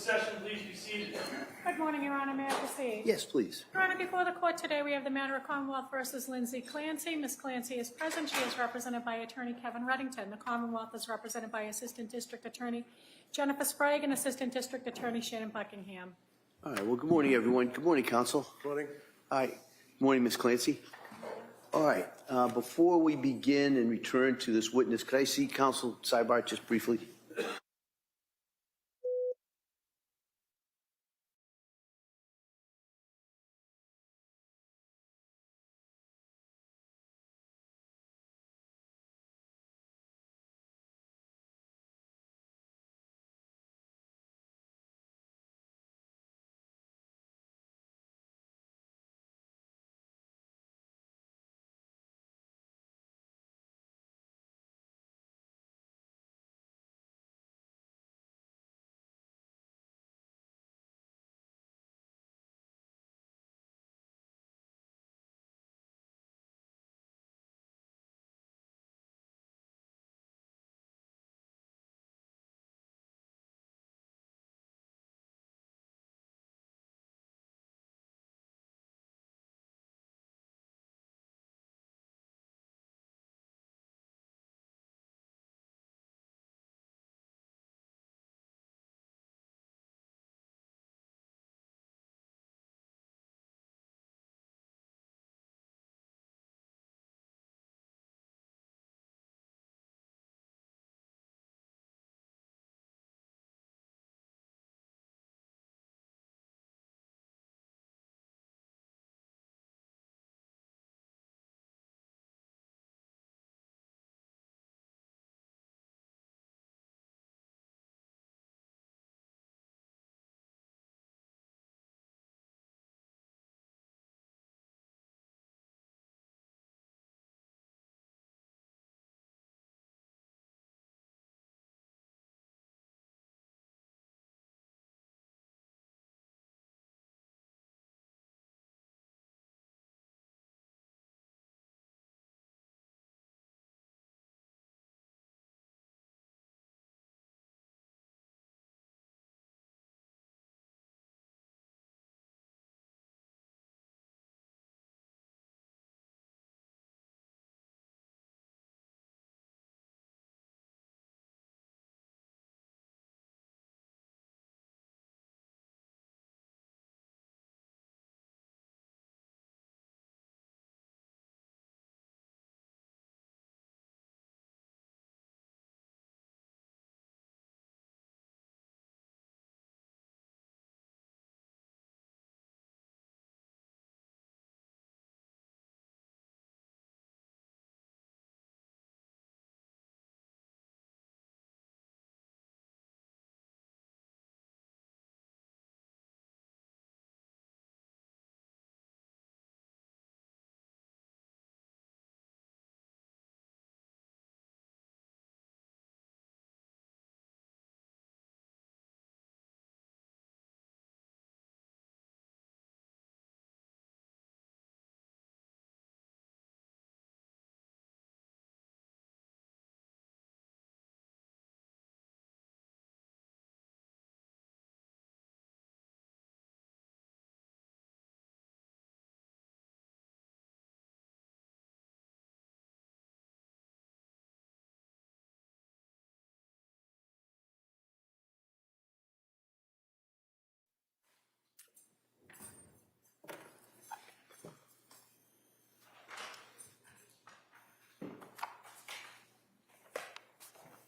session, please be seated. Good morning, Your Honor. May I proceed? Yes, please. Your Honor, before the court today, we have the matter of Commonwealth versus Lindsay Clancy. Ms. Clancy is present. She is represented by Attorney Kevin Reddington. The Commonwealth is represented by Assistant District Attorney Jennifer Sprague and Assistant District Attorney Shannon Buckingham. All right, well, good morning, everyone. Good morning, counsel. Good morning. Hi. Good morning, Ms. Clancy. All right, before we begin and return to this witness, could I see counsel sidebar just briefly?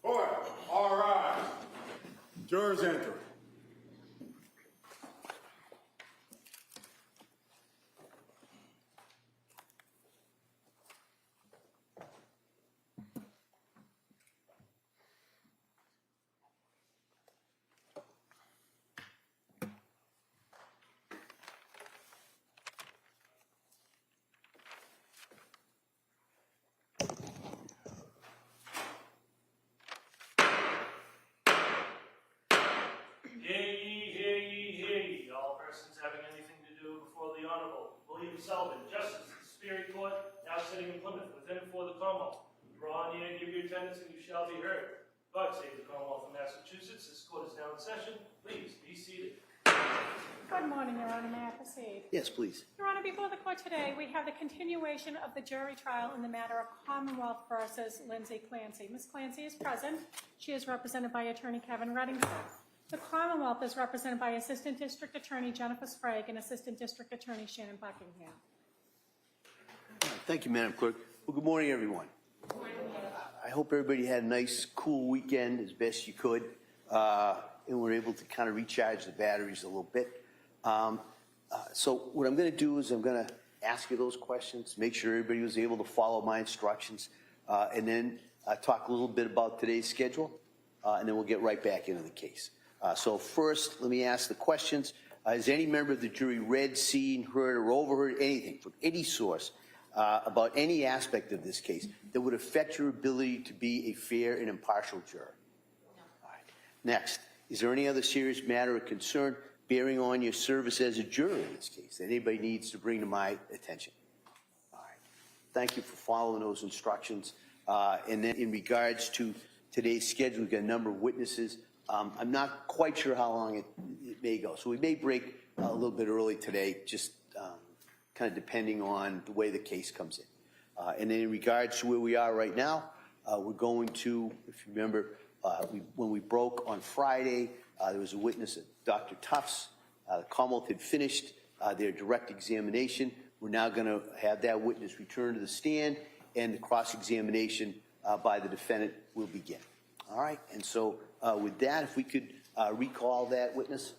Court, all rise. Jurors enter. Hear ye. All persons having anything to do before the Honorable William Sullivan, Justice of the Superior Court, now sitting in Plymouth, within and for the Commonwealth. Draw near and give your attendance, and you shall be heard. God save the Commonwealth of Massachusetts. This court is now in session. Please be seated. Good morning, Your Honor. May I proceed? Yes, please. Your Honor, before the court today, we have the continuation of the jury trial in the matter of Commonwealth versus Lindsay Clancy. Ms. Clancy is present. She is represented by Attorney Kevin Reddington. The Commonwealth is represented by Assistant District Attorney Jennifer Sprague and Assistant District Attorney Shannon Buckingham. Thank you, Madam Clerk. Well, good morning, everyone. Good morning. I hope everybody had a nice, cool weekend as best you could, and were able to kind of recharge the batteries a little bit. So what I'm going to do is I'm going to ask you those questions, make sure everybody was able to follow my instructions, and then talk a little bit about today's schedule, and then we'll get right back into the case. So first, let me ask the questions. Has any member of the jury read, seen, heard, or overheard anything from any source about any aspect of this case that would affect your ability to be a fair and impartial juror? No. All right. Next, is there any other serious matter of concern bearing on your service as a juror in this case that anybody needs to bring to my attention? All right. Thank you for following those instructions. And then in regards to today's schedule, we've got a number of witnesses. I'm not quite sure how long it may go. So we may break a little bit early today, just kind of depending on the way the case comes in. And then in regards to where we are right now, we're going to, if you remember, when we broke on Friday, there was a witness at Dr. Tufts. The Commonwealth had finished their direct examination. We're now going to have that witness return to the stand, and the cross-examination by the defendant will begin. All right, and so with that, if we could recall that witness.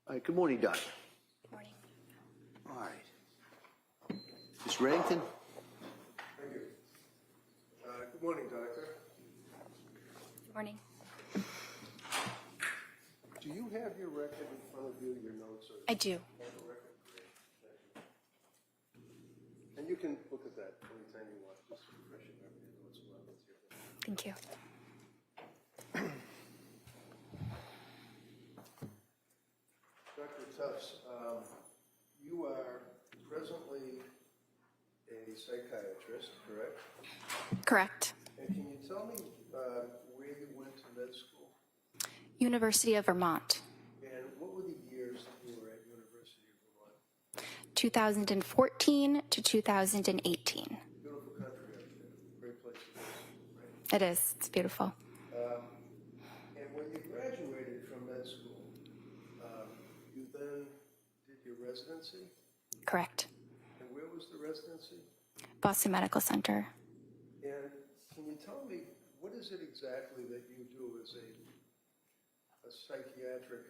All right, good morning, Doctor. Good morning. All right. Ms. Reddington? Thank you. Good morning, Doctor. Good morning. Do you have your record in front of you, your notes? Or I do. have a record? Great. Thank you. And you can look at that anytime you want, just to refresh your memory of what's going on with you. Thank you. Dr. Tufts, you are presently a psychiatrist, correct? Correct. And can you tell me where you went to med school? University of Vermont. And what were the years that you were at University of Vermont? 2014 to 2018. Beautiful country up there. Great place to live, right? It is. It's beautiful. And when you graduated from med school, you then did your residency? Correct. And where was the residency? Boston Medical Center. And can you tell me, what is it exactly that you do as a psychiatric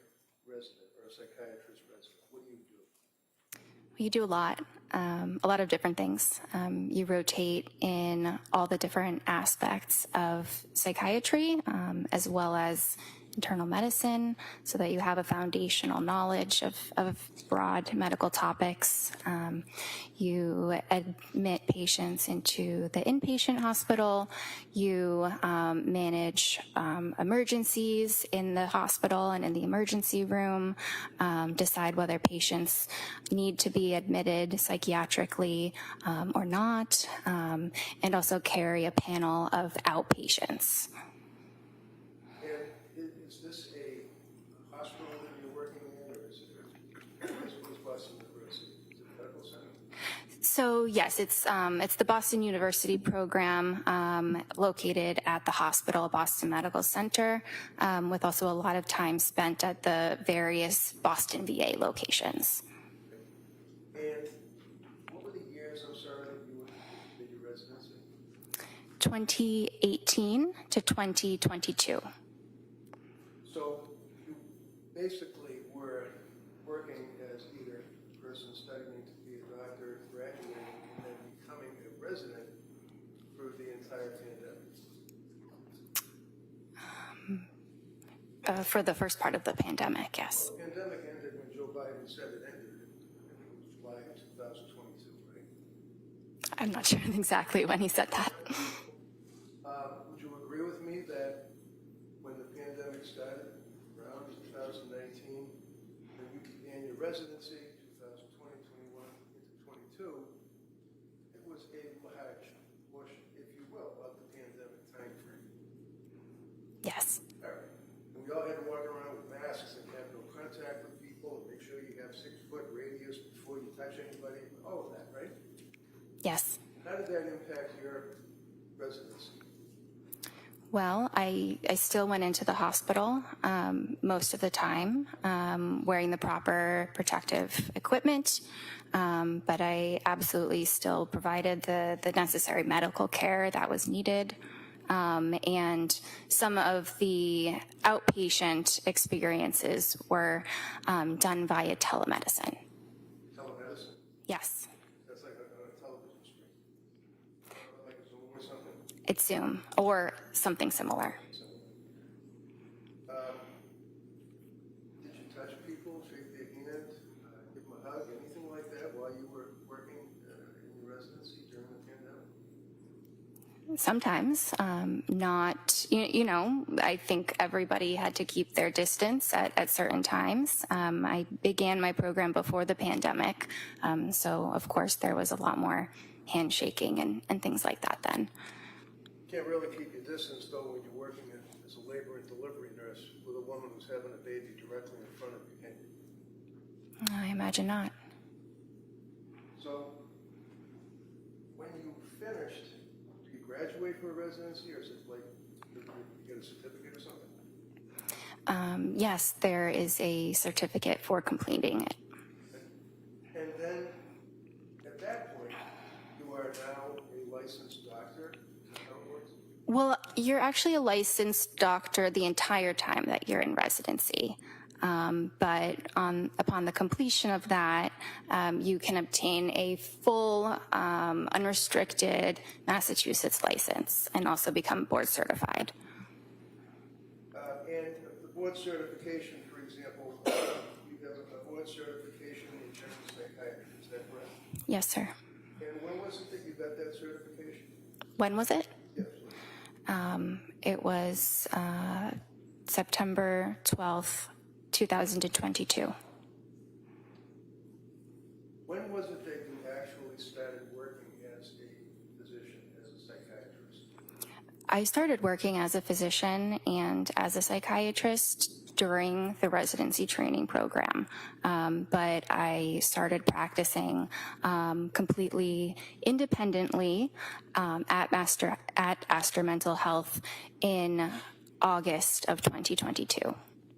resident or a psychiatrist resident? What do you do? You do a lot of different things. You rotate in all the different aspects of psychiatry, as well as internal medicine, so that you have a foundational knowledge of broad medical topics. You admit patients into the inpatient hospital. You manage emergencies in the hospital and in the emergency room, decide whether patients need to be admitted psychiatrically or not, and also carry a panel of outpatients. Is this a hospital that you're working in, or is it Boston University? Is it a medical center? So yes, it's the Boston University program located at the hospital, Boston Medical Center, with also a lot of time spent at the various Boston VA locations. And what were the years, I'm sorry, that you did your residency? 2018 to 2022. So you basically were working as either person studying to be a doctor, graduating, and then becoming a resident through the entire pandemic? For the first part of the pandemic, yes. The pandemic ended when Joe Biden said it ended. I think it was July of 2022, right? I'm not sure exactly when he said that. Would you agree with me that when the pandemic started around 2019, when you began your residency, 2020, 21 into 22, it was a large portion, if you will, of the pandemic timeframe? Yes. All right. And we all had to walk around with masks and have no contact with people and make sure you have 6-foot radius before you touch anybody, all of that, right? Yes. How did that impact your residency? Well, I still went into the hospital most of the time, wearing the proper protective equipment, but I absolutely still provided the necessary medical care that was needed. And some of the outpatient experiences were done via telemedicine. Telemedicine? Yes, That's like on a television screen. Like a Zoom or something? it's Zoom or something similar. Did you touch people, shake their hand, give them a hug, anything like that while you were working in your residency during the pandemic? Sometimes, not, you know, I think everybody had to keep their distance at certain times. I began my program before the pandemic, so of course there was a lot more handshaking and things like that then. You can't really keep your distance though when you're working as a labor and delivery nurse with a woman who's having a baby directly in front of you, can you? I imagine not. So, when you finished, did you graduate from a residency, or is it like you get a certificate or something? Yes, there is a certificate for completing it. And then, at that point, you are now a licensed doctor? Is that how it works? Well, you're actually a licensed doctor the entire time that you're in residency. But upon the completion of that, you can obtain a full, unrestricted Massachusetts license and also become board certified. And the board certification, for example, you have a board certification in general psychiatry, is that correct? Yes, sir. And when was it that you got that certification? When was it? Yes. It was September 12th, 2022. When was it that you actually started working as a physician, as a psychiatrist? I started working as a physician and as a psychiatrist during the residency training program, but I started practicing completely independently at Astor Mental Health in August of 2022.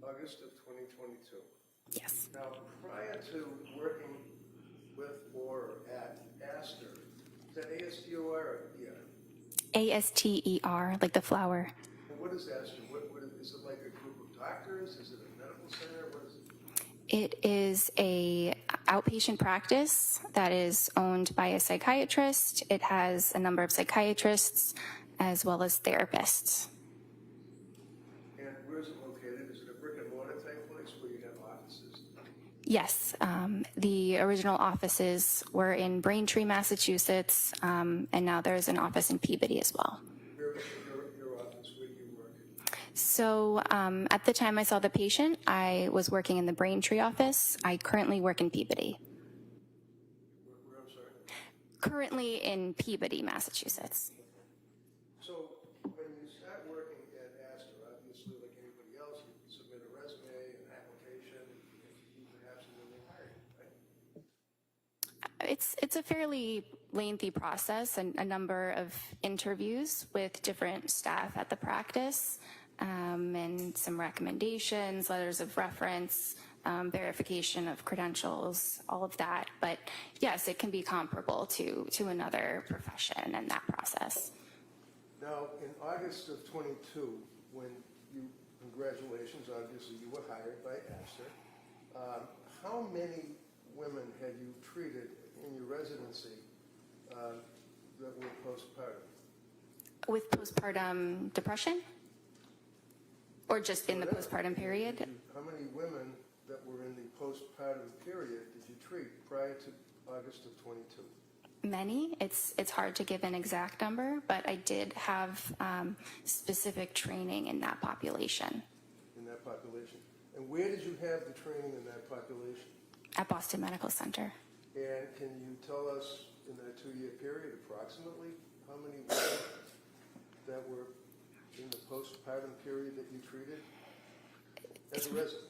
August of 2022. Yes. Now, prior to working with or at Astor, is that A-S-T-O-R or E-R? ASTER, like the flower. And what is Astor? What is it, like a group of doctors? Is it a medical center? What is it? It is a outpatient practice that is owned by a psychiatrist. It has a number of psychiatrists as well as therapists. And where is it located? Is it a brick and mortar type place where you have offices? Yes, the original offices were in Braintree, Massachusetts, and now there's an office in Peabody as well. Your office, where do you work? So at the time I saw the patient, I was working in the Braintree office. I currently work in Peabody. Where, I'm sorry? Currently in Peabody, Massachusetts. So when you start working at Astor, obviously like anybody else, you submit a resume, an application, and perhaps and then they hire you, right? It's a fairly lengthy process and a number of interviews with different staff at the practice, and some recommendations, letters of reference, verification of credentials, all of that. But yes, it can be comparable to another profession in that process. Now, in August of 22, when you, congratulations, obviously you were hired by Astor, how many women had you treated in your residency that were postpartum? With postpartum depression? Or just in the postpartum period? How many women that were in the postpartum period did you treat prior to August of 22? Many. It's hard to give an exact number, but I did have specific training in that population. In that population. And where did you have the training in that population? At Boston Medical Center. And can you tell us in that 2-year period approximately how many women that were in the postpartum period that you treated as a resident?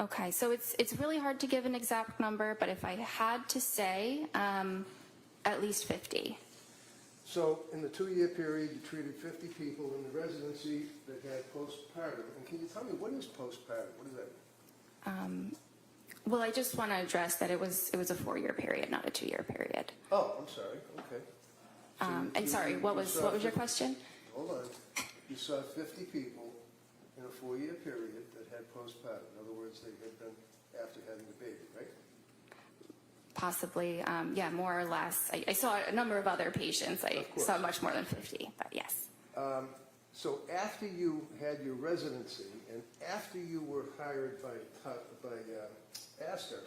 Okay, so it's really hard to give an exact number, but if I had to say, at least 50. So in the 2-year period, you treated 50 people in the residency that had postpartum. And can you tell me, what is postpartum? What does that mean? Well, I just want to address that it was a 4-year period, not a 2-year period. Oh, I'm sorry. Okay. So And sorry, what was your question? Hold on. You saw 50 people in a 4-year period that had postpartum. In other words, they had been after having a baby, right? Possibly, yeah, more or less. I saw a number of other patients. I saw much more than 50, but yes. So after you had your residency and after you were hired by Astor,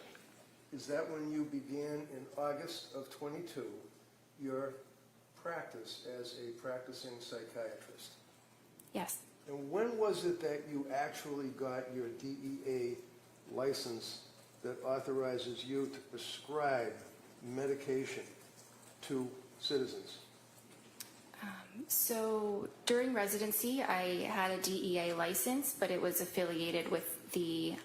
is that when you began in August of 22 your practice as a practicing psychiatrist? Yes. And when was it that you actually got your DEA license that authorizes you to prescribe medication to citizens? So during residency, I had a DEA license, but it was affiliated with the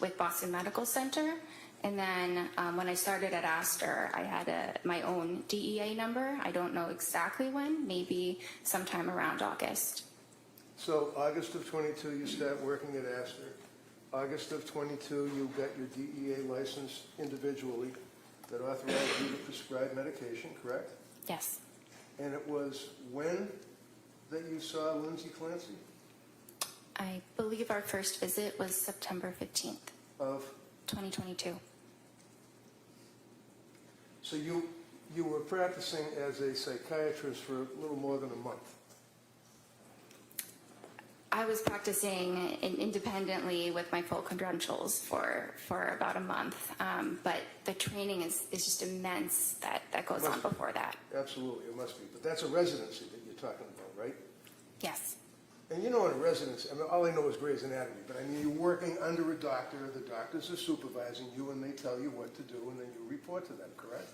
with Boston Medical Center. And then when I started at Astor, I had my own DEA number. I don't know exactly when, maybe sometime around August. So August of 22, you start working at Astor. August of 22, you got your DEA license individually that authorized you to prescribe medication, correct? Yes. And it was when that you saw Lindsay Clancy? I believe our first visit was September 15th, Of 2022. So you were practicing as a psychiatrist for a little more than a month. I was practicing independently with my full credentials for about a month, but the training is just immense that goes on before that. Absolutely, it must be. But that's a residency that you're talking about, right? Yes. And you know, in a residency, I mean, all I know is Grey's Anatomy, but I mean, you're working under a doctor, the doctors are supervising you, and they tell you what to do, and then you report to them, correct?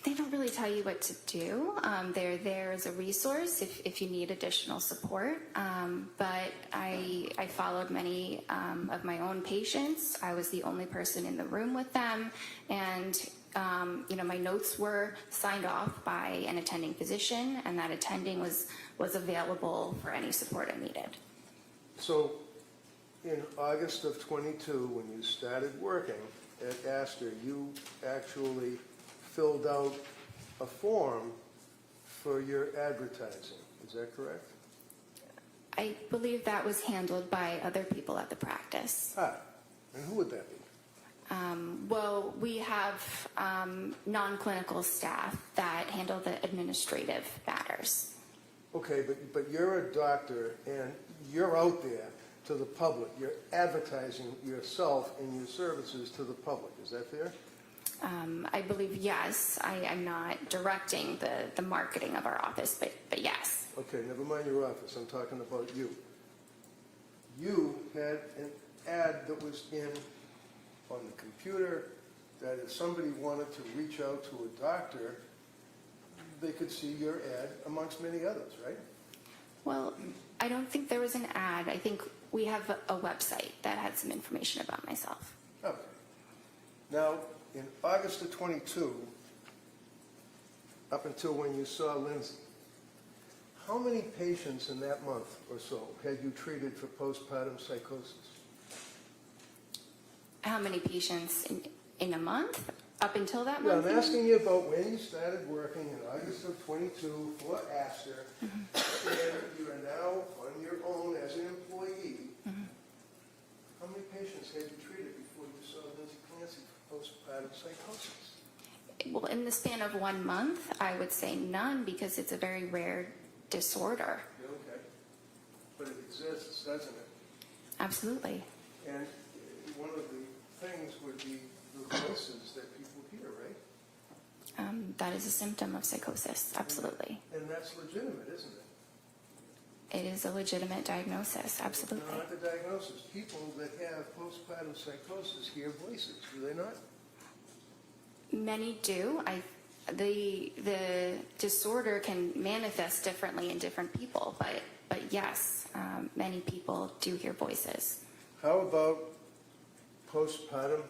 They don't really tell you what to do. They're there as a resource if you need additional support. But I followed many of my own patients. I was the only person in the room with them. And, my notes were signed off by an attending physician, and that attending was available for any support I needed. So in August of 22, when you started working at Astor, you actually filled out a form for your advertising. Is that correct? I believe that was handled by other people at the practice. And who would that be? Well, we have non-clinical staff that handle the administrative matters. Okay, but you're a doctor and you're out there to the public. You're advertising yourself and your services to the public. Is that fair? I believe yes. I'm not directing the marketing of our office, but yes. Okay, never mind your office. I'm talking about you. You had an ad that was on the computer that if somebody wanted to reach out to a doctor, they could see your ad amongst many others, right? Well, I don't think there was an ad. I think we have a website that had some information about myself. Okay. Now, in August of 22, up until when you saw Lindsay, how many patients in that month or so had you treated for postpartum psychosis? How many patients in a month up until that Yeah, month? I'm asking you about when you started working in August of 22 for Astor, and you are now on your own as an employee. How many patients had you treated before you saw Lindsay Clancy for postpartum psychosis? Well, in the span of 1 month, I would say none because it's a very rare disorder. Okay. But it exists, doesn't it? Absolutely. And one of the things would be the voices that people hear, right? That is a symptom of psychosis, absolutely. And that's legitimate, isn't it? It is a legitimate diagnosis, absolutely. No, not the diagnosis. People that have postpartum psychosis hear voices, do they not? Many do. The disorder can manifest differently in different people, but yes, many people do hear voices. How about postpartum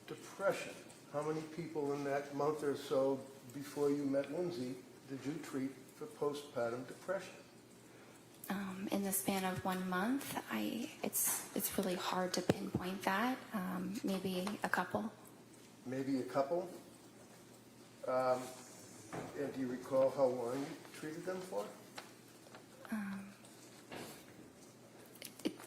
depression? How many people in that month or so before you met Lindsay did you treat for postpartum depression? In the span of 1 month, it's really hard to pinpoint that. Maybe a couple. Maybe a couple? And do you recall how long you treated them for?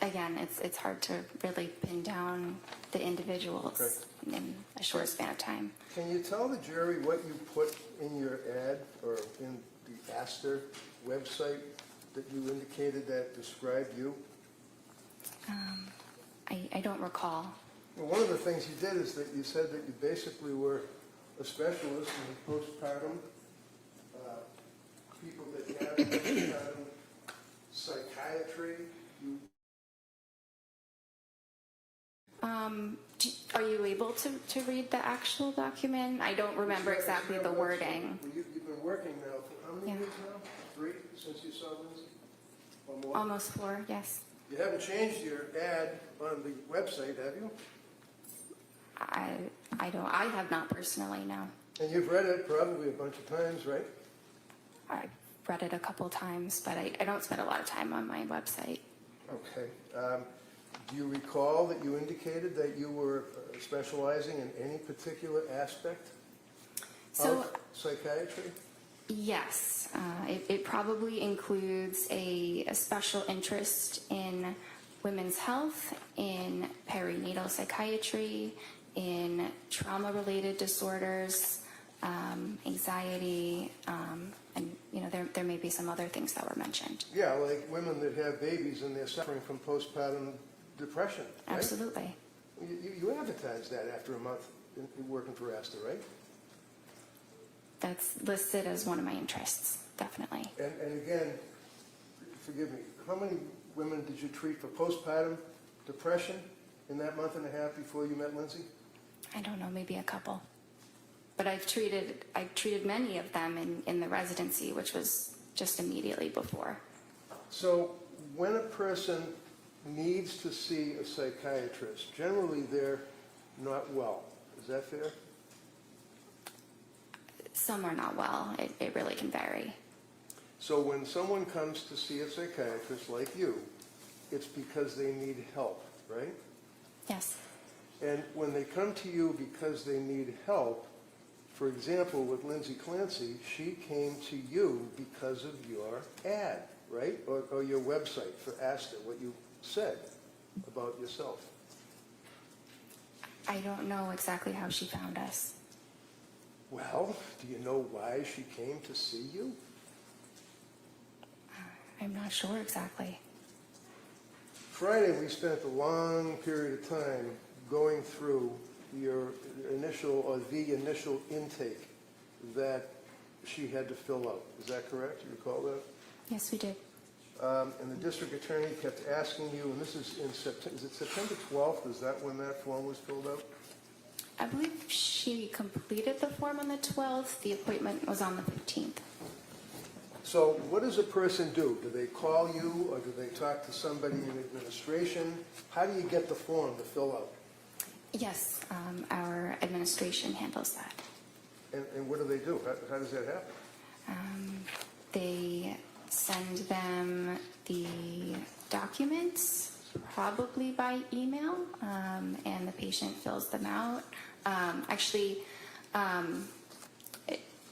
Again, it's hard to really pin down the individuals in a short span of time. Can you tell the jury what you put in your ad or in the Astor website that you indicated that described you? I don't recall. Well, one of the things you did is that you said that you basically were a specialist in postpartum, people that have postpartum psychiatry. Are you able to read the actual document? I don't remember exactly the wording. Well, you've been working now for how many years now? 3 since you saw Lindsay? Or more? Almost 4, yes. You haven't changed your ad on the website, have you? I have not personally, no. And you've read it probably a bunch of times, right? I've read it a couple times, but I don't spend a lot of time on my website. Okay. Do you recall that you indicated that you were specializing in any particular aspect of psychiatry? Yes. It probably includes a special interest in women's health, in perinatal psychiatry, in trauma-related disorders, anxiety, and there may be some other things that were mentioned. Yeah, like women that have babies and they're suffering from postpartum depression, right? Absolutely. You advertised that after a month in working for Astor, right? That's listed as one of my interests, definitely. And again, forgive me, how many women did you treat for postpartum depression in that month and a half before you met Lindsay? I don't know, maybe a couple. But I've treated many of them in the residency, which was just immediately before. So when a person needs to see a psychiatrist, generally they're not well. Is that fair? Some are not well. It really can vary. So when someone comes to see a psychiatrist like you, it's because they need help, right? Yes. And when they come to you because they need help, for example, with Lindsay Clancy, she came to you because of your ad, right? Or your website for Astor, what you said about yourself. I don't know exactly how she found us. Well, do you know why she came to see you? I'm not sure exactly. Friday, we spent a long period of time going through your initial, or the initial intake that she had to fill out. Is that correct? You recall that? Yes, we did. And the district attorney kept asking you, and this is in September, is it September 12th? Is that when that form was filled out? I believe she completed the form on the 12th. The appointment was on the 15th. So what does a person do? Do they call you, or do they talk to somebody in administration? How do you get the form to fill out? Yes, our administration handles that. And what do they do? How does that happen? They send them the documents, probably by email, and the patient fills them out. Actually,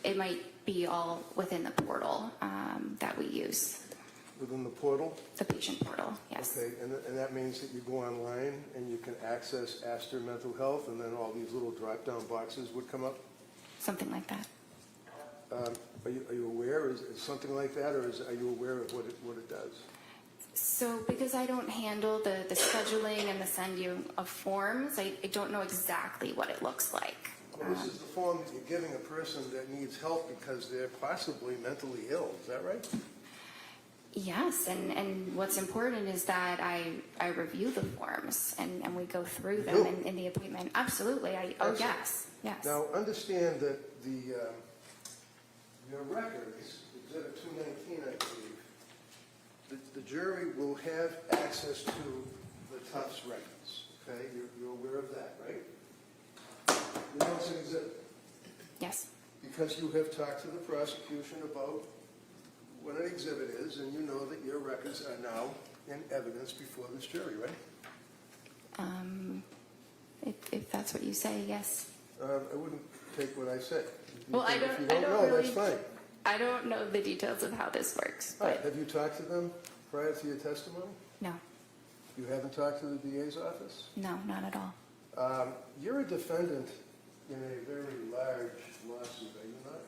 it might be all within the portal that we use. Within the portal? The patient portal, yes. Okay, and that means that you go online and you can access Astor Mental Health, and then all these little drop-down boxes would come up? Something like that. Are you aware, is something like that, or are you aware of what it does? So because I don't handle the scheduling and the sending of forms, I don't know exactly what it looks like. Well, this is the form that you're giving a person that needs help because they're possibly mentally ill, is that right? Yes, and what's important is that I review the forms and we go through them in the appointment. Absolutely. Yes. Now, understand that your records, Exhibit 219, I believe, the jury will have access to the Tufts records, okay? You're aware of that, right? You know it's an exhibit? Yes. Because you have talked to the prosecution about what an exhibit is, and you know that your records are now in evidence before this jury, right? If that's what you say, yes. I wouldn't take what I say. Well, If you don't know, that's fine. I don't know the details of how this works. All right, But have you talked to them prior to your testimony? no, You haven't talked to the DA's office? no, not at all. You're a defendant in a very large lawsuit, are you not?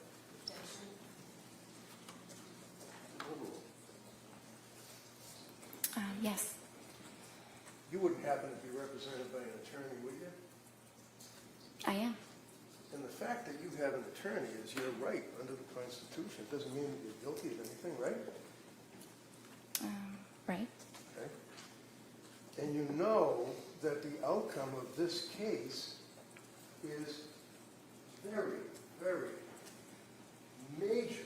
Yes. You wouldn't happen to be represented by an attorney, would you? I am. And the fact that you have an attorney is your right under the Constitution. It doesn't mean that you're guilty of anything, right? Right. Okay. And you know that the outcome of this case is very, very major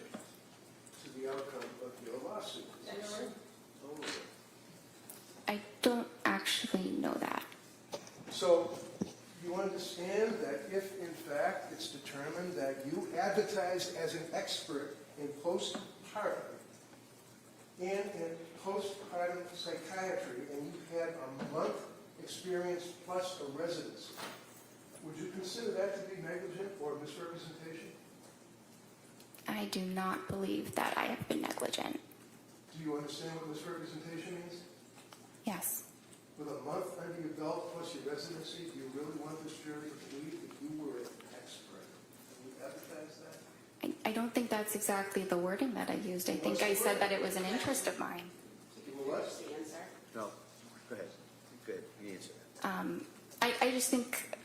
to the outcome of your lawsuit. I don't actually know that. So you understand that if, in fact, it's determined that you advertised as an expert in postpartum and in postpartum psychiatry, and you had a month experience plus a residency, would you consider that to be negligent or misrepresentation? I do not believe that I have been negligent. Do you understand what misrepresentation means? Yes. With a month under your belt plus your residency, do you really want this jury to believe that you were an expert? Can you advertise that? I don't think that's exactly the wording that I used. I think I said that it was an interest of mine. You were what? No, go ahead. Good, you answer. I just think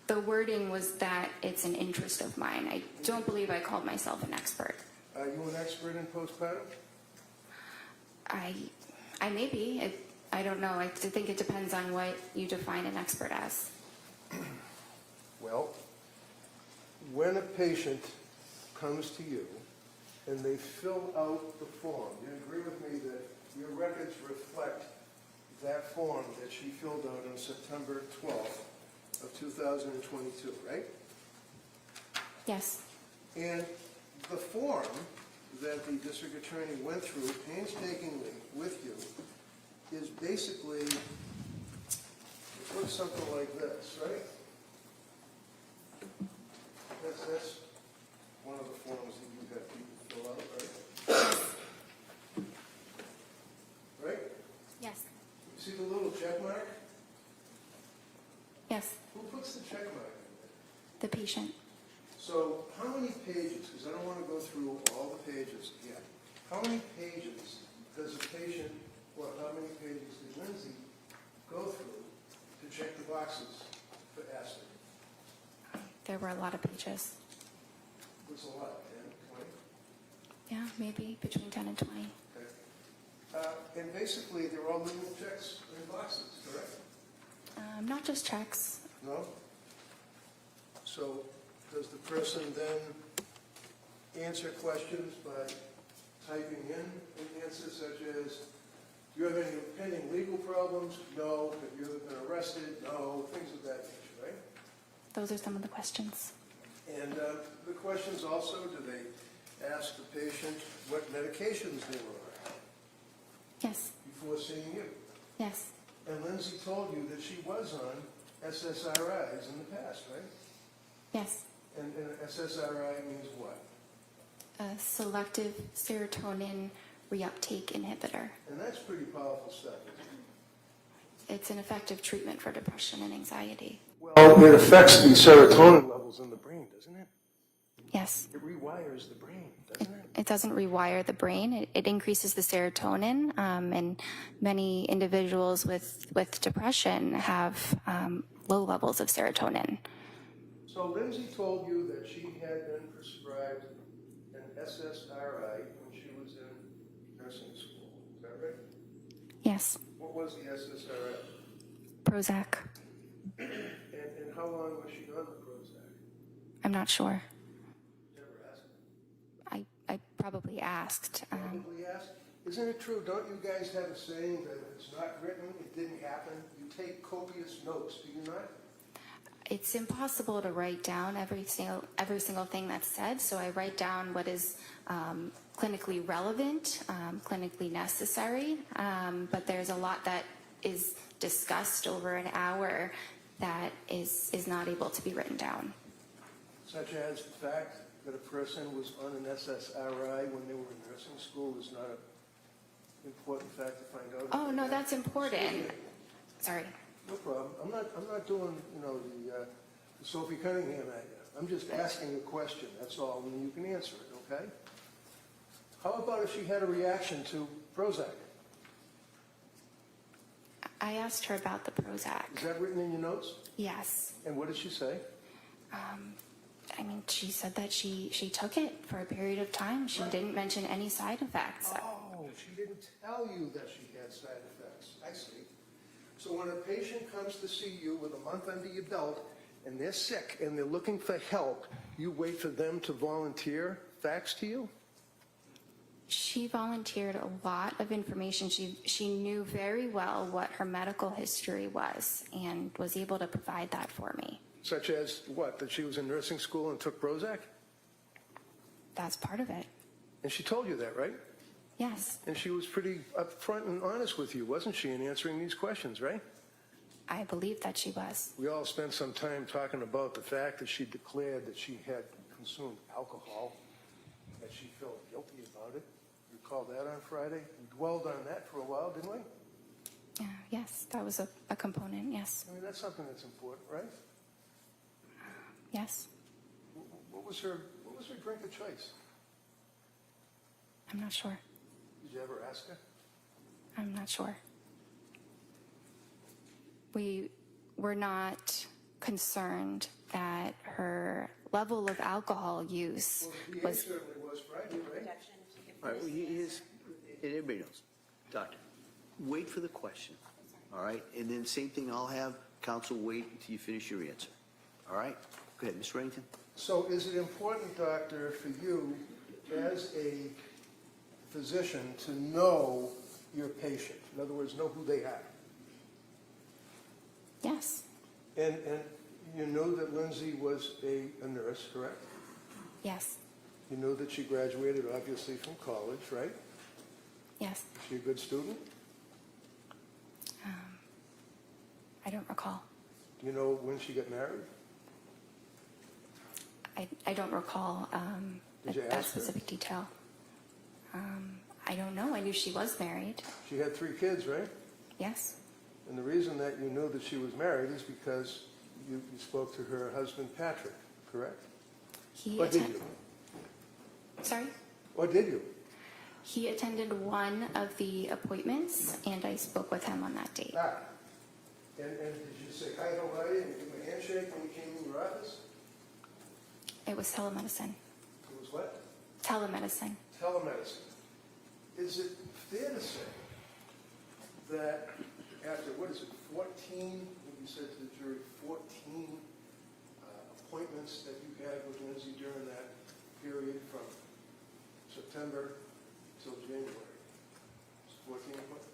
the wording was that it's an interest of mine. I don't believe I called myself an expert. Are you an expert in postpartum? I may be. I don't know. I think it depends on what you define an expert as. Well, when a patient comes to you and they fill out the form, you agree with me that your records reflect that form that she filled out on September 12th of 2022, right? Yes. And the form that the district attorney went through painstakingly with you is basically, it looks something like this, right? That's one of the forms that you have people fill out, right? Right? Yes. You see the little check mark? Yes. Who puts the check mark in there? The patient. So how many pages, because I don't want to go through all the pages yet, how many pages does a patient, or how many pages did Lindsay go through to check the boxes for Astor? There were a lot of pages. What's a lot, 10, 20? Yeah, maybe between 10 and 20. Okay. And basically, they're all little checks in boxes, correct? Not just checks. No? So does the person then answer questions by typing in an answer such as, do you have any pending legal problems? No. Have you ever been arrested? No. Things of that nature, right? Those are some of the questions. And the questions also, do they ask the patient what medications they were on Yes. before seeing you? Yes. And Lindsay told you that she was on SSRIs in the past, right? Yes. And SSRI means what? Selective serotonin reuptake inhibitor. And that's pretty powerful stuff, isn't it? It's an effective treatment for depression and anxiety. Well, it affects the serotonin levels in the brain, doesn't it? Yes. It rewires the brain, doesn't it? It doesn't rewire the brain. It increases the serotonin, and many individuals with depression have low levels of serotonin. So Lindsay told you that she had been prescribed an SSRI when she was in nursing school. Is that right? Yes. What was the SSRI? Prozac. And how long was she on the Prozac? I'm not sure. Never asked. I probably asked. Probably asked. Isn't it true? Don't you guys have a saying that if it's not written, it didn't happen? You take copious notes, do you not? It's impossible to write down every single thing that's said, so I write down what is clinically relevant, clinically necessary, but there's a lot that is discussed over an hour that is not able to be written down. Such as the fact that a person was on an SSRI when they were in nursing school is not an important fact to find out. Oh, no, that's important. Sorry. No problem. I'm not doing, the Sophie Cunningham at you. I'm just asking a question, that's all, and you can answer it, okay? How about if she had a reaction to Prozac? I asked her about the Prozac. Is that written in your notes? Yes. And what did she say? She said that she took it for a period of time. She didn't mention any side effects. Oh, she didn't tell you that she had side effects. I see. So when a patient comes to see you with a month under your belt and they're sick and they're looking for help, you wait for them to volunteer facts to you? She volunteered a lot of information. She knew very well what her medical history was and was able to provide that for me. Such as what? That she was in nursing school and took Prozac? That's part of it. And she told you that, right? Yes. And she was pretty upfront and honest with you, wasn't she, in answering these questions, right? I believe that she was. We all spent some time talking about the fact that she declared that she had consumed alcohol, that she felt guilty about it. Recall that on Friday? We dwelled on that for a while, didn't we? Yes, that was a component, yes. I mean, that's something that's important, right? Yes. What was her drink of choice? I'm not sure. Did you ever ask her? I'm not sure. We were not concerned that her level of alcohol use Well, the was... certainly was Friday, right? All right, well, here's, and everybody knows, Doctor, wait for the question, all right? And then same thing, I'll have counsel wait until you finish your answer, all right? Go ahead, Ms. Reddington. So is it important, doctor, for you as a physician to know your patient? In other words, know who they are? Yes. And you knew that Lindsay was a nurse, correct? Yes. You knew that she graduated, obviously, from college, right? Yes. Is she a good student? I don't recall. Do you know when she got married? I don't recall Did you that ask her? specific detail. I don't know. I knew she was married. She had 3 kids, right? Yes. And the reason that you knew that she was married is because you spoke to her husband, Patrick, correct? Or did you? Sorry? Or did you? He attended one of the appointments, and I spoke with him on that date. Ah. And did you say, hi, how are you, and give him a handshake when he came in your office? It was telemedicine. It was what? Telemedicine. Telemedicine. Is it fair to say that after, 14, what you said to the jury, 14 appointments that you had with Lindsay during that period from September till January? It's 14 appointments?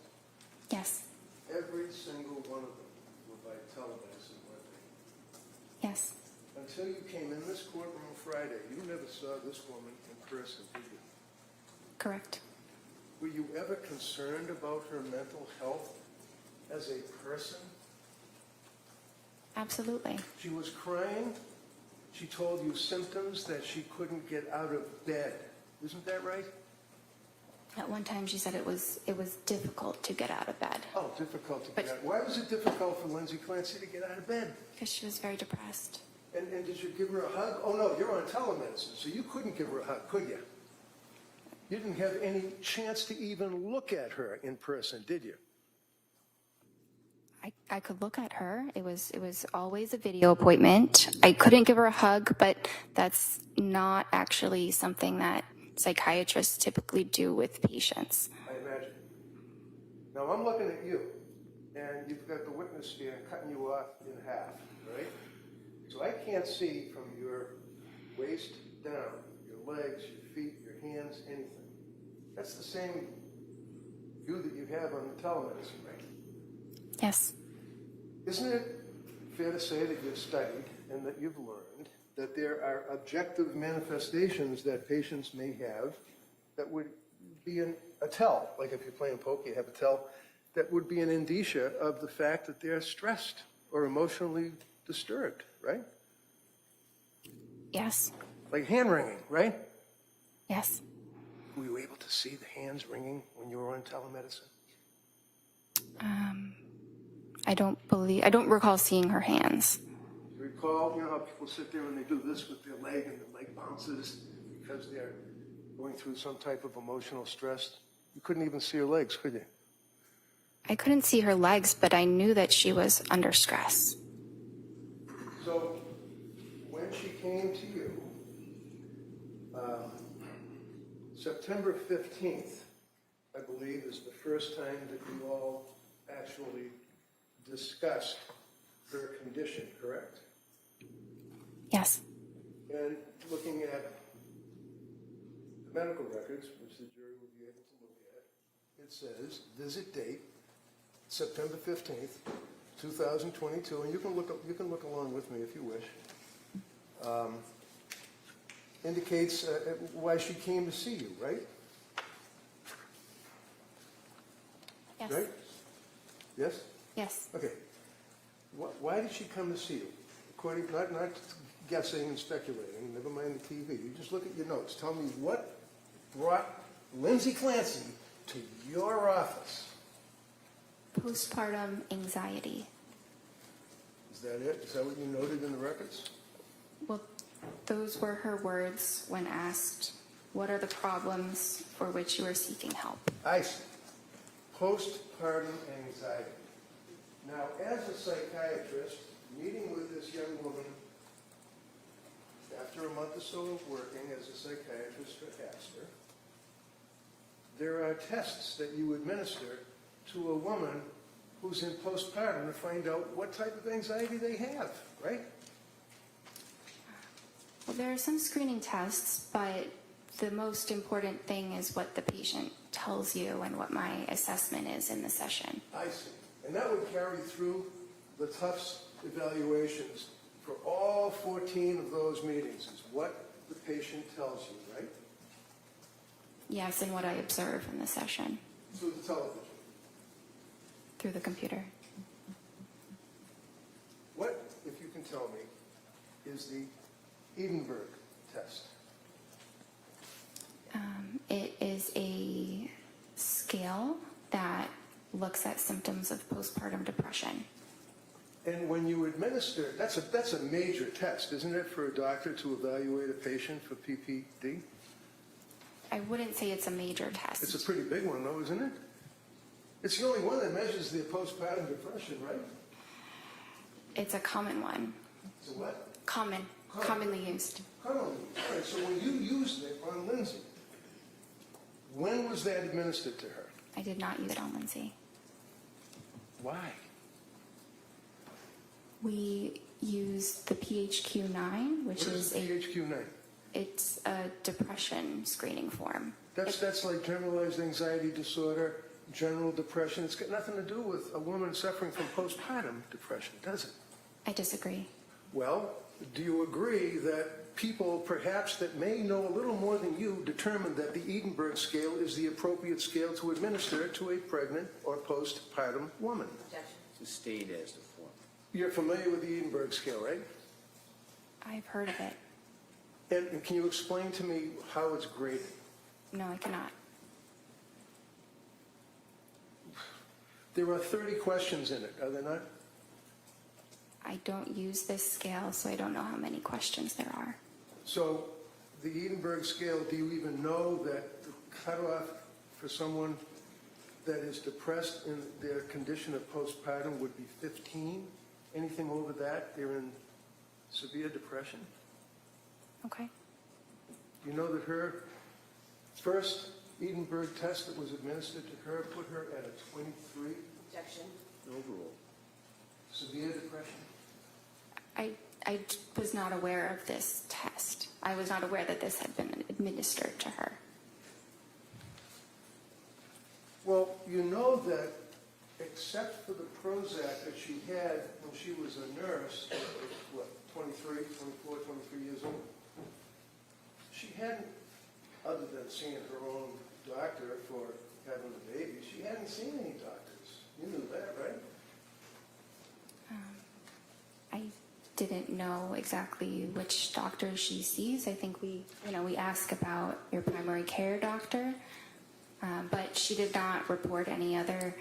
Yes. Every single one of them were by telemedicine, weren't they? Yes. Until you came in this courtroom Friday, you never saw this woman in person, did you? Correct. Were you ever concerned about her mental health as a person? Absolutely. She was crying. She told you symptoms that she couldn't get out of bed. Isn't that right? At one time, she said it was difficult to get out of bed Oh, difficult to But- get out. Why was it difficult for Lindsay Clancy to get out of bed? because she was very depressed. And did you give her a hug? Oh, no, you're on telemedicine, so you couldn't give her a hug, could you? You didn't have any chance to even look at her in person, did you? I could look at her. It was always a video appointment. I couldn't give her a hug, but that's not actually something that psychiatrists typically do with patients. I imagine. Now, I'm looking at you, and you've got the witness stand cutting you off in half, right? So I can't see from your waist down, your legs, your feet, your hands, anything. That's the same view that you have on the telemedicine, right? Yes. Isn't it fair to say that you've studied and that you've learned that there are objective manifestations that patients may have that would be a tell, like if you're playing poker, you have a tell, that would be an indicia of the fact that they're stressed or emotionally disturbed, right? Yes. Like hand wringing, right? Yes. Were you able to see the hands wringing when you were on telemedicine? I don't recall seeing her hands. You recall, you know how people sit there and they do this with their leg and the leg bounces because they're going through some type of emotional stress? You couldn't even see her legs, could you? I couldn't see her legs, but I knew that she was under stress. So when she came to you, September 15th, I believe, is the first time that you all actually discussed her condition, correct? Yes. And looking at the medical records, which the jury will be able to look at, it says, visit date, September 15th, 2022, and you can look along with me if you wish. Indicates why she came to see you, right? Yes. Right? Yes? Yes. Okay. Why did she come to see you? According, not guessing and speculating, never mind the TV. You just look at your notes. Tell me what brought Lindsay Clancy to your office. Postpartum anxiety. Is that it? Is that what you noted in the records? Well, those were her words when asked, what are the problems for which you are seeking help? I see. Postpartum anxiety. Now, as a psychiatrist, meeting with this young woman after a month or so of working as a psychiatrist for Astor, there are tests that you administer to a woman who's in postpartum to find out what type of anxiety they have, right? Well, there are some screening tests, but the most important thing is what the patient tells you and what my assessment is in the session. I see. And that would carry through the Tufts evaluations for all 14 of those meetings, is what the patient tells you, right? Yes, and what I observe in the session Through the television. through the computer. What, if you can tell me, is the Edinburgh test? It is a scale that looks at symptoms of postpartum depression. And when you administer, that's a major test, isn't it, for a doctor to evaluate a patient for PPD? I wouldn't say it's a major test. It's a pretty big one, though, isn't it? It's the only one that measures the postpartum depression, right? It's a common one. So what? Commonly used. Commonly. All right, so when you used it on Lindsay, when was that administered to her? I did not use it on Lindsay. Why? We used the PHQ-9, which What is the PHQ-9? it's a depression screening form. That's like generalized anxiety disorder, general depression. It's got nothing to do with a woman suffering from postpartum depression, does it? I disagree. Well, do you agree that people perhaps that may know a little more than you determined that the Edinburgh scale is the appropriate scale to administer to a pregnant or postpartum woman? To state as the form. You're familiar with the Edinburgh scale, right? I've heard of it. And can you explain to me how it's graded? No, I cannot. There are 30 questions in it, are there not? I don't use this scale, so I don't know how many questions there are. So the Edinburgh scale, do you even know that the cutoff for someone that is depressed in their condition of postpartum would be 15? Anything over that, they're in severe depression? Okay. You know that her first Edinburgh test that was administered to her put her at a 23 Objection. Overall. severe depression? I was not aware of this test. I was not aware that this had been administered to her. Well, you know that except for the Prozac that she had when she was a nurse, what, 23, 24, 23 years old, she hadn't, other than seeing her own doctor for having a baby, she hadn't seen any doctors. You knew that, right? I didn't know exactly which doctor she sees. I think we ask about your primary care doctor, but she did not report any other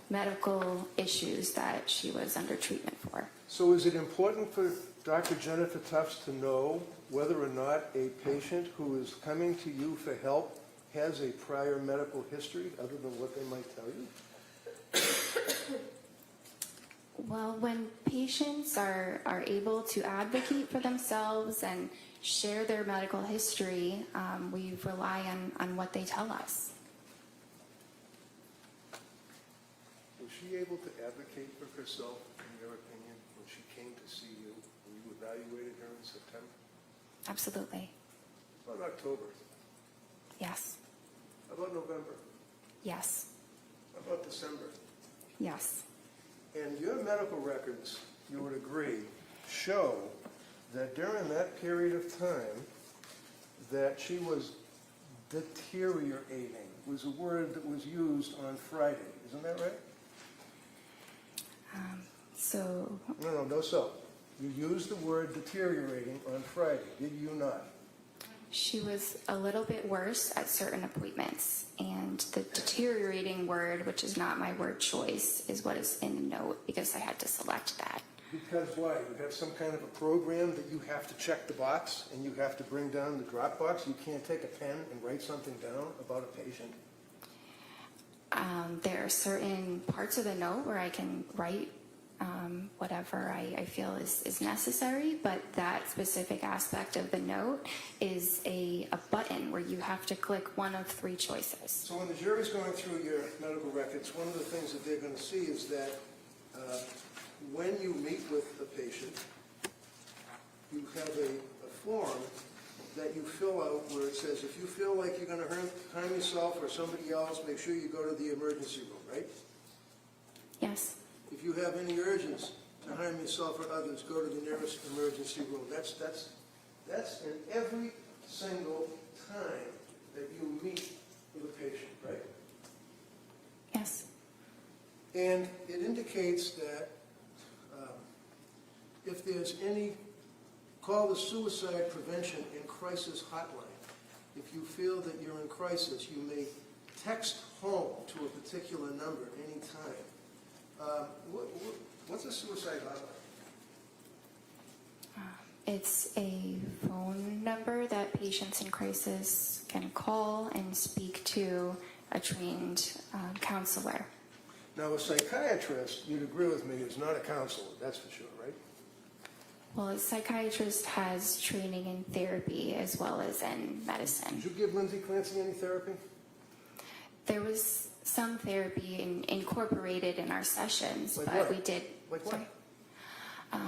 medical issues that she was under treatment for. So is it important for Dr. Jennifer Tufts to know whether or not a patient who is coming to you for help has a prior medical history other than what they might tell you? Well, when patients are able to advocate for themselves and share their medical history, we rely on what they tell us. Was she able to advocate for herself, in your opinion, when she came to see you, when you evaluated her in September? Absolutely. How about October? Yes. How about November? Yes. How about December? Yes. And your medical records, you would agree, show that during that period of time that she was deteriorating, was a word that was used on Friday. Isn't that right? So No, so. You used the word deteriorating on Friday, did you not? she was a little bit worse at certain appointments, and the deteriorating word, which is not my word choice, is what is in the note because I had to select that. Because why? You have some kind of a program that you have to check the box and you have to bring down the drop box? You can't take a pen and write something down about a patient? There are certain parts of the note where I can write whatever I feel is necessary, but that specific aspect of the note is a button where you have to click one of three choices. So when the jury's going through your medical records, one of the things that they're going to see is that when you meet with the patient, you have a form that you fill out where it says, if you feel like you're going to harm yourself or somebody else, make sure you go to the emergency room, right? Yes. If you have any urges to harm yourself or others, go to the nearest emergency room. That's in every single time that you meet with a patient, right? Yes. And it indicates that if there's any, call the Suicide Prevention and Crisis Hotline. If you feel that you're in crisis, you may text home to a particular number anytime. What's a suicide hotline? It's a phone number that patients in crisis can call and speak to a trained counselor. Now, a psychiatrist, you'd agree with me, is not a counselor, that's for sure, right? Well, a psychiatrist has training in therapy as well as in medicine. Did you give Lindsay Clancy any therapy? There was some therapy incorporated in our sessions, Like but what? we did. Like what? Sorry.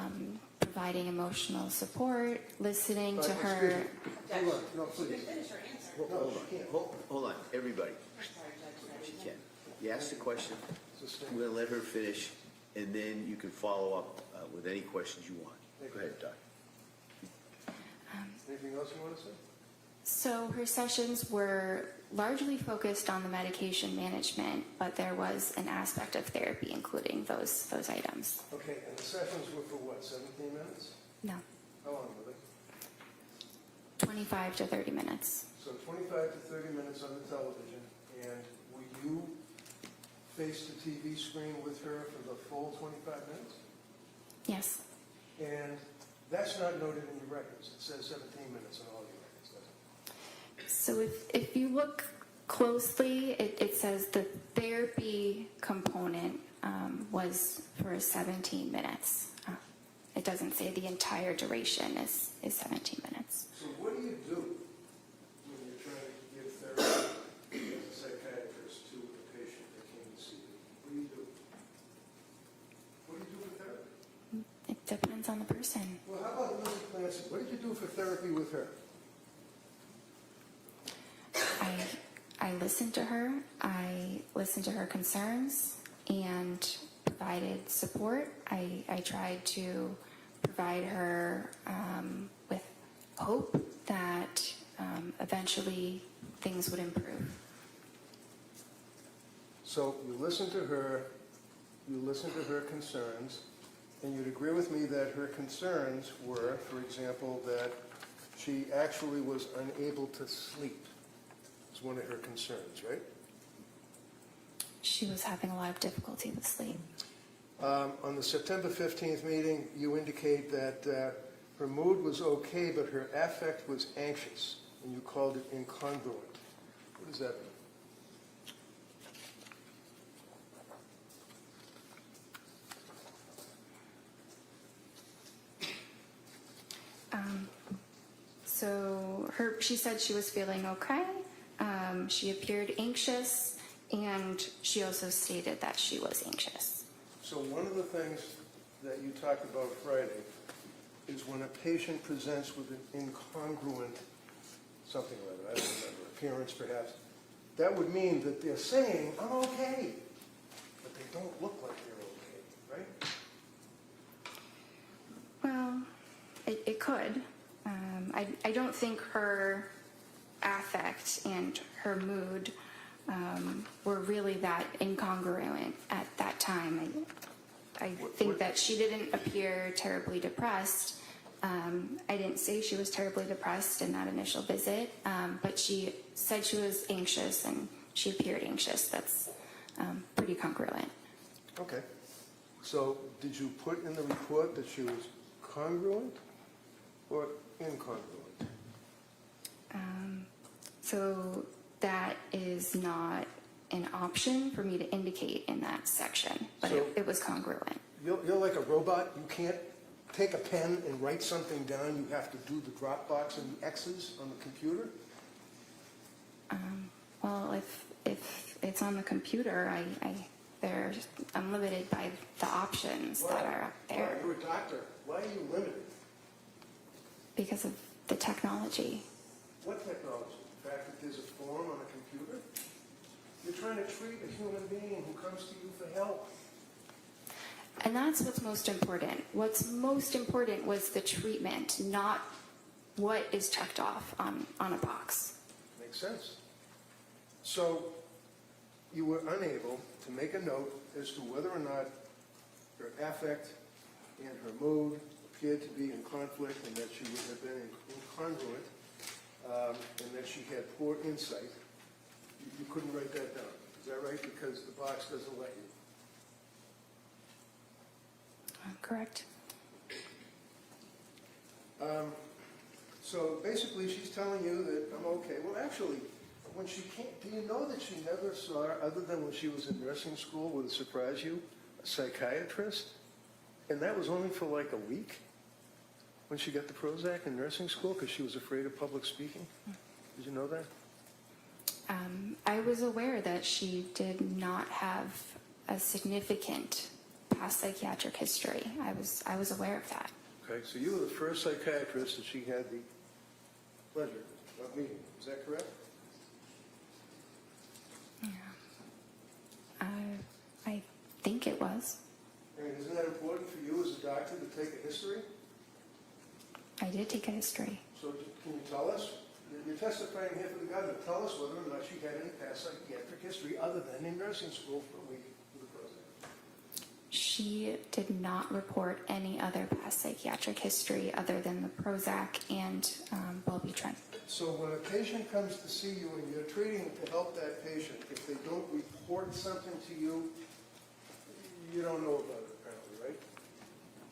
Providing emotional support, listening to Excuse her. me. Hold on, no, please. Finish her answer. No, she can't. Hold on, everybody. Sorry, Judge. She can. You ask the question, Sustain. we're gonna let her finish, and then you can follow up with any questions you want. Go ahead, Doc. Anything else you want to say? So her sessions were largely focused on the medication management, but there was an aspect of therapy including those items. Okay, and the sessions were for what, 17 minutes? No, How long were they? 25 to 30 minutes. So 25 to 30 minutes on the television, and were you face the TV screen with her for the full 25 minutes? Yes. And that's not noted in your records. It says 17 minutes on all your records, doesn't it? So if you look closely, it says the therapy component was for 17 minutes. It doesn't say the entire duration is 17 minutes. So what do you do when you're trying to give therapy as a psychiatrist to a patient that came to see you? What do you do? What do you do for therapy? It depends on the person. Well, how about Lindsay Clancy? What did you do for therapy with her? I listened to her. I listened to her concerns and provided support. I tried to provide her with hope that eventually things would improve. So you listened to her concerns, and you'd agree with me that her concerns were, for example, that she actually was unable to sleep. It's one of her concerns, right? She was having a lot of difficulty with sleep. On the September 15th meeting, you indicate that her mood was okay, but her affect was anxious, and you called it incongruent. What does that mean? So she said she was feeling okay. She appeared anxious, and she also stated that she was anxious. So one of the things that you talked about Friday is when a patient presents with an incongruent something or other, I don't remember, appearance perhaps, that would mean that they're saying, I'm okay, but they don't look like they're okay, right? Well, it could. I don't think her affect and her mood were really that incongruent at that time. I think that she didn't appear terribly depressed. I didn't say she was terribly depressed in that initial visit, but she said she was anxious and she appeared anxious. That's pretty congruent. Okay. So did you put in the report that she was congruent or incongruent? So that is not an option for me to indicate in that section, but So- it was congruent. You're like a robot. You can't take a pen and write something down. You have to do the drop box and the X's on the computer. Well, if it's on the computer, I'm limited by the options that are up Why? there You're a doctor. Why are you limited? because of the technology. What technology? The fact that there's a form on a computer? You're trying to treat a human being who comes to you for help. And that's what's most important. What's most important was the treatment, not what is checked off on a box. Makes sense. So you were unable to make a note as to whether or not her affect and her mood appeared to be in conflict and that she would have been incongruent and that she had poor insight. You couldn't write that down. Is that right? Because the box doesn't let you. Correct. So basically she's telling you that I'm okay. Well, actually, when she came, do you know that she never saw, other than when she was in nursing school, would it surprise you, a psychiatrist? And that was only for like a week when she got the Prozac in nursing school because she was afraid of public speaking? Did you know that? I was aware that she did not have a significant past psychiatric history. I was aware of that. Okay, so you were the first psychiatrist that she had the pleasure of meeting. Is that correct? Yeah. I think it was. And isn't that important for you as a doctor to take a history? I did take a history. So can you tell us? You're testifying here for the government. Tell us whether or not she had any past psychiatric history other than in nursing school for a week with the president. She did not report any other past psychiatric history other than the Prozac and Wellbutrin. So when a patient comes to see you and you're treating to help that patient, if they don't report something to you, you don't know about it apparently, right?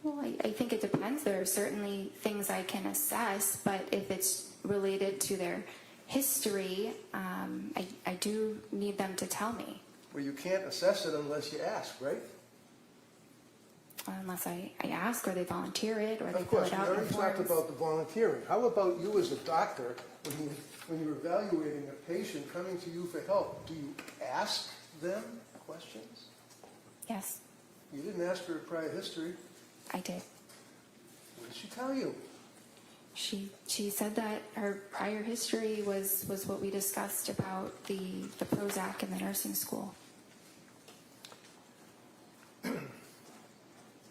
Well, I think it depends. There are certainly things I can assess, but if it's related to their history, I do need them to tell me. Well, you can't assess it unless you ask, right? Unless I ask, or they volunteer it, or they Of fill course, it we out in already talked forms. about the volunteering. How about you as a doctor, when you're evaluating a patient coming to you for help, do you ask them questions? Yes, You didn't ask her prior history. I did. What did she tell you? She said that her prior history was what we discussed about the Prozac in the nursing school.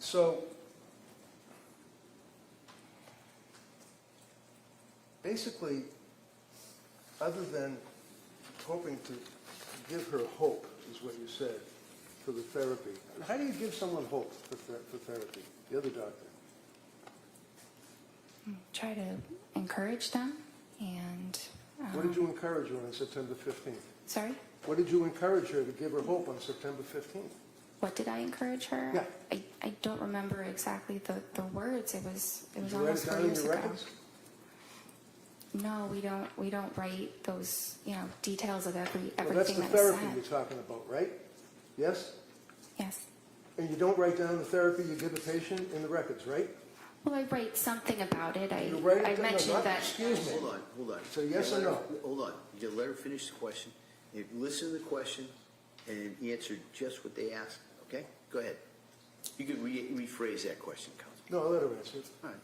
So, basically, other than hoping to give her hope, is what you said, for the therapy. How do you give someone hope for therapy? The other doctor. Try to encourage them and... What did you encourage her on September 15th? Sorry? What did you encourage her to give her hope on September 15th? What did I encourage her? Yeah. I don't remember exactly the words. It was Did you write almost it 4 down in years your ago. records? No, we don't write those, details of Well, everything that's the that was therapy said. you're talking about, right? Yes? Yes. And you don't write down the therapy you give the patient in the records, right? Well, I write something about it. You write it I down. mentioned No, that. Excuse me. Hold on. So yes You or let her- no? Hold on. You let her finish the question. You listen to the question and answer just what they asked, okay? Go ahead. You could rephrase that question, Counsel. No, I'll let her answer it. All right.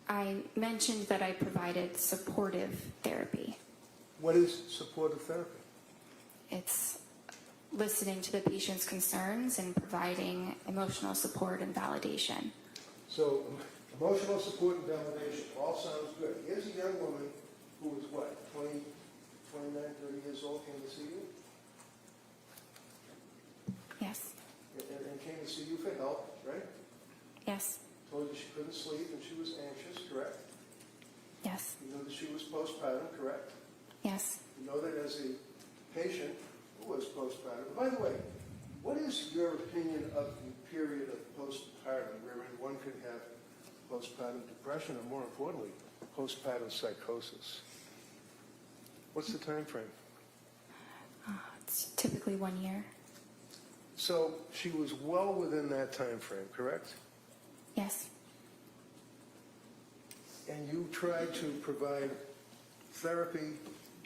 I mentioned that I provided supportive therapy. What is supportive therapy? It's listening to the patient's concerns and providing emotional support and validation. So emotional support and validation, all sounds good. Here's a young woman who is what, 20, 29, 30 years old, came to see you? Yes. And came to see you for help, right? Yes. Told you she couldn't sleep and she was anxious, correct? Yes. You know that she was postpartum, correct? Yes. You know that as a patient who was postpartum. By the way, what is your opinion of the period of postpartum wherein one could have postpartum depression or, more importantly, postpartum psychosis? What's the time frame? It's typically 1 year. So she was well within that time frame, correct? Yes. And you tried to provide therapy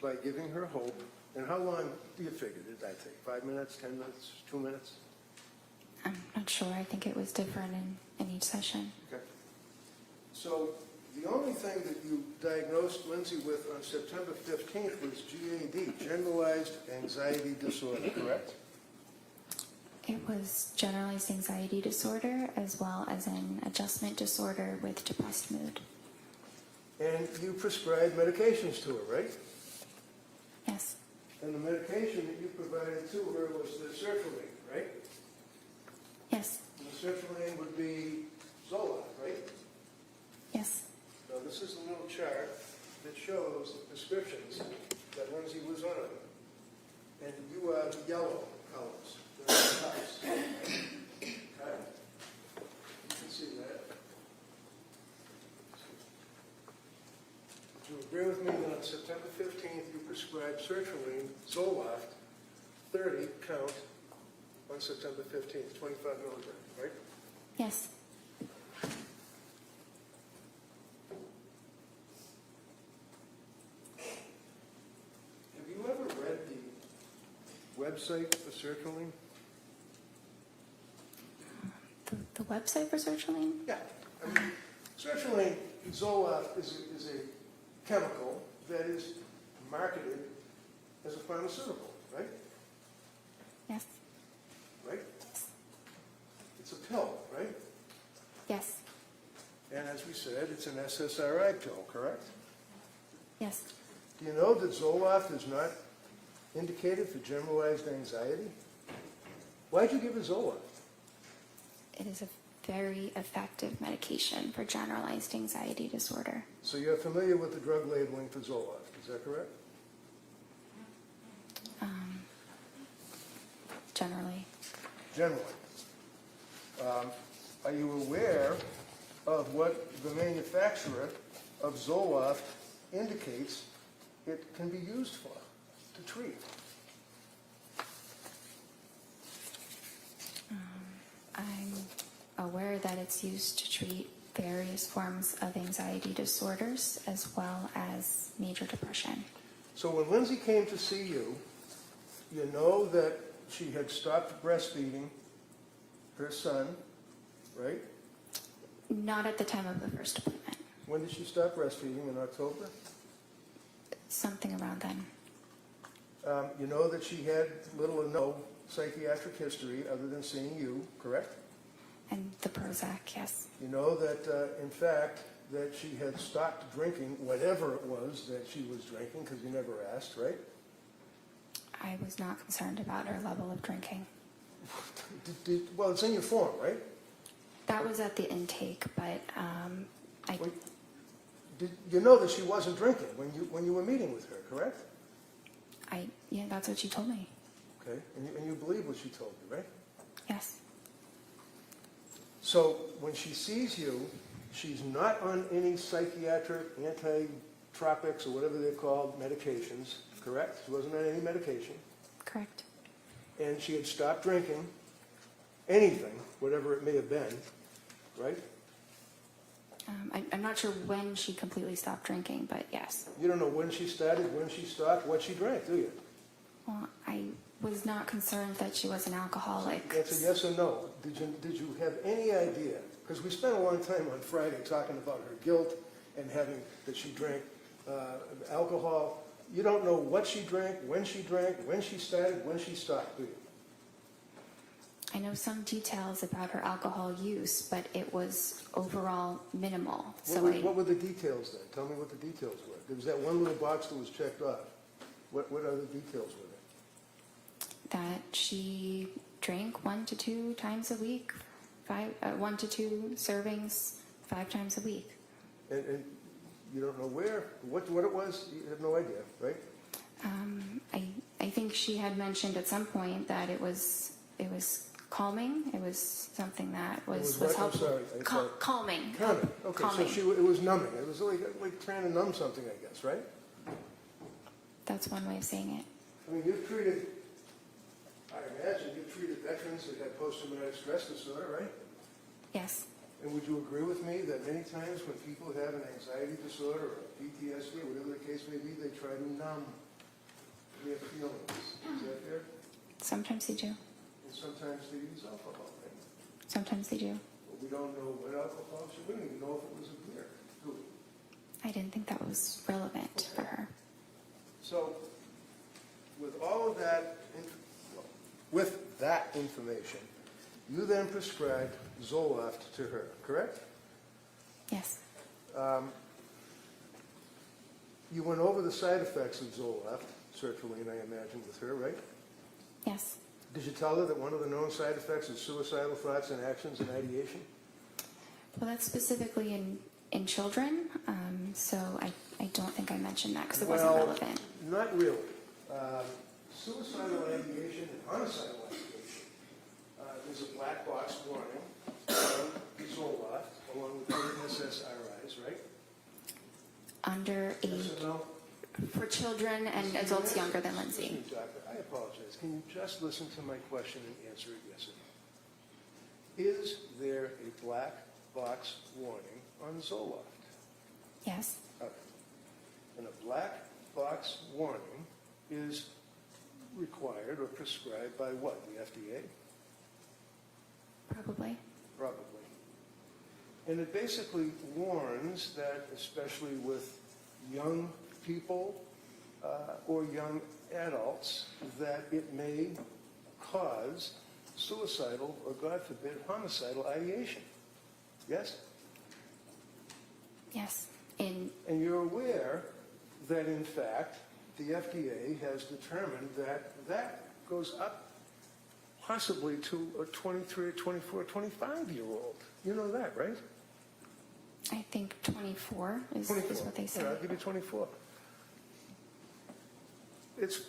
by giving her hope. And how long do you figure did that take? 5 minutes, 10 minutes, 2 minutes? I'm not sure. I think it was different in each session. Okay. So the only thing that you diagnosed Lindsay with on September 15th was GAD, generalized anxiety disorder, correct? It was generalized anxiety disorder as well as an adjustment disorder with depressed mood. And you prescribed medications to her, right? Yes. And the medication that you provided to her was the sertraline, right? Yes. And the sertraline would be Zoloft, right? Yes. Now, this is a little chart that shows the prescriptions that Lindsay was on. And you are the yellow colors. They're the tops. Okay. You can see that. Do you agree with me that on September 15th you prescribed sertraline, Zoloft, 30 count on September 15th, 25 milligrams, right? Yes. Have you ever read the website for sertraline? The website for sertraline? Yeah. I mean, sertraline, Zoloft, is a chemical that is marketed as a pharmaceutical, right? Yes. Right? It's a pill, right? Yes. And as we said, it's an SSRI pill, correct? Yes. Do you know that Zoloft is not indicated for generalized anxiety? Why'd you give her Zoloft? It is a very effective medication for generalized anxiety disorder. So you're familiar with the drug labeling for Zoloft, is that correct? Generally. Generally. Are you aware of what the manufacturer of Zoloft indicates it can be used for, to treat? I'm aware that it's used to treat various forms of anxiety disorders as well as major depression. So when Lindsay came to see you, you know that she had stopped breastfeeding her son, right? Not at the time of the first appointment. When did she stop breastfeeding? In October? Something around then. You know that she had little or no psychiatric history other than seeing you, correct? And the Prozac, yes. You know that, in fact, that she had stopped drinking whatever it was that she was drinking, because you never asked, right? I was not concerned about her level of drinking. Well, it's in your form, right? That was at the intake, but You know that she wasn't drinking when you were meeting with her, correct? yeah, that's what she told me. Okay, and you believe what she told you, right? Yes. So when she sees you, she's not on any psychiatric, anti-tropics, or whatever they're called, medications, correct? She wasn't on any medication. Correct. And she had stopped drinking anything, whatever it may have been, right? I'm not sure when she completely stopped drinking, but yes. You don't know when she started, when she stopped, what she drank, do you? Well, I was not concerned that she was an alcoholic. That's a yes or no. Did you have any idea? Because we spent a long time on Friday talking about her guilt and having that she drank alcohol. You don't know what she drank, when she started, when she stopped, do you? I know some details about her alcohol use, but it was overall minimal. What were the details then? Tell me what the details were. There was that one little box that was checked off. What other details were there? That she drank 1 to 2 times a week, 1 to 2 servings 5 times a week. And you don't know where, what it was? You have no idea, right? I think she had mentioned at some point that it was calming. It was something that was what? I'm helpful. sorry. Calming. Calming. Okay, Calming. so it was numbing. It was like trying to numb something, I guess, right? That's one way of saying it. I mean, I imagine you've treated veterans that had post-traumatic stress disorder, right? Yes. And would you agree with me that many times when people have an anxiety disorder or PTSD or whatever the case may be, they try to numb their feelings? Is that fair? Sometimes they do. And sometimes they use alcohol, right? Sometimes they do. But we don't know what alcohol. We don't even know if it was a beer, do we? I didn't think that was relevant for her. So, with all of that, with that information, you then prescribed Zoloft to her, correct? Yes. You went over the side effects of Zoloft, sertraline, I imagine, with her, right? Yes. Did you tell her that one of the known side effects is suicidal thoughts and actions and ideation? Well, that's specifically in children, so I don't think I mentioned that because it wasn't relevant. Not really. Suicidal ideation and homicidal ideation. There's a black box warning on Zoloft, along with other SSRIs, right? Under Yes age, or no? for children and adults younger than Lindsay. Excuse me, doctor, I apologize. Can you just listen to my question and answer it yes or no? Is there a black box warning on Zoloft? Yes. Okay. And a black box warning is required or prescribed by what, the FDA? Probably. Probably. And it basically warns that, especially with young people or young adults, that it may cause suicidal or, God forbid, homicidal ideation. Yes? Yes. And you're aware that, in fact, the FDA has determined that that goes up possibly to a 23, 24, 25-year-old. You know that, right? I think 24 is 24. what they Yeah, said. I'll give you 24. It's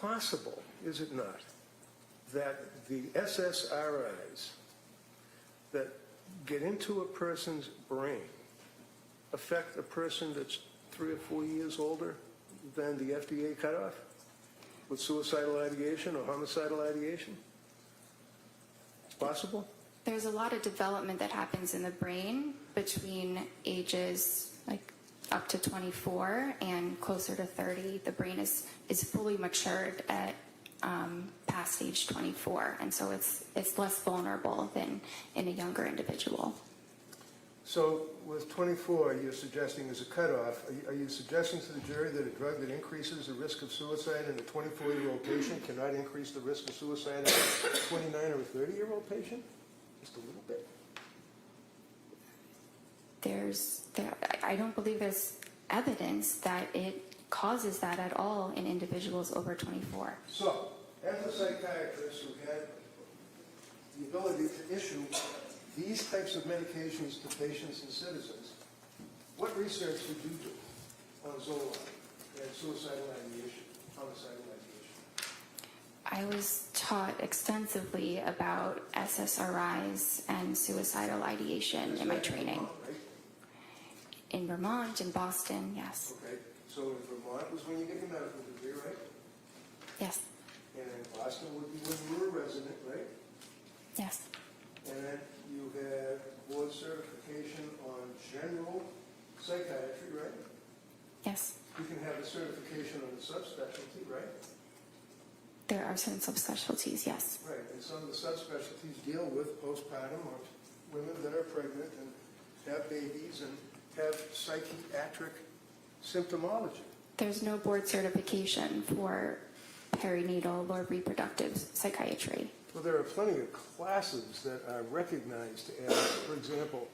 possible, is it not, that the SSRIs that get into a person's brain affect a person that's 3 or 4 years older than the FDA cutoff with suicidal ideation or homicidal ideation? It's possible? There's a lot of development that happens in the brain between ages like up to 24 and closer to 30. The brain is fully matured at past age 24, and so it's less vulnerable than in a younger individual. So with 24, you're suggesting as a cutoff, are you suggesting to the jury that a drug that increases the risk of suicide in a 24-year-old patient cannot increase the risk of suicide in a 29 or a 30-year-old patient? Just a little bit. I don't believe there's evidence that it causes that at all in individuals over 24. So, as a psychiatrist who had the ability to issue these types of medications to patients and citizens, what research did you do on Zoloft and suicidal ideation, homicidal ideation? I was taught extensively about SSRIs and suicidal ideation in my training. Right? In Vermont, in Boston, yes. Okay, so in Vermont was when you get your medical degree, right? Yes, And in Boston would be when you were a resident, right? yes, And then you had board certification on general psychiatry, right? yes. You can have a certification on the subspecialty, right? There are certain subspecialties, yes. Right, and some of the subspecialties deal with postpartum or women that are pregnant and have babies and have psychiatric symptomology. There's no board certification for perinatal or reproductive psychiatry. Well, there are plenty of classes that are recognized as, for example,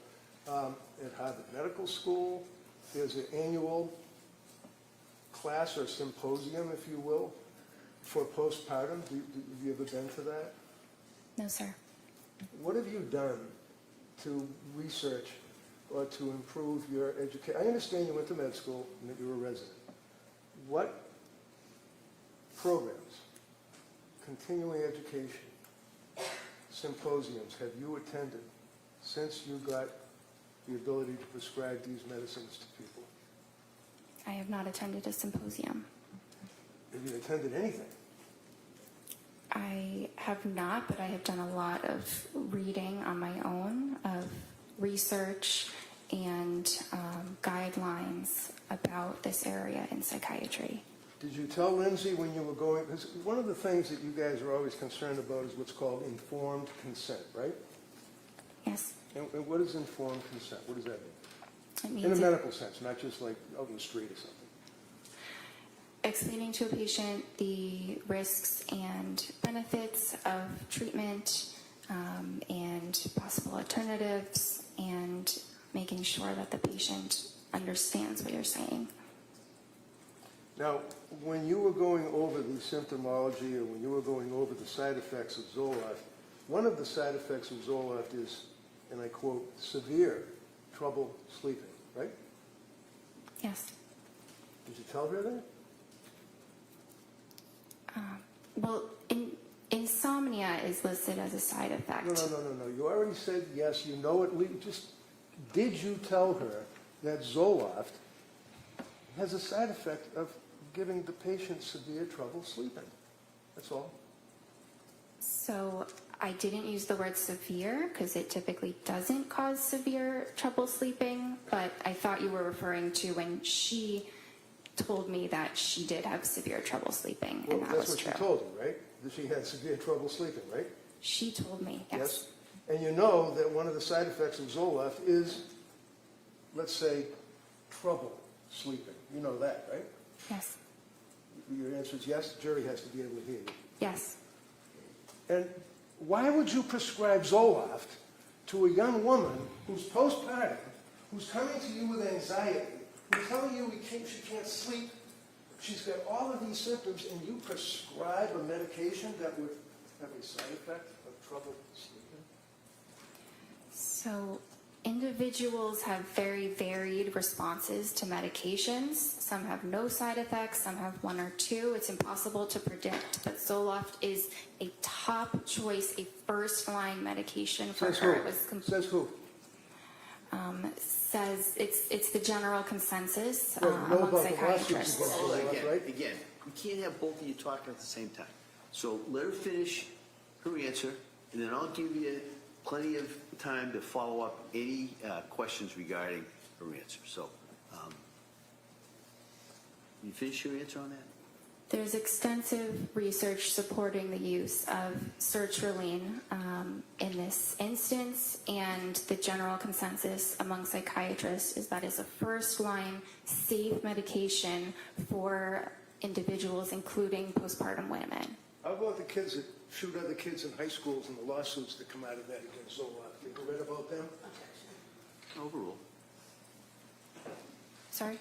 at Harvard Medical School, there's an annual class or symposium, if you will, for postpartum. Have you ever been to that? No, sir. What have you done to research or to improve your education? I understand you went to med school and that you were a resident. What programs, continuing education, symposiums have you attended since you got the ability to prescribe these medicines to people? I have not attended a symposium. Have you attended anything? I have not, but I have done a lot of reading on my own, of research and guidelines about this area in psychiatry. Did you tell Lindsay when you were going, because one of the things that you guys are always concerned about is what's called informed consent, right? Yes. And what is informed consent? What does that mean? It In a means medical sense, not just like out in the street or something. explaining to a patient the risks and benefits of treatment and possible alternatives, and making sure that the patient understands what you're saying. Now, when you were going over the symptomology or when you were going over the side effects of Zoloft, one of the side effects of Zoloft is, and I quote, severe trouble sleeping, right? Yes. Did you tell her that? Well, insomnia is listed as a side effect. No. You already said yes, you know it. Did you tell her that Zoloft has a side effect of giving the patient severe trouble sleeping? That's all. So I didn't use the word severe because it typically doesn't cause severe trouble sleeping, but I thought you were referring to when she told me that she did have severe trouble sleeping, Well, and that that's was what true. she told you, right? That she had severe trouble sleeping, right? She told me, yes. And you know that one of the side effects of Zoloft is, let's say, trouble sleeping. You know that, right? Yes. Your answer is yes. The jury has to be able to hear you. Yes. And why would you prescribe Zoloft to a young woman who's postpartum, who's coming to you with anxiety, who's telling you she can't sleep, she's got all of these symptoms, and you prescribe a medication that would have a side effect of trouble sleeping? So individuals have very varied responses to medications. Some have no side effects, some have one or two. It's impossible to predict, but Zoloft is a top choice, a first-line medication for Says her. who? It was Says who? says it's the general consensus Well, know among about the lawsuits psychiatrists. against- Hold on, Right? again, we can't have both of you talking at the same time. So let her finish her answer, and then I'll give you plenty of time to follow up any questions regarding her answer. So, you finish your answer on that? There's extensive research supporting the use of sertraline in this instance, and the general consensus among psychiatrists is that it's a first-line safe medication for individuals, including postpartum women. How about the kids that shoot other kids in high schools and the lawsuits that come out of that against Zoloft? You ever read about them? Overrule. Sorry? You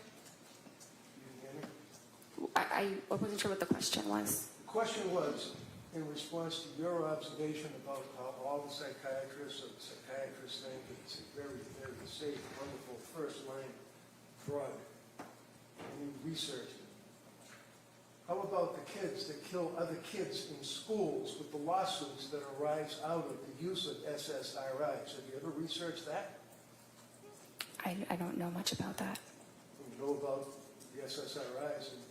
didn't hear me? I wasn't sure what the question was. The question was, in response to your observation about how all the psychiatrists or the psychiatrists think that it's a very, very safe, wonderful first-line drug, and you researched it. How about the kids that kill other kids in schools with the lawsuits that arise out of the use of SSRIs? Have you ever researched that? I don't know much about that. You know about the SSRIs and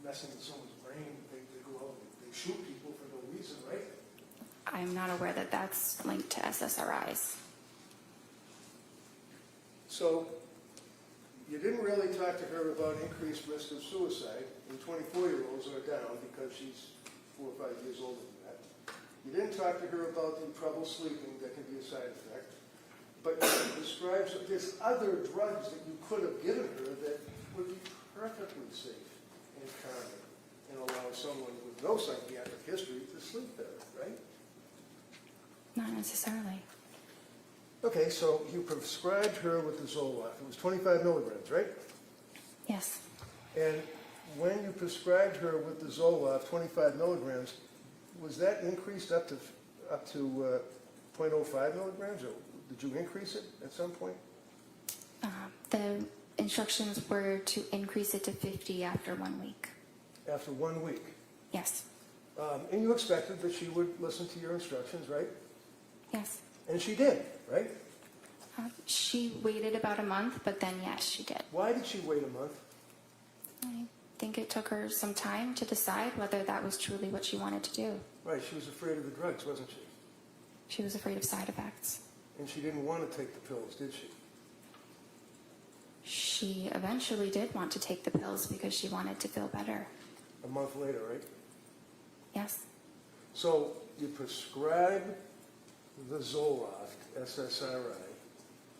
messing with someone's brain, they go out and they shoot people for no reason, right? I'm not aware that that's linked to SSRIs. So you didn't really talk to her about increased risk of suicide when 24-year-olds are down because she's 4 or 5 years older than that. You didn't talk to her about the trouble sleeping that can be a side effect. But you described there's other drugs that you could have given her that would be perfectly safe and calming and allow someone with no psychiatric history to sleep better, right? Not necessarily. Okay, so you prescribed her with the Zoloft. It was 25 milligrams, right? Yes. And when you prescribed her with the Zoloft, 25 milligrams, was that increased up to 0.05 milligrams, or did you increase it at some point? The instructions were to increase it to 50 after 1 week. After 1 week. Yes. And you expected that she would listen to your instructions, right? Yes. And she did, right? She waited about a month, but then yes, she did. Why did she wait a month? I think it took her some time to decide whether that was truly what she wanted to do. Right, she was afraid of the drugs, wasn't she? She was afraid of side effects. And she didn't want to take the pills, did she? She eventually did want to take the pills because she wanted to feel better. A month later, right? Yes. So you prescribe the Zoloft, SSRI,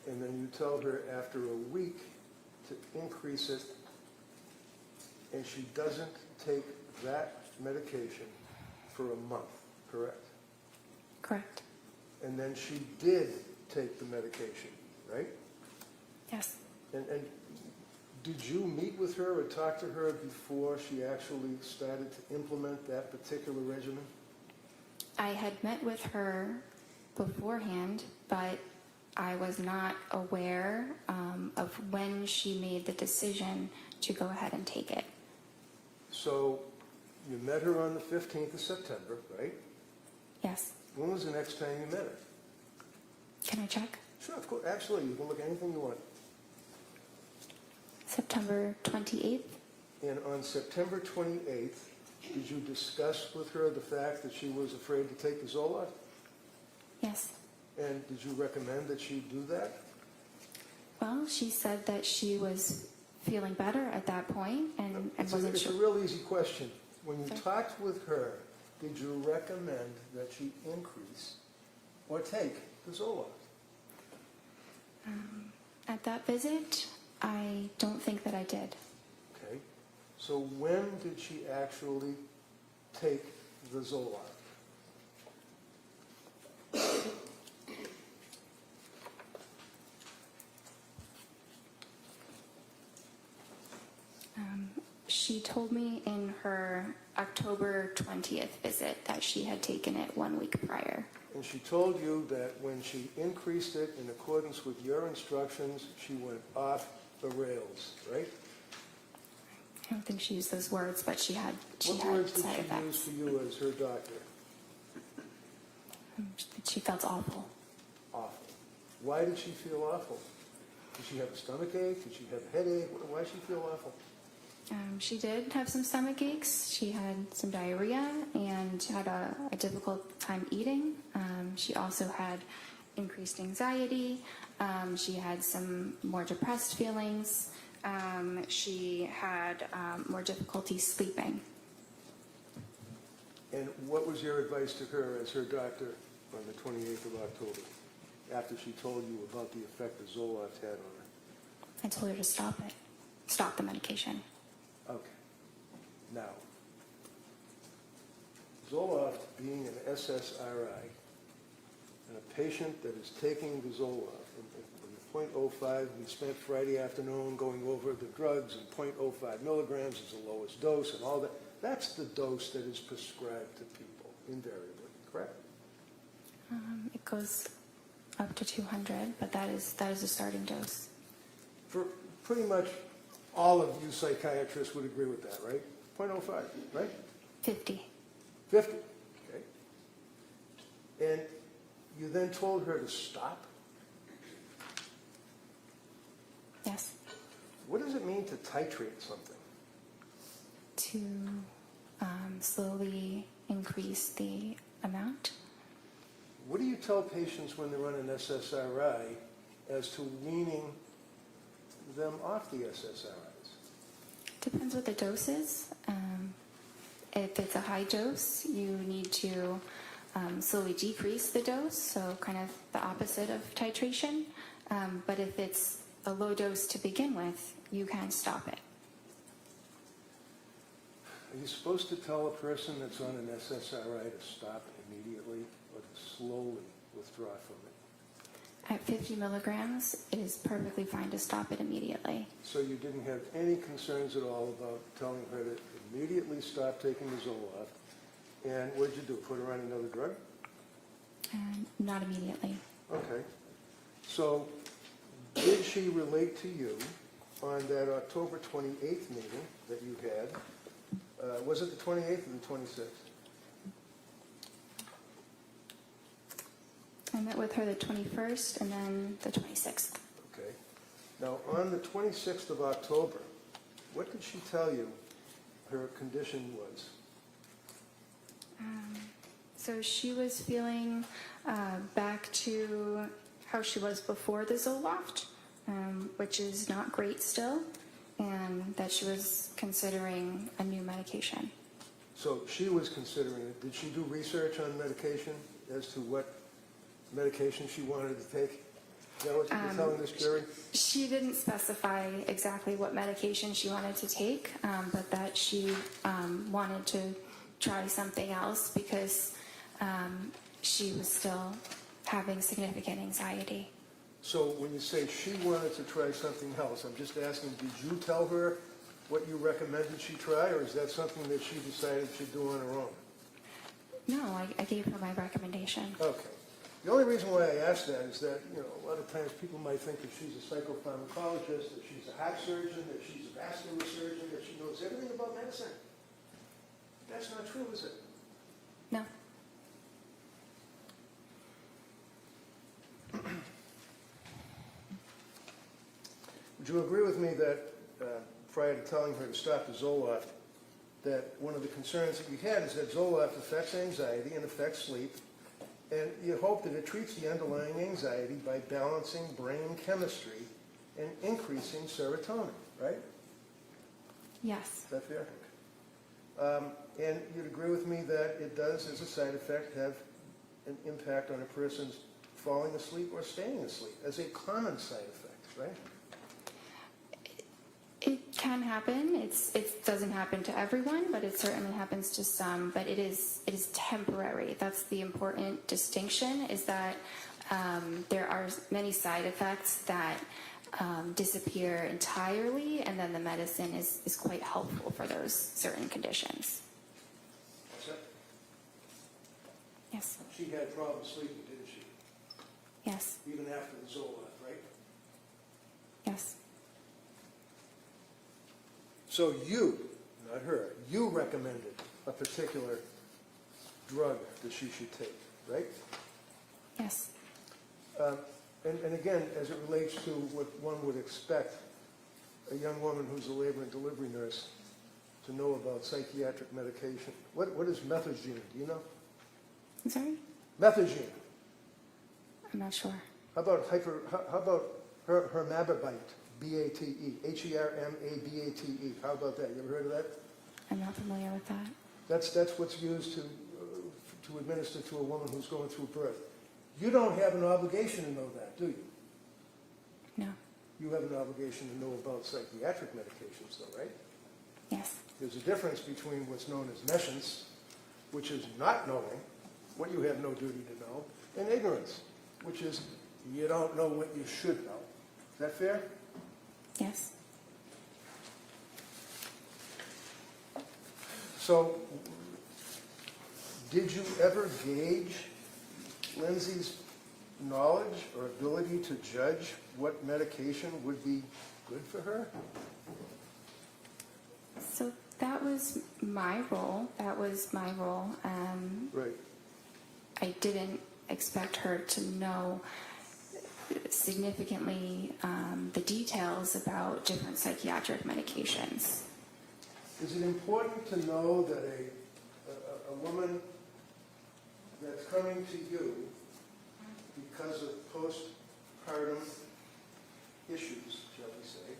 and then you tell her after a week to increase it, and she doesn't take that medication for a month, correct? Correct. And then she did take the medication, right? Yes. And did you meet with her or talk to her before she actually started to implement that particular regimen? I had met with her beforehand, but I was not aware of when she made the decision to go ahead and take it. So you met her on the 15th of September, right? Yes. When was the next time you met her? Can I check? Sure, of course. Actually, you can look at anything you want. September 28th? And on September 28th, did you discuss with her the fact that she was afraid to take the Zoloft? Yes. And did you recommend that she do that? Well, she said that she was feeling better at that point and wasn't It's a sure. real easy question. When you Sorry? talked with her, did you recommend that she increase or take the Zoloft? At that visit, I don't think that I did. Okay. So when did she actually take the Zoloft? She told me in her October 20th visit that she had taken it 1 week prior. And she told you that when she increased it in accordance with your instructions, she went off the rails, right? I don't think she used those words, but she had What words did side she use effects. for you as her doctor? She felt awful. Awful. Why did she feel awful? Did she have a stomach ache? Did she have a headache? Why did she feel awful? She did have some stomach aches. She had some diarrhea and had a difficult time eating. She also had increased anxiety. She had some more depressed feelings. She had more difficulty sleeping. And what was your advice to her as her doctor on the 28th of October, after she told you about the effect that Zoloft had on her? I told her to stop it. Stop the medication. Okay. Now, Zoloft being an SSRI, and a patient that is taking the Zoloft, and 0.05, we spent Friday afternoon going over the drugs, and 0.05 milligrams is the lowest dose, and all that. That's the dose that is prescribed to people, invariably, correct? It goes up to 200, but that is a starting dose. For pretty much all of you psychiatrists would agree with that, right? 0.05, right? 50. 50, okay. And you then told her to stop? Yes. What does it mean to titrate something? To slowly increase the amount. What do you tell patients when they're on an SSRI as to weaning them off the SSRIs? Depends what the dose is. If it's a high dose, you need to slowly decrease the dose, so kind of the opposite of titration. But if it's a low dose to begin with, you can stop it. Are you supposed to tell a person that's on an SSRI to stop immediately or to slowly withdraw from it? At 50 milligrams, it is perfectly fine to stop it immediately. So you didn't have any concerns at all about telling her to immediately stop taking the Zoloft? And what did you do, put her on another drug? Not immediately. Okay. So did she relate to you on that October 28th meeting that you had? Was it the 28th or the 26th? I met with her the 21st and then the 26th. Okay. Now, on the 26th of October, what did she tell you her condition was? So she was feeling back to how she was before the Zoloft, which is not great still, and that she was considering a new medication. So she was considering it. Did she do research on medication as to what medication she wanted to take? Is that what you're telling this jury? She didn't specify exactly what medication she wanted to take, but that she wanted to try something else because she was still having significant anxiety. So when you say she wanted to try something else, I'm just asking, did you tell her what you recommended she try, or is that something that she decided she'd do on her own? No, I gave her my recommendation. Okay. The only reason why I ask that is that, you know, a lot of times people might think that she's a psychopharmacologist, that she's a heart surgeon, that she's a vascular surgeon, that she knows everything about medicine. That's not true, is it? No. Would you agree with me that prior to telling her to stop the Zoloft, that one of the concerns that you had is that Zoloft affects anxiety and affects sleep, and you hope that it treats the underlying anxiety by balancing brain chemistry and increasing serotonin, right? Yes. Is that fair? And you'd agree with me that it does, as a side effect, have an impact on a person's falling asleep or staying asleep as a common side effect, right? It can happen. It doesn't happen to everyone, but it certainly happens to some. But it is temporary. That's the important distinction. Is that there are many side effects that disappear entirely, and then the medicine is quite helpful for those certain conditions. What's that? Yes. She had problems sleeping, didn't she? Yes. Even after the Zoloft, right? Yes. So you, not her, you recommended a particular drug that she should take, right? Yes. And again, as it relates to what one would expect a young woman who's a labor and delivery nurse to know about psychiatric medication. What is methadone? Do you know? I'm sorry? Methadone. I'm not sure. How about hermababate? B-A-T-E. H-E-R-M-A-B-A-T-E. How about that? You ever heard of that? I'm not familiar with that. That's what's used to administer to a woman who's going through birth. You don't have an obligation to know that, do you? No. You have an obligation to know about psychiatric medications, though, right? Yes. There's a difference between what's known as nescience, which is not knowing what you have no duty to know, and ignorance, which is you don't know what you should know. Is that fair? Yes. So, did you ever gauge Lindsay's knowledge or ability to judge what medication would be good for her? So that was my role. Right. I didn't expect her to know significantly the details about different psychiatric medications. Is it important to know that a woman that's coming to you because of postpartum issues, shall we say,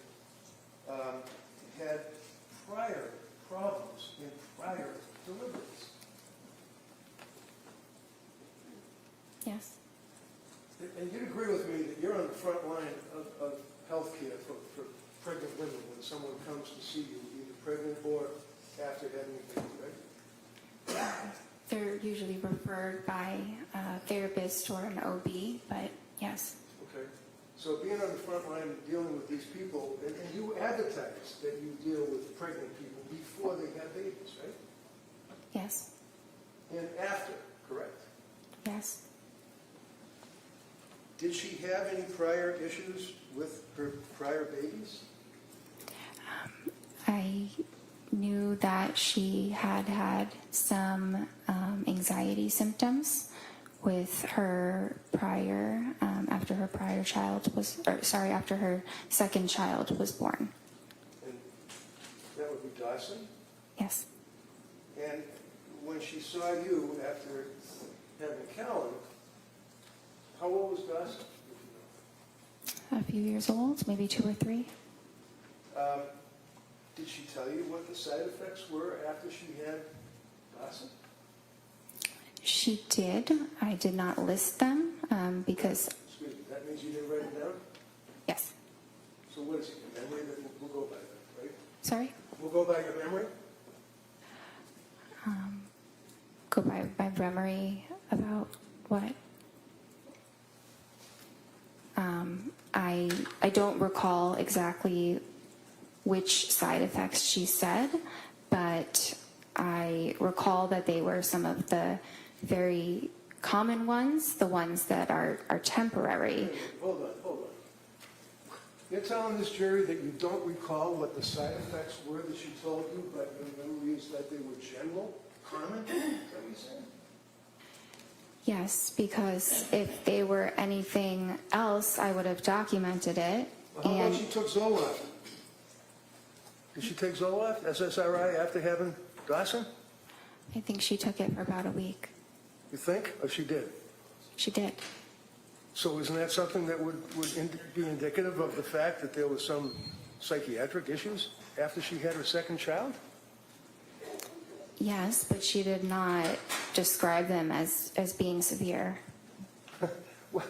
had prior problems in prior deliveries? Yes. And you'd agree with me that you're on the front line of healthcare for pregnant women when someone comes to see you, either pregnant or after having a baby, right? They're usually referred by a therapist or an OB, but yes. Okay. So being on the front line and dealing with these people, and you advertise that you deal with pregnant people before they have babies, right? Yes. And after, correct? Yes. Did she have any prior issues with her prior babies? I knew that she had had some anxiety symptoms with her prior, after her prior child was, after her second child was born. And that would be Dawson? Yes. And when she saw you after having Callan, how old was Dawson? A few years old, maybe 2 or 3. Did she tell you what the side effects were after she had Dawson? She did. I did not list them because, Excuse me, that means you didn't write it down? yes. So what is it, your memory that we'll go by that, right? Sorry? We'll go by your memory? Go by my memory about what? I don't recall exactly which side effects she said, but I recall that they were some of the very common ones, the ones that are temporary. Hold on. You're telling this jury that you don't recall what the side effects were that she told you, but your memory is that they were general, common? Is that what you're saying? Yes, because if they were anything else, I would have documented it. Well, how about she took Zoloft? Did she take Zoloft, SSRI, after having Dawson? I think she took it for about a week. You think? Or she did? She did. So isn't that something that would be indicative of the fact that there was some psychiatric issues after she had her second child? Yes, but she did not describe them as being severe. Well,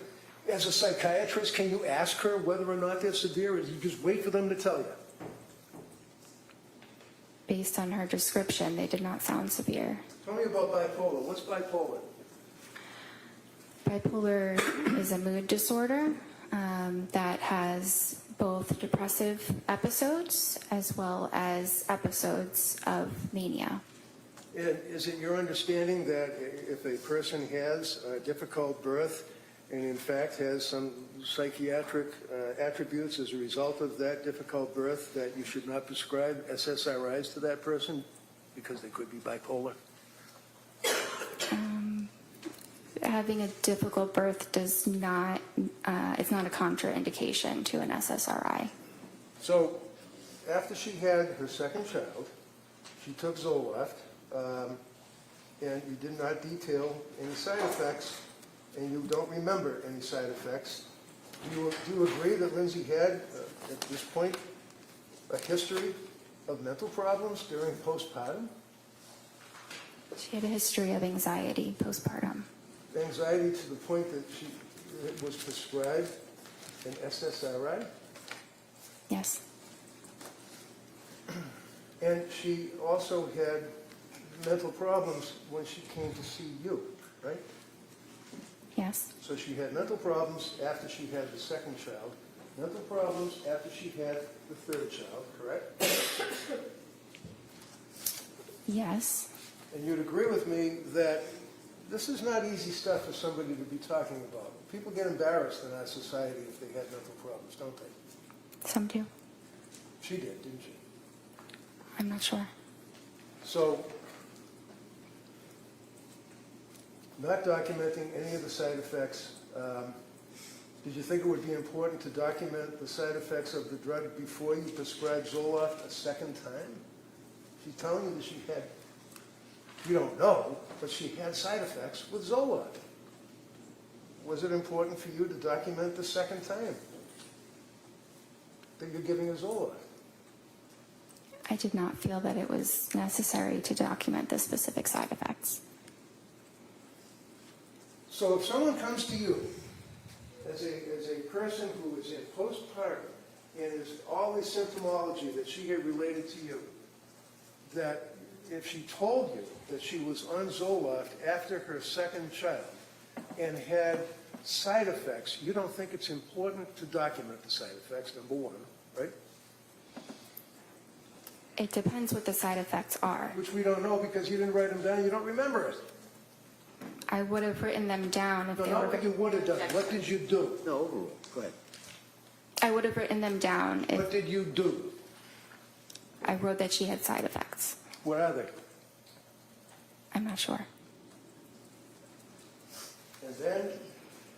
as a psychiatrist, can you ask her whether or not they're severe, or do you just wait for them to tell you? Based on her description, they did not sound severe. Tell me about bipolar. What's bipolar? Bipolar is a mood disorder that has both depressive episodes as well as episodes of mania. And is it your understanding that if a person has a difficult birth and in fact has some psychiatric attributes as a result of that difficult birth, that you should not prescribe SSRIs to that person because they could be bipolar? Having a difficult birth does not, it's not a contraindication to an SSRI. So after she had her second child, she took Zoloft, and you did not detail any side effects, and you don't remember any side effects. Do you agree that Lindsay had, at this point, a history of mental problems during postpartum? She had a history of anxiety postpartum. Anxiety to the point that she was prescribed an SSRI? Yes. And she also had mental problems when she came to see you, right? Yes. So she had mental problems after she had the second child, mental problems after she had the third child, correct? Yes. And you'd agree with me that this is not easy stuff for somebody to be talking about. People get embarrassed in our society if they had mental problems, don't they? Some do. She did, didn't she? I'm not sure. So, not documenting any of the side effects, did you think it would be important to document the side effects of the drug before you prescribed Zoloft a second time? She's telling you that she had, you don't know, but she had side effects with Zoloft. Was it important for you to document the second time that you're giving her Zoloft? I did not feel that it was necessary to document the specific side effects. So if someone comes to you as a person who is in postpartum and is all the symptomology that she had related to you, that if she told you that she was on Zoloft after her second child and had side effects, you don't think it's important to document the side effects, number one, right? It depends what the side effects are. Which we don't know because you didn't write them down, you don't remember it. I would have written them down if No, they not were. what you would have done. What did you do? No, overrule. Go ahead. I would have written them down if What did you do? I wrote that she had side effects. What are they? I'm not sure. And then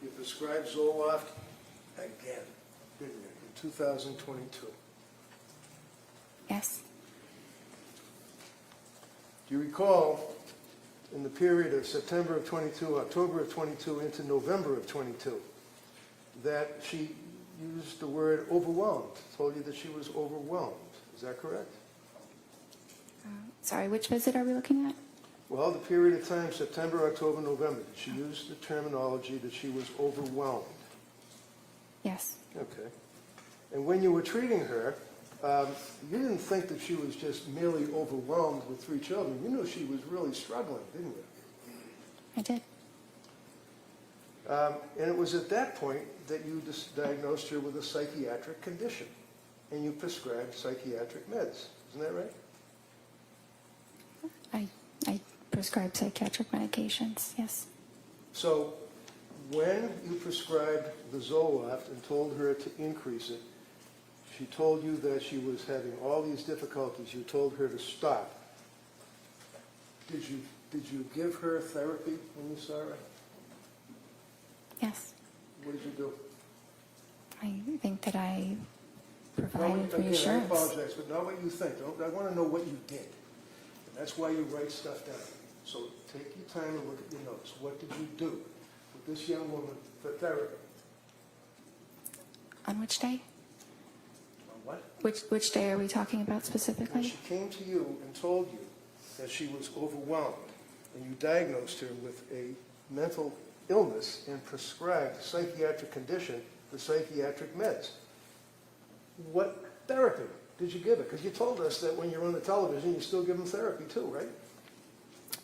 you prescribed Zoloft again, didn't you, in 2022? Yes. Do you recall in the period of September of 22, October of 22 into November of 22 that she used the word overwhelmed, told you that she was overwhelmed? Is that correct? Sorry, which visit are we looking at? Well, the period of time, September, October, November, did she use the terminology that she was overwhelmed? Yes. Okay. And when you were treating her, you didn't think that she was just merely overwhelmed with 3 children. You knew she was really struggling, didn't you? I did. And it was at that point that you diagnosed her with a psychiatric condition, and you prescribed psychiatric meds. Isn't that right? I prescribed psychiatric medications, yes. So when you prescribed the Zoloft and told her to increase it, she told you that she was having all these difficulties. You told her to stop. Did you give her therapy when you saw her? Yes. What did you do? I think that I provided Again, I reassurance. apologize, but not what you think. I want to know what you did. And that's why you write stuff down. So take your time and look at your notes. What did you do with this young woman for therapy? On which day? On what? Which day are we talking about When specifically? she came to you and told you that she was overwhelmed, and you diagnosed her with a mental illness and prescribed psychiatric condition for psychiatric meds, what therapy did you give her? Because you told us that when you're on the television, you still give them therapy too, right?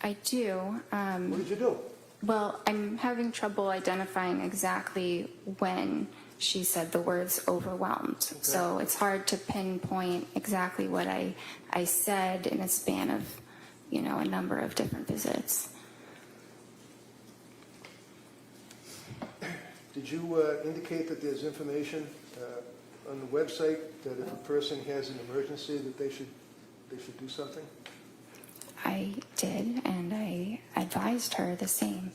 I do. What did you do? Well, I'm having trouble identifying exactly when she said the words overwhelmed. So it's hard to pinpoint exactly what I said in a span of, you know, a number of different visits. Did you indicate that there's information on the website that if a person has an emergency that they should do something? I did, and I advised her the same.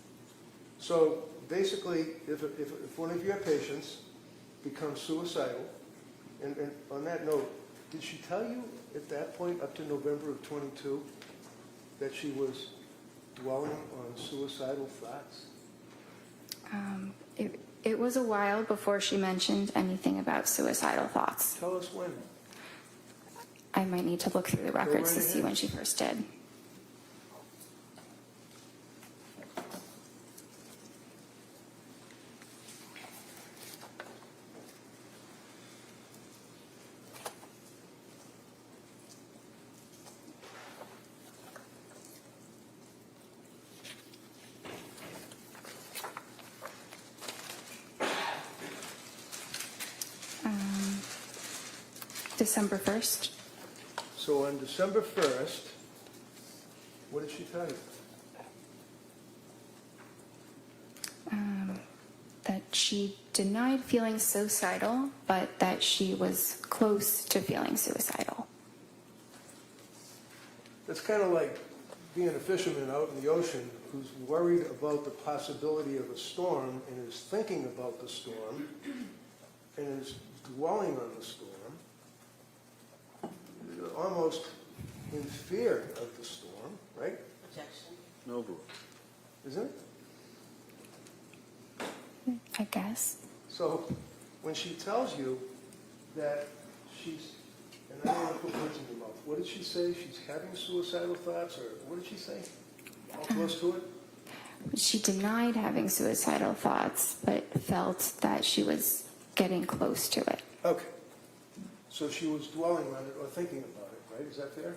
So basically, if one of your patients becomes suicidal, and on that note, did she tell you at that point, up to November of 22, that she was dwelling on suicidal thoughts? It was a while before she mentioned anything about suicidal thoughts. Tell us when. I might need to look through the records to right see ahead. when she first did. December 1st. So on December 1st, what did she tell you? That she denied feeling suicidal, but that she was close to feeling suicidal. That's kind of like being a fisherman out in the ocean who's worried about the possibility of a storm and is thinking about the storm and is dwelling on the storm, almost in fear of the storm, right? Objection. No rule. Isn't it? I guess. So when she tells you that she's, and I don't want to put words in your mouth, what did she say? She's having suicidal thoughts, or what did she say? All close to it? She denied having suicidal thoughts, but felt that she was getting close to it. Okay. So she was dwelling on it or thinking about it, right? Is that fair?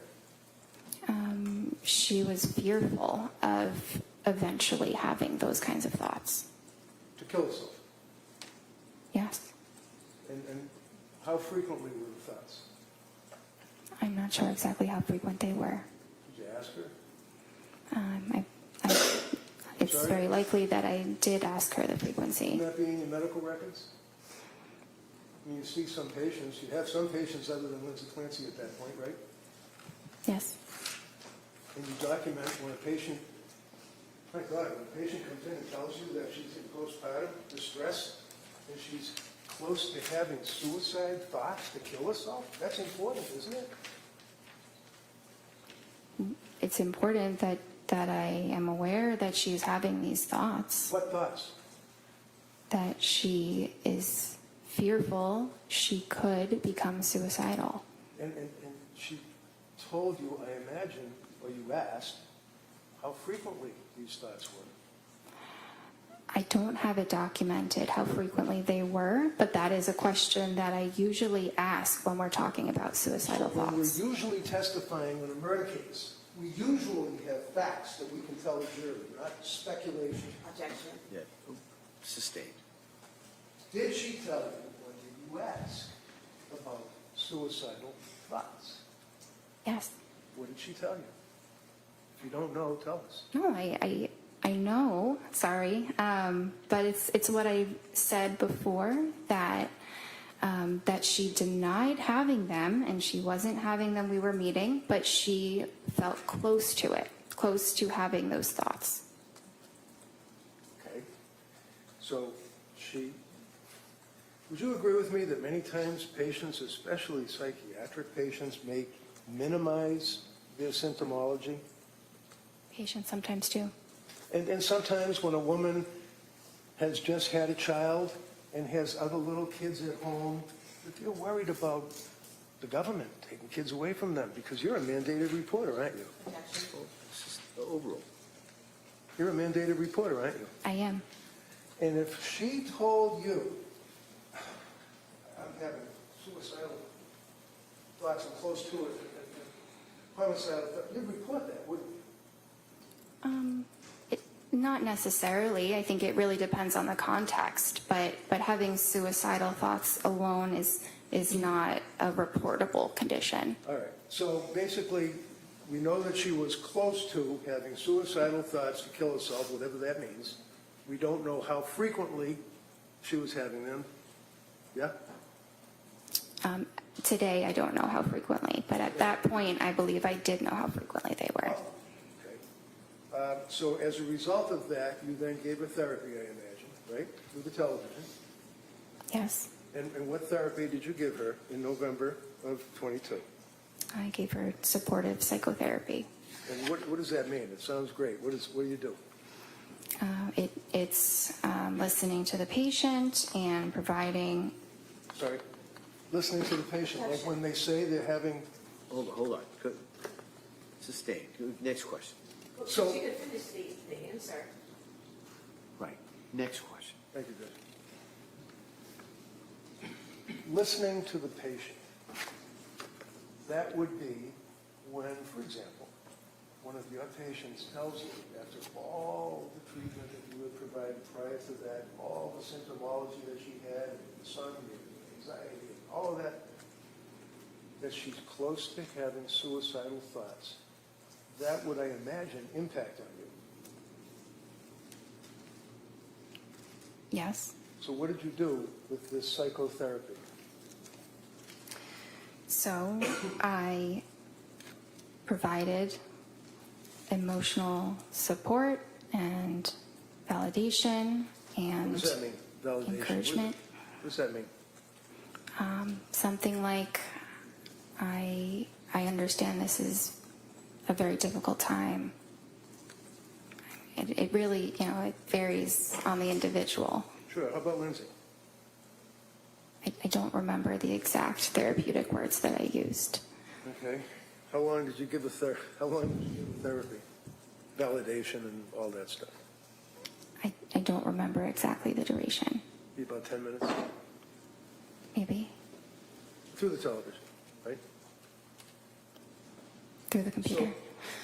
She was fearful of eventually having those kinds of thoughts. To kill herself. Yes. And how frequently were the thoughts? I'm not sure exactly how frequent they were. Did you ask her? It's Sorry? very likely that I did ask her the frequency. Wouldn't that be in your medical records? I mean, you see some patients, you have some patients other than Lindsay Clancy at that point, right? Yes. And you document when a patient, my God, when a patient comes in and tells you that she's in postpartum distress and she's close to having suicide thoughts to kill herself, that's important, isn't it? It's important that I am aware that she's having these thoughts, What thoughts? that she is fearful she could become suicidal. And she told you, I imagine, or you asked, how frequently these thoughts were. I don't have it documented how frequently they were, but that is a question that I usually ask when we're talking about suicidal When we're thoughts. usually testifying on a murder case, we usually have facts that we can tell the jury, not speculation. Objection. Yeah, sustained. Did she tell you, or did you ask about suicidal thoughts? Yes. What did she tell you? If you don't know, tell us. No, I know, sorry, but it's what I said before, that she denied having them, and she wasn't having them, we were meeting, but she felt close to it, close to having those thoughts. Okay. So would you agree with me that many times patients, especially psychiatric patients, may minimize their symptomology? Patients sometimes do. And sometimes when a woman has just had a child and has other little kids at home, if you're worried about the government taking kids away from them, because you're a mandated reporter, aren't you? Objection. It's just the overall. You're a mandated reporter, aren't you? I am. And if she told you, I'm having suicidal thoughts, I'm close to it, and homicidal thoughts, you'd report that, wouldn't you? Not necessarily. I think it really depends on the context, but having suicidal thoughts alone is not a reportable condition. All right, so basically, we know that she was close to having suicidal thoughts to kill herself, whatever that means. We don't know how frequently she was having them. Yeah? Today, I don't know how frequently, but at that point, I believe I did know how frequently they were. Okay. So as a result of that, you then gave her therapy, I imagine, right? Through the television. Yes, And what therapy did you give her in November of 22? I gave her supportive psychotherapy. And what does that mean? It sounds great. What do you do? It's listening to the patient and providing. Sorry? Listening to the patient, like when they say they're having, Hold on. Good. Sustain. Next question. So- She could finish the answer. Right. Next question. thank you, Judge. Listening to the patient, that would be when, for example, one of your patients tells you, after all the treatment that you had provided prior to that, all the symptomology that she had, insomnia, anxiety, and all of that she's close to having suicidal thoughts. That would, I imagine, impact on you. Yes. So what did you do with this psychotherapy? So I provided emotional support and validation What and does that mean? Validation? encouragement. What does that mean? Something like, I understand this is a very difficult time. It really, it varies on the individual. Sure. How about Lindsay? I don't remember the exact therapeutic words that I used. Okay. How long did you give the therapy? Validation and all that stuff? I don't remember exactly the duration. Be about 10 minutes? Maybe Through the television, right? through the computer.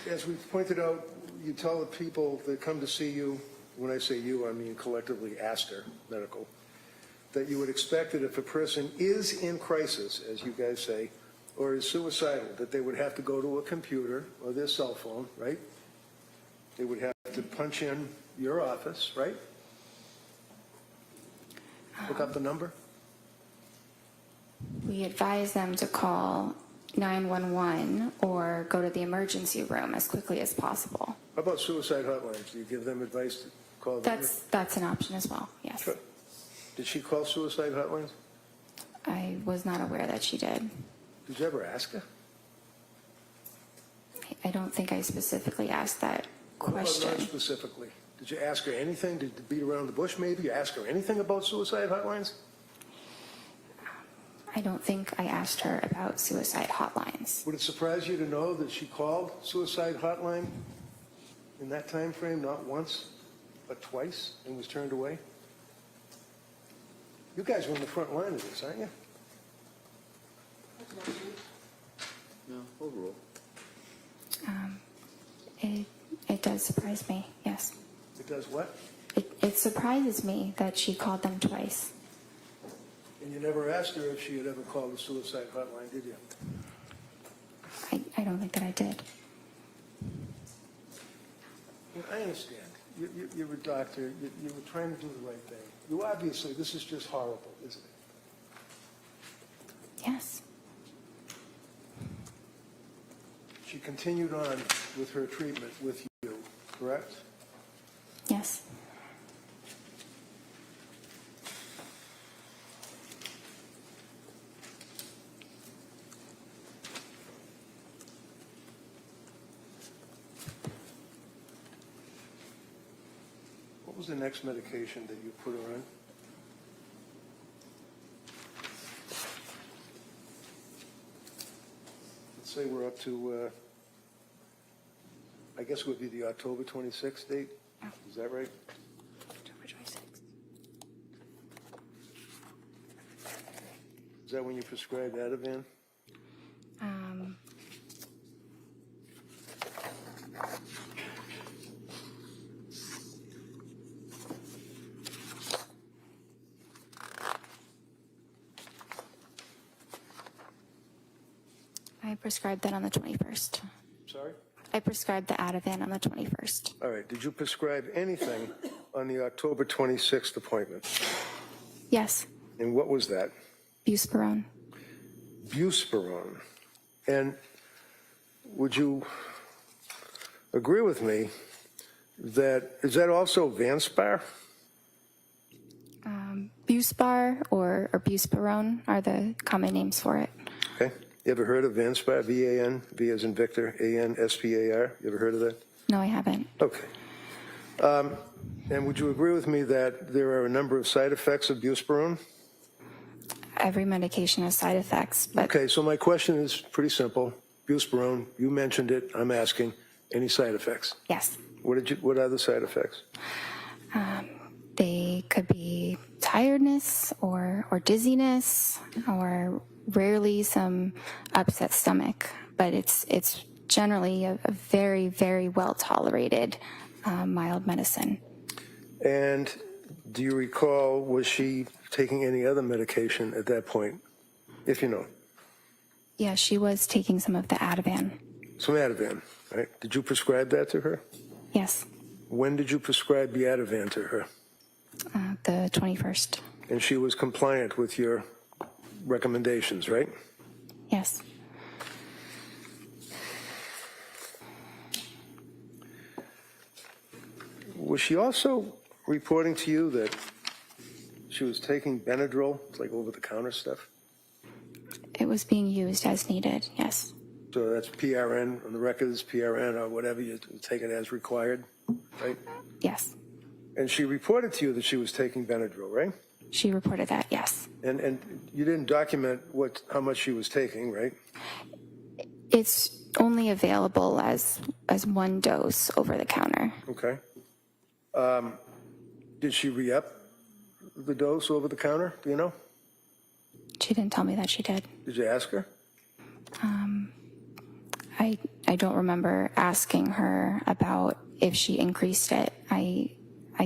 So, as we pointed out, you tell the people that come to see you, when I say you, I mean collectively Astor Medical, that you would expect that if a person is in crisis, as you guys say, or is suicidal, that they would have to go to a computer or their cell phone, right? They would have to punch in your office, right? Look up the number. We advise them to call 911 or go to the emergency room as quickly as possible. How about suicide hotlines? Do you give them advice to call them? That's an option as well, yes. Sure. Did she call suicide hotlines? I was not aware that she did. Did you ever ask her? I don't think I specifically asked that question. Not specifically. Did you ask her anything? Did you beat around the bush maybe? You ask her anything about suicide hotlines? I don't think I asked her about suicide hotlines. Would it surprise you to know that she called suicide hotline in that time frame, not once, but twice, and was turned away? You guys were in the front line of this, aren't you? No, overall. It does surprise me, yes. It does what? It surprises me that she called them twice. And you never asked her if she had ever called the suicide hotline, did you? I don't think that I did. I understand. You're a doctor. You were trying to do the right thing. You obviously, this is just horrible, isn't it? Yes. She continued on with her treatment with you, correct? Yes. What was the next medication that you put her on? Let's say we're up to, I guess it would be the October 26th date? Is that right? October 26th. Is that when you prescribed Ativan? I prescribed that on the 21st. Sorry? I prescribed the Ativan on the 21st. All right, did you prescribe anything on the October 26th appointment? Yes, And what was that? buspirone. Buspirone. And would you agree with me that, is that also Vanspar? Buspar or buspirone are the common names for it. Okay. You ever heard of Vanspar? V-A-N, V as in Victor, A-N-S-P-A-R? You ever heard of that? No, I haven't. Okay. And would you agree with me that there are a number of side effects of buspirone? Every medication has side effects, but Okay, so my question is pretty simple. Buspirone, you mentioned it, I'm asking, any side effects? yes, What are the side effects? they could be tiredness or dizziness or rarely some upset stomach, but it's generally a very, very well tolerated mild medicine. And do you recall, was she taking any other medication at that point, if you know? Yeah, she was taking some of the Ativan. Some Ativan, right? Did you prescribe that to her? Yes, When did you prescribe the Ativan to her? the 21st. And she was compliant with your recommendations, right? Yes. Was she also reporting to you that she was taking Benadryl, like over-the-counter stuff? It was being used as needed, yes. So that's PRN, on the record is PRN or whatever, you take it as required, right? Yes. And she reported to you that she was taking Benadryl, right? She reported that, yes. And you didn't document how much she was taking, right? It's only available as one dose over the counter. Okay. Did she re-up the dose over the counter, do you know? She didn't tell me that she did. Did you ask her? I don't remember asking her about if she increased it. I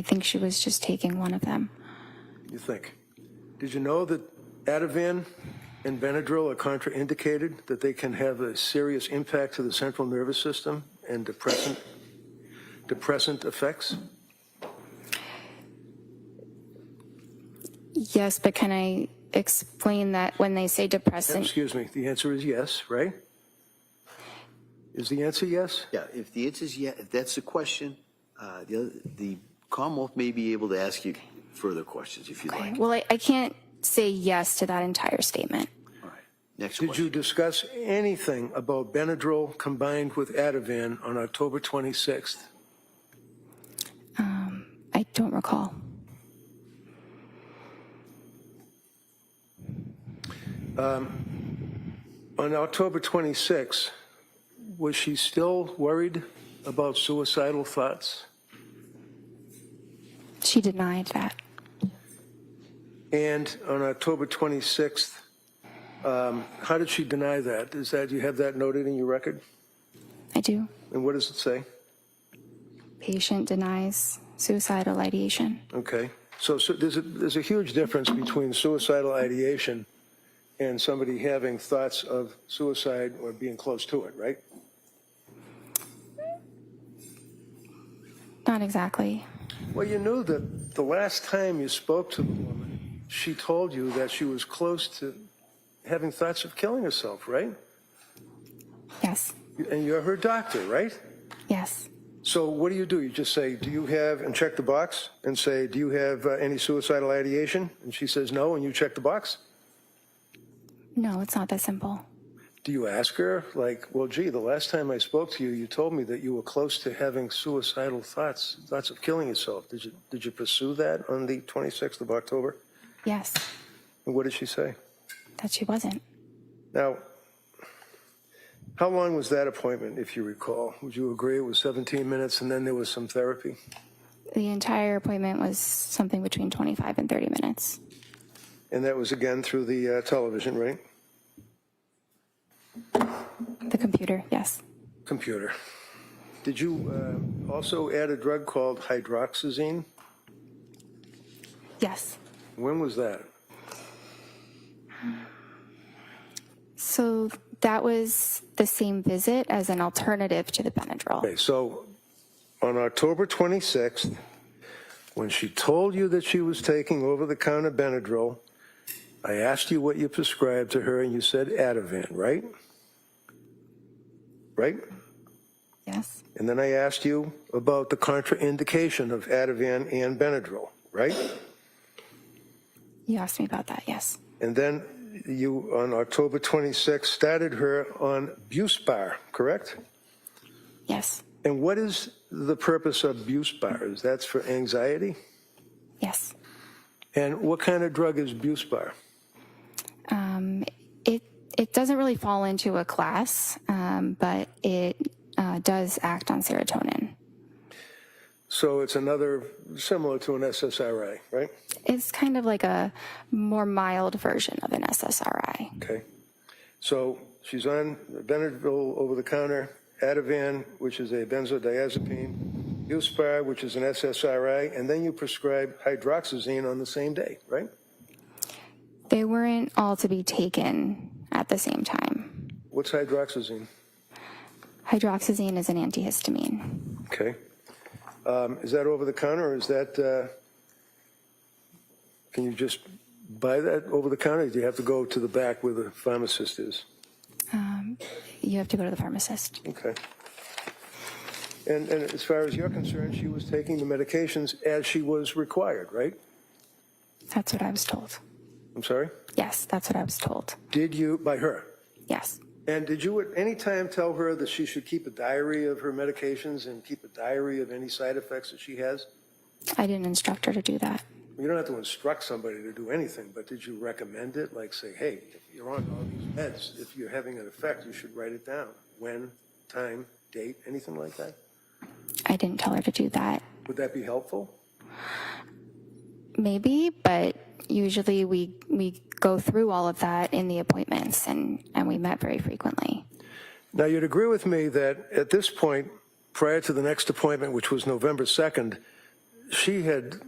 think she was just taking one of them. You think? Did you know that Ativan and Benadryl are contraindicated, that they can have a serious impact to the central nervous system and depressant effects? Yes, but can I explain that when they say depressant? Excuse me, the answer is yes, right? Is the answer yes? Yeah, if the answer is yes, if that's the question, the Commonwealth may be able to ask you further questions if you'd Okay. like. Well, I can't say yes to that entire statement. All right, next Did question. you discuss anything about Benadryl combined with Ativan on October 26th? I don't recall. On October 26th, was she still worried about suicidal thoughts? She denied that. And on October 26th, how did she deny that? Do you have that noted in your record? I do. And what does it say? Patient denies suicidal ideation. Okay. So there's a huge difference between suicidal ideation and somebody having thoughts of suicide or being close to it, right? Not exactly. Well, you knew that the last time you spoke to the woman, she told you that she was close to having thoughts of killing herself, right? Yes. And you're her doctor, right? Yes. So what do? You just say, do you have, and check the box and say, do you have any suicidal ideation? And she says no, and you check the box? No, it's not that simple. Do you ask her, like, well, gee, the last time I spoke to you, you told me that you were close to having suicidal thoughts of killing yourself. Did you pursue that on the 26th of October? Yes. And what did she say? That she wasn't. Now, how long was that appointment, if you recall? Would you agree it was 17 minutes and then there was some therapy? The entire appointment was something between 25 and 30 minutes. And that was again through the television, right? The computer, yes. Computer. Did you also add a drug called hydroxyzine? Yes. When was that? So That was the same visit as an alternative to the Benadryl. Okay, so on October 26th, when she told you that she was taking over-the-counter Benadryl, I asked you what you prescribed to her, and you said Ativan, right? Right? Yes. And then I asked you about the contraindication of Ativan and Benadryl, right? You asked me about that, yes. And then you, on October 26th, started her on Buspar, correct? Yes. And what is the purpose of Buspar? Is that for anxiety? Yes. And what kind of drug is Buspar? It doesn't really fall into a class, but it does act on serotonin. So it's another, similar to an SSRI, right? It's kind of like a more mild version of an SSRI. Okay. So she's on Benadryl over-the-counter, Ativan, which is a benzodiazepine, Buspar, which is an SSRI, and then you prescribe hydroxyzine on the same day, right? They weren't all to be taken at the same time. What's hydroxyzine? Hydroxyzine is an antihistamine. Okay. Is that over-the-counter, or is that, can you just buy that over-the-counter, or do you have to go to the back where the pharmacist is? You have to go to the pharmacist. Okay. And as far as you're concerned, she was taking the medications as she was required, right? That's what I was told. I'm sorry? Yes, that's what I was told. Did you, by her? Yes. And did you at any time tell her that she should keep a diary of her medications and keep a diary of any side effects that she has? I didn't instruct her to do that. You don't have to instruct somebody to do anything, but did you recommend it? Like say, hey, if you're on all these meds, if you're having an effect, you should write it down. When, time, date, anything like that? I didn't tell her to do that. Would that be helpful? Maybe, but usually we go through all of that in the appointments, and we met very frequently. Now, you'd agree with me that at this point, prior to the next appointment, which was November 2nd, she had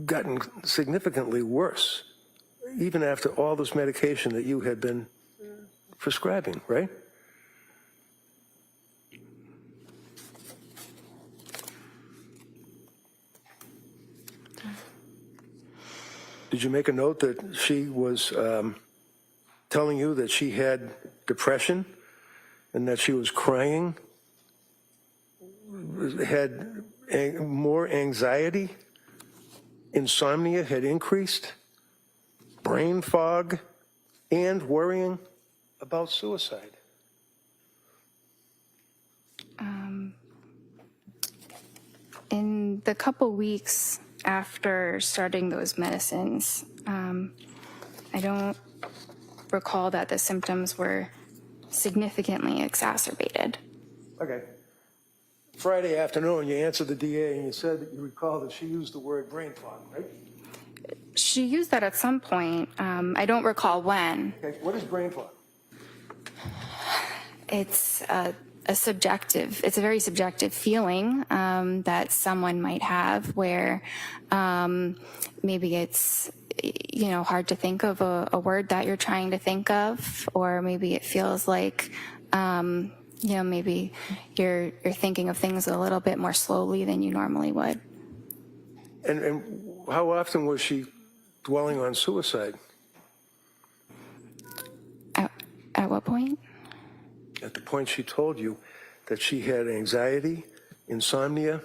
gotten significantly worse, even after all this medication that you had been prescribing, right? Did you make a note that she was telling you that she had depression and that she was crying, had more anxiety, insomnia had increased, brain fog, and worrying about suicide? In the couple weeks after starting those medicines, I don't recall that the symptoms were significantly exacerbated. Okay. Friday afternoon, you answered the DA and you said that you recall that she used the word brain fog, right? She used that at some point. I don't recall when. Okay, what is brain fog? It's a very subjective feeling that someone might have where maybe it's, hard to think of a word that you're trying to think of, or maybe it feels like, maybe you're thinking of things a little bit more slowly than you normally would. And how often was she dwelling on suicide? At what point? At the point she told you that she had anxiety, insomnia,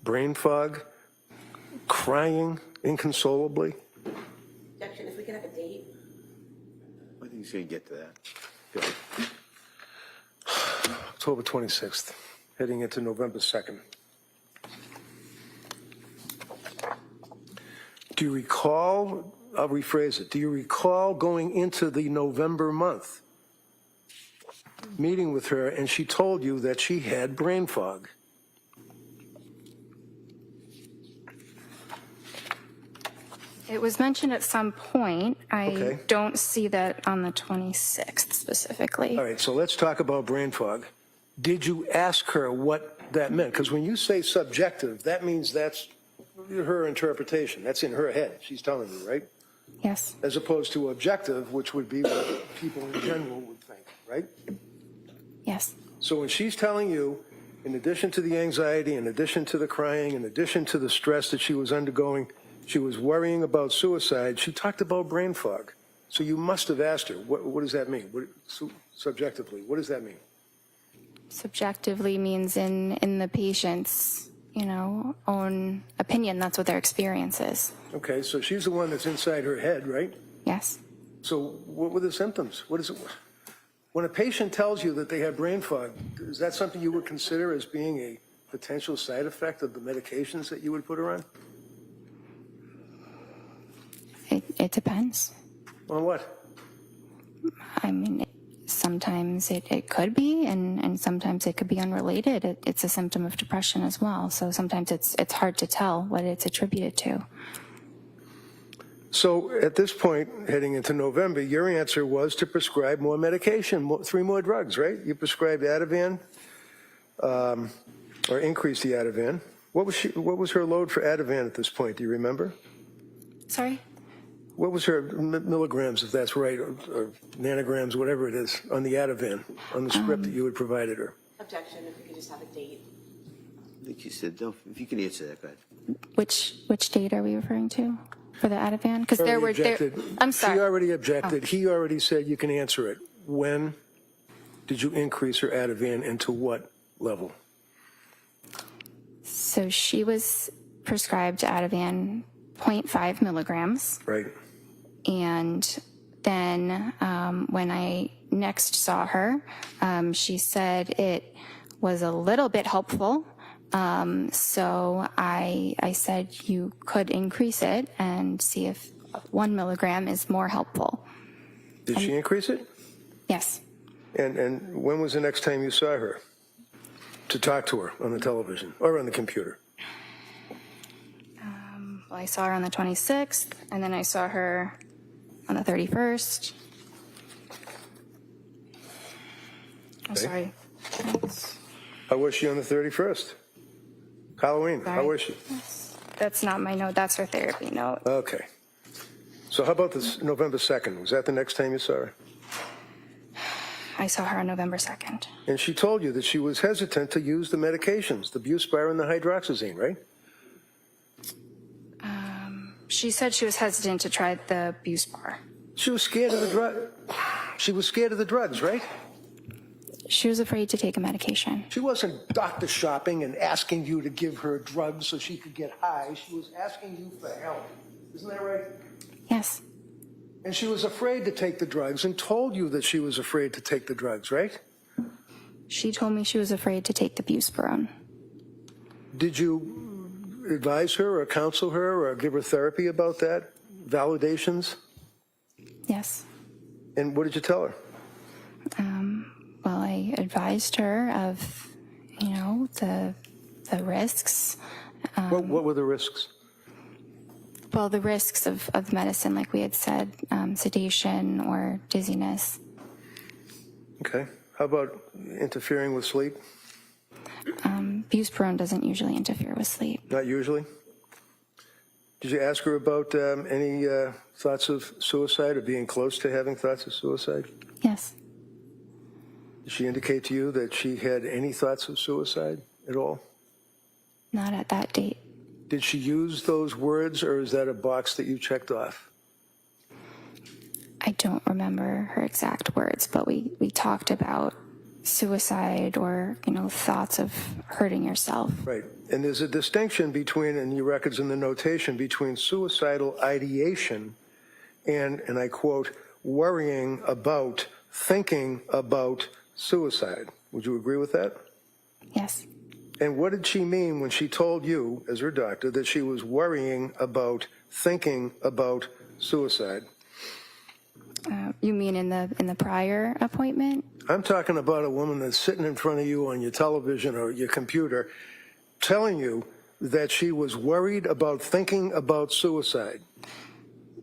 brain fog, crying inconsolably. Objection, if we could have a date. I think he's going to get to that. Go. October 26th, heading into November 2nd. Do you recall, I'll rephrase it, do you recall going into the November month, meeting with her, and she told you that she had brain fog? It was mentioned at some point. I Okay. don't see that on the 26th specifically. All right, so let's talk about brain fog. Did you ask her what that meant? Because when you say subjective, that means that's her interpretation. That's in her head. She's telling you, right? Yes. As opposed to objective, which would be what people in general would think, right? Yes. So when she's telling you, in addition to the anxiety, in addition to the crying, in addition to the stress that she was undergoing, she was worrying about suicide, she talked about brain fog. So you must have asked her, what does that mean? Subjectively, what does that mean? Subjectively means in the patient's, own opinion, that's what their experience is. Okay, so she's the one that's inside her head, right? Yes. So what were the symptoms? What is it? When a patient tells you that they have brain fog, is that something you would consider as being a potential side effect of the medications that you would put her on? It depends. On what? I mean, sometimes it could be, and sometimes it could be unrelated. It's a symptom of depression as well. So sometimes it's hard to tell what it's attributed to. So at this point, heading into November, your answer was to prescribe more medication, 3 more drugs, right? You prescribed Ativan, or increased the Ativan. What was her load for Ativan at this point? Do you remember? Sorry? What was her milligrams, if that's right, or nanograms, whatever it is, on the Ativan, on the script that you had provided her? Objection, if we could just have a date. I think you said, no, if you can answer that, go ahead. Which date are we referring to for the Ativan? Because there were I'm sorry. She already objected. He already said you can answer it. When did you increase her Ativan and to what level? So she was prescribed Ativan 0.5 milligrams. Right. And then when I next saw her, she said it was a little bit helpful. So I said you could increase it and see if 1 milligram is more helpful. Did she increase it? Yes. And when was the next time you saw her to talk to her on the television or on the computer? Well, I saw her on the 26th, and then I saw her on the 31st. I'm Okay. sorry. How was she on the 31st? Halloween, how Sorry. was she? That's not my note. That's her therapy note. Okay. So how about this November 2nd? Was that the next time you saw her? I saw her on November 2nd. And she told you that she was hesitant to use the medications, the Buspar and the hydroxyzine, right? She said she was hesitant to try the Buspar. She was scared of the drug. She was scared of the drugs, right? She was afraid to take a medication. She wasn't doctor shopping and asking you to give her drugs so she could get high. She was asking you for help. Isn't that right? Yes. And she was afraid to take the drugs and told you that she was afraid to take the drugs, right? She told me she was afraid to take the Buspar. Did you advise her or counsel her or give her therapy about that? Validations? Yes. And what did you tell her? Well, I advised her of, the risks. What were the risks? Well, the risks of medicine, like we had said, sedation or dizziness. Okay. How about interfering with sleep? Buspar doesn't usually interfere with sleep. Not usually. Did you ask her about any thoughts of suicide or being close to having thoughts of suicide? Yes. Did she indicate to you that she had any thoughts of suicide at all? Not at that date. Did she use those words, or is that a box that you checked off? I don't remember her exact words, but we talked about suicide or, thoughts of hurting yourself. Right. And there's a distinction between, in your records and the notation, between suicidal ideation and I quote, worrying about, thinking about suicide. Would you agree with that? Yes. And what did she mean when she told you, as her doctor, that she was worrying about, thinking about suicide? You mean in the prior appointment? I'm talking about a woman that's sitting in front of you on your television or your computer telling you that she was worried about thinking about suicide.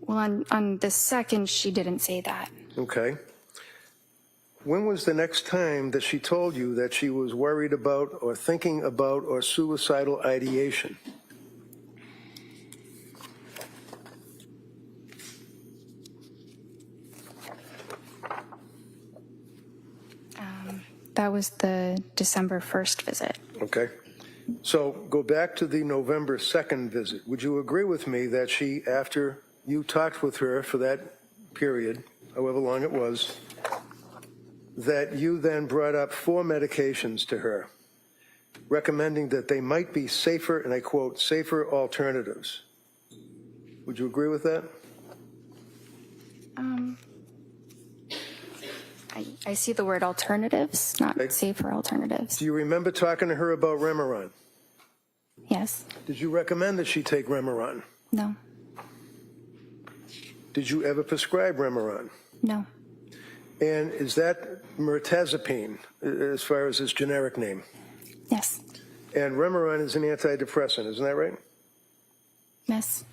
Well, on the 2nd, she didn't say that. Okay. When was the next time that she told you that she was worried about or thinking about or suicidal ideation? That was the December 1st visit. Okay. So go back to the November 2nd visit. Would you agree with me that she, after you talked with her for that period, however long it was, that you then brought up 4 medications to her, recommending that they might be safer, and I quote, safer alternatives? Would you agree with that? I see the word alternatives, not Okay. safer alternatives. Do you remember talking to her about Remeron? Yes. Did you recommend that she take Remeron? No. Did you ever prescribe Remeron? No. And is that mirtazapine, as far as its generic name? Yes. And Remeron is an antidepressant, isn't that right? Yes.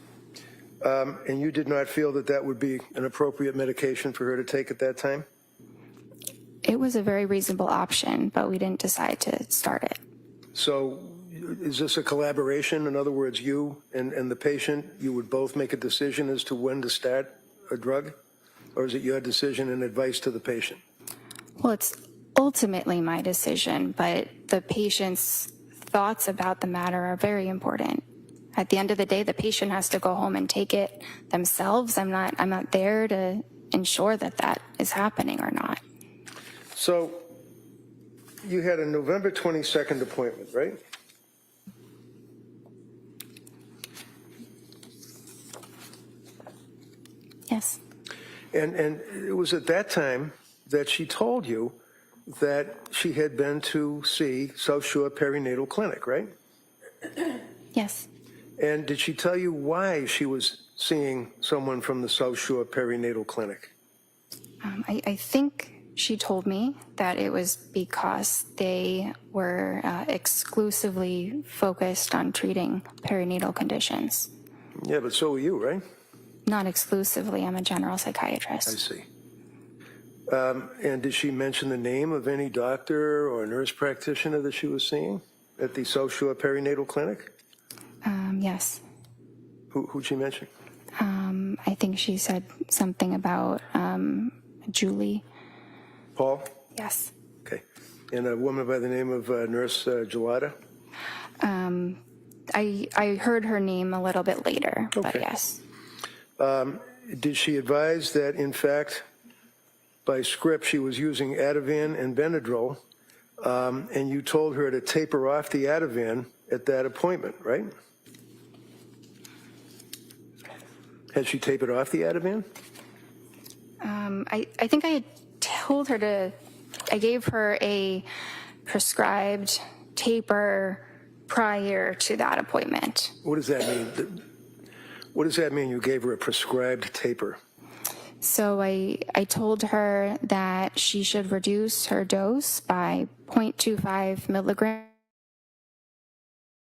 And you did not feel that that would be an appropriate medication for her to take at that time? It was a very reasonable option, but we didn't decide to start it. So is this a collaboration? In other words, you and the patient, you would both make a decision as to when to start a drug? Or is it your decision and advice to the patient? Well, it's ultimately my decision, but the patient's thoughts about the matter are very important. At the end of the day, the patient has to go home and take it themselves. I'm not there to ensure that that is happening or not. So you had a November 22nd appointment, right? Yes. And it was at that time that she told you that she had been to see South Shore Perinatal Clinic, right? Yes. And did she tell you why she was seeing someone from the South Shore Perinatal Clinic? I think she told me that it was because they were exclusively focused on treating perinatal conditions. Yeah, but so were you, right? Not exclusively. I'm a general psychiatrist. I see. And did she mention the name of any doctor or nurse practitioner that she was seeing at the South Shore Perinatal Clinic? Yes. Who'd she mention? I think she said something about Julie. Paul? Yes. Okay. And a woman by the name of Nurse Gelada? I heard her name a little bit later, but Okay. yes. Did she advise that, in fact, by script, she was using Ativan and Benadryl, and you told her to taper off the Ativan at that appointment, right? Had she tapered off the Ativan? I think I had told her to, I gave her a prescribed taper prior to that appointment. What does that mean? What does that mean, you gave her a prescribed taper? So I told her that she should reduce her dose by 0.25 milligrams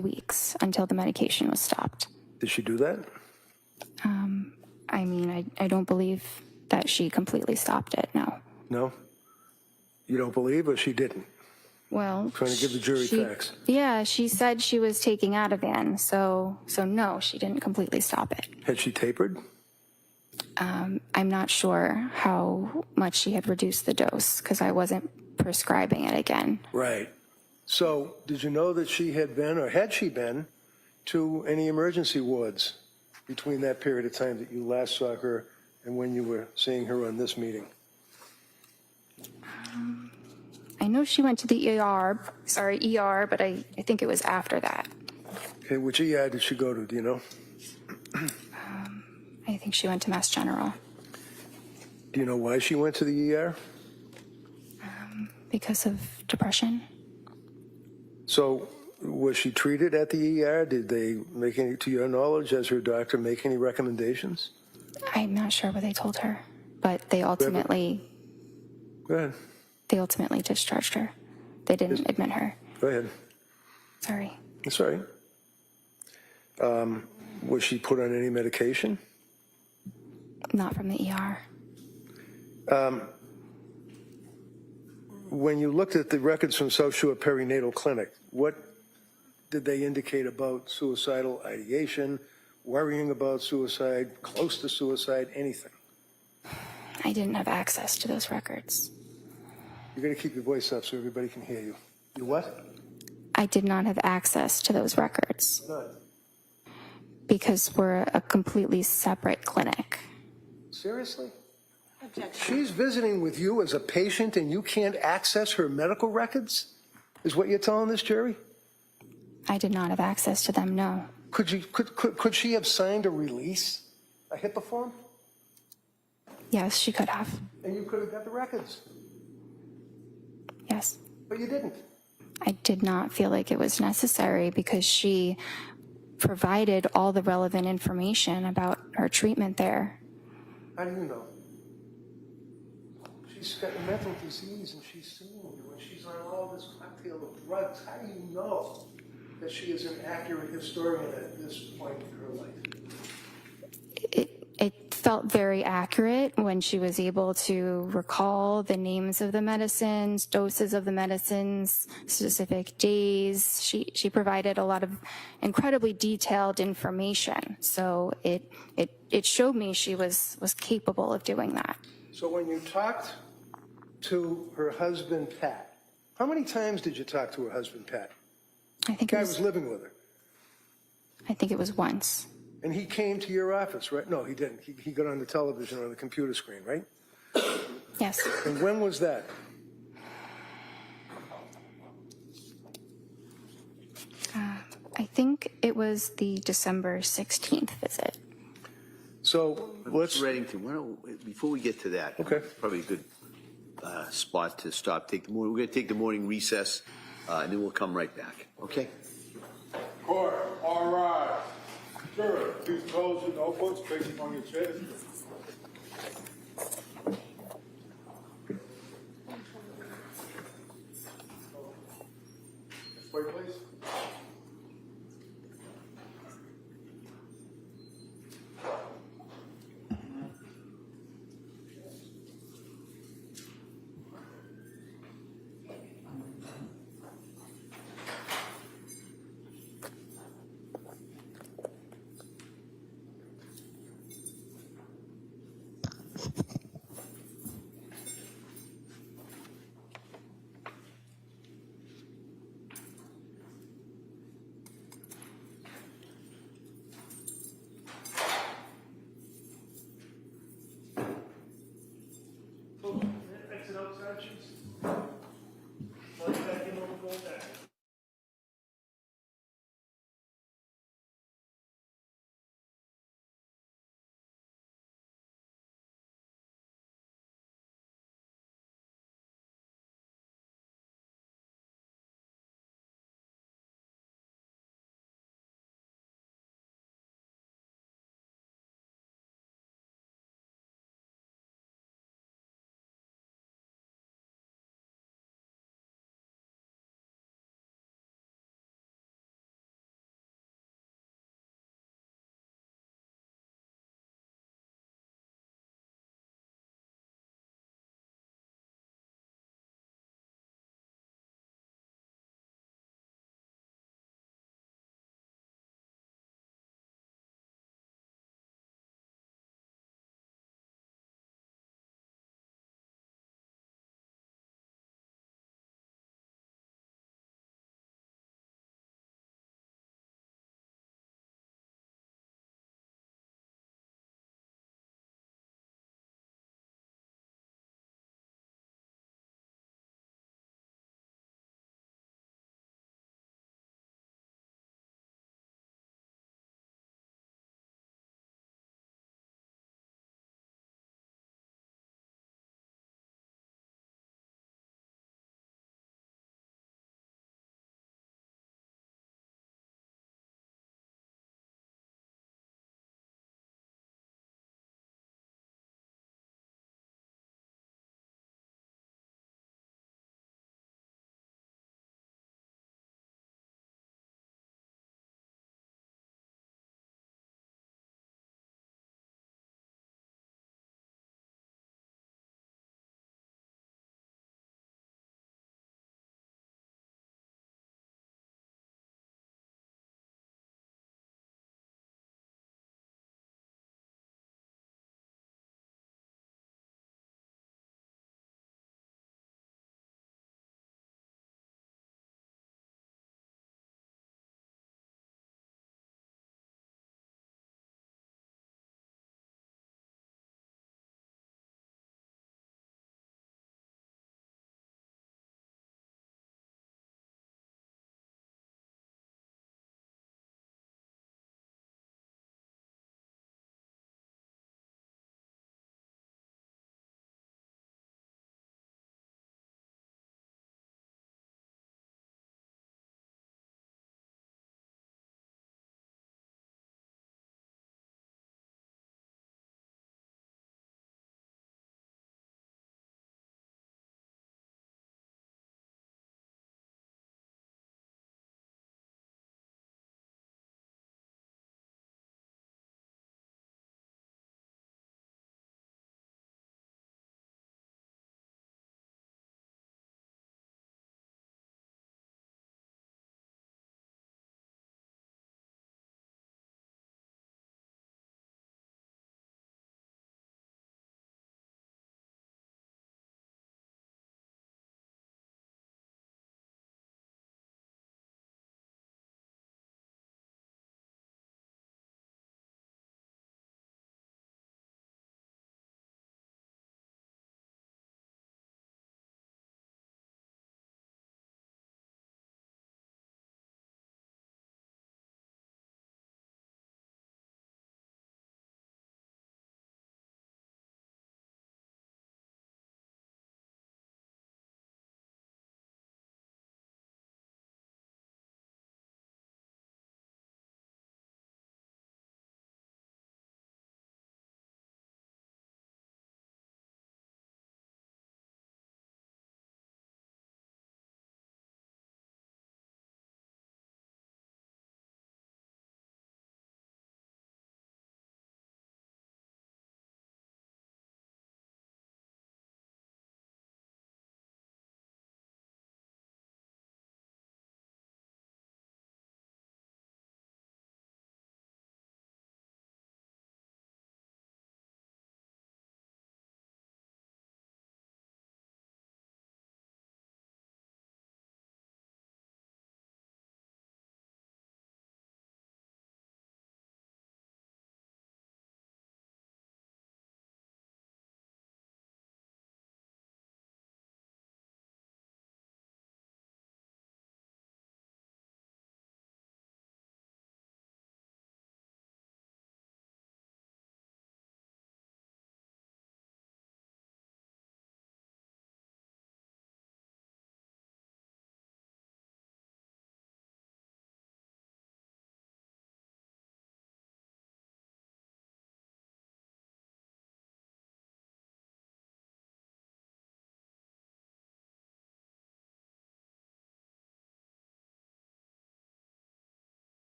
weeks until the medication was stopped. Did she do that? I mean, I don't believe that she completely stopped it, no. No? You don't believe, or she didn't? Well, Trying to give the jury facts. Yeah, she said she was taking Ativan, so no, she didn't completely stop it. Had she tapered? I'm not sure how much she had reduced the dose because I wasn't prescribing it again. Right. So did you know that she had been, or had she been, to any emergency wards between that period of time that you last saw her and when you were seeing her on this meeting? I know she went to the ER, but I think it was after that. Okay, which ER did she go to, do you know? I think she went to Mass General Do you know why she went to the ER? because of depression. So was she treated at the ER? Did they make any, to your knowledge, as her doctor, make any recommendations? I'm not sure what they told her, but they ultimately Go ahead. discharged her. They didn't admit her. Go ahead. Sorry. That's all right. Was she put on any medication? Not from the ER. When you looked at the records from South Shore Perinatal Clinic, what did they indicate about suicidal ideation, worrying about suicide, close to suicide, anything? I didn't have access to those records. You're going to keep your voice up so everybody can hear you. You what? I did not have access to those records None. because we're a completely separate clinic. Seriously? Objection. She's visiting with you as a patient and you can't access her medical records? Is what you're telling this jury? I did not have access to them, no. Could she have signed a release, a HIPAA form? Yes, she could have. And you could have got the records, Yes. but you didn't. I did not feel like it was necessary because she provided all the relevant information about her treatment there. How do you know? She's got mental disease and she's suing you and she's on all this cocktail of drugs. How do you know that she is an accurate historian at this point in her life? It felt very accurate when she was able to recall the names of the medicines, doses of the medicines, specific days. She provided a lot of incredibly detailed information. So it showed me she was capable of doing that. So when you talked to her husband, Pat, how many times did you talk to her husband, Pat? I think The guy was living with her. it was once. And he came to your office, right? No, he didn't. He got on the television or the computer screen, right? Yes. And when was that? I think it was the December 16th visit. So let's, Reddington, before we get to that, Okay. probably a good spot to stop. We're going to take the morning recess, and then we'll come right back. Okay? Court, all right. Sure, please close your notebooks, place them on your chairs. Wait, please. Exit out sections. Plug back in when we go back.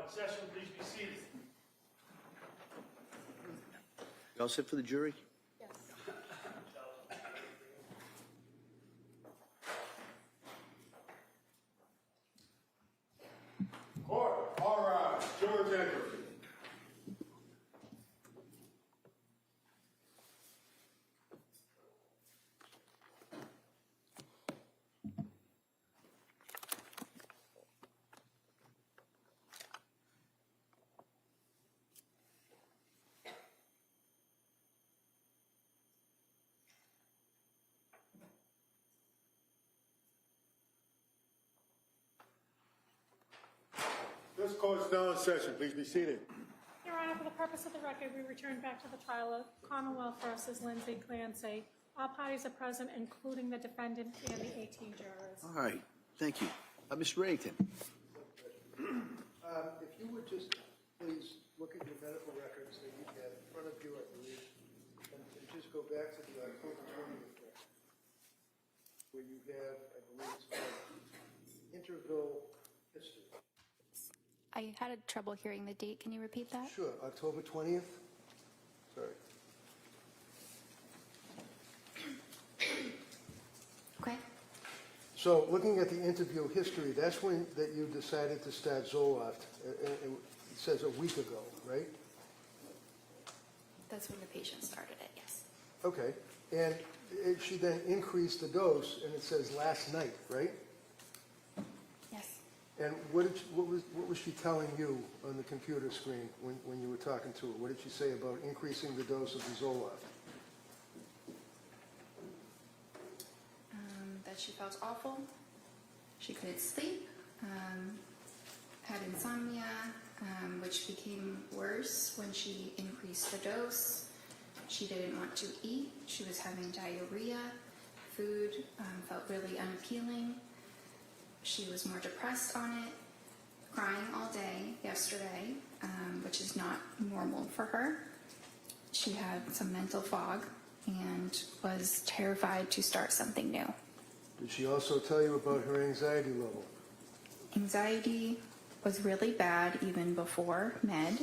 in session. Please be seated. You all set for the jury? Court, all rise. Jurors enter. This court is now in session. Please be seated. Your Honor, for the purpose of the record, we return back to the trial of Commonwealth versus Lindsay Clancy. All parties are present, including the defendant and the 18 jurors. All right, thank you. Mr. Reddington. If you would just please look at your medical records that you have in front of you, I believe, and just go back to the October 20th record, where you have, I believe it's called interval history. I had trouble hearing the date. Can you repeat that? Sure, October 20th? Sorry. Okay. So looking at the interview history, that's when that you decided to start Zoloft. It says a week ago, right? That's when the patient started it, yes. Okay. And she then increased the dose, and it says last night, right? Yes. And what was she telling you on the computer screen when you were talking to her? What did she say about increasing the dose of the Zoloft? That she felt awful. She couldn't sleep. Had insomnia, which became worse when she increased the dose. She didn't want to eat. She was having diarrhea. Food felt really unappealing. She was more depressed on it, crying all day yesterday, which is not normal for her. She had some mental fog and was terrified to start something new. Did she also tell you about her anxiety level? Anxiety was really bad even before med.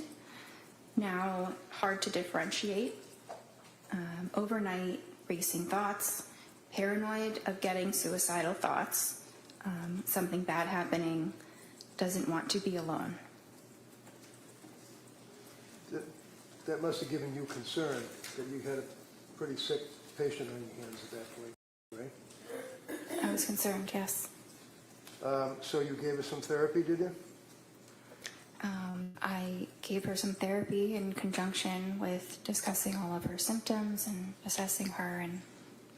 Now hard to differentiate. Overnight racing thoughts, paranoid of getting suicidal thoughts, something bad happening, doesn't want to be alone. That must have given you concern that you had a pretty sick patient on your hands at that point, right? I was concerned, yes. So you gave her some therapy, did you? I gave her some therapy in conjunction with discussing all of her symptoms and assessing her and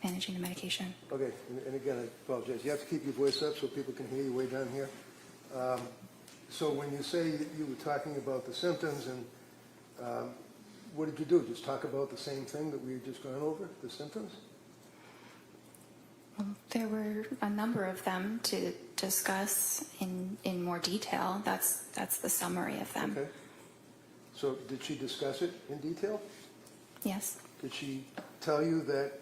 managing the medication. Okay, and again, I apologize. You have to keep your voice up so people can hear you way down here. So when you say that you were talking about the symptoms, and what did you do? Just talk about the same thing that we had just gone over, the symptoms? Well, there were a number of them to discuss in more detail. That's the summary of them. Okay. So did she discuss it in detail? Yes. Did she tell you that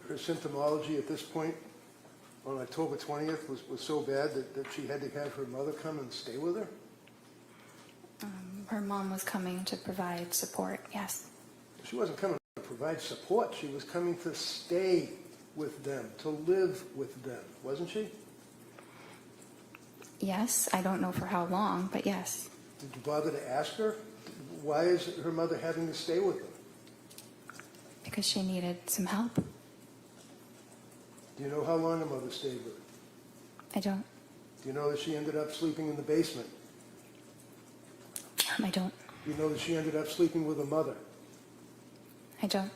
her symptomology at this point on October 20th was so bad that she had to have her mother come and stay with her? Her mom was coming to provide support, yes. She wasn't coming to provide support. She was coming to stay with them, to live with them, wasn't she? Yes, I don't know for how long, but yes. Did you bother to ask her? Why is her mother having to stay with them? Because she needed some help. Do you know how long her mother stayed with her? I don't. Do you know that she ended up sleeping in the basement? I don't. Do you know that she ended up sleeping with her mother? I don't.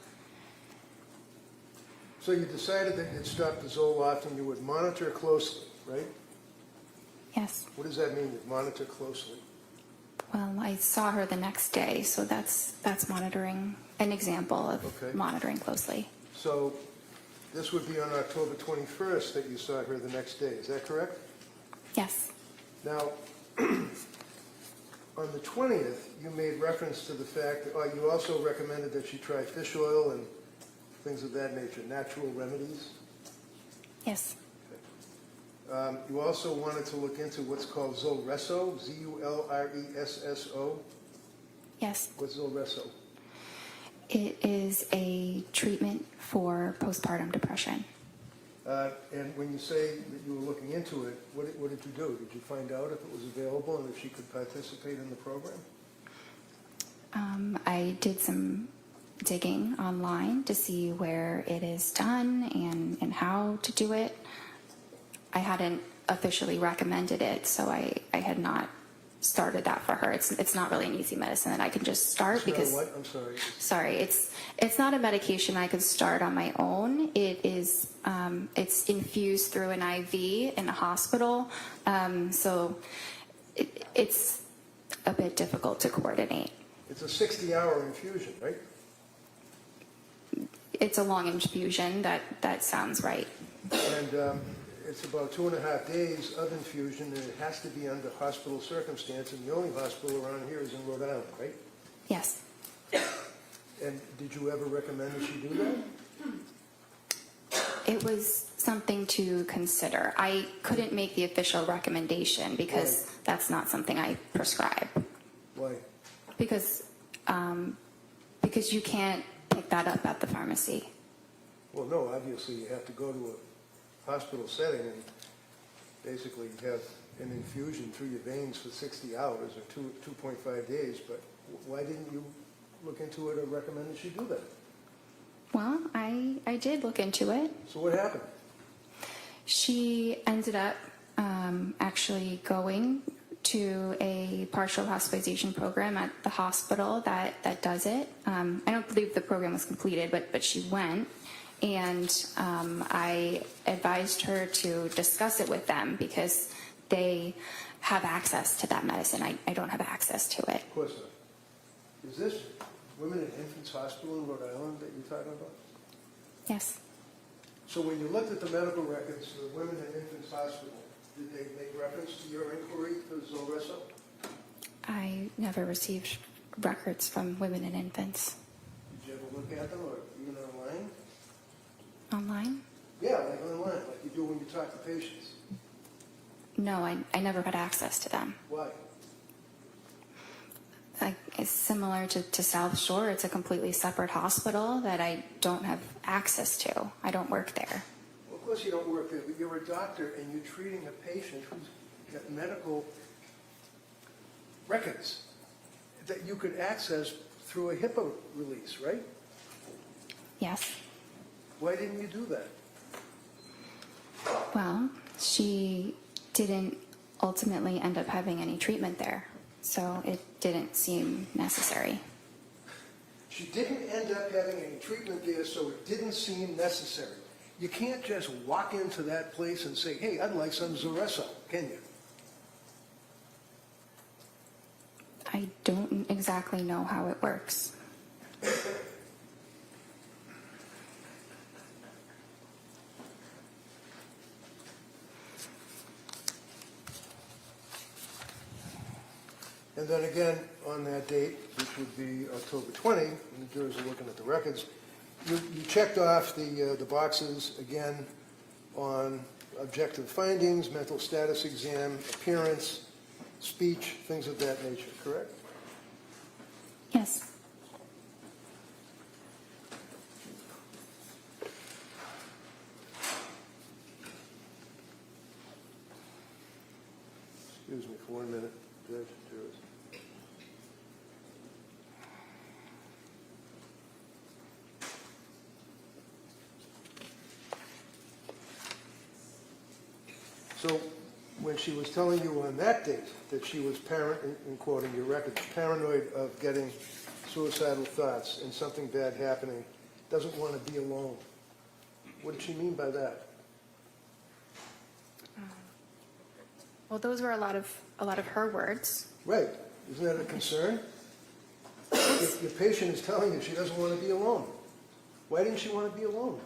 So you decided that you'd stop the Zoloft and you would monitor closely, right? Yes. What does that mean, you'd monitor closely? Well, I saw her the next day, so that's monitoring, an example of Okay. monitoring closely. So this would be on October 21st that you saw her the next day, is that correct? Yes. Now, on the 20th, you made reference to the fact that you also recommended that she try fish oil and things of that nature, natural remedies. Yes. You also wanted to look into what's called Zulresso, Z-U-L-R-E-S-S-O. Yes, What's Zulresso? it is a treatment for postpartum depression. And when you say that you were looking into it, what did you do? Did you find out if it was available and if she could participate in the program? I did some digging online to see where it is done and how to do it. I hadn't officially recommended it, so I had not started that for her. It's not really an easy medicine that I can just start because What? I'm sorry. sorry, it's not a medication I could start on my own. It is it's infused through an IV in a hospital, so it's a bit difficult to coordinate. It's a 60-hour infusion, right? It's a long infusion. That sounds right. And it's about 2.5 days of infusion, and it has to be under hospital circumstance, and the only hospital around here is in Rhode Island, right? Yes. And did you ever recommend that she do that? It was something to consider. I couldn't make the official recommendation because Right. that's not something I prescribe. Why? Because you can't pick that up at the pharmacy. Well, no, obviously you have to go to a hospital setting and basically have an infusion through your veins for 60 hours or 2.5 days, but why didn't you look into it or recommend that she do that? Well, I did look into it. So what happened? She ended up actually going to a partial hospitalization program at the hospital that does it. I don't believe the program was completed, but she went. And I advised her to discuss it with them because they have access to that medicine. I don't have access to it. Of course not. Is this Women and Infants Hospital in Rhode Island that you're talking about? Yes. So when you looked at the medical records for the Women and Infants Hospital, did they make reference to your inquiry for Zulresso? I never received records from women and infants. Did you ever look at them or even online? Online? Yeah, like online, like you do when you talk to patients. No, I never had access to them. Why? It's similar to South Shore. It's a completely separate hospital that I don't have access to. I don't work there. Well, of course you don't work there, but you're a doctor and you're treating a patient who's got medical records that you could access through a HIPAA release, right? Yes. Why didn't you do that? Well, she didn't ultimately end up having any treatment there, so it didn't seem necessary. She didn't end up having any treatment there, so it didn't seem necessary. You can't just walk into that place and say, hey, I'd like some Zulresso, can you? I don't exactly know how it works. And then again, on that date, which would be October 20, when the jurors are looking at the records, you checked off the boxes again on objective findings, mental status exam, appearance, speech, things of that nature, correct? Yes. Excuse me for 1 minute, Judge, jurors. So when she was telling you on that date that she was in quoting your records, paranoid of getting suicidal thoughts and something bad happening, doesn't want to be alone, what did she mean by that? Well, those were a lot of her words. Right. Isn't that a concern? Your patient is telling you she doesn't want to be alone. Why didn't she want to be alone?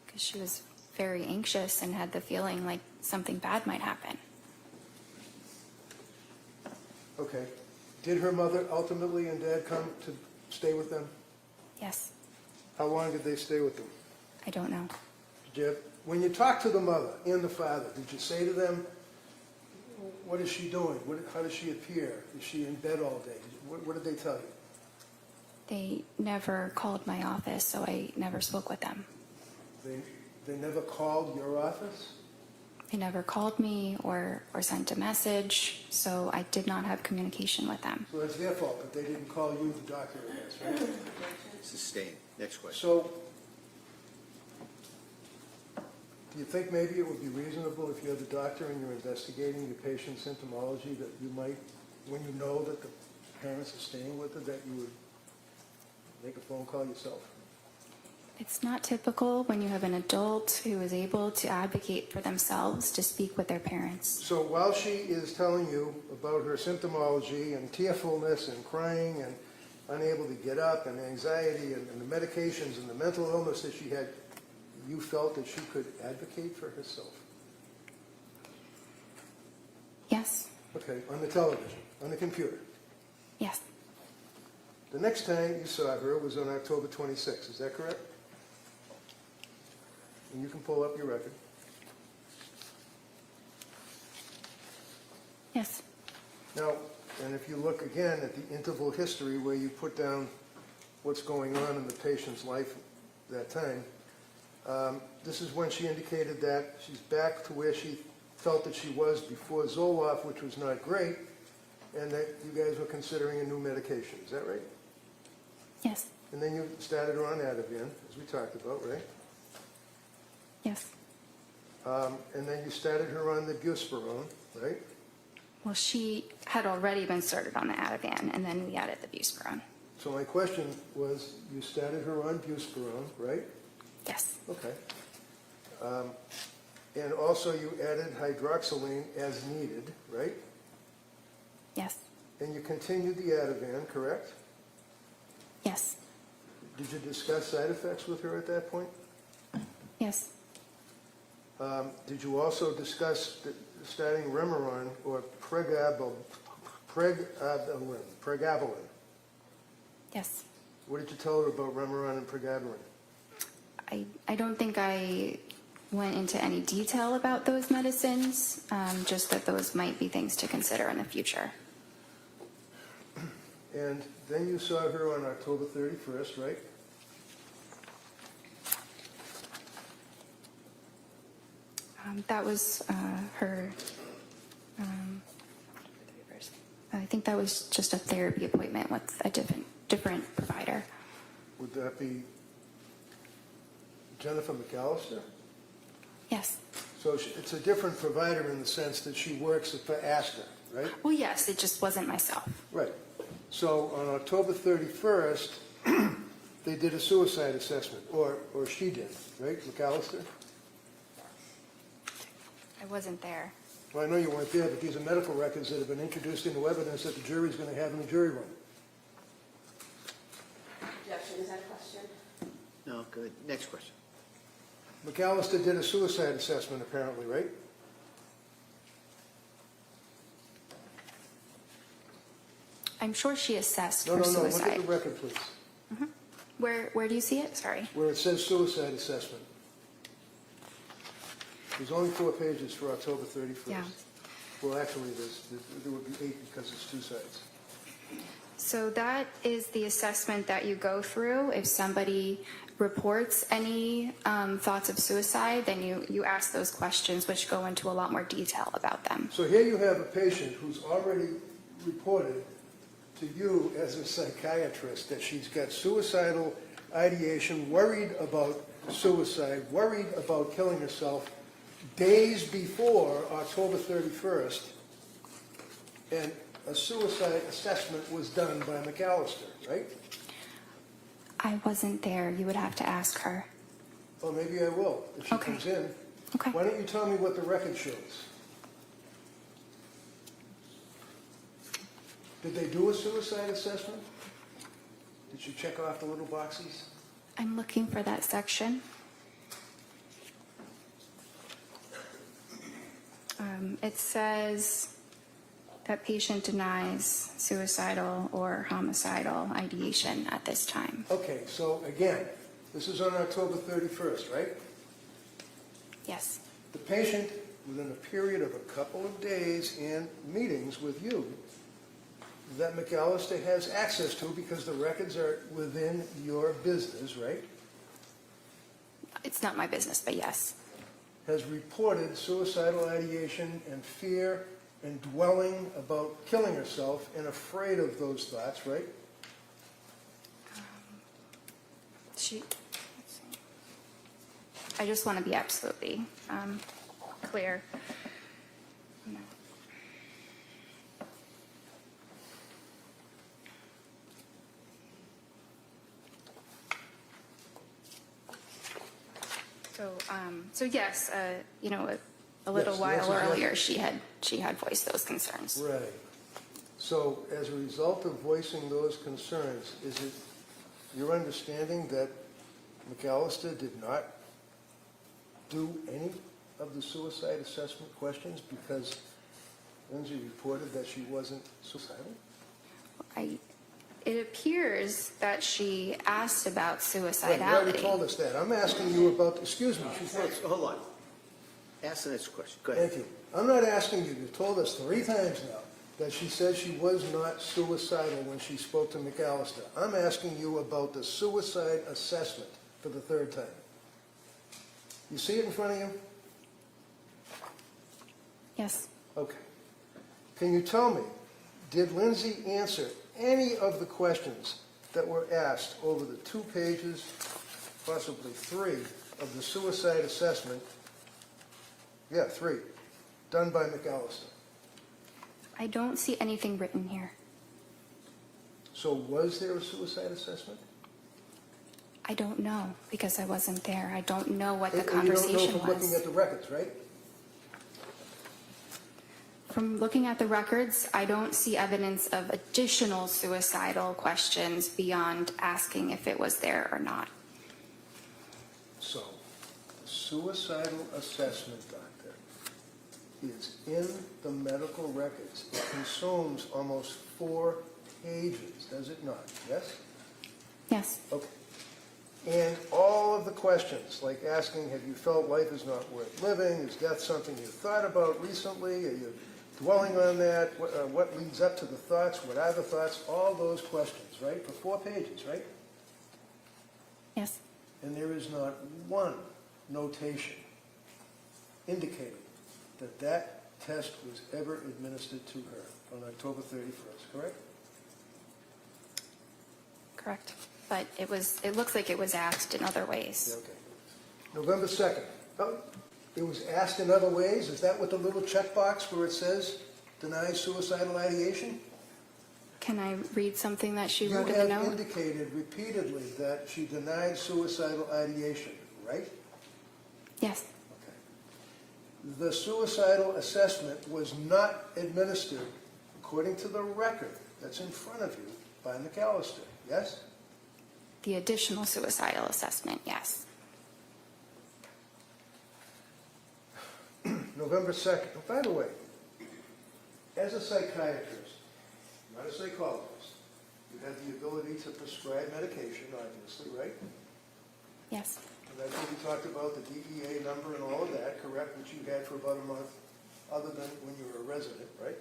Because she was very anxious and had the feeling like something bad might happen. Okay. Did her mother ultimately and dad come to stay with them? Yes. How long did they stay with them? I don't know. Did you when you talk to the mother and the father, did you say to them, what is she doing? How does she appear? Is she in bed all day? What did they tell you? They never called my office, so I never spoke with them. They never called your office? They never called me or sent a message, so I did not have communication with them. So that's their fault, but they didn't call you, the doctor, I guess, right? Sustained. Next question. So, do you think maybe it would be reasonable if you're the doctor and you're investigating your patient's symptomology that you might, when you know that the parents are staying with her, that you would make a phone call yourself? It's not typical when you have an adult who is able to advocate for themselves to speak with their parents. So while she is telling you about her symptomology and tearfulness and crying and unable to get up and anxiety and the medications and the mental illness that she had, you felt that she could advocate for herself? Yes. Okay, on the television, on the computer. Yes. The next time you saw her was on October 26th, is that correct? And you can pull up your record. Yes. Now, and if you look again at the interval history where you put down what's going on in the patient's life that time, this is when she indicated that she's back to where she felt that she was before Zoloft, which was not great, and that you guys were considering a new medication. Is that right? Yes. And then you started her on Ativan, as we talked about, right? Yes. And then you started her on the buspirone, right? Well, she had already been started on the Ativan, and then we added the buspirone. So my question was, you started her on buspirone, right? Yes. Okay. And also you added hydroxyline as needed, right? Yes. And you continued the Ativan, correct? Yes. Did you discuss side effects with her at that point? Yes. Did you also discuss starting Remeron or pregabalin? Yes. What did you tell her about Remeron and pregabalin? I don't think I went into any detail about those medicines, just that those might be things to consider in the future. And then you saw her on October 31st, right? That was her, I think that was just a therapy appointment with a different provider. Would that be Jennifer McAllister? Yes. So it's a different provider in the sense that she works for Astor, right? Well, yes, it just wasn't myself. Right. So on October 31st, they did a suicide assessment, or she did, right, McAllister? I wasn't there. Well, I know you weren't there, but these are medical records that have been introduced into evidence that the jury's going to have in the jury room. Objection, is that a question? No, good. Next question. McAllister did a suicide assessment, apparently, right? I'm sure she assessed No, for no, no, suicide. look at the record, please, Where do you see it? Sorry. where it says suicide assessment. There's only 4 pages for October 31st. Yeah. Well, actually, there would be 8 because it's 2 sides. So that is the assessment that you go through. If somebody reports any thoughts of suicide, then you ask those questions, which go into a lot more detail about them. So here you have a patient who's already reported to you as a psychiatrist that she's got suicidal ideation, worried about suicide, worried about killing herself days before October 31st, and a suicide assessment was done by McAllister, right? I wasn't there. You would have to ask her. Well, maybe I will, if she Okay. comes in. Okay. Why don't you tell me what the record shows? Did they do a suicide assessment? Did she check off the little boxes? I'm looking for that section. It says that patient denies suicidal or homicidal ideation at this time. Okay, so again, this is on October 31st, right? Yes. The patient, within a period of a couple of days and meetings with you, that McAllister has access to because the records are within your business, right? It's not my business, but yes. Has reported suicidal ideation and fear and dwelling about killing herself and afraid of those thoughts, right? Let's see. I just want to be absolutely clear. So yes, a little Yes, while yes, yes. earlier, she had voiced those concerns. Right. So as a result of voicing those concerns, is it your understanding that McAllister did not do any of the suicide assessment questions because Lindsay reported that she wasn't suicidal? It appears that she asked about Right, you suicidality. already told us that. I'm asking you about, excuse me, she's not, Hold on. Ask the next question. Go ahead. thank you. I'm not asking you, you've told us 3 times now that she said she was not suicidal when she spoke to McAllister. I'm asking you about the suicide assessment for the 3rd time. You see it in front of you? Yes. Okay. Can you tell me, did Lindsay answer any of the questions that were asked over the 2 pages, possibly 3, of the suicide assessment? Yeah, 3, done by McAllister. I don't see anything written here. So was there a suicide assessment? I don't know because I wasn't there. I don't know what the And conversation you don't know from looking was. at the records, right? From looking at the records, I don't see evidence of additional suicidal questions beyond asking if it was there or not. So, the suicidal assessment, doctor, is in the medical records. It consumes almost 4 pages, does it not? Yes? Yes. Okay. And all of the questions, like asking, have you felt life is not worth living? Is death something you thought about recently? Are you dwelling on that? What leads up to the thoughts? What are the thoughts? All those questions, right? For 4 pages, right? Yes. And there is not one notation indicating that that test was ever administered to her on October 31st, correct? Correct. But it looks like it was asked in other ways. Yeah, okay. November 2nd. Oh, it was asked in other ways? Is that what the little checkbox where it says deny suicidal ideation? Can I read something that she You wrote in the have note? indicated repeatedly that she denied suicidal ideation, right? Yes. Okay. The suicidal assessment was not administered according to the record that's in front of you by McAllister, yes? The additional suicidal assessment, yes. November 2nd. Oh, by the way, as a psychiatrist, not a psychologist, you have the ability to prescribe medication, obviously, right? Yes. And that's what we talked about, the DEA number and all of that, correct, which you had for about a month, other than when you were a resident, right?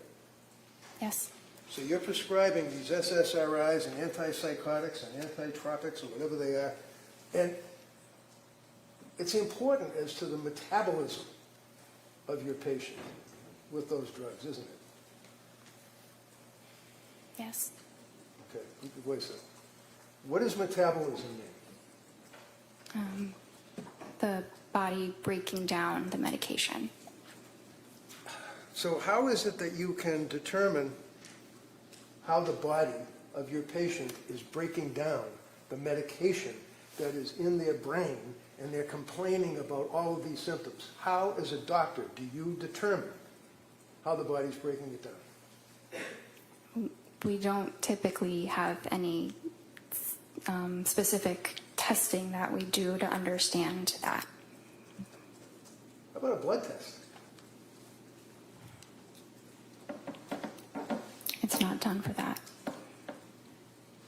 Yes. So you're prescribing these SSRIs and antipsychotics and antitropics or whatever they are, and it's important as to the metabolism of your patient with those drugs, isn't it? Yes. Okay, wait a second. What does metabolism mean? The body breaking down the medication. So how is it that you can determine how the body of your patient is breaking down the medication that is in their brain and they're complaining about all of these symptoms? How, as a doctor, do you determine how the body's breaking it down? We don't typically have any specific testing that we do to understand that. How about a blood test? It's not done for that.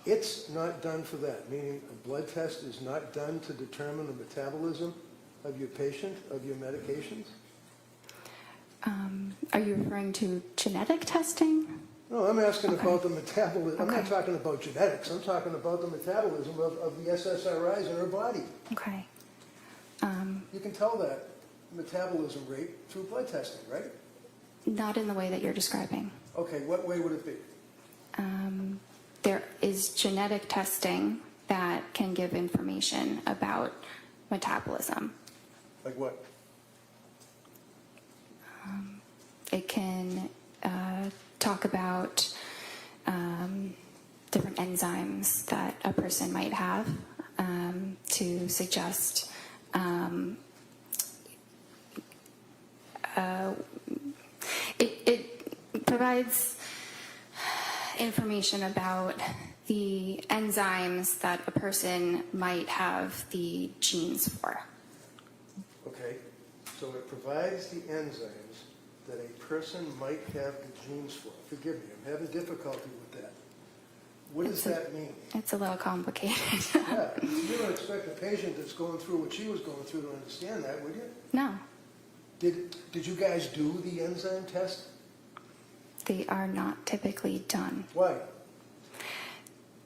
It's not done for that, meaning a blood test is not done to determine the metabolism of your patient, of your medications? Are you referring to genetic testing? No, I'm asking about the metabolism. I'm not Okay. talking about genetics. I'm talking about the metabolism of the SSRIs in her body. Okay. You can tell that metabolism rate through blood testing, right? Not in the way that you're describing. Okay, what way would it be? There is genetic testing that can give information about metabolism. Like what? It can talk about different enzymes that a person might have to suggest it provides information about the enzymes that a person might have the genes for. Okay, so it provides the enzymes that a person might have the genes for. Forgive me, I'm having difficulty with that. What does that mean? It's a little complicated. Yeah, you don't expect a patient that's going through what she was going through to understand that, would you? No, Did you guys do the enzyme test? they are not typically done. Why?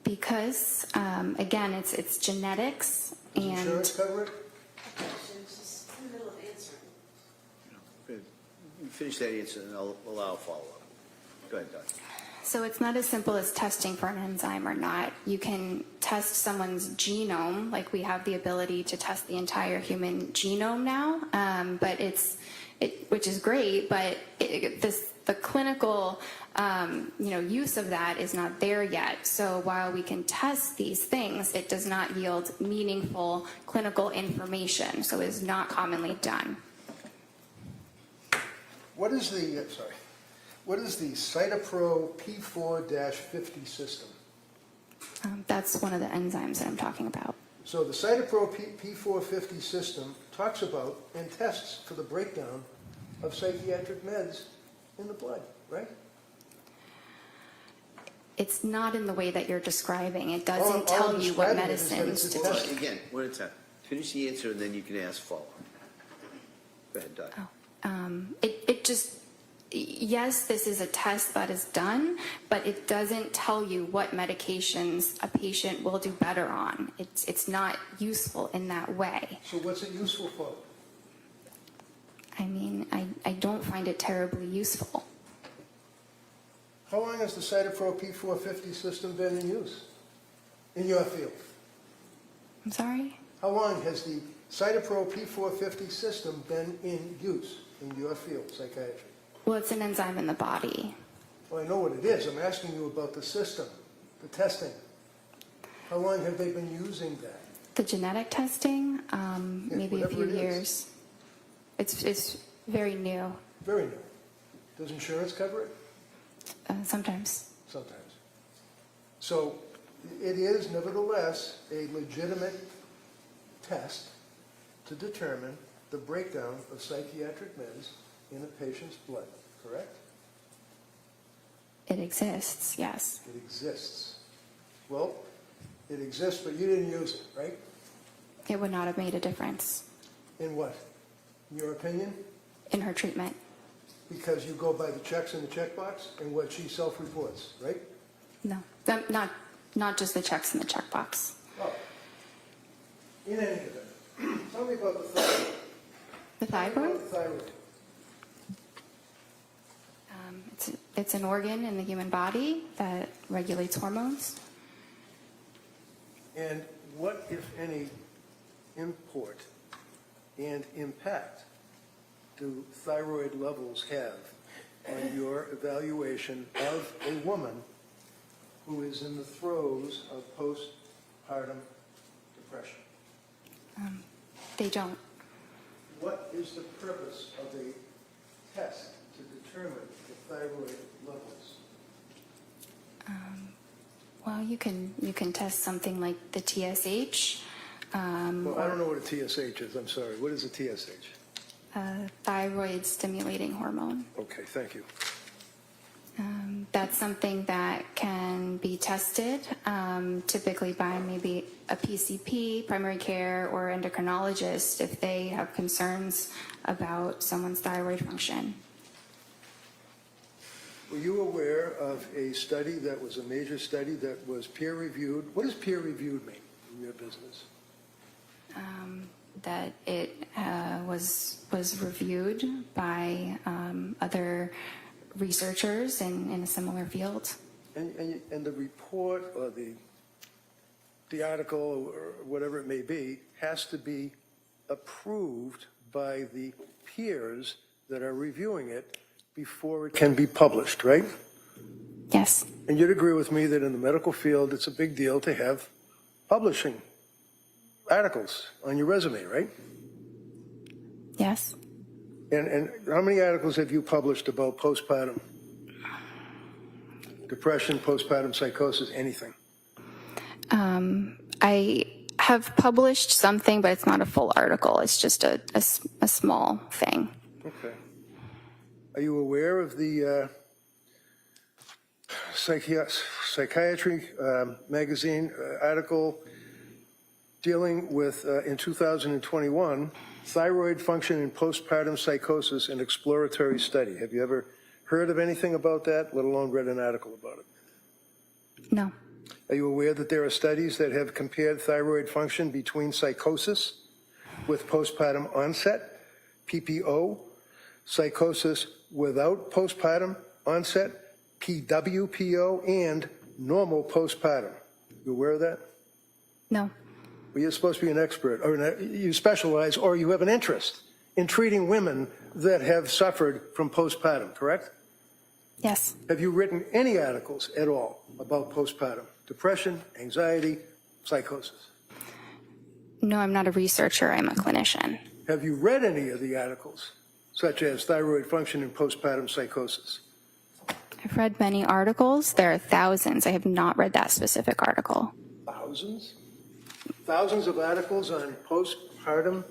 Because, again, it's genetics Does and insurance cover it? She's in the middle of answering. You finish that answer and I'll allow a follow-up. Go ahead, Doc. so it's not as simple as testing for an enzyme or not. You can test someone's genome, like we have the ability to test the entire human genome now, but which is great, but the clinical use of that is not there yet. So while we can test these things, it does not yield meaningful clinical information, so it is not commonly done. What is the Cytopro P4-50 system? That's one of the enzymes that I'm talking about. So the Cytopro P450 system talks about and tests for the breakdown of psychiatric meds in the blood, right? It's not in the way that you're describing. It All doesn't I'm tell you what describing is that medicines it's to a take. test. Again, one at a time. Finish the answer and then you can ask follow-up. Go ahead, Doc. It just, yes, this is a test that is done, but it doesn't tell you what medications a patient will do better on. It's not useful in that way. So what's it useful for? I mean, I don't find it terribly useful. How long has the Cytopro P450 system been in use in your field? I'm sorry? How long has the Cytopro P450 system been in use in your field, psychiatry? Well, it's an enzyme in the body. Well, I know what it is. I'm asking you about the system, the testing. How long have they been using that? The genetic testing, maybe a whatever few it is. years. It's very new, Very new. Does insurance cover it? sometimes. Sometimes. So it is nevertheless a legitimate test to determine the breakdown of psychiatric meds in a patient's blood, correct? It exists, yes. It exists. Well, it exists, but you didn't use it, right? It would not have made a difference In what? In your opinion? in her treatment. Because you go by the checks in the checkbox and what she self-reports, right? No, not just the checks in the checkbox. Well, in any event, tell me about the thyroid. The Tell me thyroid, about the thyroid. it's an organ in the human body that regulates hormones. And what, if any, import and impact do thyroid levels have on your evaluation of a woman who is in the throes of postpartum depression? They don't. What is the purpose of a test to determine the thyroid levels? Well, you can test something like the TSH. Well, I don't know what a TSH is. I'm sorry. What is a TSH? Thyroid stimulating hormone. Okay, thank you. that's something that can be tested, typically by maybe a PCP, primary care, or endocrinologist if they have concerns about someone's thyroid function. Were you aware of a study that was a major study that was peer-reviewed? What does peer-reviewed mean in your business? That it was reviewed by other researchers in a similar field. And the report or the article or whatever it may be has to be approved by the peers that are reviewing it before it can be published, right? Yes. And you'd agree with me that in the medical field, it's a big deal to have publishing articles on your resume, right? Yes. And how many articles have you published about postpartum depression, postpartum psychosis, anything? I have published something, but it's not a full article. It's just a small thing. Okay. Are you aware of the psychiatry magazine article dealing with, in 2021, thyroid function in postpartum psychosis, an exploratory study? Have you ever heard of anything about that, let alone read an article about it? No. Are you aware that there are studies that have compared thyroid function between psychosis with postpartum onset, PPO, psychosis without postpartum onset, PWPO, and normal postpartum? You aware of that? No. Well, you're supposed to be an expert, or you specialize, or you have an interest in treating women that have suffered from postpartum, correct? Yes. Have you written any articles at all about postpartum depression, anxiety, psychosis? No, I'm not a researcher. I'm a clinician. Have you read any of the articles, such as thyroid function in postpartum psychosis? I've read many articles. There are thousands. I have not read that specific article. Thousands? Thousands of articles on postpartum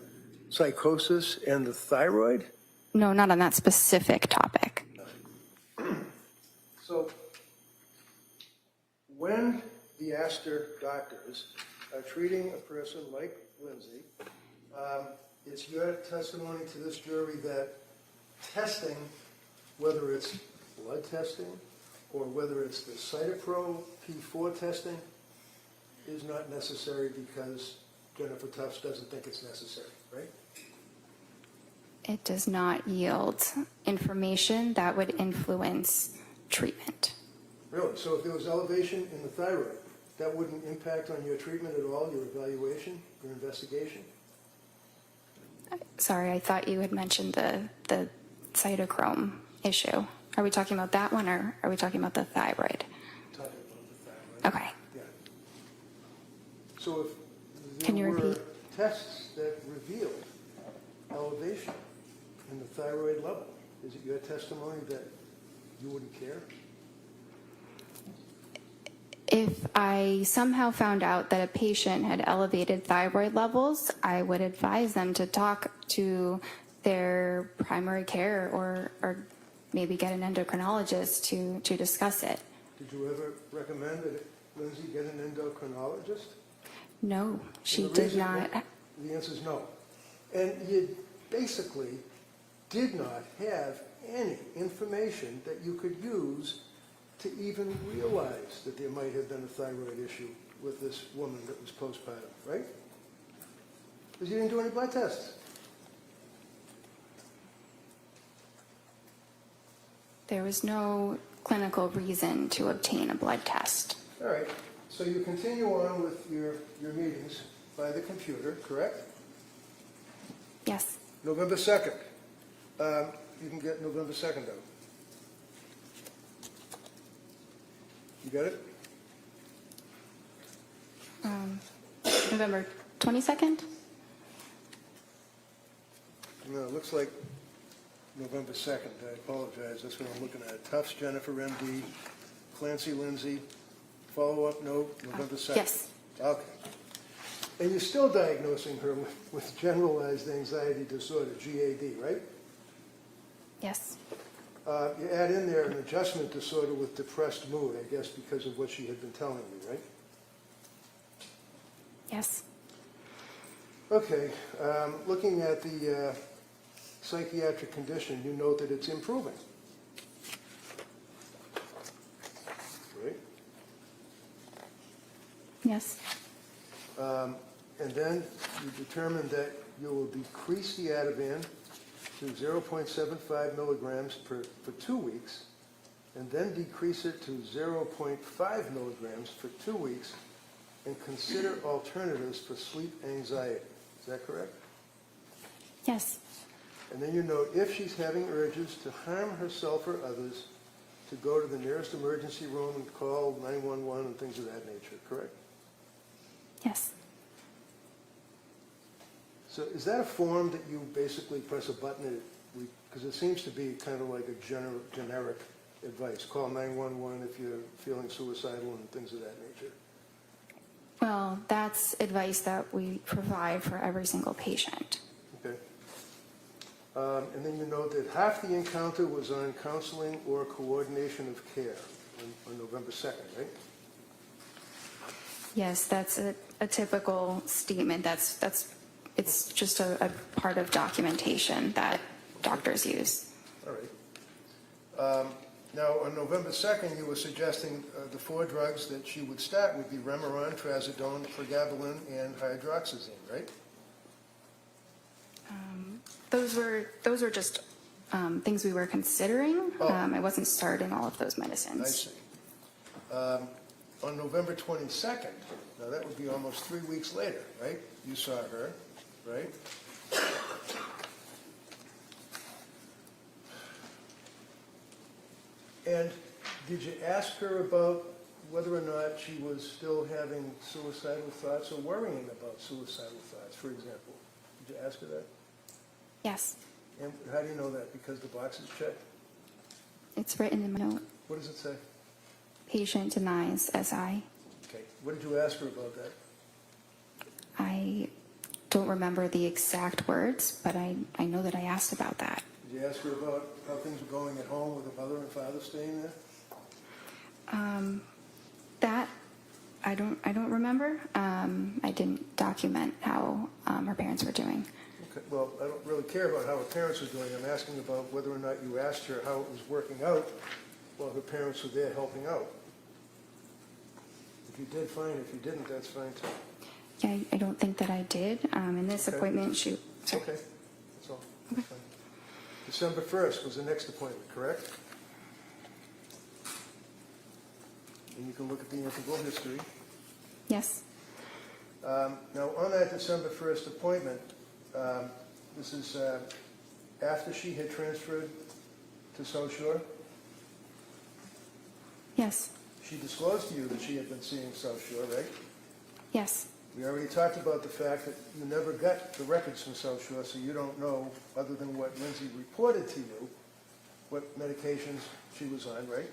psychosis and the thyroid? No, not on that specific topic. So, when the Astor doctors are treating a person like Lindsay, it's your testimony to this jury that testing, whether it's blood testing or whether it's the Cytopro P4 testing, is not necessary because Jennifer Tufts doesn't think it's necessary, right? It does not yield information that would influence treatment. Really? So if there was elevation in the thyroid, that wouldn't impact on your treatment at all, your evaluation, your investigation? Sorry, I thought you had mentioned the cytochrome issue. Are we talking about that one, or are we talking about the thyroid? Talking about the thyroid. Okay. Yeah. So if Can you there were repeat? tests that revealed elevation in the thyroid level, is it your testimony that you wouldn't care? If I somehow found out that a patient had elevated thyroid levels, I would advise them to talk to their primary care or maybe get an endocrinologist to discuss it. Did you ever recommend that Lindsay get an endocrinologist? No, she And the did reason- not. The answer is no. And you basically did not have any information that you could use to even realize that there might have been a thyroid issue with this woman that was postpartum, right? Because you didn't do any blood tests. There was no clinical reason to obtain a blood test. All right, so you continue on with your meetings by the computer, correct? Yes. November 2nd. You can get November 2nd out. You got it? November 22nd? No, it looks like November 2nd. I apologize. That's what I'm looking at. Tufts, Jennifer, MD, Clancy, Lindsay. Follow-up note, November 2nd. Yes. Okay. And you're still diagnosing her with generalized anxiety disorder, GAD, right? Yes. You add in there an adjustment disorder with depressed mood, I guess because of what she had been telling me, right? Yes. Okay, looking at the psychiatric condition, you note that it's improving. Right? Yes. And then you determine that you will decrease the Ativan to 0.75 milligrams for 2 weeks, and then decrease it to 0.5 milligrams for 2 weeks, and consider alternatives for sleep anxiety. Is that correct? Yes. And then you note if she's having urges to harm herself or others, to go to the nearest emergency room and call 911 and things of that nature, correct? Yes. So is that a form that you basically press a button, because it seems to be kind of like a generic advice. Call 911 if you're feeling suicidal and things of that nature. Well, that's advice that we provide for every single patient. Okay. And then you note that half the encounter was on counseling or coordination of care on November 2nd, right? Yes, that's a typical statement. It's just a part of documentation that doctors use. All right. Now, on November 2nd, you were suggesting the 4 drugs that she would start would be Remeron, Trazodone, Pregabalin, and hydroxyzine, right? Those were just things we were considering. Oh. I wasn't starting all of those medicines. I see. On November 22nd, now that would be almost 3 weeks later, right? You saw her, right? And did you ask her about whether or not she was still having suicidal thoughts or worrying about suicidal thoughts, for example? Did you ask her that? Yes, And how do you know that? Because the box is checked? it's written in my note. What does it say? Patient denies SI. Okay. What did you ask her about that? I don't remember the exact words, but I know that I asked about that. Did you ask her about how things were going at home with her mother and father staying there? That I don't remember. I didn't document how her parents were doing. Okay. Well, I don't really care about how her parents are doing. I'm asking about whether or not you asked her how it was working out while her parents were there helping out. If you did, fine. If you didn't, that's fine too. Yeah, I don't think that I did. In this Okay. appointment, sorry. Okay, that's all. That's fine. December 1st was the next appointment, correct? And you can look at the integral history. Yes. Now, on that December 1st appointment, this is after she had transferred to South Shore. Yes. She disclosed to you that she had been seeing South Shore, right? Yes. We already talked about the fact that you never got the records from South Shore, so you don't know, other than what Lindsay reported to you, what medications she was on, right?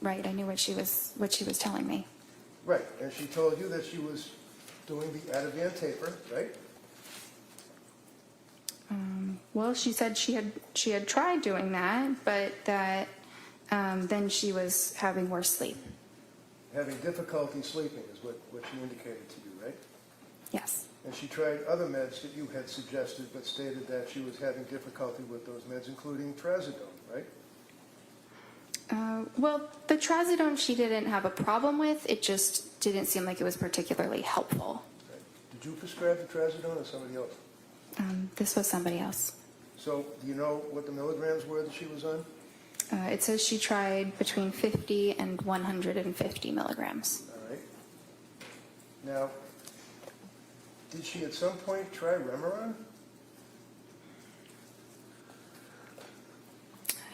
Right. I knew what she was telling me. Right, and she told you that she was doing the Ativan taper, right? Well, she said she had tried doing that, but that then she was having worse sleep. Having difficulty sleeping is what she indicated to you, right? Yes. And she tried other meds that you had suggested, but stated that she was having difficulty with those meds, including Trazodone, right? Well, the Trazodone she didn't have a problem with. It just didn't seem like it was particularly helpful. Right. Did you prescribe the Trazodone or somebody else? This was somebody else. So do you know what the milligrams were that she was on? It says she tried between 50 and 150 milligrams. All right. Now, did she at some point try Remeron?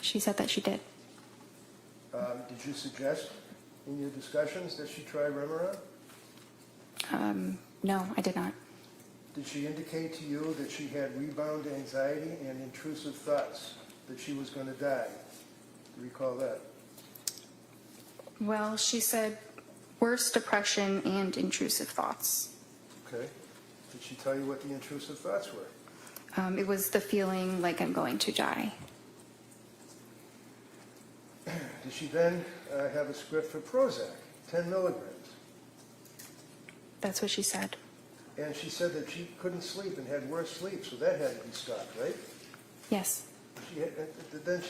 She said that she did. Did you suggest in your discussions that she try Remeron? No, I did not. Did she indicate to you that she had rebound anxiety and intrusive thoughts, that she was going to die? Do you recall that? Well, she said worse depression and intrusive thoughts. Okay. Did she tell you what the intrusive thoughts were? It was the feeling like I'm going to die. Did she then have a script for Prozac, 10 milligrams? That's what she said. And she said that she couldn't sleep and had worse sleep, so that had to be stopped, right? Yes. Then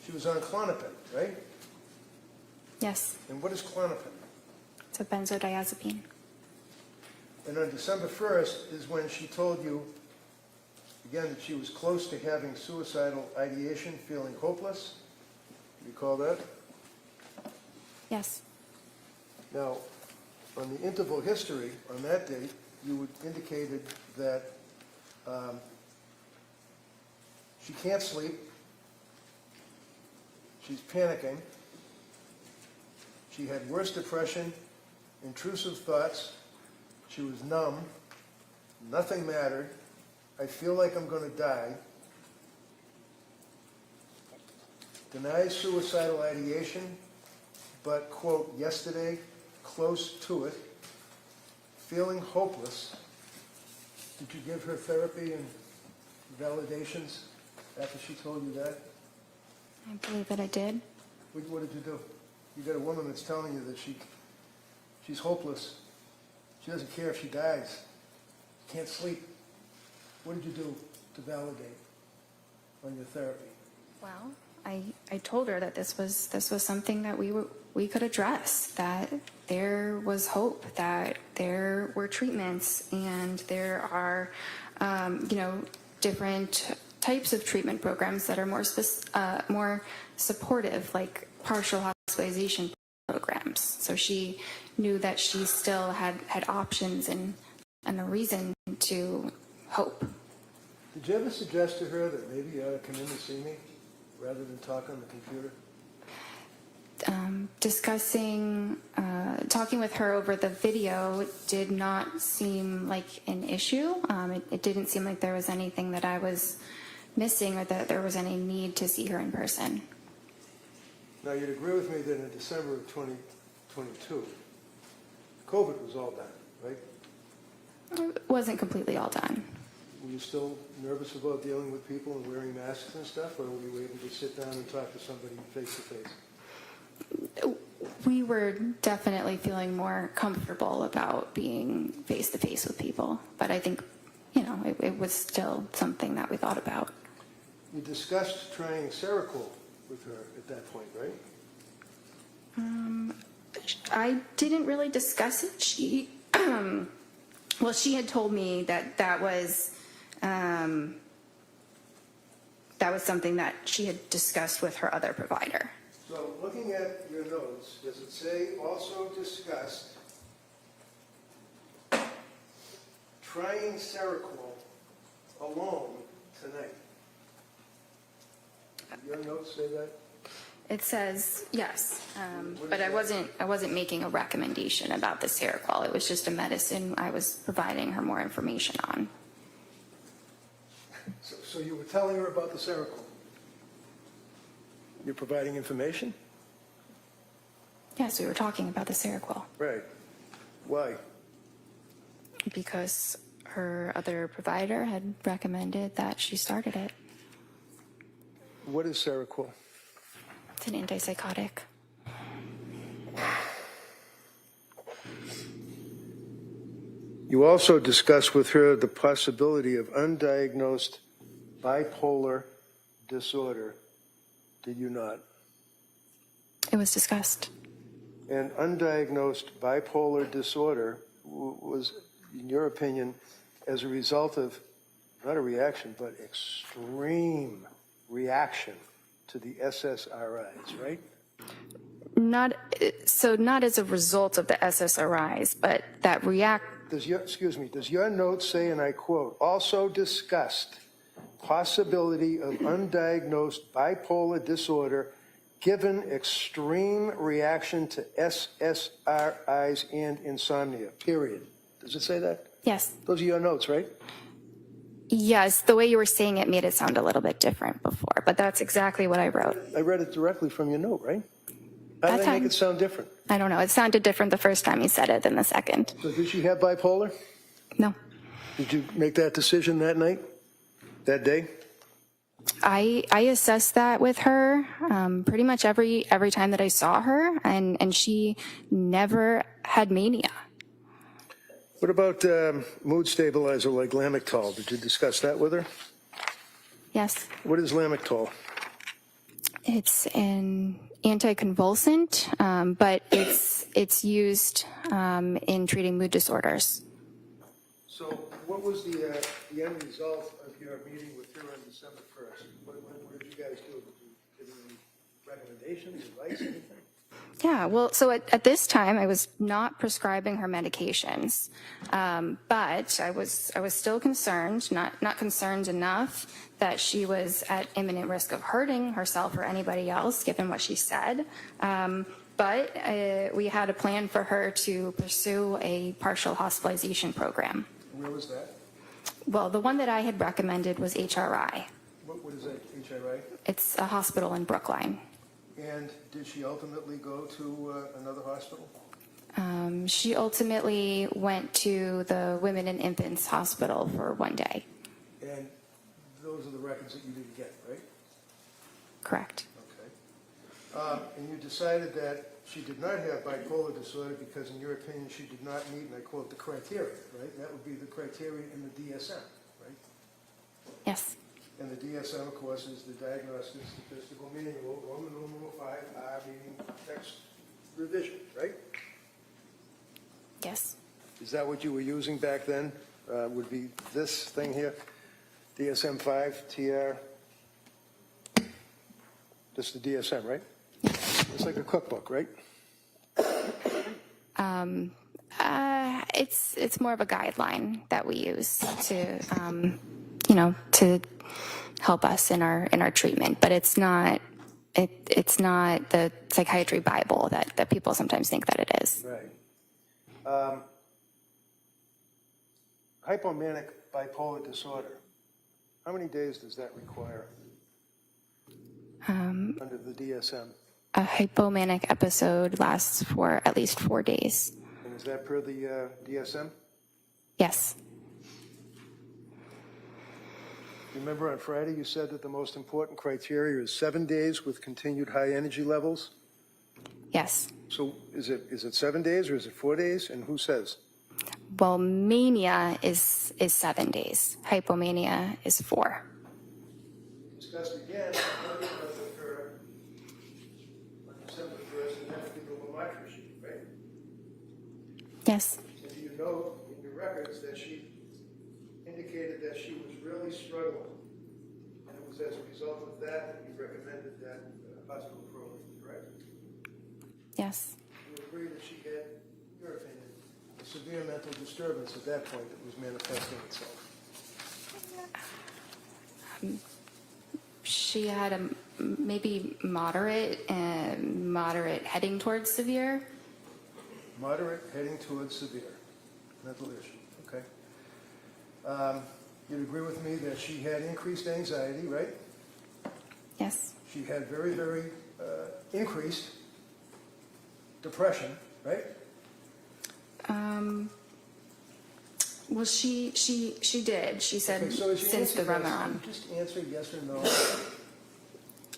she was on Klonopin, right? Yes. And what is Klonopin? It's a benzodiazepine. And on December 1st is when she told you, again, that she was close to having suicidal ideation, feeling hopeless. You recall that? Yes. Now, on the interval history, on that date, you indicated that she can't sleep, she's panicking, she had worse depression, intrusive thoughts, she was numb, nothing mattered, I feel like I'm going to die, denies suicidal ideation, but, quote, yesterday, close to it, feeling hopeless. Did you give her therapy and validations after she told you that? I believe that I did. What did you do? You got a woman that's telling you that she's hopeless. She doesn't care if she dies. Can't sleep. What did you do to validate on your therapy? Well, I told her that this was something that we could address, that there was hope, that there were treatments, and there are different types of treatment programs that are more supportive, like partial hospitalization programs. So she knew that she still had options and a reason to hope. Did you ever suggest to her that maybe you ought to come in to see me rather than talk on the computer? Talking with her over the video did not seem like an issue. It didn't seem like there was anything that I was missing or that there was any need to see her in person. Now, you'd agree with me that in December of 2022, COVID was all done, right? It wasn't completely all done. Were you still nervous about dealing with people and wearing masks and stuff, or were you able to sit down and talk to somebody face to face? We were definitely feeling more comfortable about being face to face with people, but I think, it was still something that we thought about. You discussed trying Seroquel with her at that point, right? I didn't really discuss it. She had told me that was something that she had discussed with her other provider. So looking at your notes, does it say also discussed trying Seroquel alone tonight? Your notes say that? It says yes, but I wasn't making a recommendation about the Seroquel. It was just a medicine I was providing her more information on. So you were telling her about the Seroquel? You're providing information? Yes, we were talking about the Seroquel. Right. Why? Because her other provider had recommended that she started it. What is Seroquel? It's an antipsychotic. You also discussed with her the possibility of undiagnosed bipolar disorder, did you not? It was discussed. And undiagnosed bipolar disorder was, in your opinion, as a result of, not a reaction, but extreme reaction to the SSRIs, right? Not as a result of the SSRIs, but that Does your note say, and I quote, also discussed possibility of undiagnosed bipolar disorder given extreme reaction to SSRIs and insomnia, period. Does it say that? Yes. Those are your notes, right? Yes, the way you were saying it made it sound a little bit different before, but that's exactly what I wrote. I read it directly from your note, right? How did I make it sound different? I don't know. It sounded different the first time you said it than the second. So did she have bipolar? No. Did you make that decision that night, that day? I assessed that with her pretty much every time that I saw her, and she never had mania. What about mood stabilizer like Lamictal? Did you discuss that with her? Yes. What is Lamictal? It's an anticonvulsant, but it's used in treating mood disorders. So what was the end result of your meeting with her on December 1st? What did you guys do? Did you give any recommendations, advice, anything? Yeah, well, so at this time, I was not prescribing her medications, but I was still concerned, not concerned enough that she was at imminent risk of hurting herself or anybody else, given what she said. But we had a plan for her to pursue a partial hospitalization program. Where was that? Well, the one that I had recommended was HRI. What is that, HRI? It's a hospital in Brookline. And did she ultimately go to another hospital? She ultimately went to the Women and Infants Hospital for one day. And those are the records that you didn't get, right? Correct. Okay. And you decided that she did not have bipolar disorder because, in your opinion, she did not meet, and I quote, the criteria, right? That would be the criteria in the DSM, right? Yes. And the DSM, of course, is the Diagnostic Statistical Manual, Roman numeral 5R, meaning text revision, right? Yes. Is that what you were using back then? Would be this thing here, DSM-5, TR? This is the DSM, right? It's like a cookbook, right? It's more of a guideline that we use to, to help us in our treatment, but it's not the psychiatry Bible that people sometimes think that it is. Right. Hypomanic bipolar disorder. How many days does that require under the DSM? A hypomanic episode lasts for at least 4 days. And is that per the DSM? Yes. Remember on Friday you said that the most important criteria is 7 days with continued high energy levels? Yes. So is it 7 days or is it 4 days? And who says? Well, mania is 7 days. Hypomania is 4. Discussed again, with her on December 1st, and that would be the Lamont regime, right? Yes. And do you know in your records that she indicated that she was really struggling, and it was as a result of that you recommended that hospital program, correct? Yes. You agree that she had, in your opinion, a severe mental disturbance at that point that was manifesting itself? She had a maybe moderate heading towards severe. Moderate heading towards severe mental issue, okay. You'd agree with me that she had increased anxiety, right? Yes. She had very, very increased depression, right? Well, she did. She said Okay, so as you since the answer this, Remeron. just answer yes or no.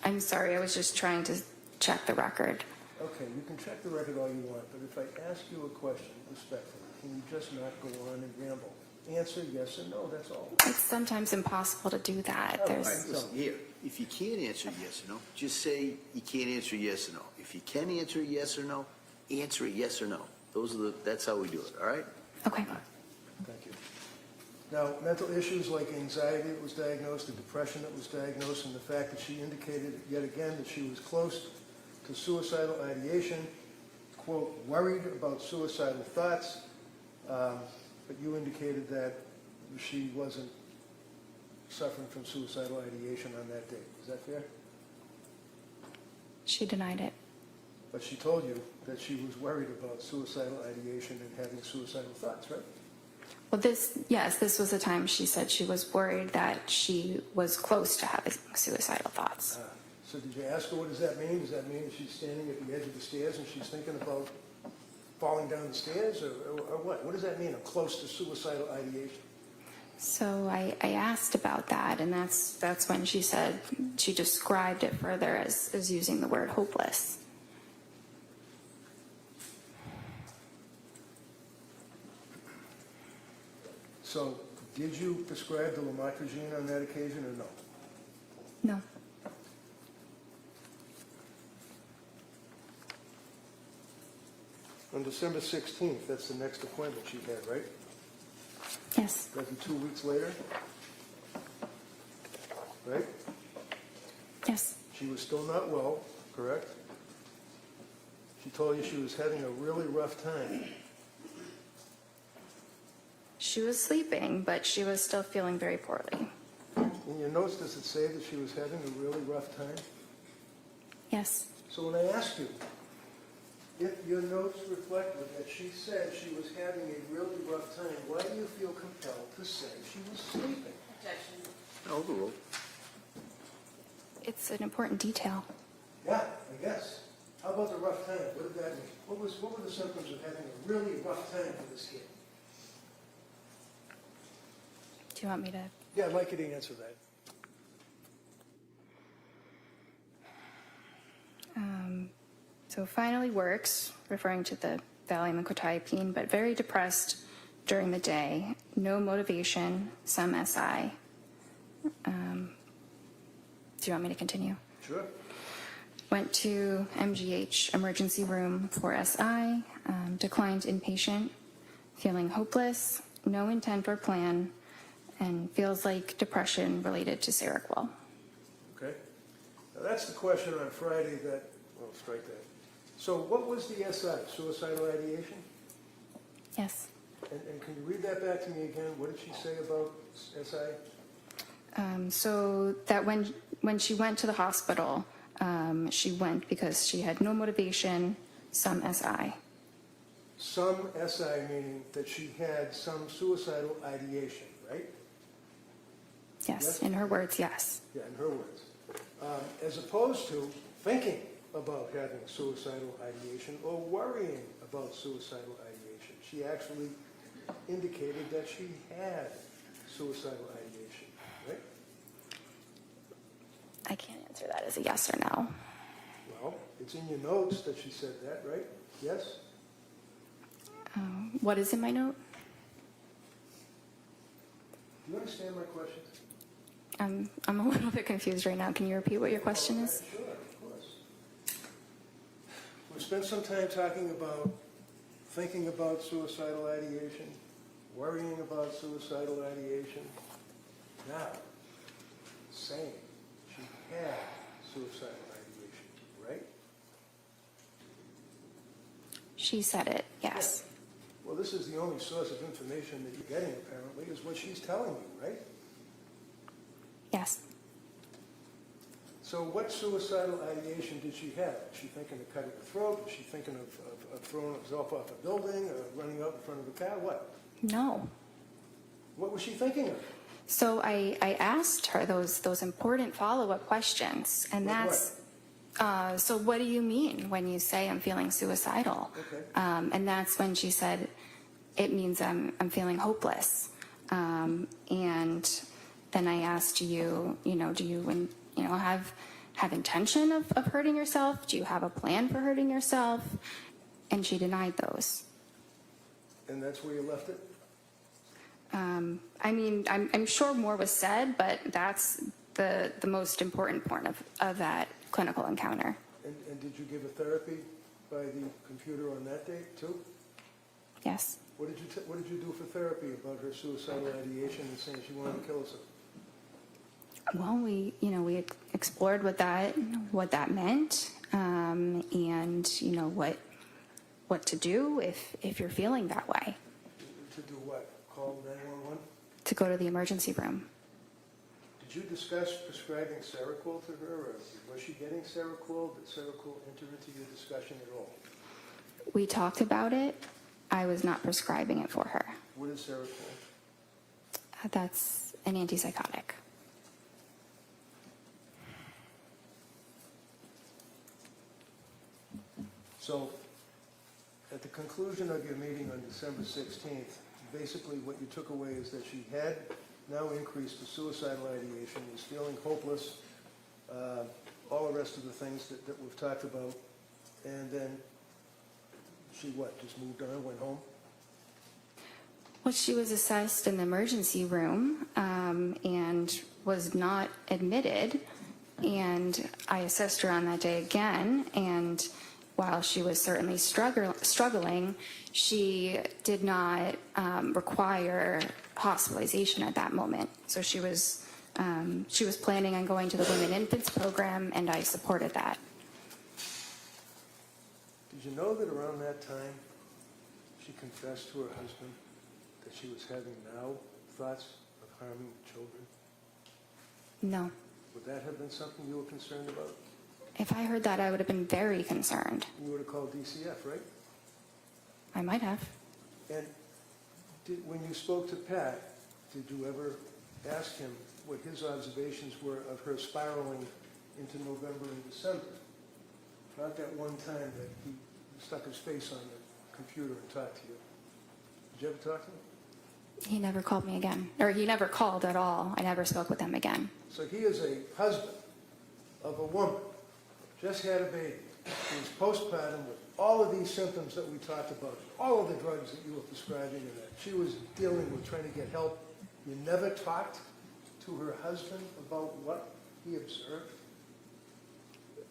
I'm sorry, I was just trying to check the record. Okay, you can check the record all you want, but if I ask you a question respectfully, can you just not go on and ramble? Answer yes or no, that's all. It's sometimes impossible to do that. Oh, There's All right, listen, here, if you can't answer yes or no, just say you can't answer yes or no. If you can answer yes or no, answer it yes or no. That's how we do it, all right? okay. Thank you. Now, mental issues like anxiety that was diagnosed, the depression that was diagnosed, and the fact that she indicated yet again that she was close to suicidal ideation, quote, worried about suicidal thoughts, but you indicated that she wasn't suffering from suicidal ideation on that day. Is that fair? She denied it. But she told you that she was worried about suicidal ideation and having suicidal thoughts, right? Well, this was the time she said she was worried that she was close to having suicidal thoughts. So did you ask her what does that mean? Does that mean that she's standing at the edge of the stairs and she's thinking about falling down the stairs or what? What does that mean, I'm close to suicidal ideation? So I asked about that, and that's when she said she described it further as using the word hopeless. So, did you prescribe the lamotrigine on that occasion or no? No. On December 16th, that's the next appointment she had, right? Yes. That'd be 2 weeks later? Right? Yes. She was still not well, correct? She told you she was having a really rough time. She was sleeping, but she was still feeling very poorly. In your notes, does it say that she was having a really rough time? Yes. So when I asked you, if your notes reflected that she said she was having a really rough time, why do you feel compelled to say she was sleeping? Objection. Overruled. It's an important detail. Yeah, I guess. How about the rough time? What did that mean? What were the symptoms of having a really rough time for this kid? Do you want me to? Yeah, I'd like you to answer that. So finally works, referring to the Valium and quetiapine, but very depressed during the day. No motivation, some SI. Do you want me to continue? Sure. Went to MGH emergency room for SI, declined inpatient, feeling hopeless, no intent or plan, and feels like depression related to Seroquel. Okay. Now that's the question on Friday that, well, strike that. So what was the SI, suicidal ideation? Yes. And can you read that back to me again? What did she say about SI? So that when she went to the hospital, she went because she had no motivation, some SI. Some SI meaning that she had some suicidal ideation, right? Yes, Yes? in her words, yes. Yeah, in her words. As opposed to thinking about having suicidal ideation or worrying about suicidal ideation. She actually indicated that she had suicidal ideation, right? I can't answer that as a yes or no. Well, it's in your notes that she said that, right? Yes? What is in my note? Do you understand my question? I'm a little bit confused right now. Can you repeat what your question is? Sure, of course. We spent some time talking about thinking about suicidal ideation, worrying about suicidal ideation. Now, saying she had suicidal ideation, right? She said it, yes. Well, this is the only source of information that you're getting, apparently, is what she's telling you, right? Yes. So what suicidal ideation did she have? Was she thinking of cutting her throat? Was she thinking of throwing herself off a building or running out in front of a car? What? No. What was she thinking of? So I asked her those important follow-up questions, and Like that's, so what do you mean when you say I'm feeling suicidal? Okay. And that's when she said, it means I'm feeling hopeless. And then I asked you, do you have intention of hurting yourself? Do you have a plan for hurting yourself? And she denied those. And that's where you left it? I mean, I'm sure more was said, but that's the most important part of that clinical encounter. And did you give a therapy by the computer on that date, too? Yes. What did you do for therapy about her suicidal ideation and saying she wanted to kill herself? Well, we explored what that meant, and what to do if you're feeling that way. To do what? Call 911? To go to the emergency room. Did you discuss prescribing Seroquel to her, or was she getting Seroquel? Did Seroquel enter into your discussion at all? We talked about it. I was not prescribing it for her. What is Seroquel? That's an antipsychotic. So, at the conclusion of your meeting on December 16th, basically what you took away is that she had now increased to suicidal ideation, was feeling hopeless, all the rest of the things that we've talked about. And then she what, just moved on, went home? Well, she was assessed in the emergency room and was not admitted. And I assessed her on that day again. And while she was certainly struggling, she did not require hospitalization at that moment. So she was planning on going to the Women and Infants program, and I supported that. Did you know that around that time, she confessed to her husband that she was having now thoughts of harming children? No. Would that have been something you were concerned about? If I heard that, I would have been very concerned. You would have called DCF, right? I might have. And when you spoke to Pat, did you ever ask him what his observations were of her spiraling into November and December? Not that one time that he stuck his face on the computer and talked to you. Did you ever talk to him? He never called me again. Or he never called at all. I never spoke with him again. So he is a husband of a woman, just had a baby, who's postpartum with all of these symptoms that we talked about, all of the drugs that you were prescribing and that she was dealing with, trying to get help. You never talked to her husband about what he observed?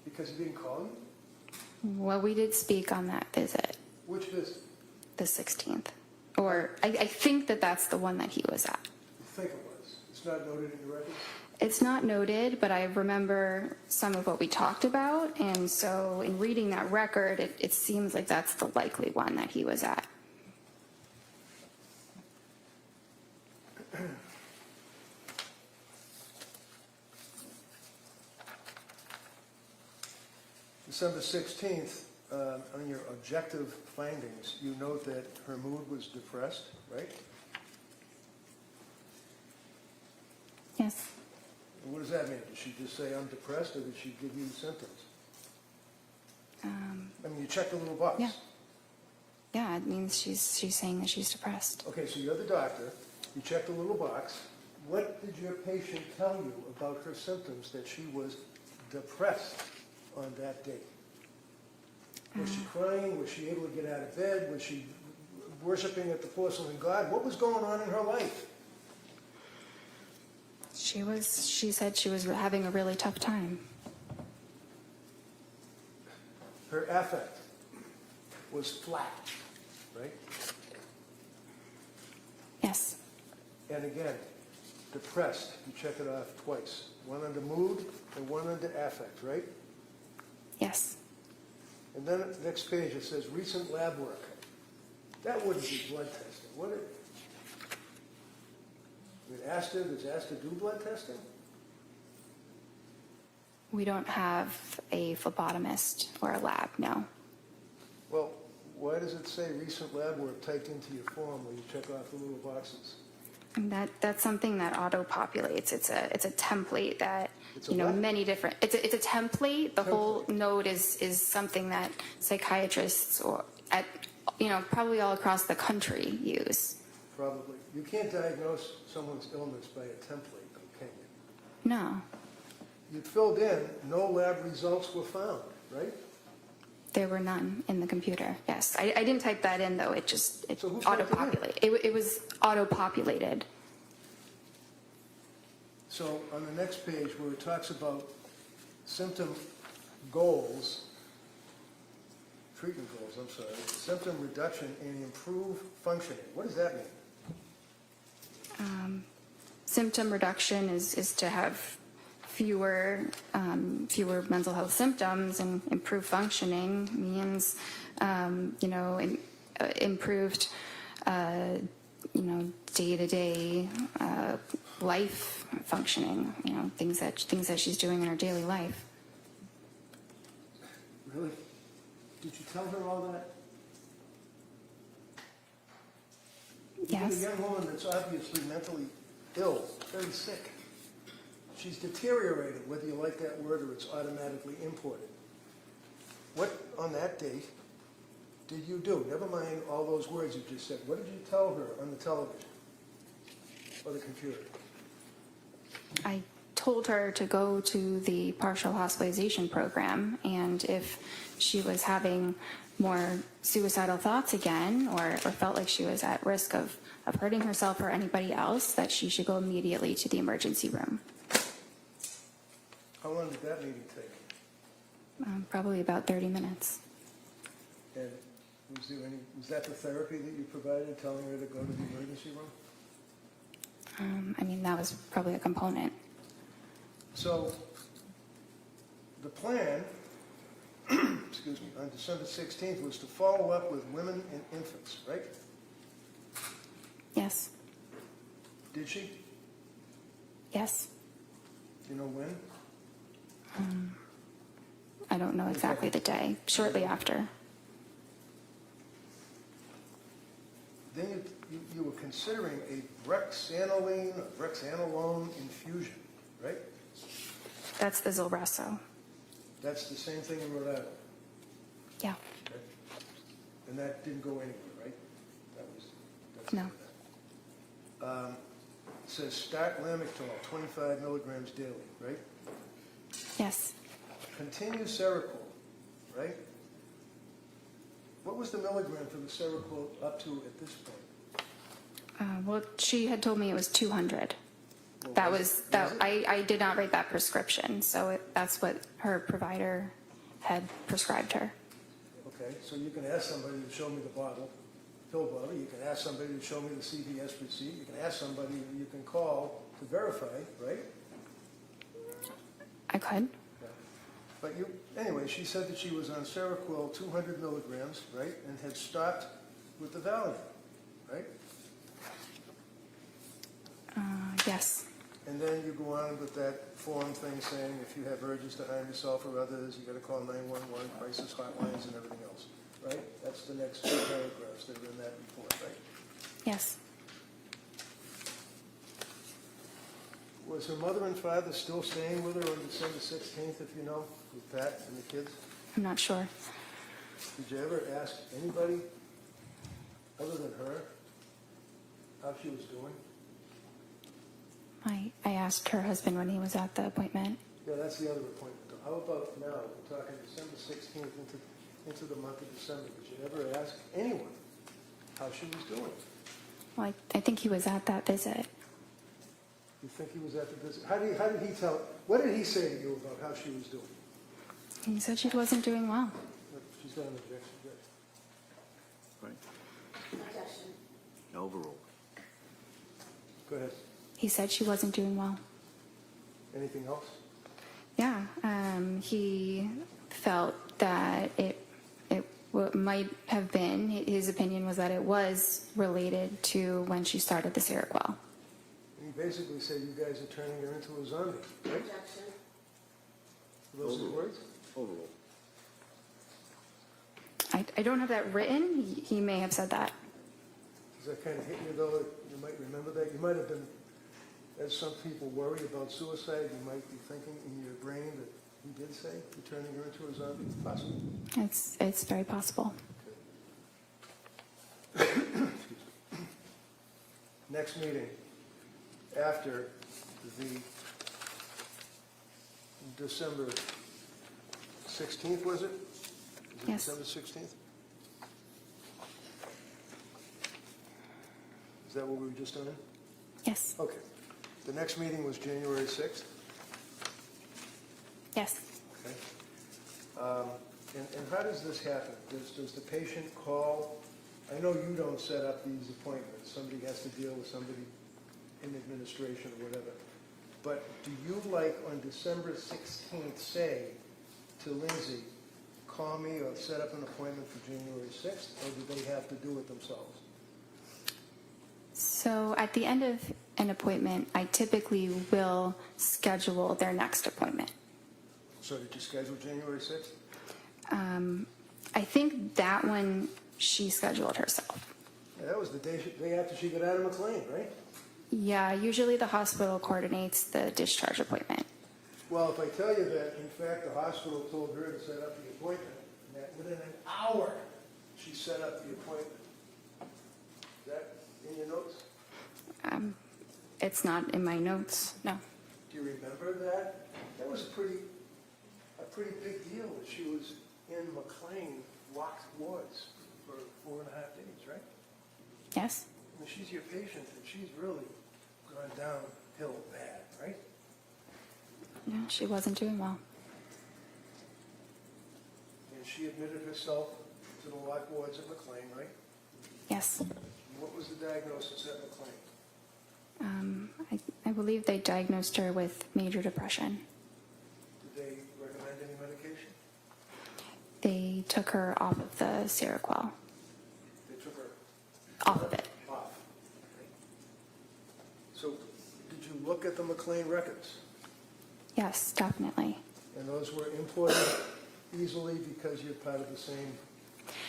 Because he didn't call you? Well, we did speak on that visit, Which visit? the 16th. Or I think that that's the one that he was at. You think it was? It's not noted in your record? It's not noted, but I remember some of what we talked about, and so in reading that record, it seems like that's the likely one that he was at. December 16th, on your objective findings, you note that her mood was depressed, right? Yes. And what does that mean? Did she just say, I'm depressed, or did she give you symptoms? I mean, you checked the little box. Yeah. Yeah, it means she's saying that she's depressed. Okay, so you're the doctor. You checked the little box. What did your patient tell you about her symptoms that she was depressed on that date? Was she crying? Was she able to get out of bed? Was she worshiping at the porcelain god? What was going on in her life? She said she was having a really tough time. Her affect was flat, right? Yes. And again, depressed. You check it off twice. One under mood and one under affect, right? Yes. And then the next page it says recent lab work. That wouldn't be blood testing, would it? Does ASTA do blood testing? We don't have a phlebotomist or a lab, no. Well, why does it say recent lab work typed into your form when you check off the little boxes? And that's something that auto-populates. It's a template that, It's a you know, what? many different, it's a template. The whole note is something that psychiatrists or at, you know, probably all across the country use. Probably. You can't diagnose someone's illness by a template, though, can you? No, You filled in, no lab results were found, right? there were none in the computer. Yes, I didn't type that in though. It So who typed it in? auto-populated. It was auto-populated. So on the next page where it talks about symptom goals, treatment goals, I'm sorry, symptom reduction and improved functioning. What does that mean? Symptom reduction is to have fewer mental health symptoms, and improved functioning means, you know, improved, you know, day-to-day life functioning. You know, things that she's doing in her daily life. Really? Did you tell her all that? You get Yes. a young woman that's obviously mentally ill, very sick. She's deteriorated, whether you like that word or it's automatically imported. What, on that date, did you do? Never mind all those words you just said. What did you tell her on the television or the computer? I told her to go to the partial hospitalization program, and if she was having more suicidal thoughts again, or felt like she was at risk of hurting herself or anybody else, that she should go immediately to the emergency room. How long did that meeting take? Probably about 30 minutes. And was that the therapy that you provided, telling her to go to the emergency room? I mean, that was probably a component. So the plan, excuse me, on December 16th was to follow up with women and infants, right? Yes. Did she? Yes. Do you know when? I don't know exactly the day. Shortly after. Then you were considering a brexanolone infusion, right? That's the Zolresso. That's the same thing in Rhode Island. Yeah. Okay. And that didn't go anywhere, right? That's No. It says start Lamictal, 25 milligrams daily, right? Yes. Continue Seroquel, right? What was the milligram for the Seroquel up to at this point? Well, she had told me it was 200. Well, That was was it? that. I did not write that prescription, so that's what her provider had prescribed her. Okay, so you can ask somebody to show me the pill bottle. You can ask somebody to show me the CVS receipt. You can ask somebody you can call to verify, right? I could. Yeah. But anyway, she said that she was on Seroquel 200 milligrams, right, and had stopped with the Valium, right? Yes. And then you go on with that form thing saying if you have urges to harm yourself or others, you got to call 911, crisis hotlines, and everything else, right? That's the next two paragraphs that are in that report, right? Yes. Was her mother and father still staying with her on December 16th, if you know, with Pat and the kids? I'm not sure. Did you ever ask anybody other than her how she was doing? I asked her husband when he was at the appointment. Yeah, that's the other appointment. How about now? We're talking December 16th into the month of December. Did you ever ask anyone how she was doing? Well, I think he was at that visit. You think he was at the visit? How did he tell? What did he say to you about how she was doing? He said she wasn't doing well. She's got an objection. Good. Right. Objection. Overruled. Go ahead. He said she wasn't doing well. Anything else? Yeah. He felt that it might have been, his opinion was that it was related to when she started the Seroquel. He basically said you guys are turning her into a zombie, right? Objection. Are those his words? Overruled. I don't have that written. He may have said that. Does that kind of hit you, though? You might remember that. You might have been, as some people worry about suicide, you might be thinking in your brain that he did say you're turning her into a zombie. Possible. It's very possible. Next meeting, after the December 16th, was it? Yes. December 16th? Is that what we were just on? Yes. Okay. The next meeting was January 6th? Yes. Okay. And how does this happen? Does the patient call? I know you don't set up these appointments. Somebody has to deal with somebody in administration or whatever. But do you, like on December 16th, say to Lindsay, call me or set up an appointment for January 6th, or do they have to do it themselves? So at the end of an appointment, I typically will schedule their next appointment. So did you schedule January 6th? I think that one she scheduled herself. Yeah, that was the day after she got out of McLean, right? Yeah, usually the hospital coordinates the discharge appointment. Well, if I tell you that, in fact, the hospital told her to set up the appointment, and that within an hour, she set up the appointment. Is that in your notes? It's not in my notes, no. Do you remember that? That was a pretty big deal that she was in McLean locked wards for 4.5 days, right? Yes. I mean, she's your patient, and she's really gone downhill bad, right? No, she wasn't doing well. And she admitted herself to the locked wards at McLean, right? Yes. And what was the diagnosis at McLean? I believe they diagnosed her with major depression. Did they recommend any medication? They took her off of the Seroquel. They took her Off of it. off. Okay. So did you look at the McLean records? Yes, definitely. And those were imported easily because you're part of the same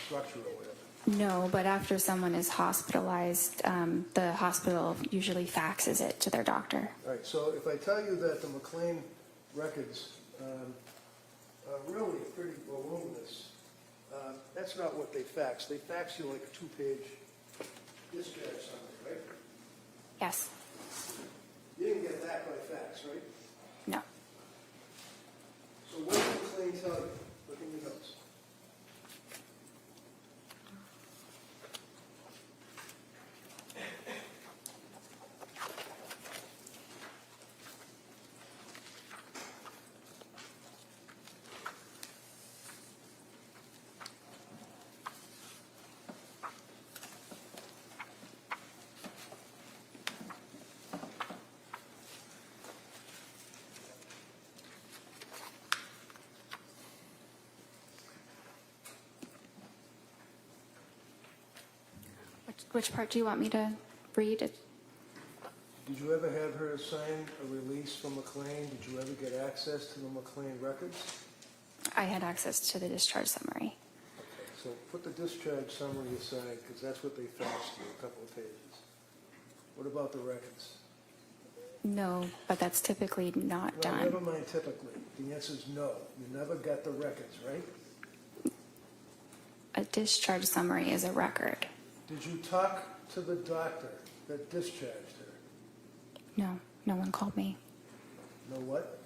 structure or whatever? No, but after someone is hospitalized, the hospital usually faxes it to their doctor. All right, so if I tell you that the McLean records are really pretty voluminous, that's not what they fax. They fax you like a 2-page discharge summary, right? Yes. You didn't get that by fax, right? No. So what did McLean tell you? Look in your notes. Which part do you want me to read? Did you ever have her sign a release from McLean? Did you ever get access to the McLean records? I had access to the discharge summary. Okay, so put the discharge summary aside, because that's what they faxed you, a couple of pages. What about the records? No, but that's typically not No, done. never mind typically. The answer is no. You never got the records, right? A discharge summary is a record. Did you talk to the doctor that discharged her? No, no one called me. Know what?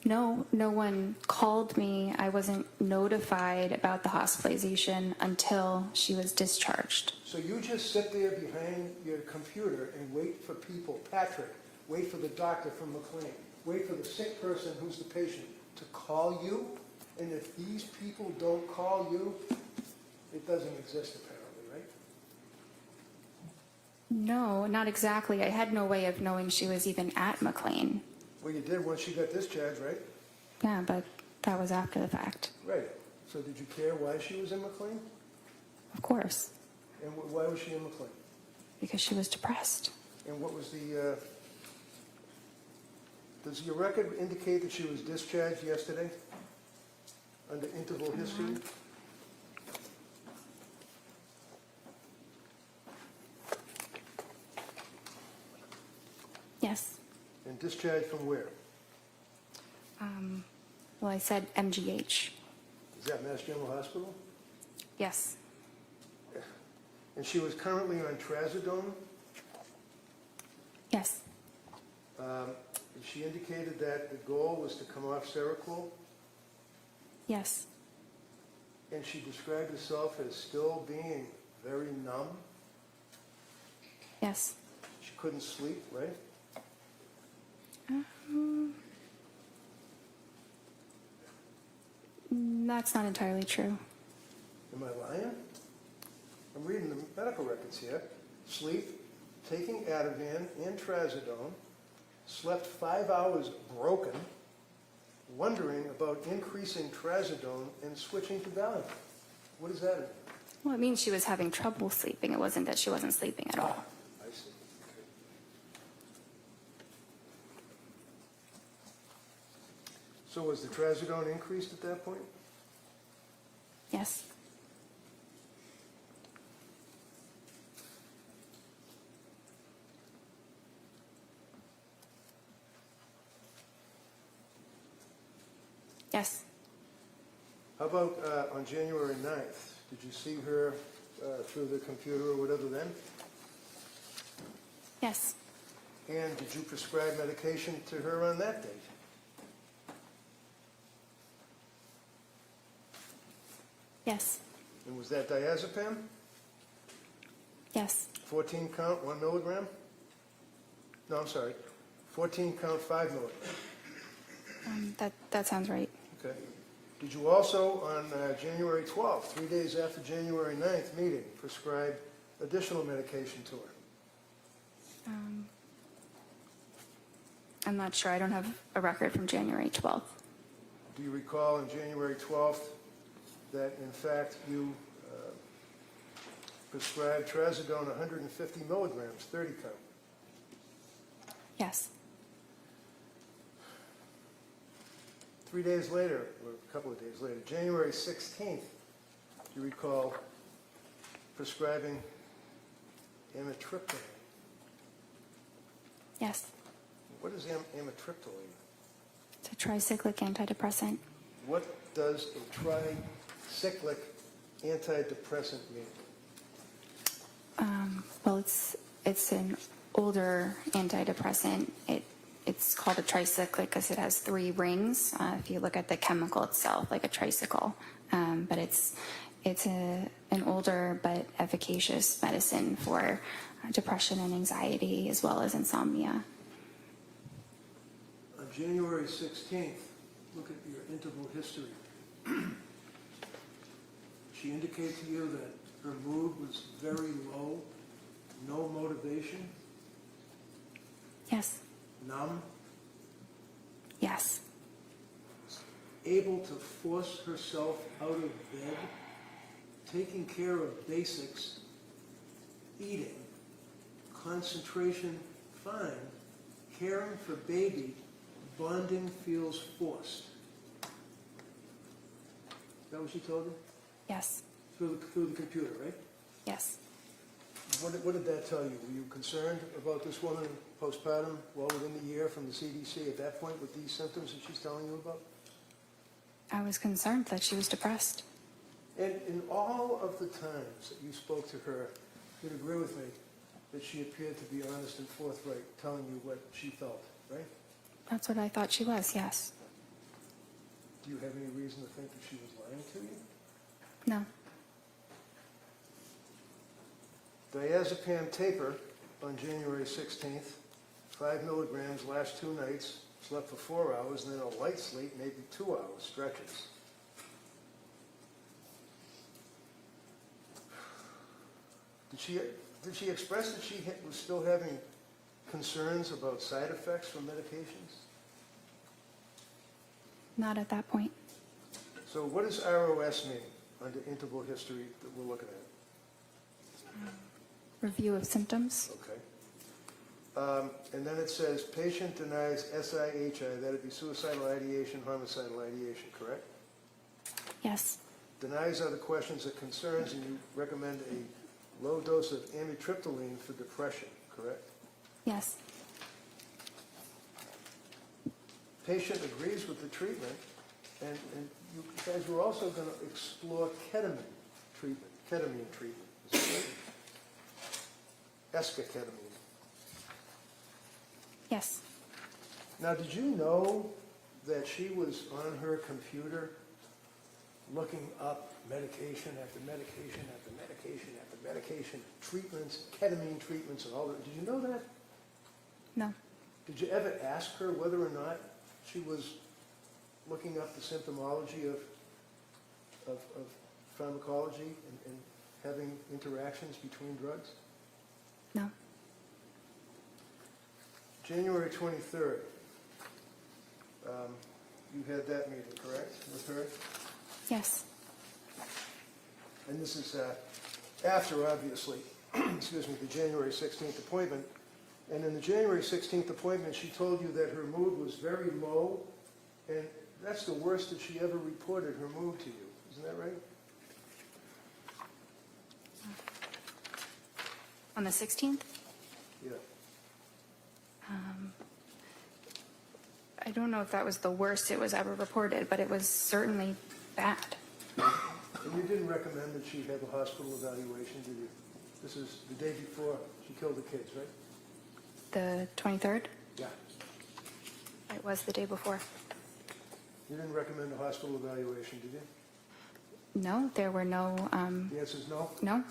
No one called me. I wasn't notified about the hospitalization until she was discharged. So you just sit there behind your computer and wait for people, Patrick, wait for the doctor from McLean, wait for the sick person who's the patient to call you? And if these people don't call you, it doesn't exist apparently, right? No, not exactly. I had no way of knowing she was even at McLean. Well, you did once she got discharged, right? Yeah, but that was after the fact. Right. So did you care why she was in McLean? Of course, And why was she in McLean? because she was depressed. And what was the, does your record indicate that she was discharged yesterday? Under interval history? Yes. And discharged from where? Well, I said MGH. Is that Mass General Hospital? Yes. And she was currently on trazodone? Yes. She indicated that the goal was to come off Seroquel, Yes. and she described herself as still being very numb. Yes. She couldn't sleep, right? That's not entirely true. Am I lying? I'm reading the medical records here. Sleep, taking Ativan and trazodone, slept 5 hours broken, wondering about increasing trazodone and switching to Valium. What does that mean? Well, it means she was having trouble sleeping. It wasn't that she wasn't sleeping at all. I see. Okay. So was the trazodone increased at that point? Yes. Yes. How about on January 9th? Did you see her through the computer or whatever then? Yes. And did you prescribe medication to her on that date? Yes. And was that diazepam? Yes. 14 count, 1 milligram? No, I'm sorry. 14 count, 5 milligrams. That sounds right. Okay. Did you also, on January 12th, 3 days after January 9th meeting, prescribe additional medication to her? I'm not sure. I don't have a record from January 12th. Do you recall on January 12th that, in fact, you prescribed trazodone 150 milligrams, 30 count? Yes. 3 days later, or a couple of days later, January 16th, do you recall prescribing amitriptyline? Yes. What is amitriptyline? It's a tricyclic antidepressant. What does a tricyclic antidepressant mean? Well, it's an older antidepressant. It's called a tricyclic because it has 3 rings. If you look at the chemical itself, like a tricycle, but it's an older but efficacious medicine for depression and anxiety as well as insomnia. On January 16th, look at your interval history. She indicated to you that her mood was very low, no motivation, Yes. numb, Yes. able to force herself out of bed, taking care of basics, eating, concentration fine, caring for baby, bonding feels forced. Is that what she told you? Yes. Through the computer, right? Yes. What did that tell you? Were you concerned about this woman postpartum well within the year from the CDC at that point with these symptoms that she's telling you about? I was concerned that she was depressed. And in all of the times that you spoke to her, you'd agree with me that she appeared to be honest and forthright, telling you what she felt, right? That's what I thought she was, yes. Do you have any reason to think that she was lying to you? No. Diazepam taper on January 16th, 5 milligrams last 2 nights, slept for 4 hours, and then a light sleep, maybe 2 hours, stretches. Did she express that she was still having concerns about side effects from medications? Not at that point. So what does ROS mean under interval history that we're looking at? Review of symptoms. Okay. And then it says patient denies SIHI, that'd be suicidal ideation, homicidal ideation, correct? Yes. Denies other questions or concerns, and you recommend a low dose of amitriptyline for depression, correct? Yes. Patient agrees with the treatment, and you guys were also going to explore ketamine treatment. Is that right? Esketamine. Yes. Now, did you know that she was on her computer looking up medication after medication after medication after medication, treatments, ketamine treatments, and all that? Did you know that? No. Did you ever ask her whether or not she was looking up the symptomology of pharmacology and having interactions between drugs? No. January 23rd, you had that meeting, correct, with her? Yes. And this is after, obviously, excuse me, the January 16th appointment. And in the January 16th appointment, she told you that her mood was very low, and that's the worst that she ever reported her mood to you. Isn't that right? On the 16th? Yeah. I don't know if that was the worst it was ever reported, but it was certainly bad. And you didn't recommend that she have a hospital evaluation, did you? This is the day before she killed the kids, right? The 23rd? Yeah. It was the day before. You didn't recommend a hospital evaluation, did you? No, there were no, The answer is no? no?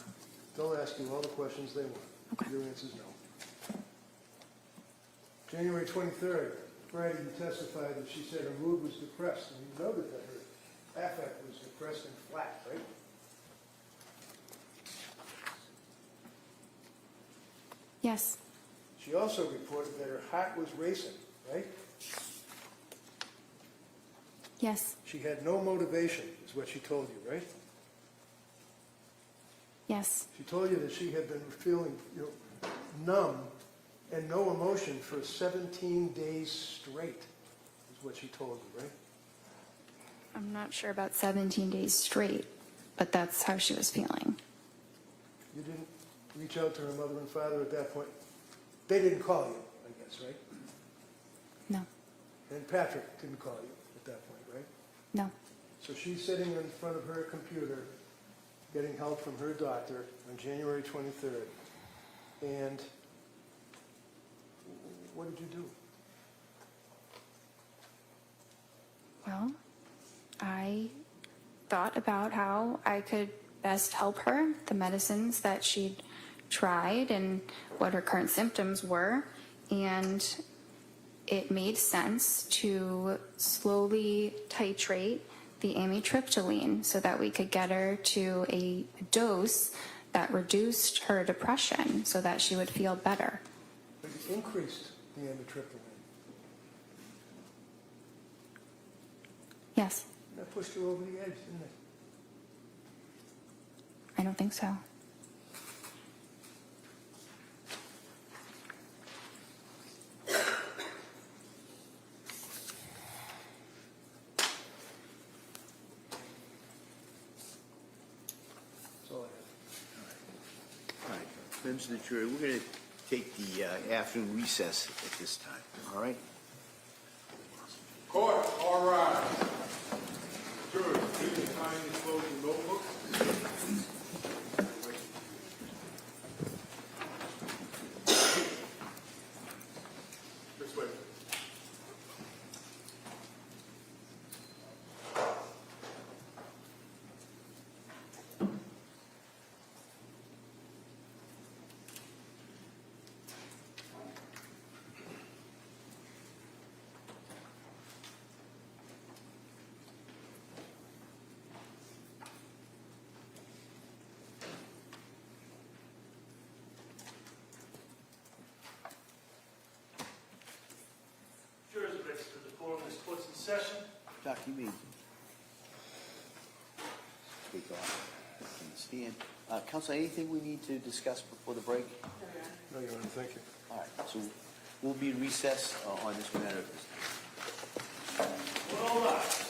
They'll ask you all the questions they want. Okay. Your answer is no. January 23rd, Friday, you testified that she said her mood was depressed, and you noted that her affect was depressed and flat, right? Yes, She also reported that her heart was racing, right? yes, She had no motivation, is what she told you, right? yes, She told you that she had been feeling, numb and no emotion for 17 days straight, is what she told you, right? I'm not sure about 17 days straight, but that's how she was feeling. You didn't reach out to her mother and father at that point? They didn't call you, I guess, right? No, And Patrick didn't call you at that point, right? no, So she's sitting in front of her computer, getting help from her doctor on January 23rd. And what did you do? well, I thought about how I could best help her, the medicines that she'd tried and what her current symptoms were, and it made sense to slowly titrate the amitriptyline so that we could get her to a dose that reduced her depression so that she would feel better. But you increased the amitriptyline. Yes, That pushed her over the edge, didn't it? I don't think so. That's all I have. All right, members of the jury, we're going to take the afternoon recess at this time, all right? Court, all rise. Jurors, please kindly close your notebooks. This way. Jurors are registered. The quorum is court's in session. Doc, you may take off and stand. Counsel, anything we need to discuss before the break? No, Your Honor, thank you. All right, so we'll be in recess on this matter of business. All rise.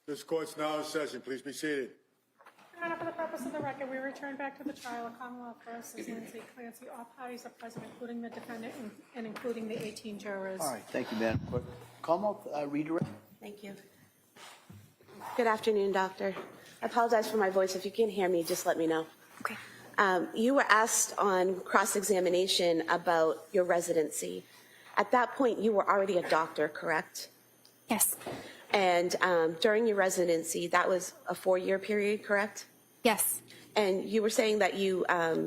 This court's now in session. Please be seated. Your Honor, for the purpose of the record, we return back to the trial of Commonwealth versus Lindsay Clancy. All parties are present, including the defendant and including the 18 jurors. All right, thank you, Madam Clerk. Commonwealth, redirect. Thank you. Good afternoon, doctor. I apologize for my voice. If you can't hear me, just let me know. Okay. You were asked on cross-examination about your residency. At that point, you were already a doctor, correct? Yes. And during your residency, that was a 4-year period, correct? Yes. And you were saying that you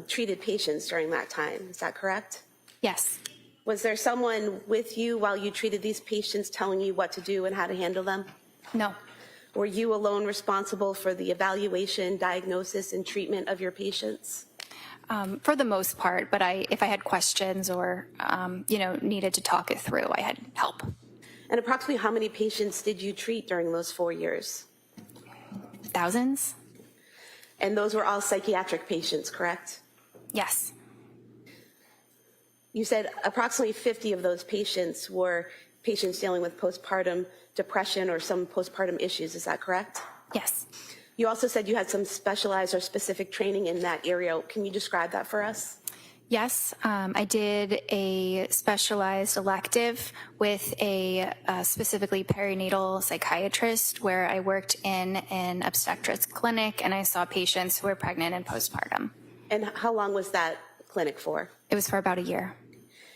treated patients during that time. Is that correct? Yes. Was there someone with you while you treated these patients telling you what to do and how to handle them? No. Were you alone responsible for the evaluation, diagnosis, and treatment of your patients? For the most part, but if I had questions or, needed to talk it through, I had help. And approximately how many patients did you treat during those 4 years? Thousands? And those were all psychiatric patients, correct? Yes. You said approximately 50 of those patients were patients dealing with postpartum depression or some postpartum issues. Is that correct? Yes. You also said you had some specialized or specific training in that area. Can you describe that for us? Yes, I did a specialized elective with a specifically perinatal psychiatrist where I worked in an obstetrics clinic and I saw patients who were pregnant and postpartum. And how long was that clinic for? It was for about a year.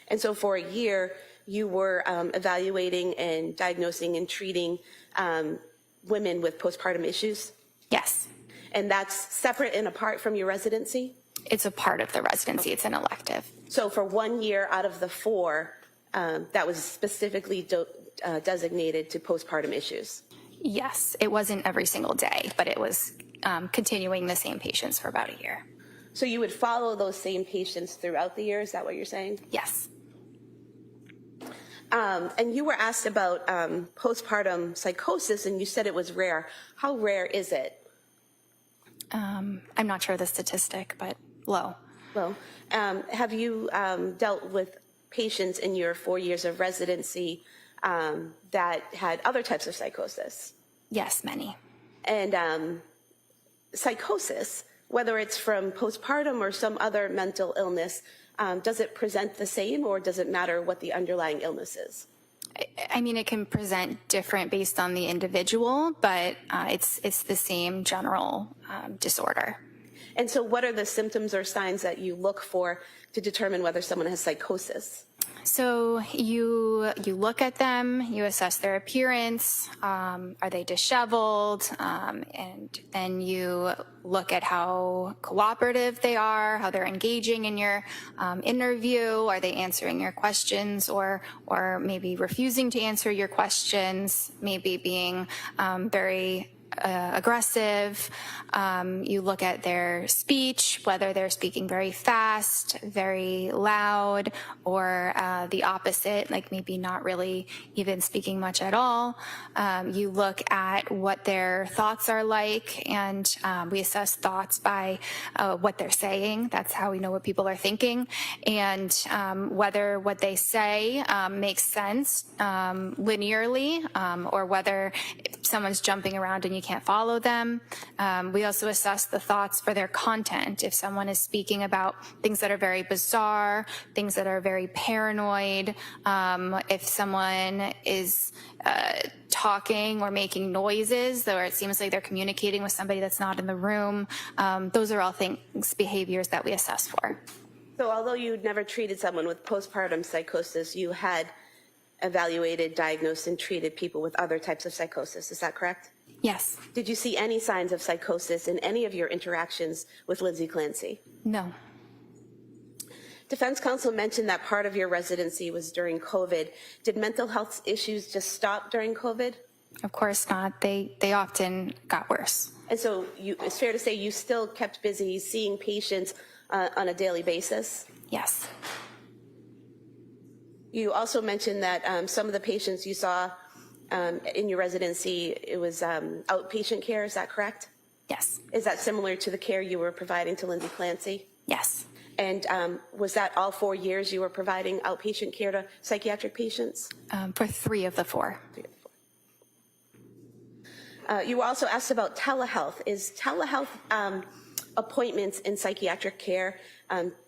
And so for a year, you were evaluating and diagnosing and treating women with postpartum issues? Yes. And that's separate and apart from your residency? It's a part of the residency. It's an elective. So for 1 year out of the 4, that was specifically designated to postpartum issues? Yes, it wasn't every single day, but it was continuing the same patients for about a year. So you would follow those same patients throughout the year? Is that what you're saying? Yes. And you were asked about postpartum psychosis, and you said it was rare. How rare is it? I'm not sure the statistic, but low. Well, have you dealt with patients in your 4 years of residency that had other types of psychosis? Yes, many. And psychosis, whether it's from postpartum or some other mental illness, does it present the same, or does it matter what the underlying illness is? I mean, it can present different based on the individual, but it's the same general disorder. And so what are the symptoms or signs that you look for to determine whether someone has psychosis? So you look at them, you assess their appearance, are they disheveled, and then you look at how cooperative they are, how they're engaging in your interview, are they answering your questions or maybe refusing to answer your questions, maybe being very aggressive. You look at their speech, whether they're speaking very fast, very loud, or the opposite, like maybe not really even speaking much at all. You look at what their thoughts are like, and we assess thoughts by what they're saying. That's how we know what people are thinking, and whether what they say makes sense linearly, or whether someone's jumping around and you can't follow them. We also assess the thoughts for their content. If someone is speaking about things that are very bizarre, things that are very paranoid, if someone is talking or making noises, or it seems like they're communicating with somebody that's not in the room, those are all things, behaviors that we assess for. So although you'd never treated someone with postpartum psychosis, you had evaluated, diagnosed, and treated people with other types of psychosis. Is that correct? Yes. Did you see any signs of psychosis in any of your interactions with Lindsay Clancy? No. Defense counsel mentioned that part of your residency was during COVID. Did mental health issues just stop during COVID? Of course not. They often got worse. And so it's fair to say you still kept busy seeing patients on a daily basis? Yes. You also mentioned that some of the patients you saw in your residency, it was outpatient care. Is that correct? Yes. Is that similar to the care you were providing to Lindsay Clancy? Yes. And was that all 4 years you were providing outpatient care to psychiatric patients? For 3 of the 4. You were also asked about telehealth. Is telehealth appointments in psychiatric care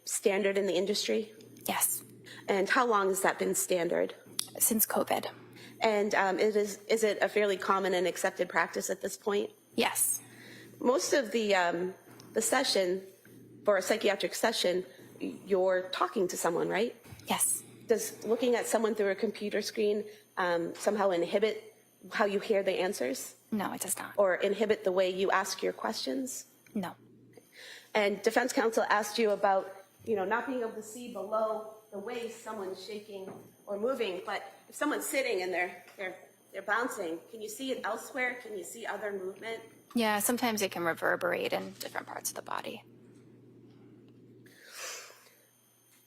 standard in the industry? Yes, And how long has that been standard? since COVID. And is it a fairly common and accepted practice at this point? Yes, Most of the session, for a psychiatric session, you're talking to someone, right? yes. Does looking at someone through a computer screen somehow inhibit how you hear the answers? No, it does not. Or inhibit the way you ask your questions? No. And defense counsel asked you about, not being able to see below the waist someone's shaking or moving, but if someone's sitting and they're bouncing, can you see it elsewhere? Can you see other movement? Yeah, sometimes it can reverberate in different parts of the body.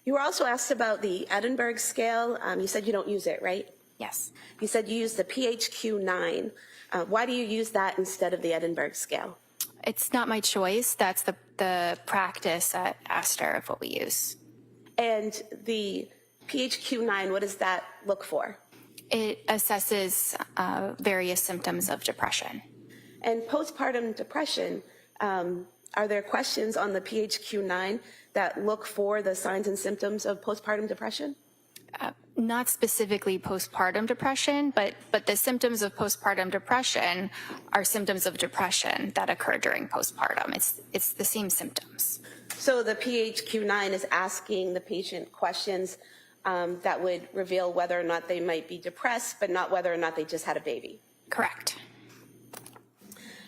You were also asked about the Edinburgh scale. You said you don't use it, right? Yes. You said you use the PHQ-9. Why do you use that instead of the Edinburgh scale? It's not my choice. That's the practice at Astor of what we use. And the PHQ-9, what does that look for? It assesses various symptoms of depression. And postpartum depression, are there questions on the PHQ-9 that look for the signs and symptoms of postpartum depression? Not specifically postpartum depression, but the symptoms of postpartum depression are symptoms of depression that occur during postpartum. It's the same symptoms. So the PHQ-9 is asking the patient questions that would reveal whether or not they might be depressed, but not whether or not they just had a baby. Correct.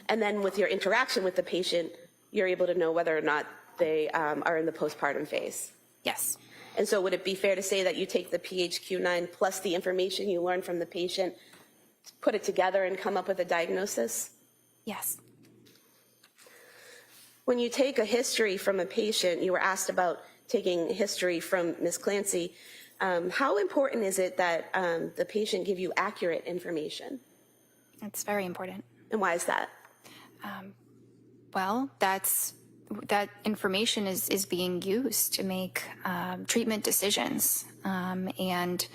And then with your interaction with the patient, you're able to know whether or not they are in the postpartum phase. Yes. And so would it be fair to say that you take the PHQ-9 plus the information you learn from the patient, put it together and come up with a diagnosis? Yes. When you take a history from a patient, you were asked about taking history from Ms. Clancy. How important is it that the patient give you accurate information? It's very important. And why is that? Well, that information is being used to make treatment decisions. And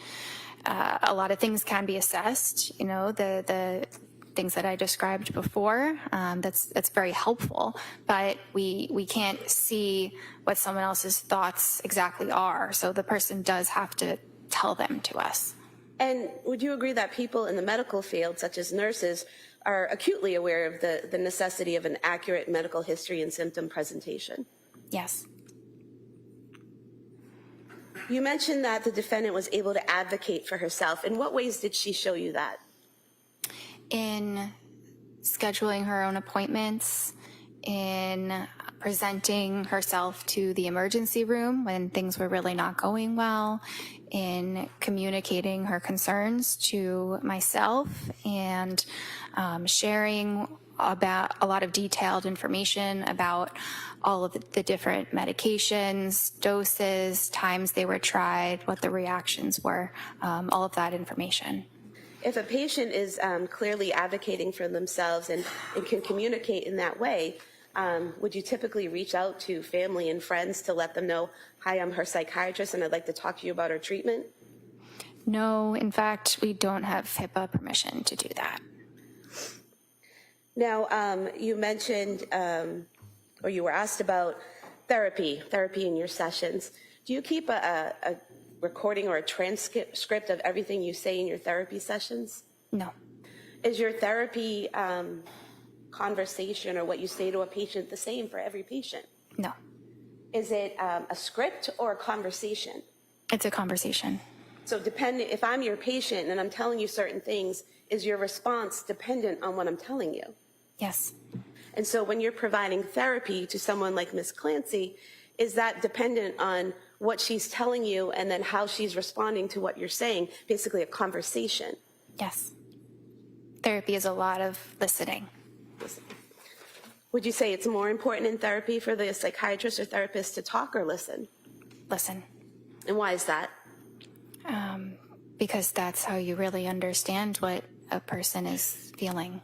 a lot of things can be assessed, the things that I described before. That's very helpful, but we can't see what someone else's thoughts exactly are. So the person does have to tell them to us. And would you agree that people in the medical field, such as nurses, are acutely aware of the necessity of an accurate medical history and symptom presentation? Yes. You mentioned that the defendant was able to advocate for herself. In what ways did she show you that? In scheduling her own appointments, in presenting herself to the emergency room when things were really not going well, in communicating her concerns to myself, and sharing about a lot of detailed information about all of the different medications, doses, times they were tried, what the reactions were, all of that information. If a patient is clearly advocating for themselves and can communicate in that way, would you typically reach out to family and friends to let them know, hi, I'm her psychiatrist and I'd like to talk to you about her treatment? No, in fact, we don't have HIPAA permission to do that. Now, you mentioned, or you were asked about therapy in your sessions. Do you keep a recording or a transcript of everything you say in your therapy sessions? No. Is your therapy conversation or what you say to a patient the same for every patient? No. Is it a script or a conversation? It's a conversation. So if I'm your patient and I'm telling you certain things, is your response dependent on what I'm telling you? Yes. And so when you're providing therapy to someone like Ms. Clancy, is that dependent on what she's telling you and then how she's responding to what you're saying, basically a conversation? Yes. Therapy is a lot of listening. Would you say it's more important in therapy for the psychiatrist or therapist to talk or listen? Listen. And why is that? Because that's how you really understand what a person is feeling.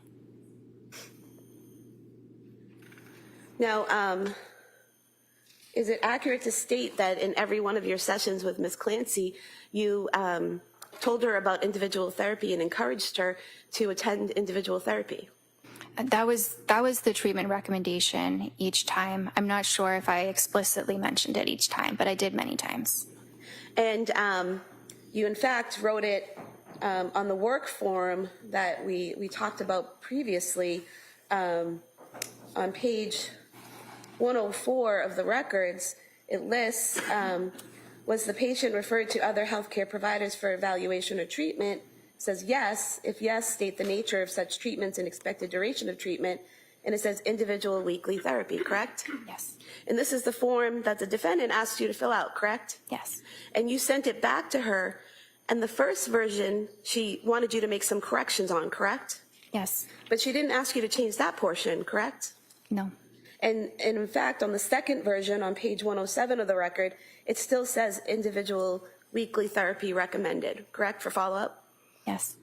Now, is it accurate to state that in every one of your sessions with Ms. Clancy, you told her about individual therapy and encouraged her to attend individual therapy? That was the treatment recommendation each time. I'm not sure if I explicitly mentioned it each time, but I did many times. And you, in fact, wrote it on the work form that we talked about previously on page 104 of the records. It lists, was the patient referred to other healthcare providers for evaluation or treatment? It says yes. If yes, state the nature of such treatments and expected duration of treatment. And it says individual weekly therapy, correct? Yes. And this is the form that the defendant asked you to fill out, correct? Yes. And you sent it back to her, and the first version, she wanted you to make some corrections on, correct? Yes. But she didn't ask you to change that portion, correct? No. And in fact, on the second version, on page 107 of the record, it still says individual weekly therapy recommended, correct, for follow-up? Yes.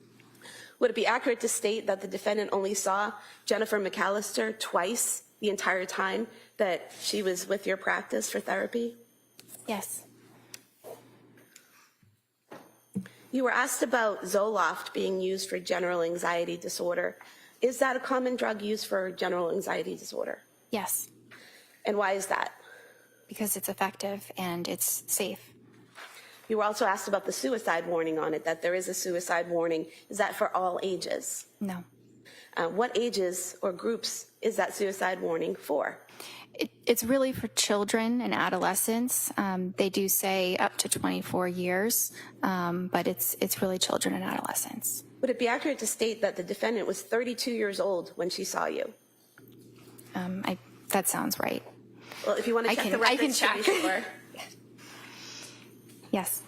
Would it be accurate to state that the defendant only saw Jennifer McAllister twice the entire time that she was with your practice for therapy? Yes. You were asked about Zoloft being used for general anxiety disorder. Is that a common drug used for general anxiety disorder? Yes. And why is that? Because it's effective and it's safe. You were also asked about the suicide warning on it, that there is a suicide warning. Is that for all ages? No. What ages or groups is that suicide warning for? It's really for children and adolescents. They do say up to 24 years, but it's really children and adolescents. Would it be accurate to state that the defendant was 32 years old when she saw you? That sounds right. Well, if you want to check the records to be sure. Yes.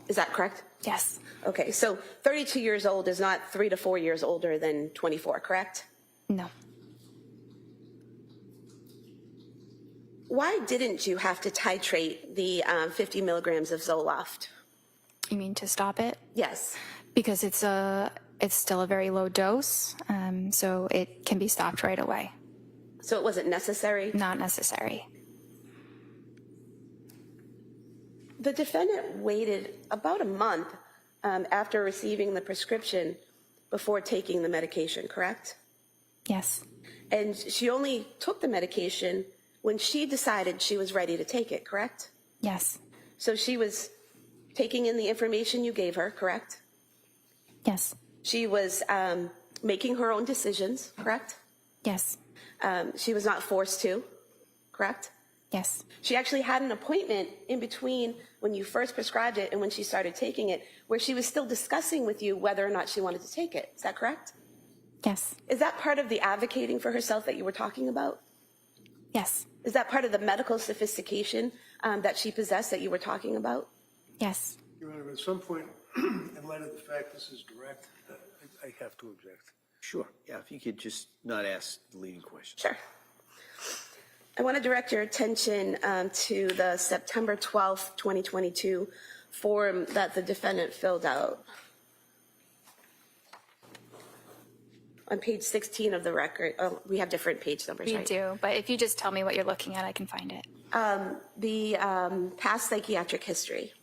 Is that correct? Yes. Okay, so 32 years old is not 3 to 4 years older than 24, correct? No. Why didn't you have to titrate the 50 milligrams of Zoloft? You mean to stop it? Yes. Because it's still a very low dose, so it can be stopped right away. So it wasn't necessary? Not necessary. The defendant waited about a month after receiving the prescription before taking the medication, correct? Yes. And she only took the medication when she decided she was ready to take it, correct? Yes. So she was taking in the information you gave her, correct? Yes. She was making her own decisions, correct? Yes. She was not forced to, correct? Yes. She actually had an appointment in between when you first prescribed it and when she started taking it, where she was still discussing with you whether or not she wanted to take it. Is that correct? Yes. Is that part of the advocating for herself that you were talking about? Yes. Is that part of the medical sophistication that she possessed that you were talking about? Yes. Your Honor, at some point, in light of the fact this is direct, I have to object. Sure, yeah, if you could just not ask the leading question. Sure. I want to direct your attention to the September 12th, 2022 form that the defendant filled out. On page 16 of the record, oh, we have different page numbers, We right? do, but if you just tell me what you're looking at, I can find it. The past psychiatric history.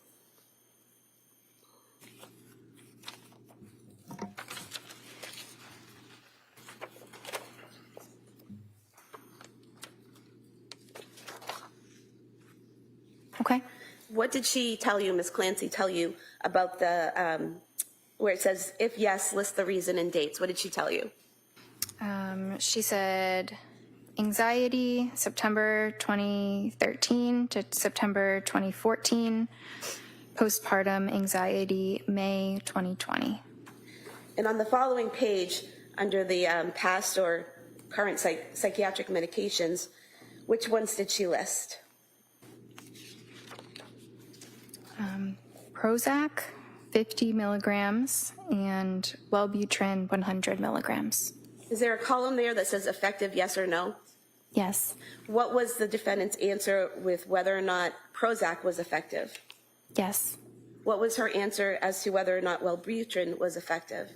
Okay. What did she tell you, Ms. Clancy, tell you about the, where it says, if yes, list the reason and dates? What did she tell you? She said anxiety, September 2013 to September 2014, postpartum anxiety, May 2020. And on the following page, under the past or current psychiatric medications, which ones did she list? Prozac, 50 milligrams, and Wellbutrin, 100 milligrams. Is there a column there that says effective yes or no? Yes. What was the defendant's answer with whether or not Prozac was effective? Yes. What was her answer as to whether or not Wellbutrin was effective?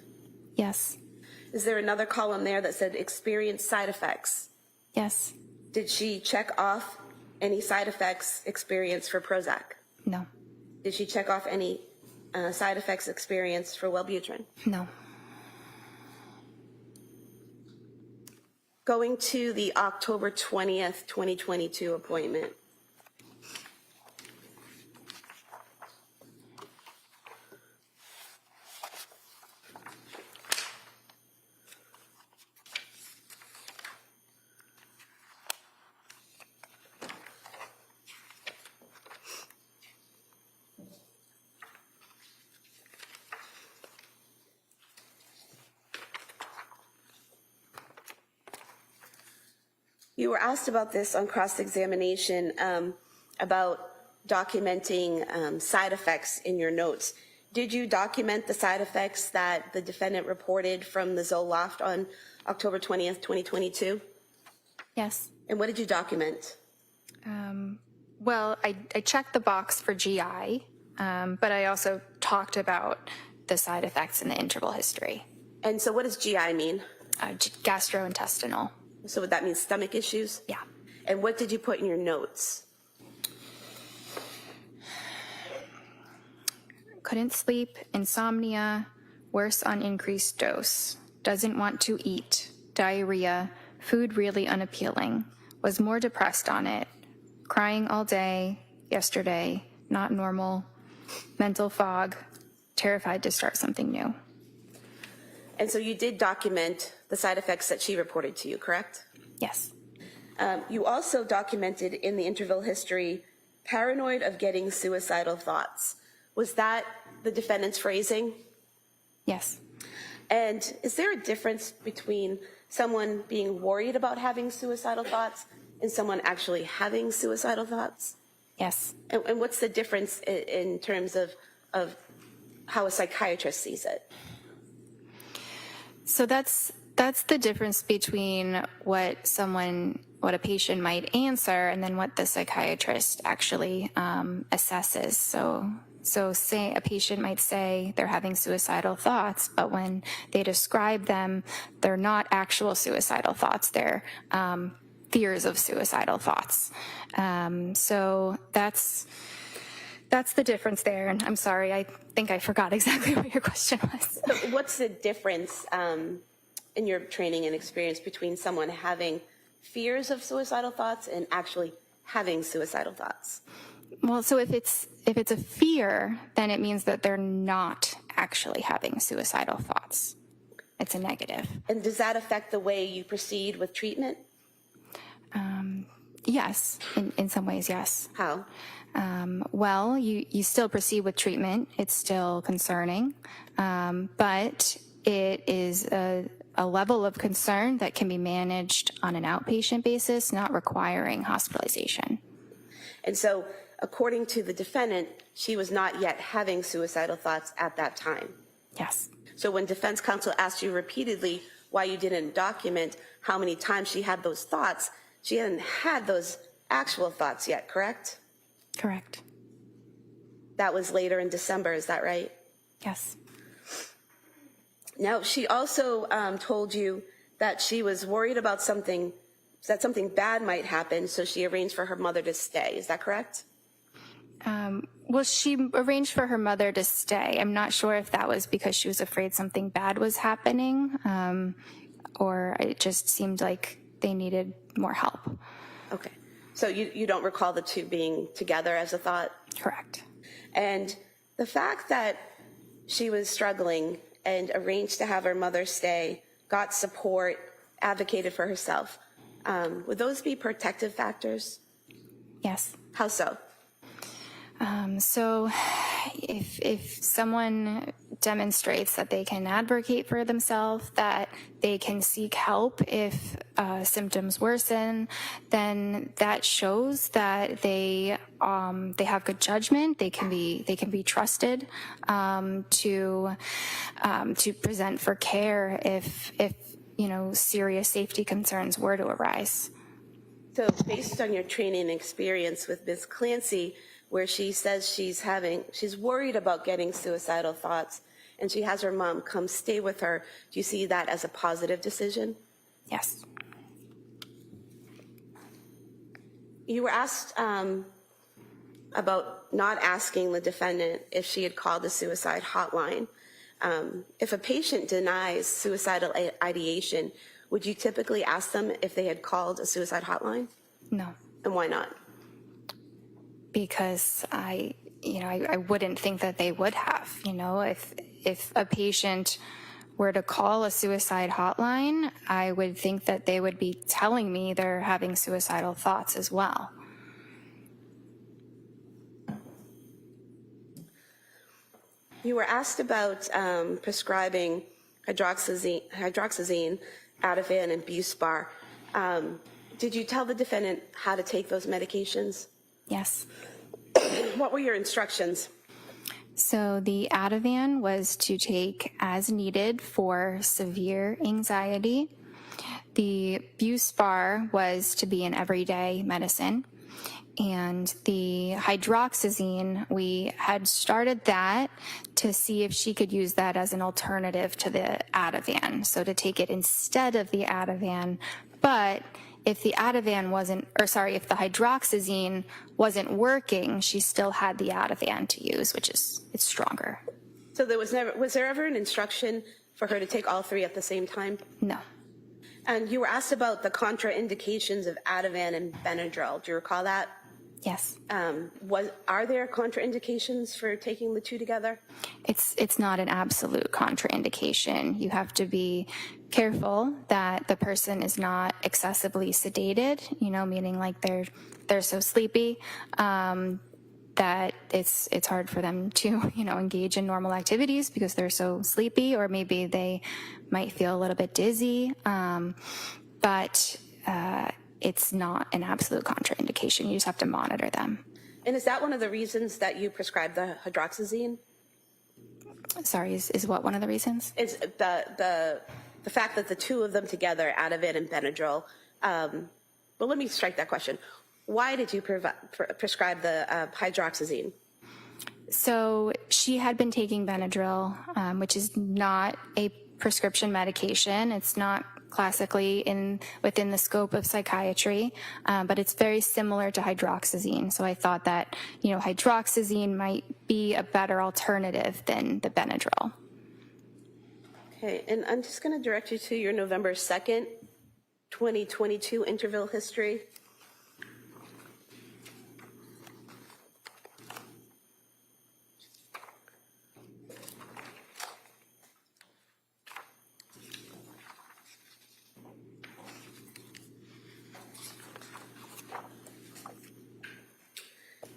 Yes. Is there another column there that said experienced side effects? Yes. Did she check off any side effects experienced for Prozac? No. Did she check off any side effects experienced for Wellbutrin? No. Going to the October 20th, 2022 appointment. You were asked about this on cross-examination, about documenting side effects in your notes. Did you document the side effects that the defendant reported from the Zoloft on October 20th, 2022? Yes. And what did you document? Well, I checked the box for GI, but I also talked about the side effects in the interval history. And so what does GI mean? Gastrointestinal. So would that mean stomach issues? Yeah. And what did you put in your notes? Couldn't sleep, insomnia, worse on increased dose, doesn't want to eat, diarrhea, food really unappealing, was more depressed on it, crying all day, yesterday, not normal, mental fog, terrified to start something new. And so you did document the side effects that she reported to you, correct? Yes. You also documented in the interval history, paranoid of getting suicidal thoughts. Was that the defendant's phrasing? Yes. And is there a difference between someone being worried about having suicidal thoughts and someone actually having suicidal thoughts? Yes. And what's the difference in terms of how a psychiatrist sees it? So that's the difference between what a patient might answer and then what the psychiatrist actually assesses. So say a patient might say they're having suicidal thoughts, but when they describe them, they're not actual suicidal thoughts. They're fears of suicidal thoughts. So that's the difference there. And I'm sorry, I think I forgot exactly what your question was. So what's the difference in your training and experience between someone having fears of suicidal thoughts and actually having suicidal thoughts? Well, so if it's a fear, then it means that they're not actually having suicidal thoughts. It's a negative. And does that affect the way you proceed with treatment? Yes, in some ways, yes. How? Well, you still proceed with treatment. It's still concerning, but it is a level of concern that can be managed on an outpatient basis, not requiring hospitalization. And so, according to the defendant, she was not yet having suicidal thoughts at that time. Yes. So when defense counsel asked you repeatedly why you didn't document how many times she had those thoughts, she hadn't had those actual thoughts yet, correct? Correct. That was later in December, is that right? Yes. Now, she also told you that she was worried about something bad might happen, so she arranged for her mother to stay. Is that correct? Well, she arranged for her mother to stay. I'm not sure if that was because she was afraid something bad was happening, or it just seemed like they needed more help. Okay. So you don't recall the two being together as a thought? Correct. And the fact that she was struggling and arranged to have her mother stay, got support, advocated for herself, would those be protective factors? Yes. How so? So if someone demonstrates that they can advocate for themselves, that they can seek help if symptoms worsen, then that shows that they have good judgment. They can be trusted to present for care if serious safety concerns were to arise. So based on your training and experience with Ms. Clancy, where she says she's worried about getting suicidal thoughts, and she has her mom come stay with her, do you see that as a positive decision? Yes. You were asked about not asking the defendant if she had called the suicide hotline. If a patient denies suicidal ideation, would you typically ask them if they had called a suicide hotline? No, And why not? because I wouldn't think that they would have. If a patient were to call a suicide hotline, I would think that they would be telling me they're having suicidal thoughts as well. You were asked about prescribing hydroxyzine, Ativan, and Buspar. Did you tell the defendant how to take those medications? Yes. What were your instructions? So the Ativan was to take as needed for severe anxiety. The Buspar was to be an everyday medicine. And the hydroxyzine, we had started that to see if she could use that as an alternative to the Ativan. So to take it instead of the Ativan. But if the Ativan if the hydroxyzine wasn't working, she still had the Ativan to use, it's stronger. So was there ever an instruction for her to take all three at the same time? No. And you were asked about the contraindications of Ativan and Benadryl. Do you recall that? Yes. Are there contraindications for taking the two together? It's not an absolute contraindication. You have to be careful that the person is not excessively sedated, meaning like they're so sleepy that it's hard for them to, engage in normal activities because they're so sleepy, or maybe they might feel a little bit dizzy. But it's not an absolute contraindication. You just have to monitor them. And is that one of the reasons that you prescribed the hydroxyzine? Sorry, is what one of the reasons? Is the fact that the two of them together, Ativan and Benadryl. Well, let me strike that question. Why did you prescribe the hydroxyzine? So she had been taking Benadryl, which is not a prescription medication. It's not classically within the scope of psychiatry, but it's very similar to hydroxyzine. So I thought that, hydroxyzine might be a better alternative than the Benadryl. Okay, and I'm just going to direct you to your November 2nd, 2022 interval history.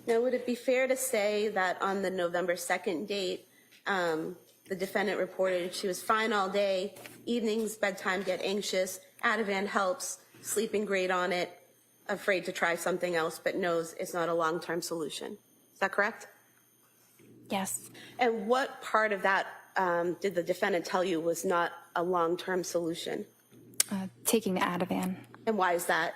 Now, would it be fair to say that on the November 2nd date, the defendant reported she was fine all day, evenings, bedtime, get anxious, Ativan helps, sleeping great on it, afraid to try something else, but knows it's not a long-term solution? Is that correct? Yes. And what part of that did the defendant tell you was not a long-term solution? Taking the Ativan. And why is that?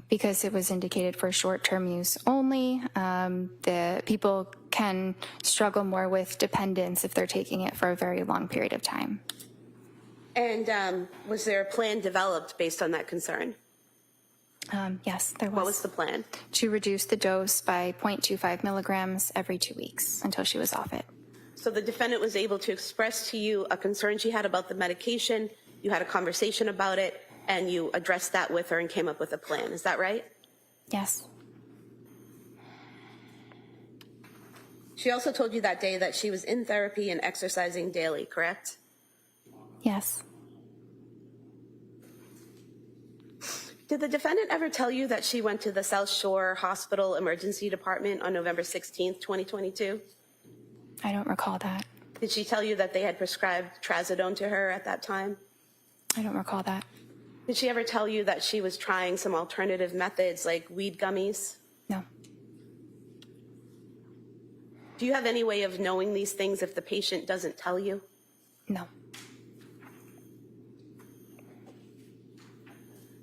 Because it was indicated for short-term use only. The people can struggle more with dependence if they're taking it for a very long period of time. And was there a plan developed based on that concern? Yes, there was. What was the plan? To reduce the dose by 0.25 milligrams every 2 weeks until she was off it. So the defendant was able to express to you a concern she had about the medication, you had a conversation about it, and you addressed that with her and came up with a plan. Is that right? Yes. She also told you that day that she was in therapy and exercising daily, correct? Yes. Did the defendant ever tell you that she went to the South Shore Hospital Emergency Department on November 16th, 2022? I don't recall that. Did she tell you that they had prescribed trazodone to her at that time? I don't recall that. Did she ever tell you that she was trying some alternative methods like weed gummies? No. Do you have any way of knowing these things if the patient doesn't tell you? No.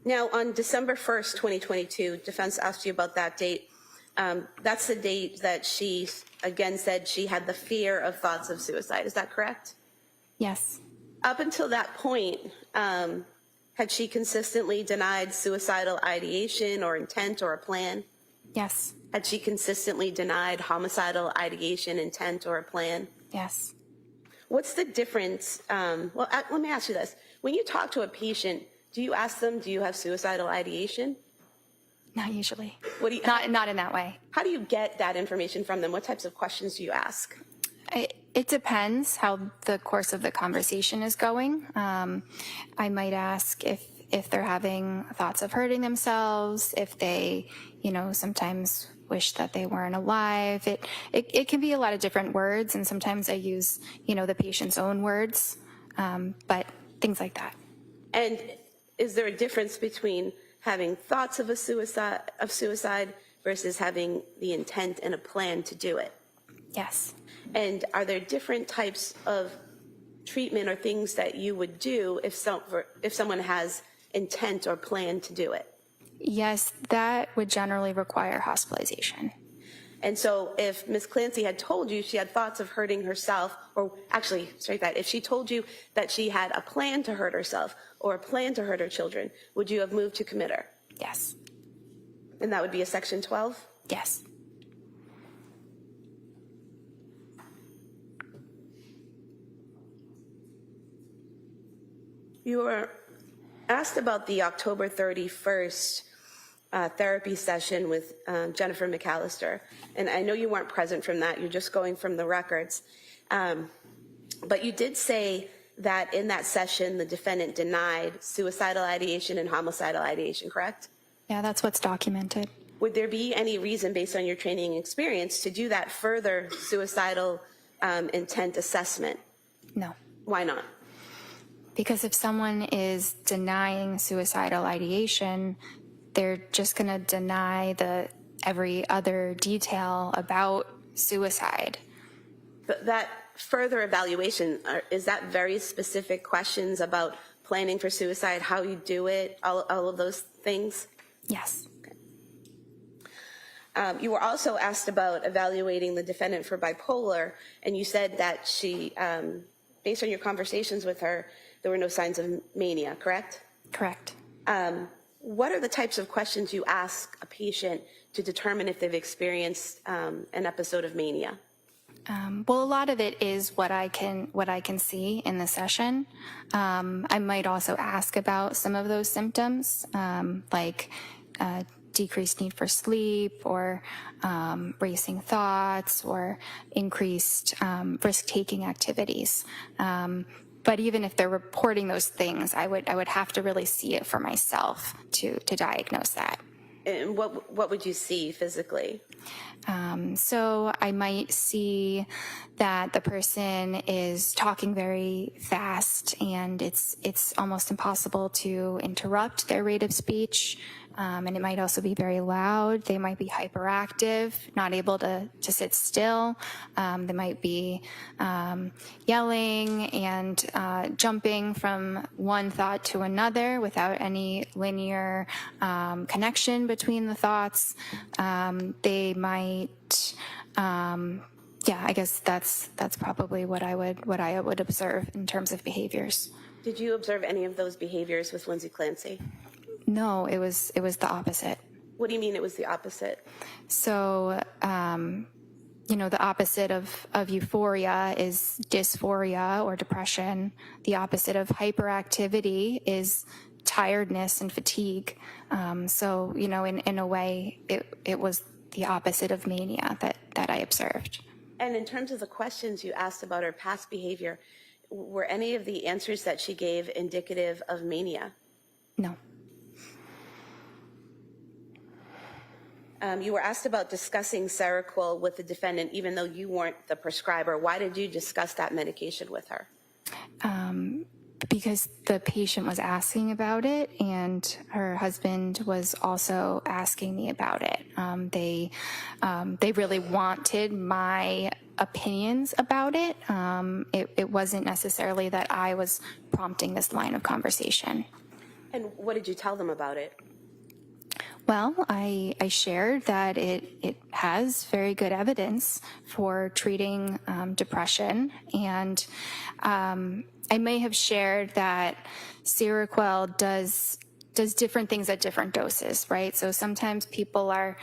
Now, on December 1st, 2022, defense asked you about that date. That's the date that she, again, said she had the fear of thoughts of suicide. Is that correct? Yes. Up until that point, had she consistently denied suicidal ideation or intent or a plan? Yes. Had she consistently denied homicidal ideation, intent, or a plan? Yes. What's the difference? Let me ask you this. When you talk to a patient, do you ask them, do you have suicidal ideation? Not usually. What do you, Not in that way. how do you get that information from them? What types of questions do you ask? It depends how the course of the conversation is going. I might ask if they're having thoughts of hurting themselves, if they, sometimes wish that they weren't alive. It can be a lot of different words, and sometimes I use, the patient's own words, but things like that. And is there a difference between having thoughts of suicide versus having the intent and a plan to do it? Yes. And are there different types of treatment or things that you would do if someone has intent or plan to do it? Yes, that would generally require hospitalization. And so if Ms. Clancy had told you she had thoughts of hurting herself, or actually, straight that, if she told you that she had a plan to hurt herself or a plan to hurt her children, would you have moved to commit her? Yes. And that would be a Section 12? Yes. You were asked about the October 31st therapy session with Jennifer McAllister, and I know you weren't present from that, you're just going from the records, but you did say that in that session the defendant denied suicidal ideation and homicidal ideation, correct? Yeah, that's what's documented. Would there be any reason based on your training and experience to do that further suicidal intent assessment? No. Why not? Because if someone is denying suicidal ideation, they're just going to deny every other detail about suicide. But that further evaluation, is that very specific questions about planning for suicide, how you do it, all of those things? Yes. You were also asked about evaluating the defendant for bipolar, and you said that she, based on your conversations with her, there were no signs of mania, correct? Correct. What are the types of questions you ask a patient to determine if they've experienced an episode of mania? Well, a lot of it is what I can see in the session. I might also ask about some of those symptoms, like decreased need for sleep, or racing thoughts, or increased risk-taking activities. But even if they're reporting those things, I would have to really see it for myself to diagnose that. And what would you see physically? So I might see that the person is talking very fast, and it's almost impossible to interrupt their rate of speech. And it might also be very loud. They might be hyperactive, not able to sit still. They might be yelling and jumping from one thought to another without any linear connection between the thoughts. They might, I guess that's probably what I would observe in terms of behaviors. Did you observe any of those behaviors with Lindsay Clancy? No, it was the opposite. What do you mean it was the opposite? So, the opposite of euphoria is dysphoria or depression. The opposite of hyperactivity is tiredness and fatigue. So, in a way, it was the opposite of mania that I observed. And in terms of the questions you asked about her past behavior, were any of the answers that she gave indicative of mania? No. You were asked about discussing Seroquel with the defendant, even though you weren't the prescriber. Why did you discuss that medication with her? Because the patient was asking about it, and her husband was also asking me about it. They really wanted my opinions about it. It wasn't necessarily that I was prompting this line of conversation. And what did you tell them about it? Well, I shared that it has very good evidence for treating depression, and I may have shared that Seroquel does different things at different doses, right? So sometimes people are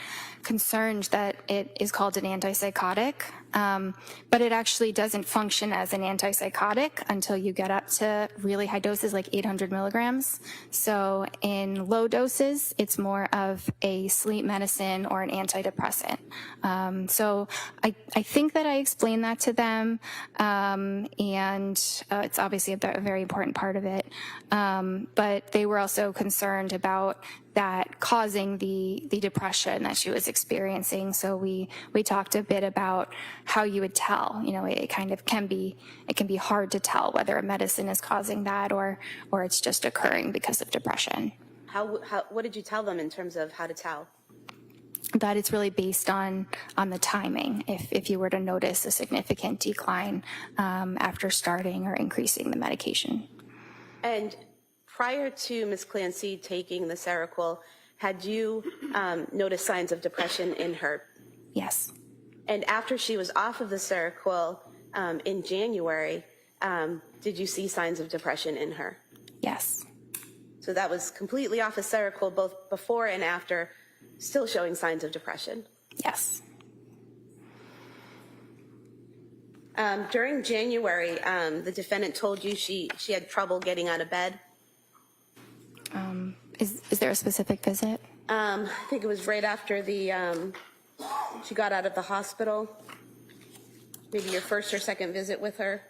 concerned that it is called an antipsychotic, but it actually doesn't function as an antipsychotic until you get up to really high doses, like 800 milligrams. So in low doses, it's more of a sleep medicine or an antidepressant. So I think that I explained that to them, and it's obviously a very important part of it. But they were also concerned about that causing the depression that she was experiencing. So we talked a bit about how you would tell. You know, it can be hard to tell whether a medicine is causing that or it's just occurring because of depression. What did you tell them in terms of how to tell? That it's really based on the timing. If you were to notice a significant decline after starting or increasing the medication. And prior to Ms. Clancy taking the Seroquel, had you noticed signs of depression in her? Yes. And after she was off of the Seroquel in January, did you see signs of depression in her? Yes. So that was completely off of Seroquel, both before and after, still showing signs of depression? Yes. During January, the defendant told you she had trouble getting out of bed? Is there a specific visit? I think it was right after she got out of the hospital. Maybe your first or second visit with her.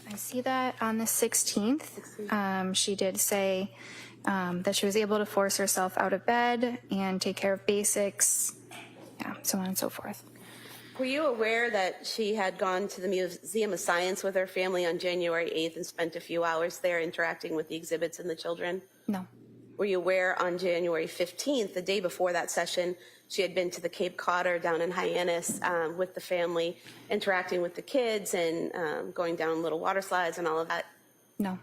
I see that on the 16th, she did say that she was able to force herself out of bed and take care of basics, so on and so forth. Were you aware that she had gone to the Museum of Science with her family on January 8th and spent a few hours there interacting with the exhibits and the children? No. Were you aware on January 15th, the day before that session, she had been to the Cape Codder down in Hyannis with the family, interacting with the kids and going down little water slides and all of that? No.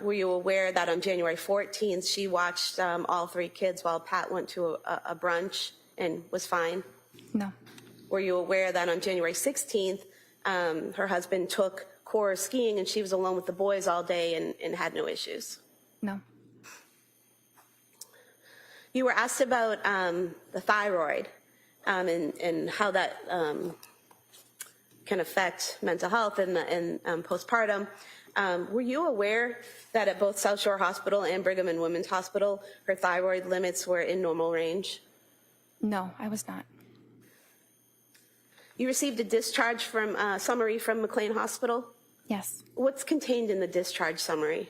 Were you aware that on January 14th, she watched all three kids while Pat went to a brunch and was fine? No. Were you aware that on January 16th, her husband took Cora skiing and she was alone with the boys all day and had no issues? No. You were asked about the thyroid and how that can affect mental health and postpartum. Were you aware that at both South Shore Hospital and Brigham and Women's Hospital, her thyroid limits were in normal range? No, I was not. You received a discharge summary from McLean Hospital? Yes. What's contained in the discharge summary?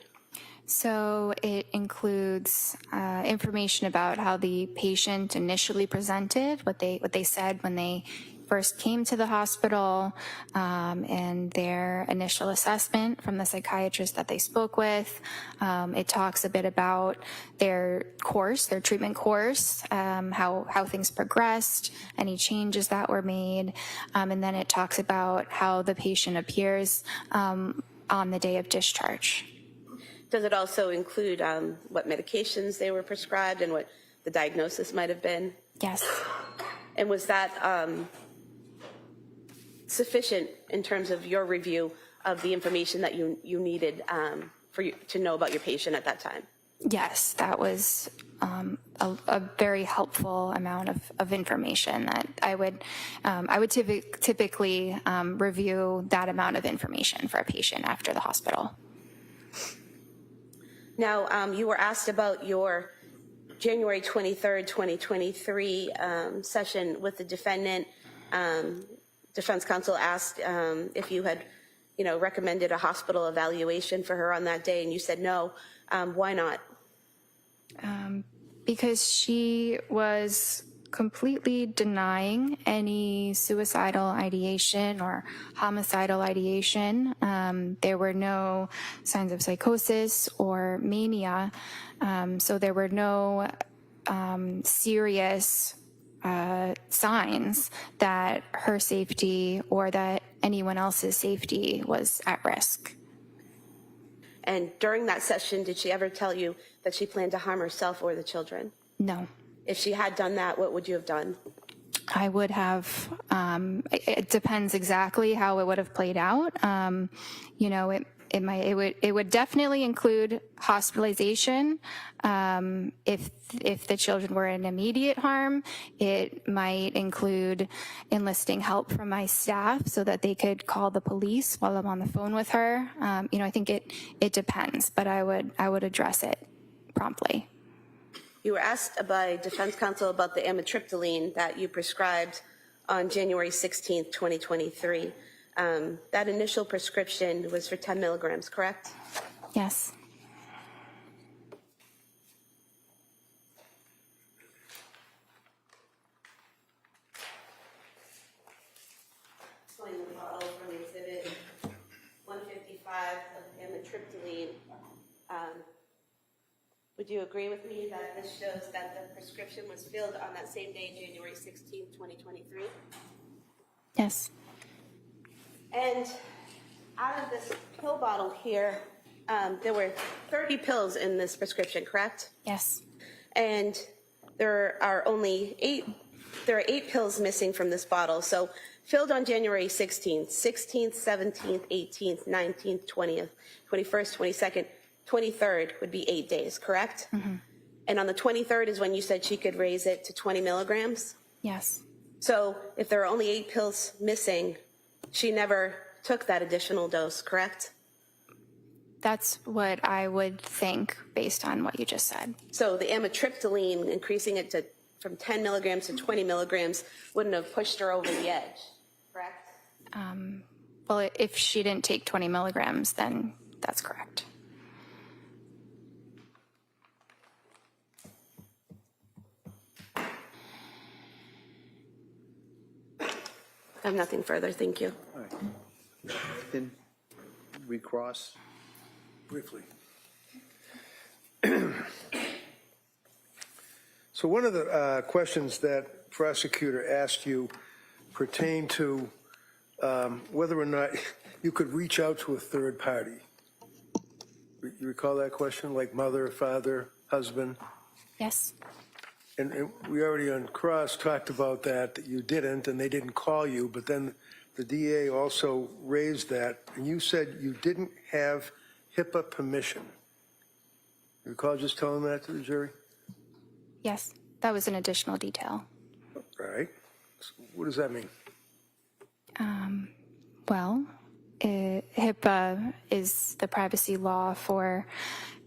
So it includes information about how the patient initially presented, what they said when they first came to the hospital, and their initial assessment from the psychiatrist that they spoke with. It talks a bit about their treatment course, how things progressed, any changes that were made, and then it talks about how the patient appears on the day of discharge. Does it also include what medications they were prescribed and what the diagnosis might have been? Yes. And was that sufficient in terms of your review of the information that you needed for you to know about your patient at that time? Yes, that was a very helpful amount of information that I would typically review that amount of information for a patient after the hospital. Now, you were asked about your January 23rd, 2023 session with the defendant. Defense counsel asked if you had, recommended a hospital evaluation for her on that day, and you said no. Why not? Because she was completely denying any suicidal ideation or homicidal ideation. There were no signs of psychosis or mania, so there were no serious signs that her safety or that anyone else's safety was at risk. And during that session, did she ever tell you that she planned to harm herself or the children? No. If she had done that, what would you have done? I would have, it depends exactly how it would have played out. You know, it would definitely include hospitalization. If the children were in immediate harm, it might include enlisting help from my staff so that they could call the police while I'm on the phone with her. You know, I think it depends, but I would address it promptly. You were asked by defense counsel about the amitriptyline that you prescribed on January 16th, 2023. That initial prescription was for 10 milligrams, correct? Yes. Explain the bottle from exhibit 155 of amitriptyline. Would you agree with me that this shows that the prescription was filled on that same day, January 16th, 2023? Yes. And out of this pill bottle here, there were 30 pills in this prescription, correct? Yes. And there are 8 pills missing from this bottle. So filled on January 16th, 17th, 18th, 19th, 20th, 21st, 22nd, 23rd would be 8 days, correct? Mm-hmm. And on the 23rd is when you said she could raise it to 20 milligrams? Yes. So if there are only 8 pills missing, she never took that additional dose, correct? That's what I would think based on what you just said. So the amitriptyline, increasing it from 10 milligrams to 20 milligrams, wouldn't have pushed her over the edge, correct? Well, if she didn't take 20 milligrams, then that's correct. I have nothing further, thank you. All right. Then recross. Briefly. So one of the questions that prosecutor asked you pertained to whether or not you could reach out to a third party. You recall that question, like mother, father, husband? Yes. And we already on cross talked about that you didn't, and they didn't call you, but then the DA also raised that, and you said you didn't have HIPAA permission. You recall just telling that to the jury? Yes. That was an additional detail. All right. So what does that mean? Well, HIPAA is the privacy law for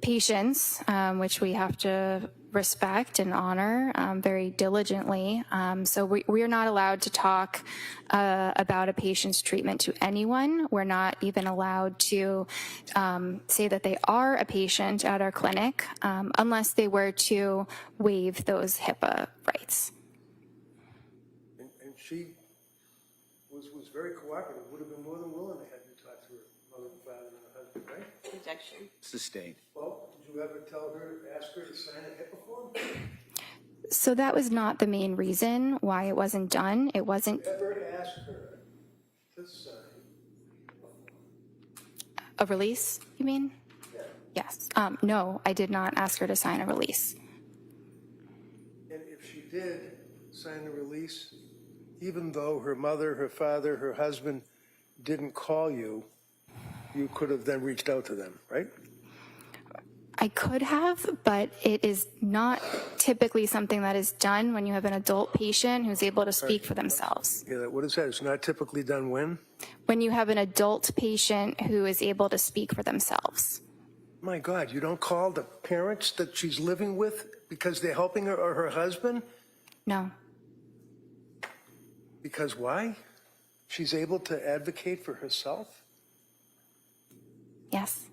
patients, which we have to respect and honor very diligently. So we are not allowed to talk about a patient's treatment to anyone. We're not even allowed to say that they are a patient at our clinic unless they were to waive those HIPAA rights. And she was very cooperative, would have been more than willing to have you talk to her mother and father and her husband, right? Objection. Sustained. Well, did you ever tell her, ask her to sign a HIPAA form? So that was not the main reason why it wasn't done. It wasn't Ever ask her to sign a release, you mean? Yeah. Yes. No, I did not ask her to sign a release. And if she did sign a release, even though her mother, her father, her husband didn't call you, you could have then reached out to them, right? I could have, but it is not typically something that is done when you have an adult patient who's able to speak for themselves. Yeah, what is that? It's not typically done when? When you have an adult patient who is able to speak for themselves. My God, you don't call the parents that she's living with because they're helping her or her husband? No. Because why? She's able to advocate for herself? Yes.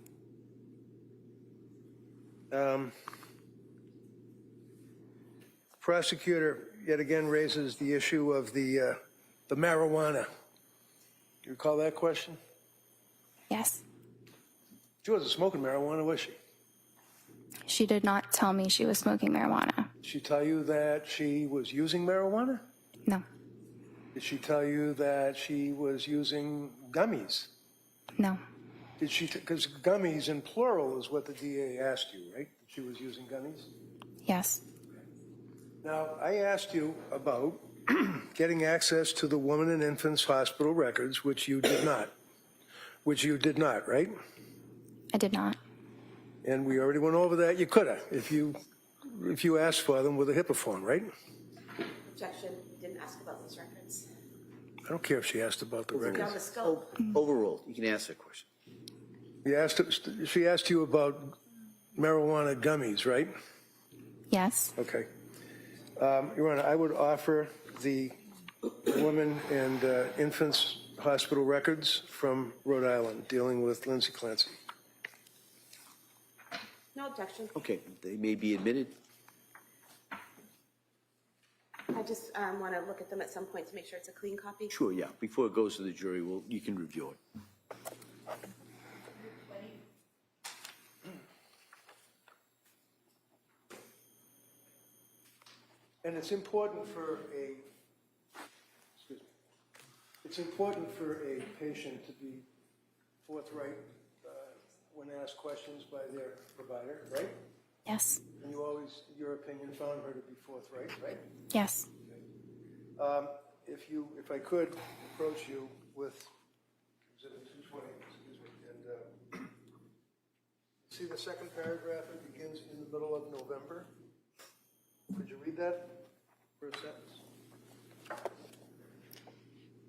Prosecutor yet again raises the issue of the marijuana. You recall that question? Yes. She wasn't smoking marijuana, was she? She did not tell me she was smoking marijuana. Did she tell you that she was using marijuana? No. Did she tell you that she was using gummies? No. Did she, because gummies in plural is what the DA asked you, right? That she was using gummies? Yes. Now, I asked you about getting access to the woman and infant's hospital records, which you did not. Which you did not, right? I did not. And we already went over that. You could have, if you asked for them with a HIPAA form, right? Objection, didn't ask about those records. I don't care if she asked about the records. Beyond the scope. Overruled. You can ask that question. She asked you about marijuana gummies, right? Yes. Okay. Your Honor, I would offer the women and infants hospital records from Rhode Island dealing with Lindsay Clancy. No objection. Okay, they may be admitted. I just want to look at them at some point to make sure it's a clean copy. Sure, yeah. Before it goes to the jury, you can review it. And it's important for a patient to be forthright when asked questions by their provider, right? Yes. And you always, your opinion, found her to be forthright, right? Yes. If I could approach you with Exhibit 220, excuse me, and see the second paragraph, it begins in the middle of November. Could you read that first sentence?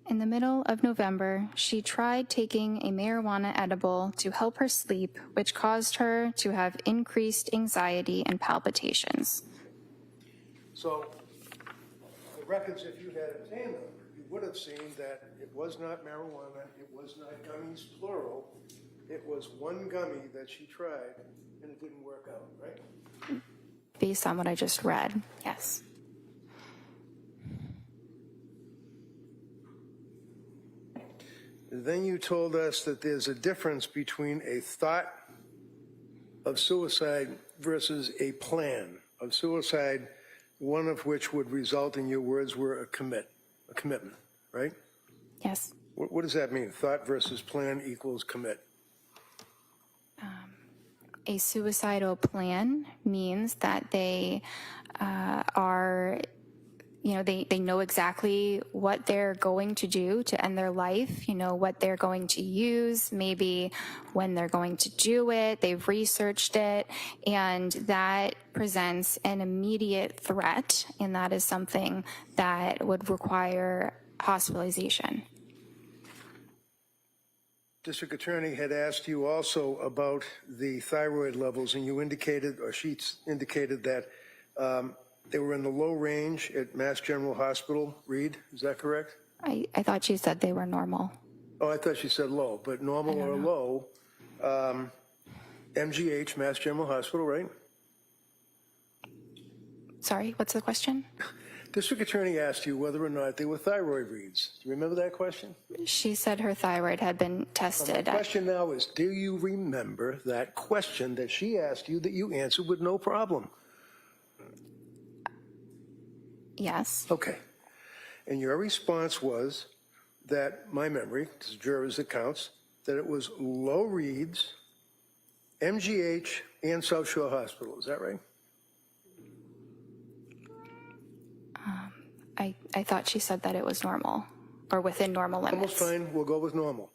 In the middle of November, she tried taking a marijuana edible to help her sleep, which caused her to have increased anxiety and palpitations. So the records, if you had obtained them, you would have seen that it was not marijuana, it was not gummies, plural. It was one gummy that she tried, and it didn't work out, right? Based on what I just read, yes. Then you told us that there's a difference between a thought of suicide versus a plan of suicide, one of which would result, in your words, were a commitment, right? Yes. What does that mean? Thought versus plan equals commit. A suicidal plan means that they are, they know exactly what they're going to do to end their life, what they're going to use, maybe when they're going to do it, they've researched it, and that presents an immediate threat, and that is something that would require hospitalization. District Attorney had asked you also about the thyroid levels, and you indicated, or she indicated that they were in the low range at Mass General Hospital, Reed, is that correct? I thought she said they were normal. Oh, I thought she said low, but normal or low, MGH, Mass General Hospital, right? Sorry, what's the question? District Attorney asked you whether or not they were thyroid reads. Do you remember that question? She said her thyroid had been tested. The question now is, do you remember that question that she asked you that you answered with no problem? Yes. Okay. And your response was that, my memory, as jurors it counts, that it was low reads, MGH, and South Shore Hospital. Is that right? I thought she said that it was normal, or within normal limits. Almost fine. We'll go with normal.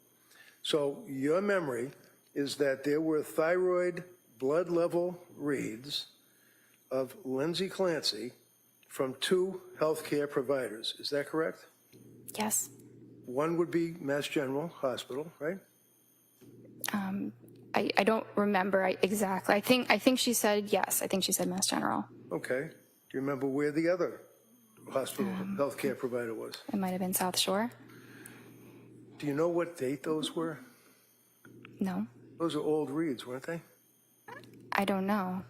So your memory is that there were thyroid blood level reads of Lindsay Clancy from 2 healthcare providers. Is that correct? Yes. One would be Mass General Hospital, right? I don't remember exactly. I think she said yes. I think she said Mass General. Okay. Do you remember where the other hospital healthcare provider was? It might have been South Shore. Do you know what date those were? No. Those are old reads, weren't they? I don't know.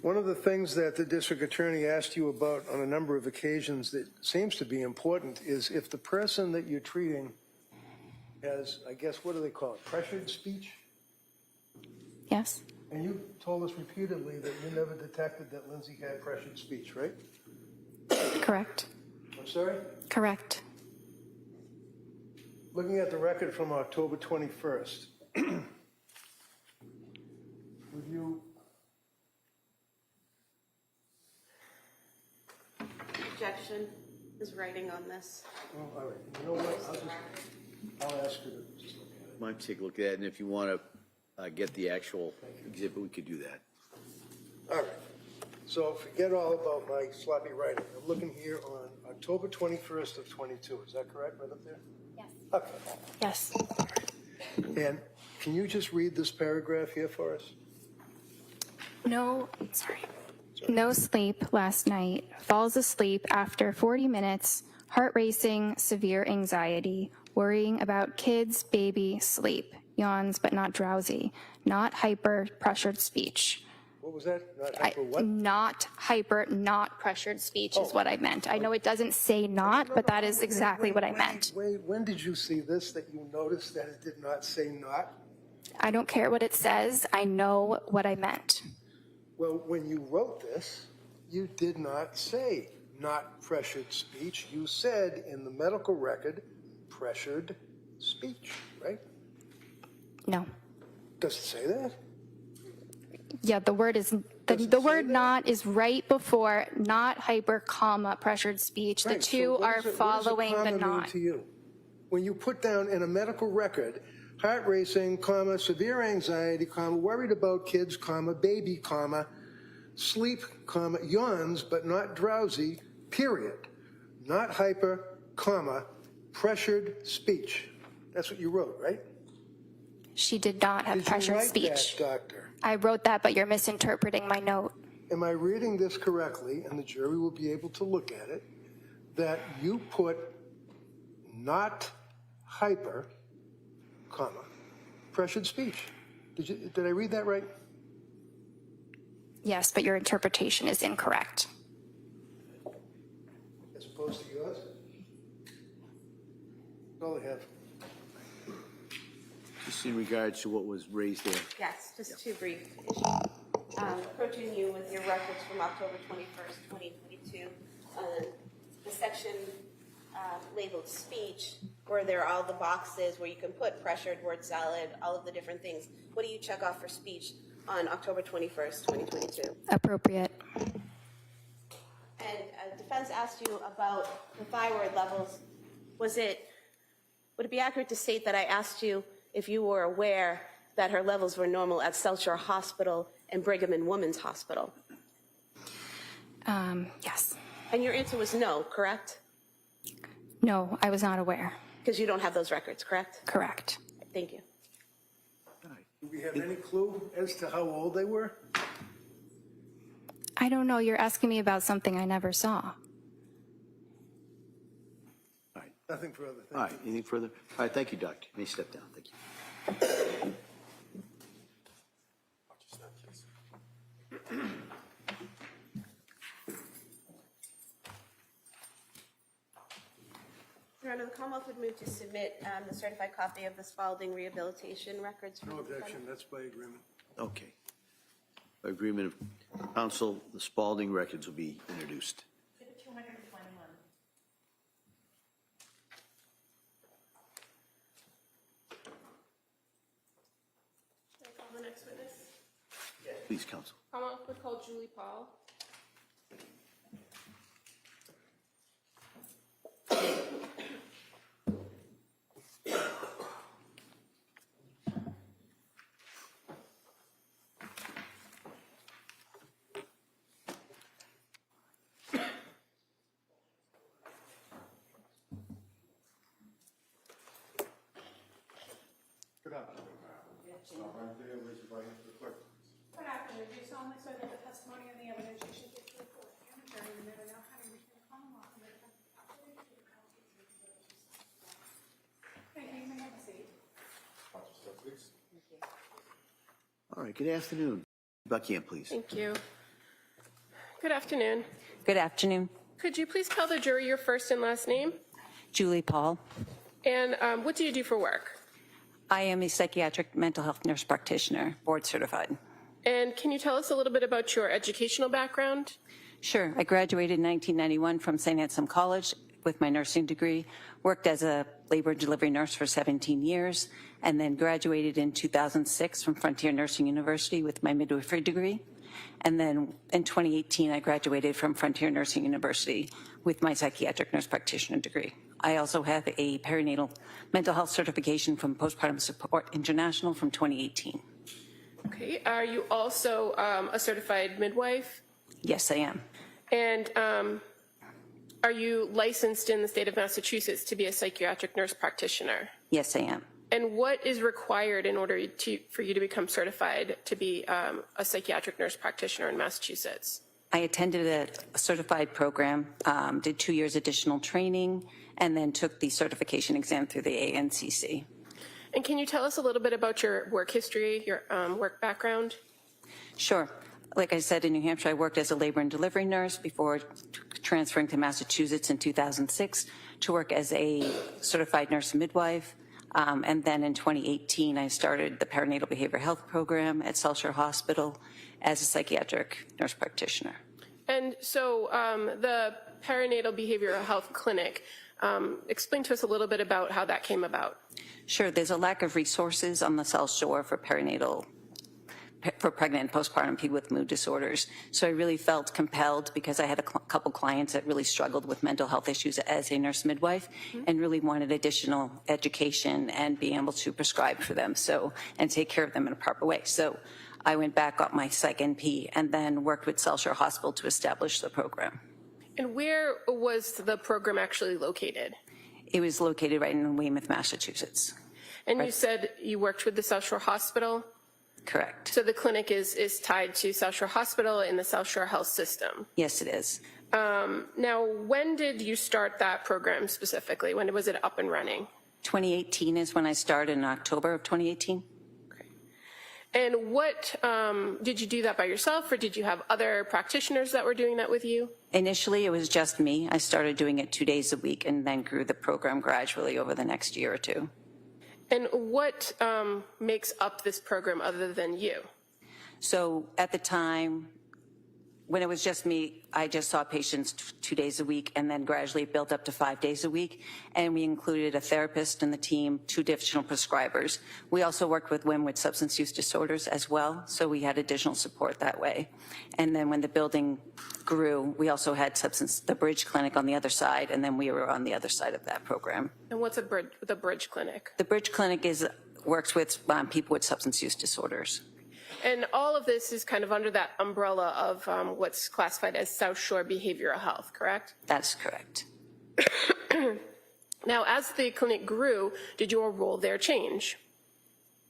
One of the things that the district attorney asked you about on a number of occasions that seems to be important is if the person that you're treating has, I guess, what do they call it, pressured speech? Yes. And you told us repeatedly that you never detected that Lindsay had pressured speech, right? Correct. I'm sorry? Correct. Looking at the record from October 21st, would you... Objection. is writing on this. Well, all right, you know what, I'll ask her to just look at it. Might take a look at it, and if you want to get the actual exhibit, we could do that. All right, so forget all about my sloppy writing. I'm looking here on October 21st of 22, is that correct, right up there? Yes. Okay, Yes. and can you just read this paragraph here for us? No sleep last night. Falls asleep after 40 minutes. Heart racing, severe anxiety. Worrying about kids, baby, sleep. Yawns but not drowsy. Not hyper, pressured speech. What was that? Not hyper what? Not hyper, not pressured speech is what I meant. I know it doesn't say not, but that is exactly what I meant. Wait, when did you see this that you noticed that it did not say not? I don't care what it says. I know what I meant. Well, when you wrote this, you did not say not pressured speech. You said in the medical record, pressured speech, right? No. Does it say that? Yeah, the word is, the word not is right before not hyper, comma, pressured speech. The Right, so two what are does it- following what the does a comma mean not. to you? When you put down in a medical record, heart racing, comma, severe anxiety, comma, worried about kids, comma, baby, comma, sleep, comma, yawns but not drowsy, period. Not hyper, comma, pressured speech. That's what you wrote, right? She did not have pressured Did you speech. write that, doctor? I wrote that, but you're misinterpreting my note. Am I reading this correctly, and the jury will be able to look at it, that you put not hyper, comma, pressured speech? Did I read that right? Yes, but your interpretation is incorrect. As opposed to yours? That's all I have. Just in regards to what was raised there. Yes, just two brief issues. Approaching you with your records from October 21st, 2022, the section labeled speech, where there are all the boxes where you can put pressured, word salad, all of the different things. What do you check off for speech on October 21st, 2022? Appropriate. And defense asked you about the thyroid levels. Would it be accurate to state that I asked you if you were aware that her levels were normal at South Shore Hospital and Brigham and Women's Hospital? Yes. And your answer was no, correct? No, I was not aware. Because you don't have those records, correct? Correct. Thank you. Do we have any clue as to how old they were? I don't know. You're asking me about something I never saw. All right. Nothing further. All right, anything further? All right, thank you, doctor. You may step down. Thank you. Your Honor, the Commonwealth would move to submit the certified copy of the Spalding rehabilitation records. No objection, that's by agreement. Okay. By agreement of council, the Spalding records will be introduced. Can I call the next witness? Please, council. Commonwealth would call Julie Paul. Good afternoon. Good afternoon. Do you solemnly swear that the testimony and the evidence you should give to the court and the jury in the matter now having reached the Commonwealth and the defense capacity to the Thank you. You may have a seat. All right, good afternoon. Buckingham, please. Thank you. Good afternoon. Good afternoon. Could you please tell the jury your first and last name? Julie Paul. And what do you do for work? I am a psychiatric mental health nurse practitioner, board certified. And can you tell us a little bit about your educational background? Sure. I graduated in 1991 from St. Anselm College with my nursing degree, worked as a labor and delivery nurse for 17 years, and then graduated in 2006 from Frontier Nursing University with my midwifery degree. And then in 2018, I graduated from Frontier Nursing University with my psychiatric nurse practitioner degree. I also have a perinatal mental health certification from Postpartum Support International from 2018. Okay. Are you also a certified midwife? Yes, I am. And are you licensed in the state of Massachusetts to be a psychiatric nurse practitioner? Yes, I am. And what is required in order for you to become certified to be a psychiatric nurse practitioner in Massachusetts? I attended a certified program, did 2 years additional training, and then took the certification exam through the ANCC. And can you tell us a little bit about your work history, your work background? Sure. Like I said, in New Hampshire, I worked as a labor and delivery nurse before transferring to Massachusetts in 2006 to work as a certified nurse midwife. And then in 2018, I started the perinatal behavioral health program at South Shore Hospital as a psychiatric nurse practitioner. And so the perinatal behavioral health clinic, explain to us a little bit about how that came about. Sure. There's a lack of resources on the South Shore for pregnant and postpartum people with mood disorders. So I really felt compelled, because I had a couple clients that really struggled with mental health issues as a nurse midwife, and really wanted additional education and being able to prescribe for them, and take care of them in a proper way. So I went back, got my Psych NP, and then worked with South Shore Hospital to establish the program. And where was the program actually located? It was located right in Weymouth, Massachusetts. And you said you worked with the South Shore Hospital? Correct. So the clinic is tied to South Shore Hospital in the South Shore Health System? Yes, it is. Now, when did you start that program specifically? When was it up and running? 2018 is when I started, in October of 2018. And what, did you do that by yourself, or did you have other practitioners that were doing that with you? Initially, it was just me. I started doing it 2 days a week and then grew the program gradually over the next year or two. And what makes up this program other than you? So at the time, when it was just me, I just saw patients 2 days a week, and then gradually it built up to 5 days a week. And we included a therapist in the team, 2 additional prescribers. We also worked with women with substance use disorders as well, so we had additional support that way. And then when the building grew, we also had the Bridge Clinic on the other side, and then we were on the other side of that program. And what's the Bridge Clinic? The Bridge Clinic works with people with substance use disorders. And all of this is kind of under that umbrella of what's classified as South Shore Behavioral Health, correct? That's correct. Now, as the clinic grew, did your role there change?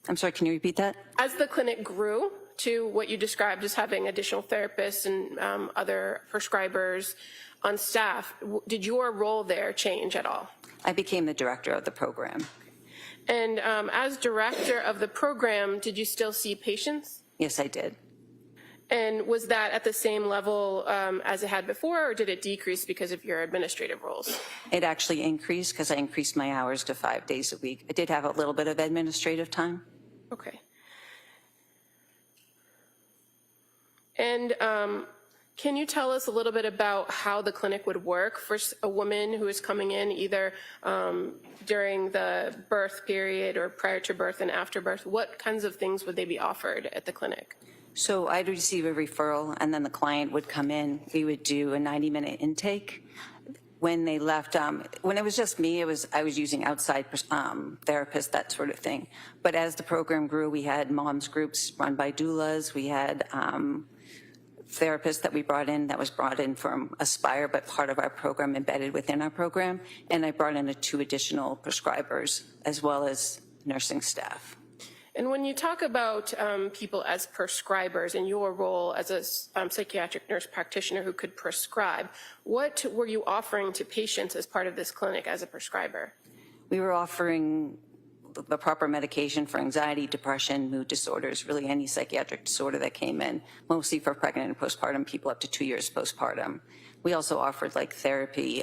I'm sorry, can you repeat that? As the clinic grew to what you described as having additional therapists and other prescribers on staff, did your role there change at all? I became the director of the program. And as director of the program, did you still see patients? Yes, I did. And was that at the same level as it had before, or did it decrease because of your administrative roles? It actually increased because I increased my hours to 5 days a week. I did have a little bit of administrative time. Okay. And can you tell us a little bit about how the clinic would work for a woman who is coming in either during the birth period or prior to birth and after birth? What kinds of things would they be offered at the clinic? So I'd receive a referral, and then the client would come in. We would do a 90-minute intake. When they left, when it was just me, I was using outside therapists, that sort of thing. But as the program grew, we had moms groups run by doulas. We had therapists that we brought in, that was brought in from Aspire, but part of our program embedded within our program. And I brought in 2 additional prescribers as well as nursing staff. And when you talk about people as prescribers and your role as a psychiatric nurse practitioner who could prescribe, what were you offering to patients as part of this clinic as a prescriber? We were offering the proper medication for anxiety, depression, mood disorders, really any psychiatric disorder that came in, mostly for pregnant and postpartum people up to 2 years postpartum. We also offered therapy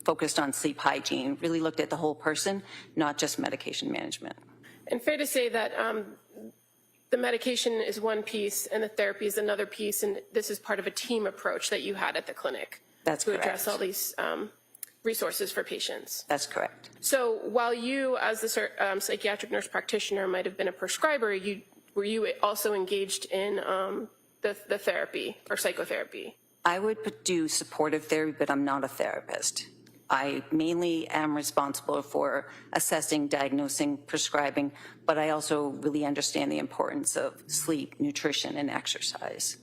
focused on sleep hygiene, really looked at the whole person, not just medication management. And fair to say that the medication is one piece and the therapy is another piece, and this is part of a team approach that you had at the clinic. That's to correct. address all these resources for patients. That's correct. So while you, as the psychiatric nurse practitioner, might have been a prescriber, you were you also engaged in the therapy or psychotherapy? I would do supportive therapy, but I'm not a therapist. I mainly am responsible for assessing, diagnosing, prescribing, but I also really understand the importance of sleep, nutrition, and exercise.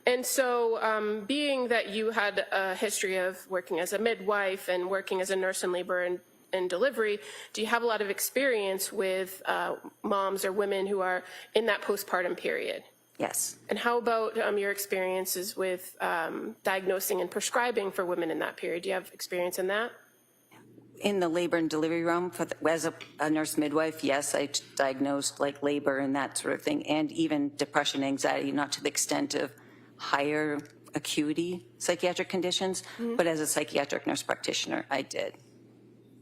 And so being that you had a history of working as a midwife and working as a nurse in labor and delivery, do you have a lot of experience with moms or women who are in that postpartum period? Yes. And how about your experiences with diagnosing and prescribing for women in that period? Do you have experience in that? In the labor and delivery realm, as a nurse midwife, yes, I diagnosed like labor and that sort of thing, and even depression, anxiety, not to the extent of higher acuity psychiatric conditions, but as a psychiatric nurse practitioner, I did.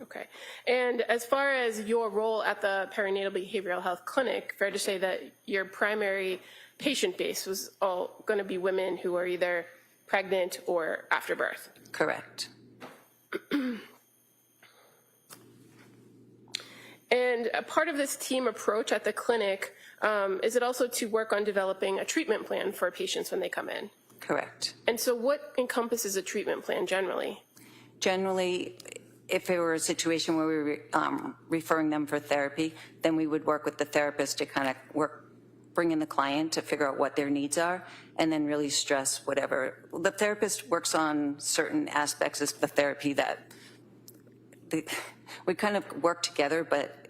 Okay. And as far as your role at the perinatal behavioral health clinic, fair to say that your primary patient base was all going to be women who are either pregnant or after birth? Correct. And a part of this team approach at the clinic, is it also to work on developing a treatment plan for patients when they come in? Correct. And so what encompasses a treatment plan generally? Generally, if it were a situation where we were referring them for therapy, then we would work with the therapist to kind of bring in the client to figure out what their needs are, and then really stress whatever. The therapist works on certain aspects of the therapy that we kind of work together, but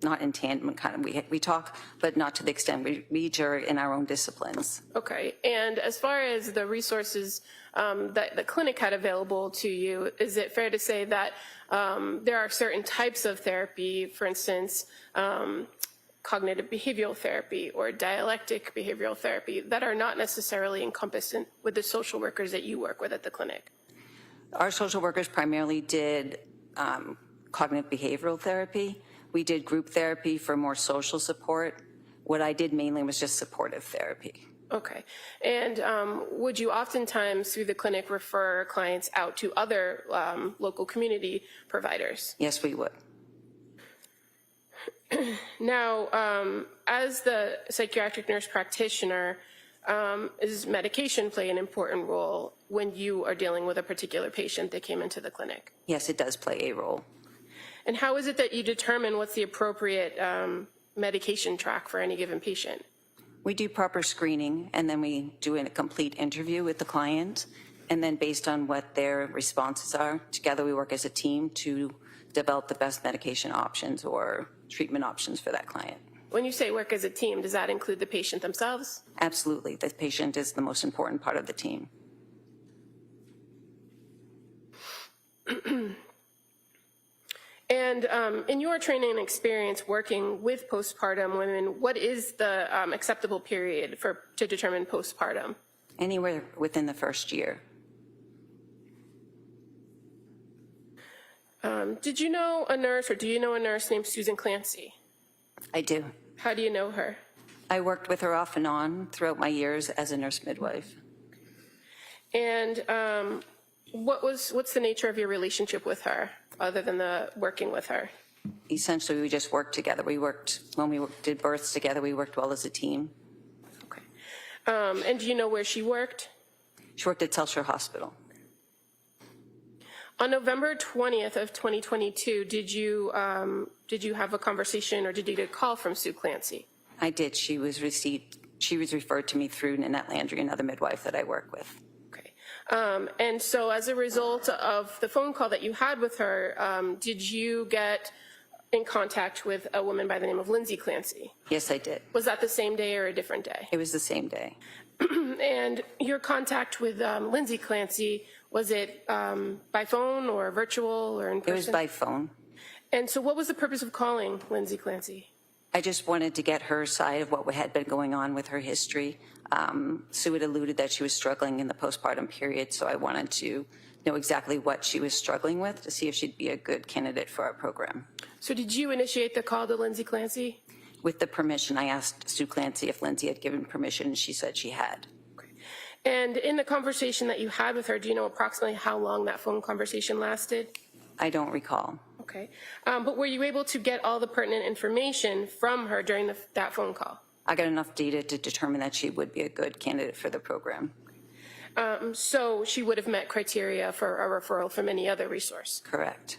not in tandem, kind of. We talk, but not to the extent we each are in our own disciplines. Okay. And as far as the resources that the clinic had available to you, is it fair to say that there are certain types of therapy, for instance, cognitive behavioral therapy or dialectic behavioral therapy, that are not necessarily encompassed with the social workers that you work with at the clinic? Our social workers primarily did cognitive behavioral therapy. We did group therapy for more social support. What I did mainly was just supportive therapy. Okay. And would you oftentimes, through the clinic, refer clients out to other local community providers? Yes, we would. Now, as the psychiatric nurse practitioner, does medication play an important role when you are dealing with a particular patient that came into the clinic? Yes, it does play a role. And how is it that you determine what's the appropriate medication track for any given patient? We do proper screening, and then we do a complete interview with the client, and then based on what their responses are, together we work as a team to develop the best medication options or treatment options for that client. When you say work as a team, does that include the patient themselves? Absolutely. The patient is the most important part of the team. And in your training and experience working with postpartum women, what is the acceptable period to determine postpartum? Anywhere within the first year. Did you know a nurse, or do you know a nurse named Susan Clancy? I do. How do you know her? I worked with her off and on throughout my years as a nurse midwife. And what's the nature of your relationship with her, other than the working with her? Essentially, we just worked together. When we did births together, we worked well as a team. Okay. And do you know where she worked? She worked at Telshire Hospital. On November 20th of 2022, did you have a conversation, or did you get a call from Sue Clancy? I did. She was referred to me through Nanette Landry, another midwife that I work with. Okay. And so as a result of the phone call that you had with her, did you get in contact with a woman by the name of Lindsay Clancy? Yes, I did. Was that the same day or a different day? It was the same day. And your contact with Lindsay Clancy, was it by phone or virtual or in person? It was by phone. And so what was the purpose of calling Lindsay Clancy? I just wanted to get her side of what had been going on with her history. Sue had alluded that she was struggling in the postpartum period, so I wanted to know exactly what she was struggling with to see if she'd be a good candidate for our program. So did you initiate the call to Lindsay Clancy? With the permission, I asked Sue Clancy if Lindsay had given permission, and she said she had. Okay. And in the conversation that you had with her, do you know approximately how long that phone conversation lasted? I don't recall. Okay. Okay. But were you able to get all the pertinent information from her during that phone call? I got enough data to determine that she would be a good candidate for the program. So she would have met criteria for a referral from any other resource? Correct.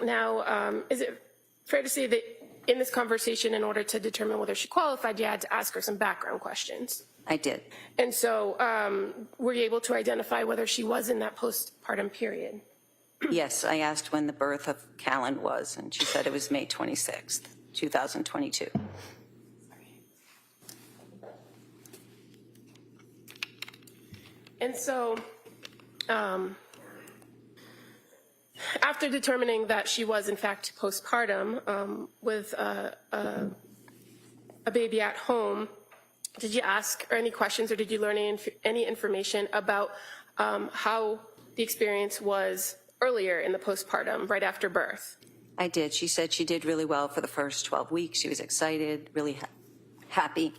Now, is it fair to say that in this conversation, in order to determine whether she qualified, you had to ask her some background questions? I did. And so were you able to identify whether she was in that postpartum period? Yes, I asked when the birth of Callan was, and she said it was May 26th, 2022. And so after determining that she was in fact postpartum with a baby at home, did you ask her any questions or did you learn any information about how the experience was earlier in the postpartum, right after birth? I did. She said she did really well for the first 12 weeks. She was excited, really happy.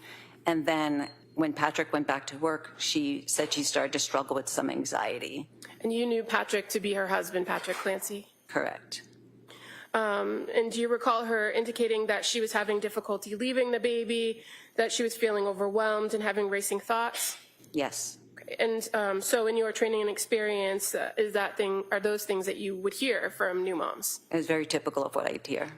And then when Patrick went back to work, she said she started to struggle with some anxiety. And you knew Patrick to be her husband, Patrick Clancy? Correct. And do you recall her indicating that she was having difficulty leaving the baby, that she was feeling overwhelmed and having racing thoughts? Yes. And so in your training and experience, are those things that you would hear from new moms? It was very typical of what I'd hear.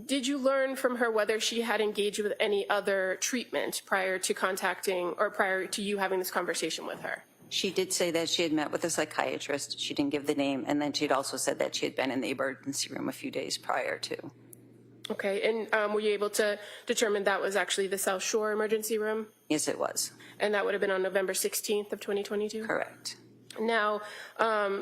Did you learn from her whether she had engaged with any other treatment prior to contacting or prior to you having this conversation with her? She did say that she had met with a psychiatrist. She didn't give the name. And then she had also said that she had been in the emergency room a few days prior to. Okay, and were you able to determine that was actually the South Shore emergency room? Yes, it was. And that would have been on November 16th of 2022? Correct. Now,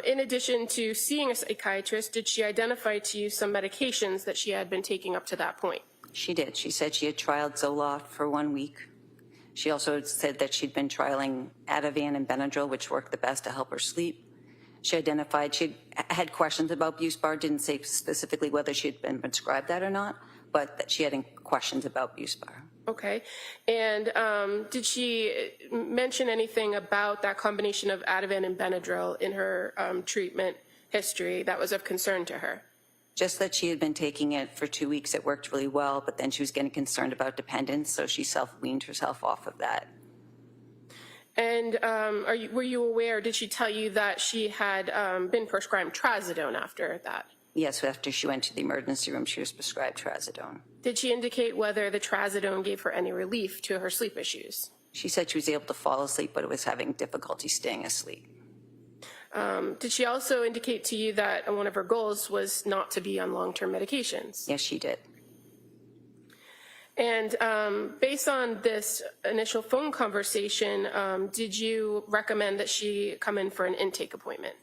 in addition to seeing a psychiatrist, did she identify to you some medications that she had been taking up to that point? She did. She said she had trialed Zoloft for 1 week. She also said that she'd been trialing Ativan and Benadryl, which worked the best to help her sleep. She identified she had questions about Buspar, didn't say specifically whether she had been prescribed that or not, but that she had questions about Buspar. Okay. And did she mention anything about that combination of Ativan and Benadryl in her treatment history that was of concern to her? Just that she had been taking it for 2 weeks. It worked really well, but then she was getting concerned about dependence, so she weaned herself off of that. And were you aware, did she tell you that she had been prescribed trazodone after that? Yes, after she went to the emergency room, she was prescribed trazodone. Did she indicate whether the trazodone gave her any relief to her sleep issues? She said she was able to fall asleep, but it was having difficulty staying asleep. Did she also indicate to you that one of her goals was not to be on long-term medications? Yes, she did. And based on this initial phone conversation, did you recommend that she come in for an intake appointment?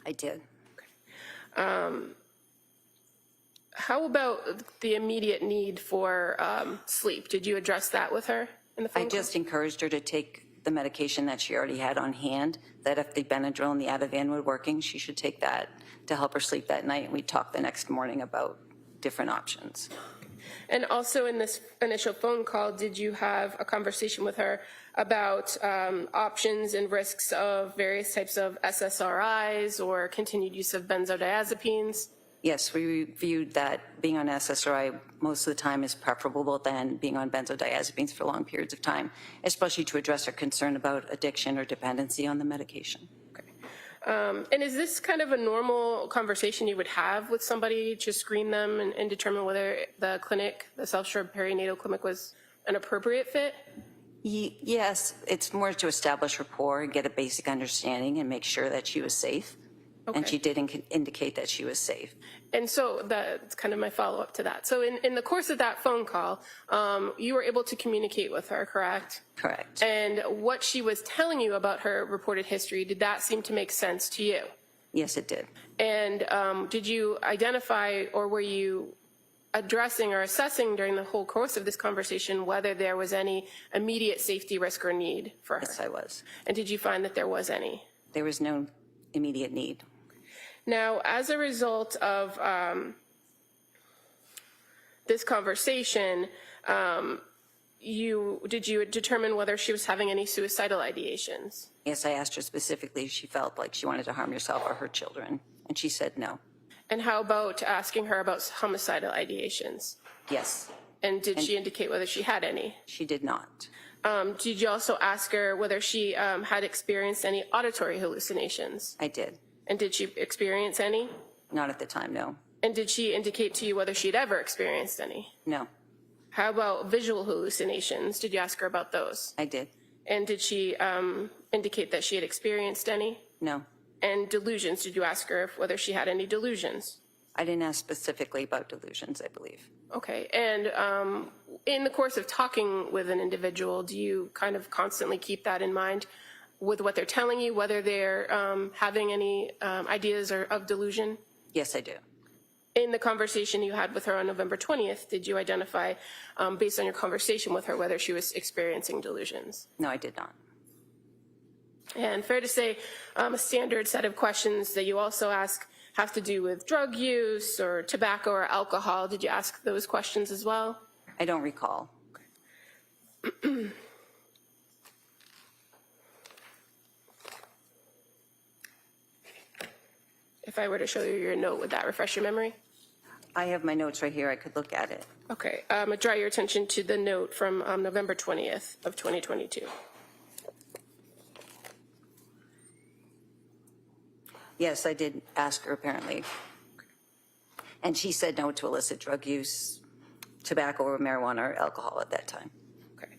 I did. How about the immediate need for sleep? Did you address that with her in the phone I just encouraged her to take the medication that she already had on hand, that if the Benadryl and the Ativan were working, she should take that to help her sleep that night. And we talked the next morning about different options. And also in this initial phone call, did you have a conversation with her about options and risks of various types of SSRIs or continued use of benzodiazepines? Yes, we reviewed that being on SSRI most of the time is preferable than being on benzodiazepines for long periods of time, especially to address her concern about addiction or dependency on the medication. Okay. And is this kind of a normal conversation you would have with somebody to screen them and determine whether the clinic, the South Shore Perinatal Clinic, was an appropriate fit? Yes, it's more to establish rapport and get a basic understanding and make sure that she was safe. Okay. And she did indicate that she was safe. And so that's kind of my follow-up to that. So in the course of that phone call, you were able to communicate with her, correct? Correct. And what she was telling you about her reported history, did that seem to make sense to you? Yes, it did. And did you identify, or were you addressing or assessing during the whole course of this conversation whether there was any immediate safety risk or need for her? Yes, I was. And did you find that there was any? There was no immediate need. Now, as a result of this conversation, did you determine whether she was having any suicidal ideations? Yes, I asked her specifically if she felt like she wanted to harm herself or her children, and she said no. And how about asking her about homicidal ideations? Yes, And did she indicate whether she had any? she did not. Did you also ask her whether she had experienced any auditory hallucinations? I did. And did she experience any? Not at the time, no. And did she indicate to you whether she'd ever experienced any? No, How about visual hallucinations? Did you ask her about those? I did. And did she indicate that she had experienced any? No. And delusions, did you ask her whether she had any delusions? I didn't ask specifically about delusions, I believe. Okay, and in the course of talking with an individual, do you kind of constantly keep that in mind with what they're telling you, whether they're having any ideas or of delusion? Yes, I do. In the conversation you had with her on November 20th, did you identify, based on your conversation with her, whether she was experiencing delusions? No, I did not. And fair to say, a standard set of questions that you also ask have to do with drug use or tobacco or alcohol. Did you ask those questions as well? I don't recall. If I were to show you your note, would that refresh your memory? I have my notes right here. I could look at it. Okay, I'm gonna draw your attention to the note from November 20th of 2022. Yes, I did ask her apparently. And she said no to illicit drug use, tobacco or marijuana or alcohol at that time. Okay.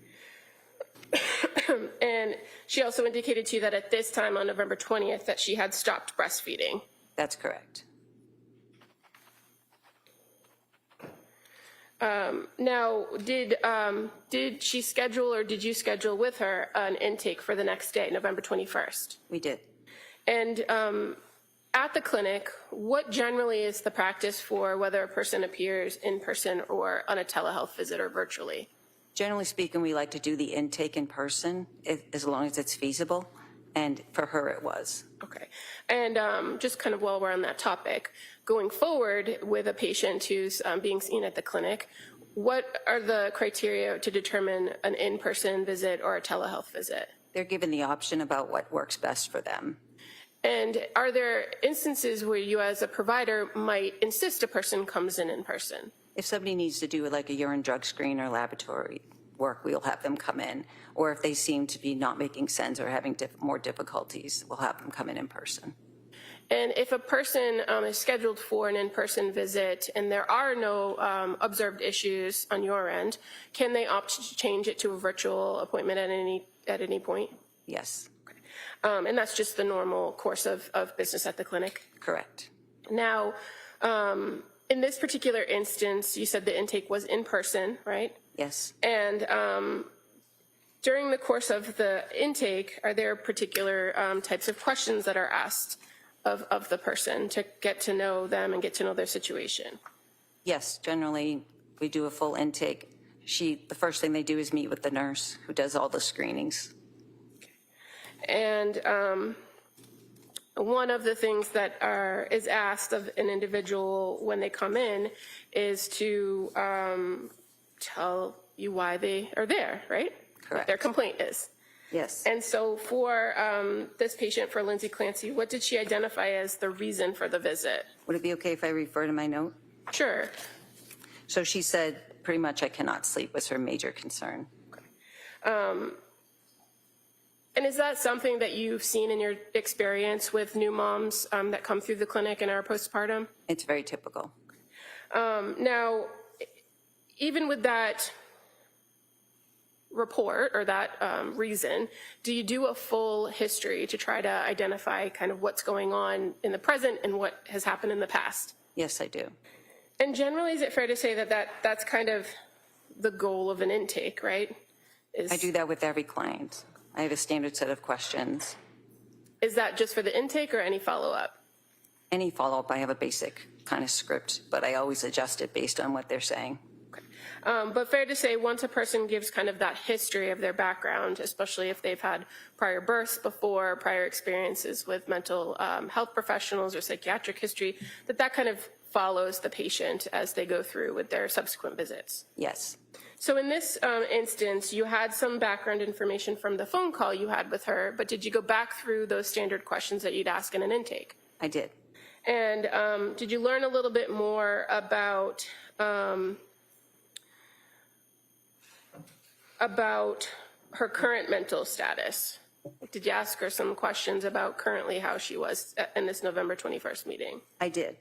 And she also indicated to you that at this time on November 20th that she had stopped breastfeeding. That's correct. Now, did she schedule or did you schedule with her an intake for the next day, November 21st? We did. And at the clinic, what generally is the practice for whether a person appears in person or on a telehealth visit or virtually? Generally speaking, we like to do the intake in person as long as it's feasible. And for her, it was. Okay. And just kind of while we're on that topic, going forward with a patient who's being seen at the clinic, what are the criteria to determine an in-person visit or a telehealth visit? They're given the option about what works best for them. And are there instances where you as a provider might insist a person comes in person? If somebody needs to do like a urine drug screen or laboratory work, we'll have them come in. Or if they seem to be not making sense or having more difficulties, we'll have them come in person. And if a person is scheduled for an in-person visit and there are no observed issues on your end, can they opt to change it to a virtual appointment at any point? Yes. Okay. And that's just the normal course of business at the clinic? Correct. Now, in this particular instance, you said the intake was in person, right? Yes. And during the course of the intake, are there particular types of questions that are asked of the person to get to know them and get to know their situation? Yes, generally we do a full intake. The first thing they do is meet with the nurse who does all the screenings. And one of the things that is asked of an individual when they come in is to tell you why they are there, right? Correct. What their complaint is. Yes. And so for this patient, for Lindsay Clancy, what did she identify as the reason for the visit? Would it be okay if I refer to my note? Sure. So she said pretty much I cannot sleep was her major concern. And is that something that you've seen in your experience with new moms that come through the clinic and are postpartum? It's very typical. Now, even with that report or that reason, do you do a full history to try to identify kind of what's going on in the present and what has happened in the past? Yes, I do. And generally, is it fair to say that that's kind of the goal of an intake, right? I do that with every client. I have a standard set of questions. Is that just for the intake or any follow-up? Any follow-up, I have a basic kind of script, but I always adjust it based on what they're saying. But fair to say, once a person gives kind of that history of their background, especially if they've had prior births before, prior experiences with mental health professionals or psychiatric history, that kind of follows the patient as they go through with their subsequent visits. Yes. So in this instance, you had some background information from the phone call you had with her, but did you go back through those standard questions that you'd ask in an intake? I did. And did you learn a little bit more about her current mental status? Did you ask her some questions about currently how she was in this November 21st meeting? I did.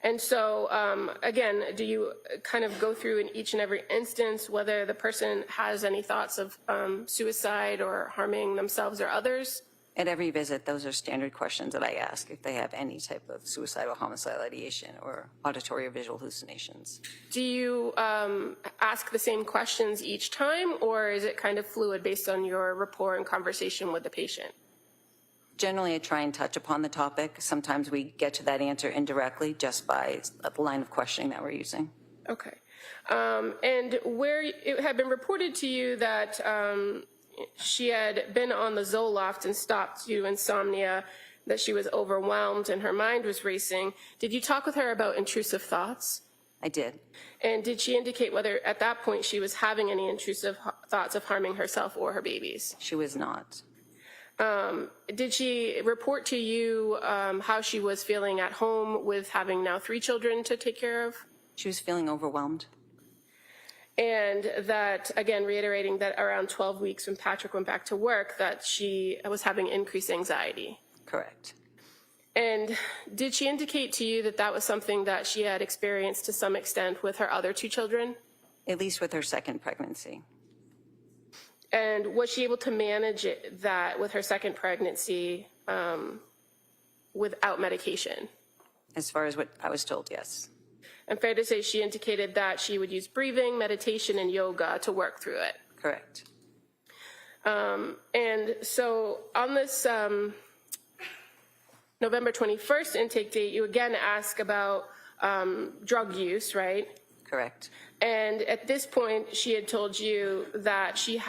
And so, again, do you kind of go through in each and every instance whether the person has any thoughts of suicide or harming themselves or others? At every visit, those are standard questions that I ask if they have any type of suicidal homicidal ideation or auditory or visual hallucinations. Do you ask the same questions each time, or is it kind of fluid based on your rapport and conversation with the patient? Generally, I try and touch upon the topic. Sometimes we get to that answer indirectly just by the line of questioning that we're using. Okay. And where it had been reported to you that she had been on the Zoloft and stopped due to insomnia, that she was overwhelmed and her mind was racing, did you talk with her about intrusive thoughts? I did. And did she indicate whether at that point she was having any intrusive thoughts of harming herself or her babies? She was not. Did she report to you how she was feeling at home with having now 3 children to take care of? She was feeling overwhelmed. And that, again, reiterating that around 12 weeks when Patrick went back to work, that she was having increased anxiety. Correct. And did she indicate to you that that was something that she had experienced to some extent with her other 2 children? At least with her second pregnancy. And was she able to manage that with her second pregnancy without medication? As far as what I was told, yes. And fair to say she indicated that she would use breathing, meditation, and yoga to work through it. Correct. And so on this November 21st intake date, you again ask about drug use, right? Correct. And at this point, she had told you that she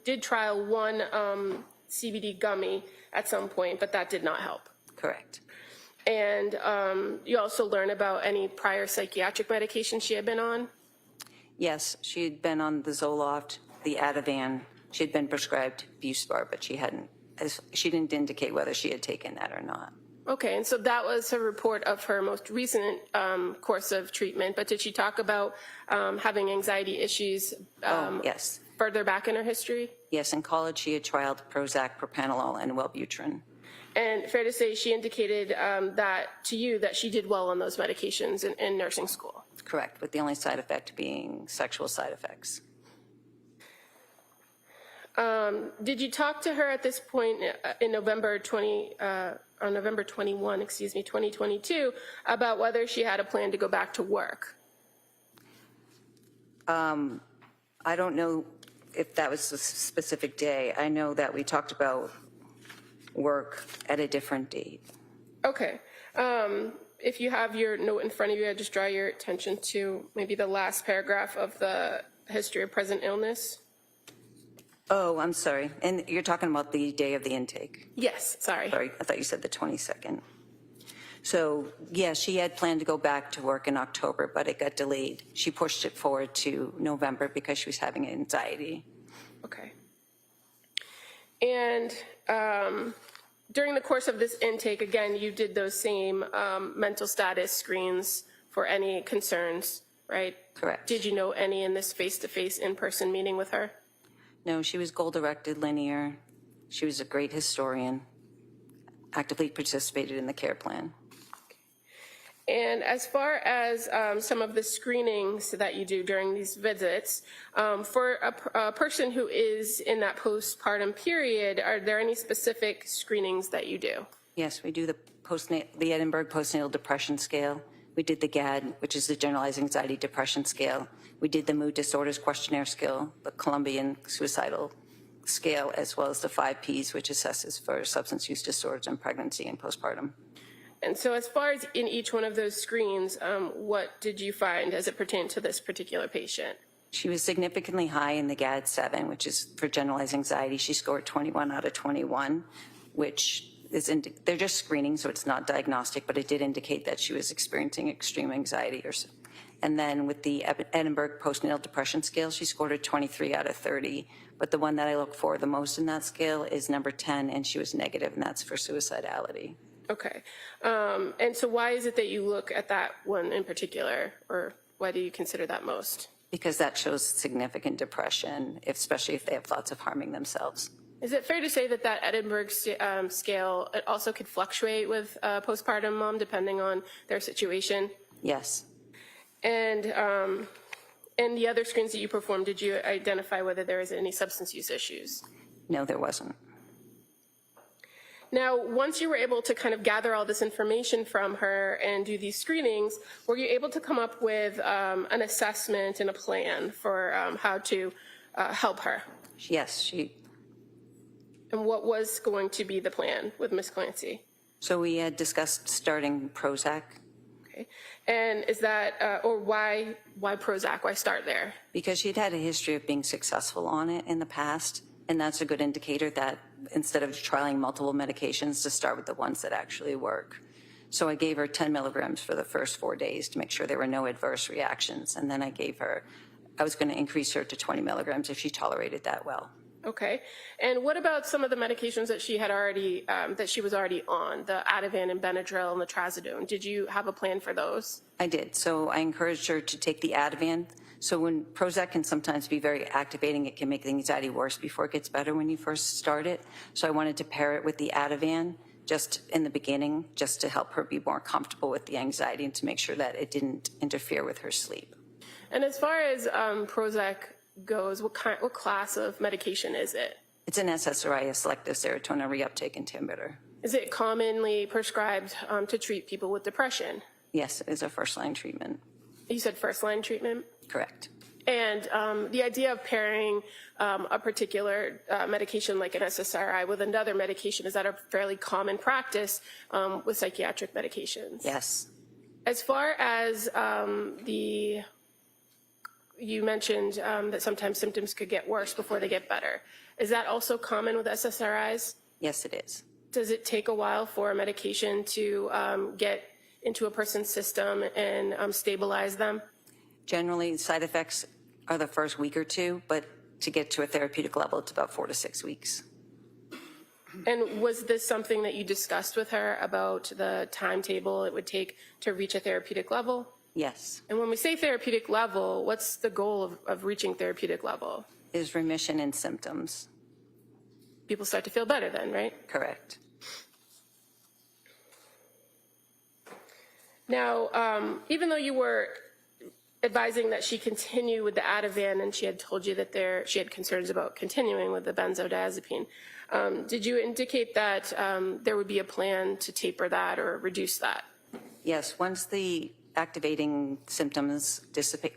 did trial one CBD gummy at some point, but that did not help. Correct. And you also learn about any prior psychiatric medication she had been on? Yes, she had been on the Zoloft, the Ativan. She had been prescribed Buspar, but she didn't indicate whether she had taken that or not. Okay, and so that was her report of her most recent course of treatment, but did she talk about having anxiety issues yes. further back in her history? Yes, in college she had trialed Prozac, propranolol, and Wellbutrin. And fair to say she indicated that to you that she did well on those medications in nursing school? Correct, with the only side effect being sexual side effects. Did you talk to her at this point in November 21, 2022, about whether she had a plan to go back to work? I don't know if that was a specific day. I know that we talked about work at a different date. Okay. If you have your note in front of you, I'd just draw your attention to maybe the last paragraph of the history of present illness. Oh, I'm sorry. And you're talking about the day of the intake? Yes, sorry. Sorry, I thought you said the 22nd. So, yeah, she had planned to go back to work in October, but it got delayed. She pushed it forward to November because she was having anxiety. Okay. And during the course of this intake, again, you did those same mental status screens for any concerns, right? Correct. Did you know any in this face-to-face in-person meeting with her? No, she was goal-directed, linear. She was a great historian, actively participated in the care plan. And as far as some of the screenings that you do during these visits, for a person who is in that postpartum period, are there any specific screenings that you do? Yes, we do the Edinburgh Postnatal Depression Scale. We did the GAD, which is the Generalized Anxiety Depression Scale. We did the Mood Disorders Questionnaire Scale, the Colombian Suicidal Scale, as well as the 5 Ps, which assesses for substance use disorders in pregnancy and postpartum. And so as far as in each one of those screens, what did you find as it pertained to this particular patient? She was significantly high in the GAD-7, which is for generalized anxiety. She scored 21 out of 21, which is, they're just screening, so it's not diagnostic, but it did indicate that she was experiencing extreme anxiety And then with the Edinburgh postnatal depression scale, she scored a 23 out of 30. But the one that I look for the most in that scale is number 10, and she was negative, and that's for suicidality. Okay. And so why is it that you look at that one in particular, or why do you consider that most? Because that shows significant depression, especially if they have thoughts of harming themselves. Is it fair to say that that Edinburgh scale, it also could fluctuate with postpartum mom depending on their situation? Yes. And the other screens that you performed, did you identify whether there was any substance use issues? No, there wasn't. Now, once you were able to kind of gather all this information from her and do these screenings, were you able to come up with an assessment and a plan for how to help her? Yes, And what was going to be the plan with Ms. Clancy? So we had discussed starting Prozac. Okay. And is that, or why Prozac? Why start there? Because she'd had a history of being successful on it in the past, and that's a good indicator that instead of trialing multiple medications, to start with the ones that actually work. So I gave her 10 milligrams for the first 4 days to make sure there were no adverse reactions, and then I was going to increase her to 20 milligrams if she tolerated that well. Okay. And what about some of the medications that she had already, that she was already on, the Ativan and Benadryl and the Trazodone? Did you have a plan for those? I did. So I encouraged her to take the Ativan. So when Prozac can sometimes be very activating, it can make the anxiety worse before it gets better when you first start it. So I wanted to pair it with the Ativan just in the beginning, just to help her be more comfortable with the anxiety and to make sure that it didn't interfere with her sleep. And as far as Prozac goes, what class of medication is it? It's an SSRI, a selective serotonin reuptake inhibitor. Is it commonly prescribed to treat people with depression? Yes, it is a first-line treatment. You said first-line treatment? Correct. And the idea of pairing a particular medication like an SSRI with another medication, is that a fairly common practice with psychiatric medications? Yes. As far as you mentioned that sometimes symptoms could get worse before they get better. Is that also common with SSRIs? Yes, it is. Does it take a while for a medication to get into a person's system and stabilize them? Generally, side effects are the first week or two, but to get to a therapeutic level, it's about 4 to 6 weeks. And was this something that you discussed with her about the timetable it would take to reach a therapeutic level? Yes. And when we say therapeutic level, what's the goal of reaching therapeutic level? Is remission in symptoms. People start to feel better then, right? Correct. Now, even though you were advising that she continue with the Ativan and she had told you that she had concerns about continuing with the benzodiazepine, did you indicate that there would be a plan to taper that or reduce that? Yes, once the activating symptoms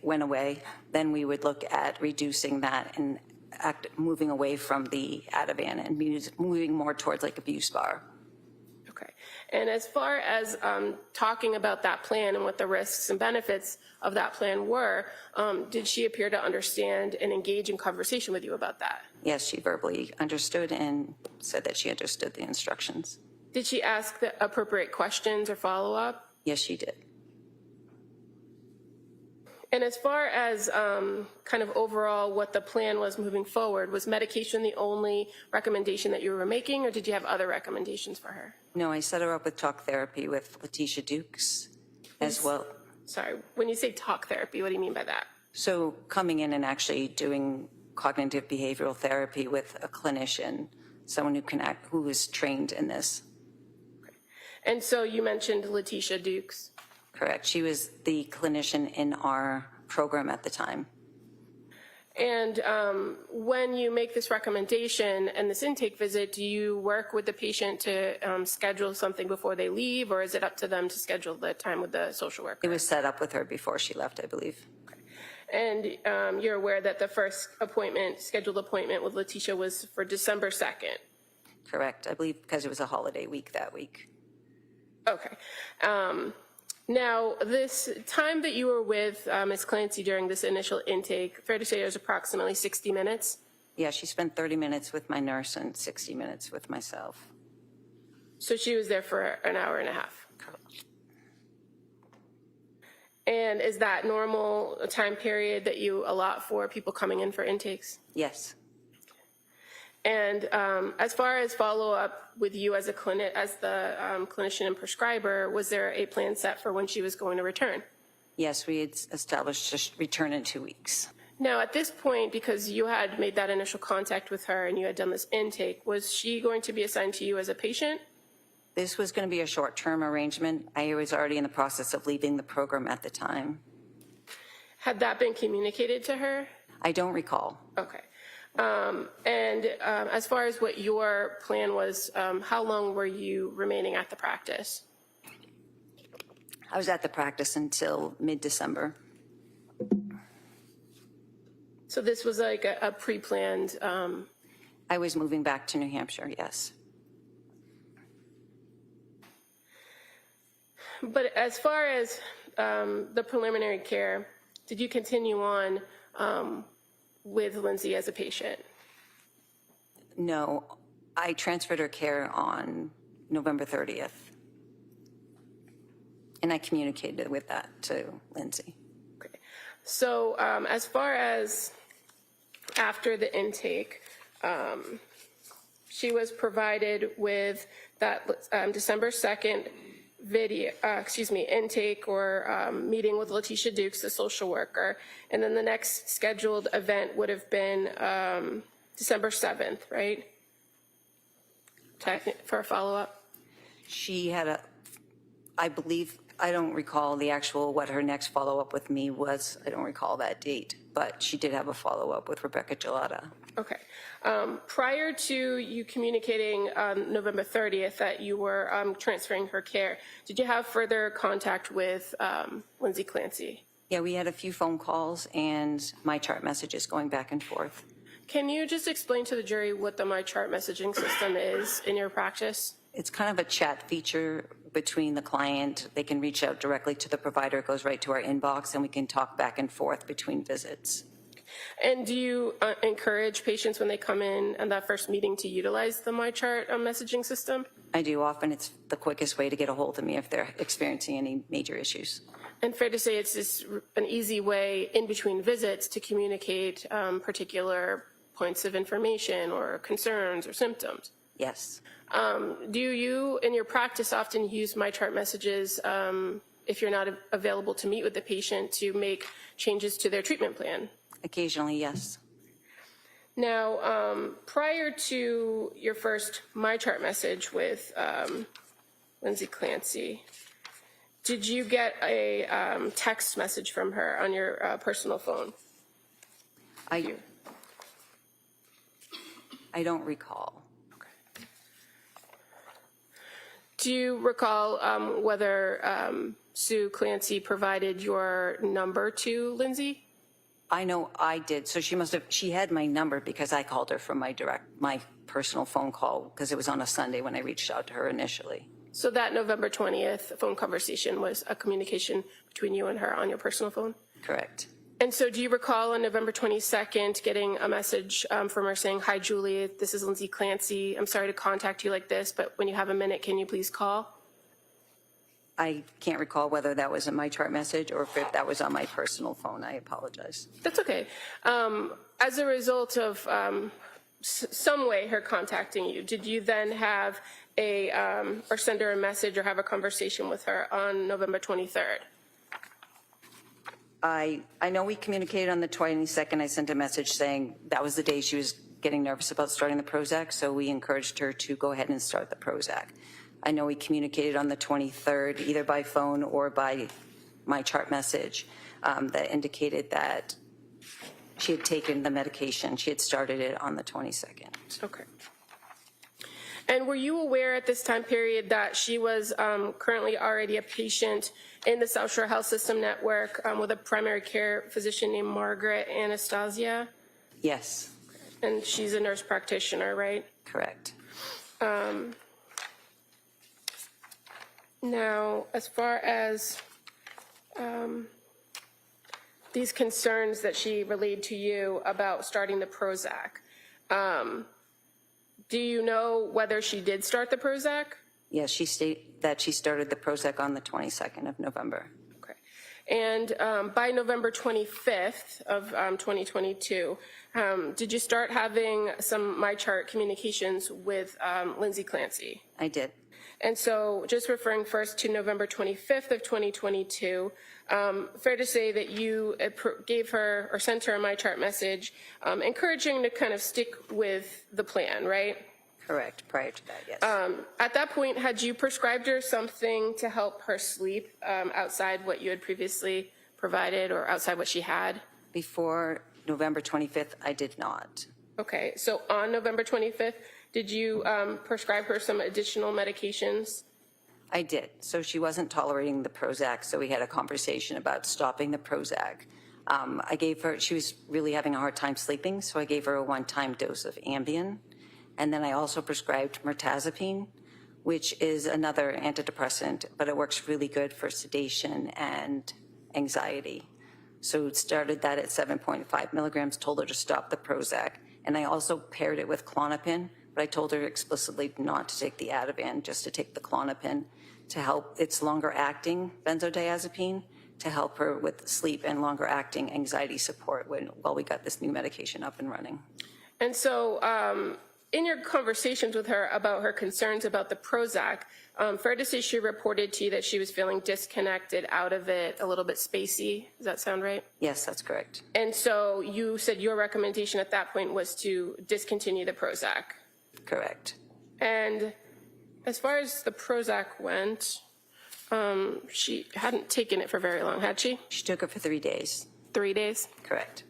went away, then we would look at reducing that and moving away from the Ativan and moving more towards like a Buspar. Okay. And as far as talking about that plan and what the risks and benefits of that plan were, did she appear to understand and engage in conversation with you about that? Yes, she verbally understood and said that she understood the instructions. Did she ask the appropriate questions or follow up? Yes, she did. And as far as kind of overall what the plan was moving forward, was medication the only recommendation that you were making, or did you have other recommendations for her? No, I set her up with talk therapy with Letitia Dukes as well. Sorry, when you say talk therapy, what do you mean by that? So coming in and actually doing cognitive behavioral therapy with a clinician, someone who is trained in this. Okay. And so you mentioned Letitia Dukes. Correct. She was the clinician in our program at the time. And when you make this recommendation and this intake visit, do you work with the patient to schedule something before they leave, or is it up to them to schedule the time with the social worker? It was set up with her before she left, I believe. Okay. And you're aware that the first scheduled appointment with Letitia was for December 2nd? Correct. I believe because it was a holiday week that week. Okay. Now, this time that you were with Ms. Clancy during this initial intake, fair to say it was approximately 60 minutes? Yeah, she spent 30 minutes with my nurse and 60 minutes with myself. So she was there for an hour and a half. And is that normal time period that you allot for people coming in for intakes? Yes. And as far as follow-up with you as a the clinician and prescriber, was there a plan set for when she was going to return? Yes, we had established a return in 2 weeks. Now, at this point, because you had made that initial contact with her and you had done this intake, was she going to be assigned to you as a patient? This was going to be a short-term arrangement. I was already in the process of leaving the program at the time. Had that been communicated to her? I don't recall. Okay. As far as what your plan was, how long were you remaining at the practice? I was at the practice until mid-December. So this was like a pre-planned, I was moving back to New Hampshire, yes. but as far as the preliminary care, did you continue on with Lindsay as a patient? No, I transferred her care on November 30th. And I communicated with that to Lindsay. Okay. So as far as after the intake, she was provided with that December 2nd intake or meeting with Letitia Dukes, the social worker. And then the next scheduled event would have been December 7th, right? For a follow-up? She had I believe, I don't recall the actual, what her next follow-up with me was. I don't recall that date, but she did have a follow-up with Rebecca Gelata. Okay. Prior to you communicating on November 30th that you were transferring her care, did you have further contact with Lindsay Clancy? Yeah, we had a few phone calls and my chart messages going back and forth. Can you just explain to the jury what the MyChart messaging system is in your practice? It's kind of a chat feature between the client. They can reach out directly to the provider. It goes right to our inbox, and we can talk back and forth between visits. And do you encourage patients when they come in and that first meeting to utilize the MyChart messaging system? I do. Often it's the quickest way to get a hold of me if they're experiencing any major issues. And fair to say it's just an easy way in between visits to communicate particular points of information or concerns or symptoms? Yes. Do you, in your practice, often use MyChart messages if you're not available to meet with the patient to make changes to their treatment plan? Occasionally, yes. Now, prior to your first MyChart message with Lindsay Clancy, did you get a text message from her on your personal phone? I don't recall. Do you recall whether Sue Clancy provided your number to Lindsay? I know I did. So she had my number because I called her from my personal phone call because it was on a Sunday when I reached out to her initially. So that November 20th phone conversation was a communication between you and her on your personal phone? Correct. And so do you recall on November 22nd getting a message from her saying, "Hi, Julie, this is Lindsay Clancy. I'm sorry to contact you like this, but when you have a minute, can you please call?" I can't recall whether that was a MyChart message or if that was on my personal phone. I apologize. That's okay. As a result of some way her contacting you, did you then have or send her a message or have a conversation with her on November 23rd? I know we communicated on the 22nd. I sent a message saying that was the day she was getting nervous about starting the Prozac, so we encouraged her to go ahead and start the Prozac. I know we communicated on the 23rd, either by phone or by MyChart message, that indicated that she had taken the medication. She had started it on the 22nd. Okay. And were you aware at this time period that she was currently already a patient in the South Shore Health System Network with a primary care physician named Margaret Anastasia? Yes. And she's a nurse practitioner, right? Correct. Now, as far as these concerns that she relayed to you about starting the Prozac, do you know whether she did start the Prozac? Yes, she stated that she started the Prozac on the 22nd of November. Okay. And by November 25th of 2022, did you start having some MyChart communications with Lindsay Clancy? I did. And so just referring first to November 25th of 2022, fair to say that you gave her or sent her a MyChart message encouraging to kind of stick with the plan, right? Correct. Prior to that, yes. At that point, had you prescribed her something to help her sleep outside what you had previously provided or outside what she had? Before November 25th, I did not. Okay, so on November 25th, did you prescribe her some additional medications? I did. So she wasn't tolerating the Prozac, so we had a conversation about stopping the Prozac. I gave her, she was really having a hard time sleeping, so I gave her a one-time dose of Ambien. And then I also prescribed mirtazapine, which is another antidepressant, but it works really good for sedation and anxiety. So started that at 7.5 milligrams, told her to stop the Prozac. And I also paired it with Klonopin, but I told her explicitly not to take the Ativan, just to take the Klonopin to help. It's longer acting benzodiazepine to help her with sleep and longer acting anxiety support while we got this new medication up and running. And so in your conversations with her about her concerns about the Prozac, fair to say she reported to you that she was feeling disconnected, out of it, a little bit spacey. Does that sound right? Yes, that's correct. And so you said your recommendation at that point was to discontinue the Prozac. Correct. And as far as the Prozac went, she hadn't taken it for very long, had she? She took it for 3 days. 3 days? Correct.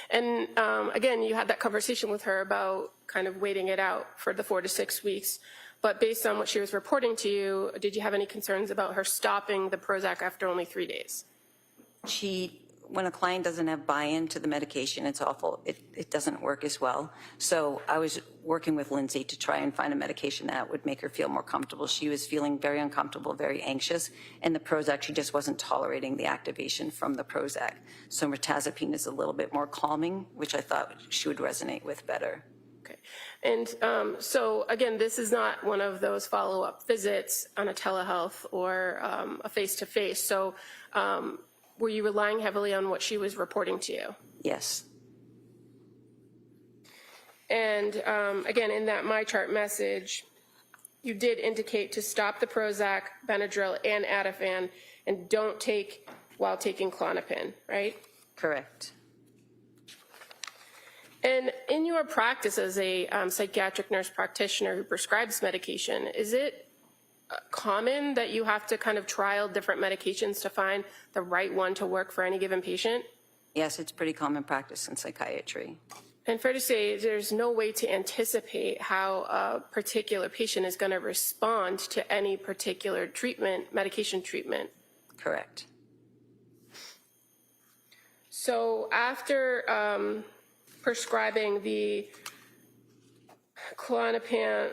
And again, you had that conversation with her about kind of waiting it out for the 4 to 6 weeks. But based on what she was reporting to you, did you have any concerns about her stopping the Prozac after only 3 days? When a client doesn't have buy-in to the medication, it's awful. It doesn't work as well. So I was working with Lindsay to try and find a medication that would make her feel more comfortable. She was feeling very uncomfortable, very anxious, and the Prozac, she just wasn't tolerating the activation from the Prozac. So mirtazapine is a little bit more calming, which I thought she would resonate with better. Okay. And so again, this is not one of those follow-up visits on a telehealth or a face-to-face. So were you relying heavily on what she was reporting to you? Yes. And again, in that MyChart message, you did indicate to stop the Prozac, Benadryl, and Ativan, and don't take while taking Klonopin, right? Correct. And in your practice as a psychiatric nurse practitioner who prescribes medication, is it common that you have to kind of trial different medications to find the right one to work for any given patient? Yes, it's pretty common practice in psychiatry. And fair to say, there's no way to anticipate how a particular patient is going to respond to any particular treatment, medication treatment. Correct. So after prescribing the Klonopin,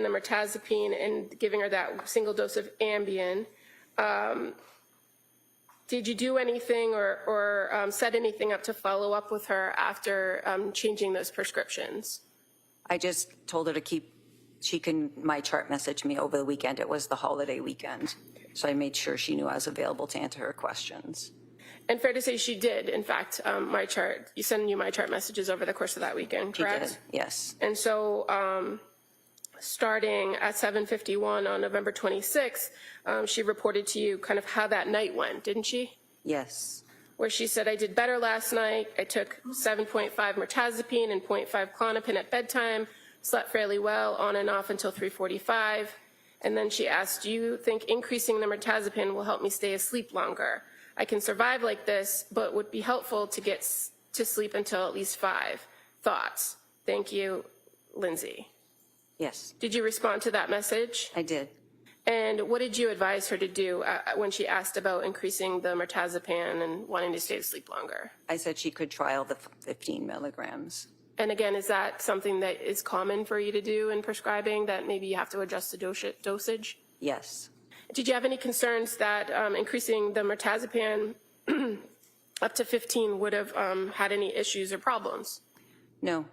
the mirtazapine, and giving her that single dose of Ambien, did you do anything or set anything up to follow up with her after changing those prescriptions? I just told her to she can MyChart message me over the weekend. It was the holiday weekend. So I made sure she knew I was available to answer her questions. And fair to say she did, in fact, MyChart, you sent you MyChart messages over the course of that weekend, correct? She did, yes. And so starting at 7:51 on November 26th, she reported to you kind of how that night went, didn't she? Yes. Where she said, I did better last night. I took 7.5 mirtazapine and 0.5 Klonopin at bedtime, slept fairly well on and off until 3:45. And then she asked, do you think increasing the mirtazapine will help me stay asleep longer? I can survive like this, but would be helpful to get to sleep until at least 5. Thoughts? Thank you, Lindsay. Yes. Did you respond to that message? I did. And what did you advise her to do when she asked about increasing the mirtazapine and wanting to stay asleep longer? I said she could trial the 15 milligrams. And again, is that something that is common for you to do in prescribing, that maybe you have to adjust the dosage? Yes. Did you have any concerns that increasing the mirtazapine up to 15 would have had any issues or problems? No.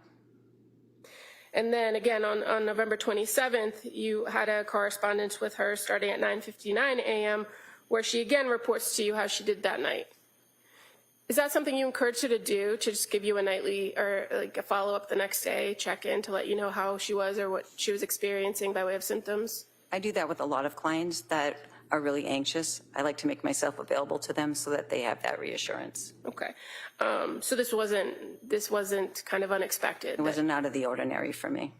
And then again, on November 27th, you had a correspondence with her starting at 9:59 a.m. where she again reports to you how she did that night. Is that something you encourage her to do, to just give you a nightly or like a follow-up the next day, check in to let you know how she was or what she was experiencing by way of symptoms? I do that with a lot of clients that are really anxious. I like to make myself available to them so that they have that reassurance. Okay. So this wasn't kind of unexpected. It wasn't out of the ordinary for me.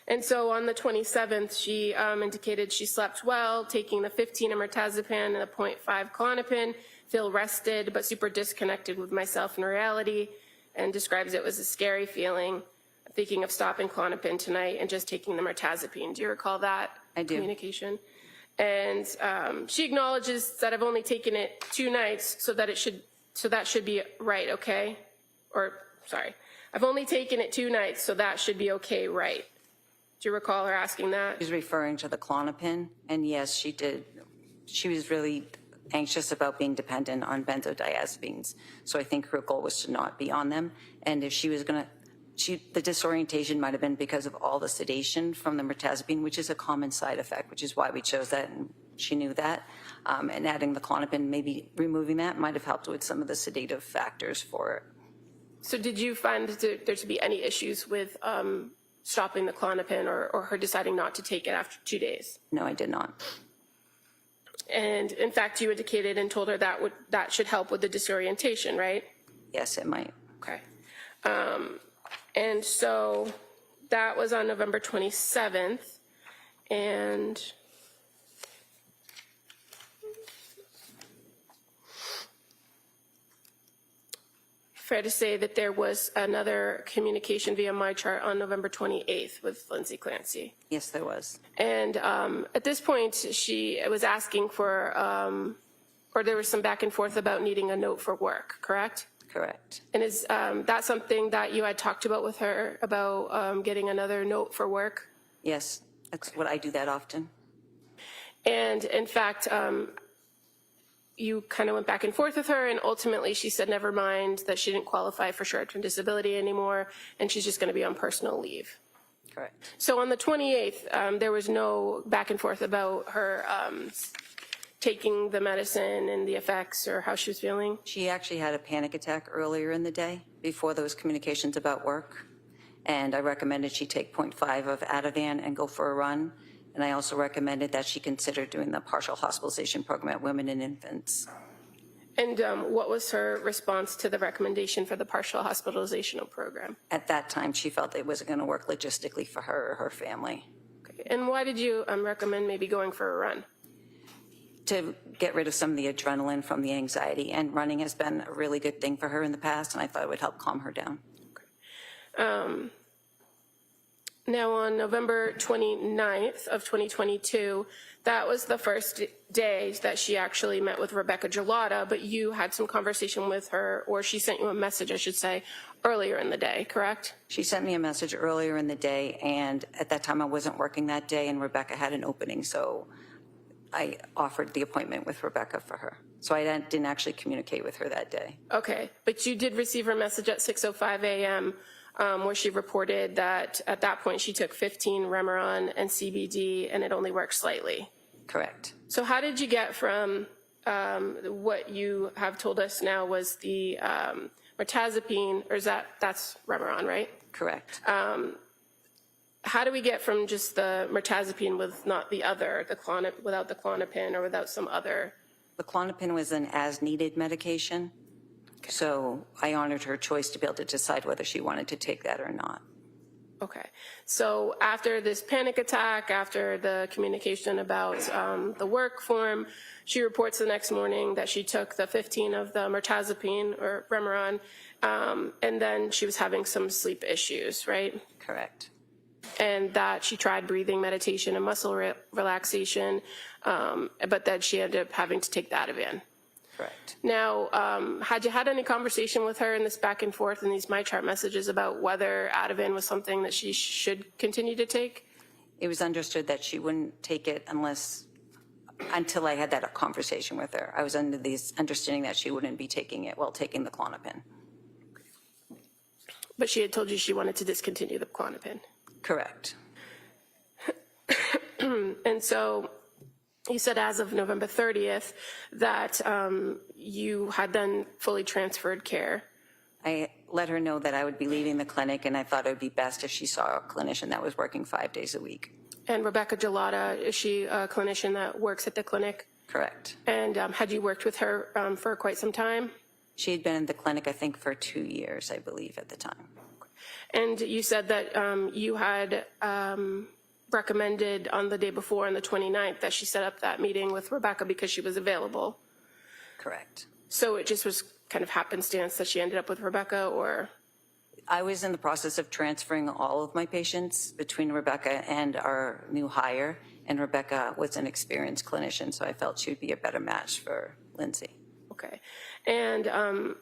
And so on the 27th, she indicated she slept well, taking the 15 mirtazapine and the 0.5 Klonopin, feel rested but super disconnected with myself and reality, and describes it as a scary feeling, thinking of stopping Klonopin tonight and just taking the mirtazapine. Do you recall that I do. communication? And she acknowledges that I've only taken it 2 nights, so that should be right, okay? Or, sorry, I've only taken it 2 nights, so that should be okay, right? Do you recall her asking that? She's referring to the Klonopin, and yes, she did. She was really anxious about being dependent on benzodiazepines, so I think her goal was to not be on them. And if she was going to, the disorientation might have been because of all the sedation from the mirtazapine, which is a common side effect, which is why we chose that, and she knew that. And adding the Klonopin, maybe removing that, might have helped with some of the sedative factors for it. So did you find there to be any issues with stopping the Klonopin or her deciding not to take it after 2 days? No, I did not. And in fact, you indicated and told her that should help with the disorientation, right? Yes, it might. Okay. And so that was on November 27th, and fair to say that there was another communication via my chart on November 28th with Lindsay Clancy. Yes, there was. And at this point, she was asking for, or there was some back and forth about needing a note for work, correct? Correct. And is that something that you had talked about with her, about getting another note for work? Yes, that's what I do that often. And in fact, you kind of went back and forth with her, and ultimately she said never mind, that she didn't qualify for short-term disability anymore, and she's just going to be on personal leave. Correct. So on the 28th, there was no back and forth about her taking the medicine and the effects or how she was feeling? She actually had a panic attack earlier in the day before those communications about work. And I recommended she take 0.5 of Ativan and go for a run. And I also recommended that she consider doing the partial hospitalization program at women and infants. And what was her response to the recommendation for the partial hospitalization program? At that time, she felt it wasn't going to work logistically for her or her family. Okay. And why did you recommend maybe going for a run? To get rid of some of the adrenaline from the anxiety, and running has been a really good thing for her in the past, and I thought it would help calm her down. Okay. Now on November 29th of 2022, that was the first day that she actually met with Rebecca Gelada, but you had some conversation with her, or she sent you a message, I should say, earlier in the day, correct? She sent me a message earlier in the day, and at that time I wasn't working that day, and Rebecca had an opening, so I offered the appointment with Rebecca for her. So I didn't actually communicate with her that day. Okay, but you did receive her message at 6:05 a.m. Where she reported that at that point she took 15 Remeron and CBD and it only worked slightly. Correct. So how did you get from what you have told us now was the mirtazapine, or that's Remeron, right? Correct. How do we get from just the mirtazapine with not the other, without the Klonopin or without some other? The Klonopin was an as-needed medication, so I honored her choice to be able to decide whether she wanted to take that or not. Okay. So after this panic attack, after the communication about the work form, she reports the next morning that she took the 15 of the mirtazapine or Remeron, and then she was having some sleep issues, right? Correct. And that she tried breathing meditation and muscle relaxation, but that she ended up having to take the Ativan. Correct. Now, had you had any conversation with her in this back and forth in these MyChart messages about whether Ativan was something that she should continue to take? It was understood that she wouldn't take it until I had that conversation with her. I was under the understanding that she wouldn't be taking it while taking the Klonopin. But she had told you she wanted to discontinue the Klonopin. Correct. And so you said as of November 30th that you had then fully transferred care. I let her know that I would be leaving the clinic, and I thought it would be best if she saw a clinician that was working 5 days a week. And Rebecca Gelada, is she a clinician that works at the clinic? Correct. And had you worked with her for quite some time? She had been in the clinic, I think, for 2 years, I believe, at the time. And you said that you had recommended on the day before, on the 29th, that she set up that meeting with Rebecca because she was available. Correct. So it just was kind of happenstance that she ended up with Rebecca, or? I was in the process of transferring all of my patients between Rebecca and our new hire, and Rebecca was an experienced clinician, so I felt she would be a better match for Lindsay. Okay. And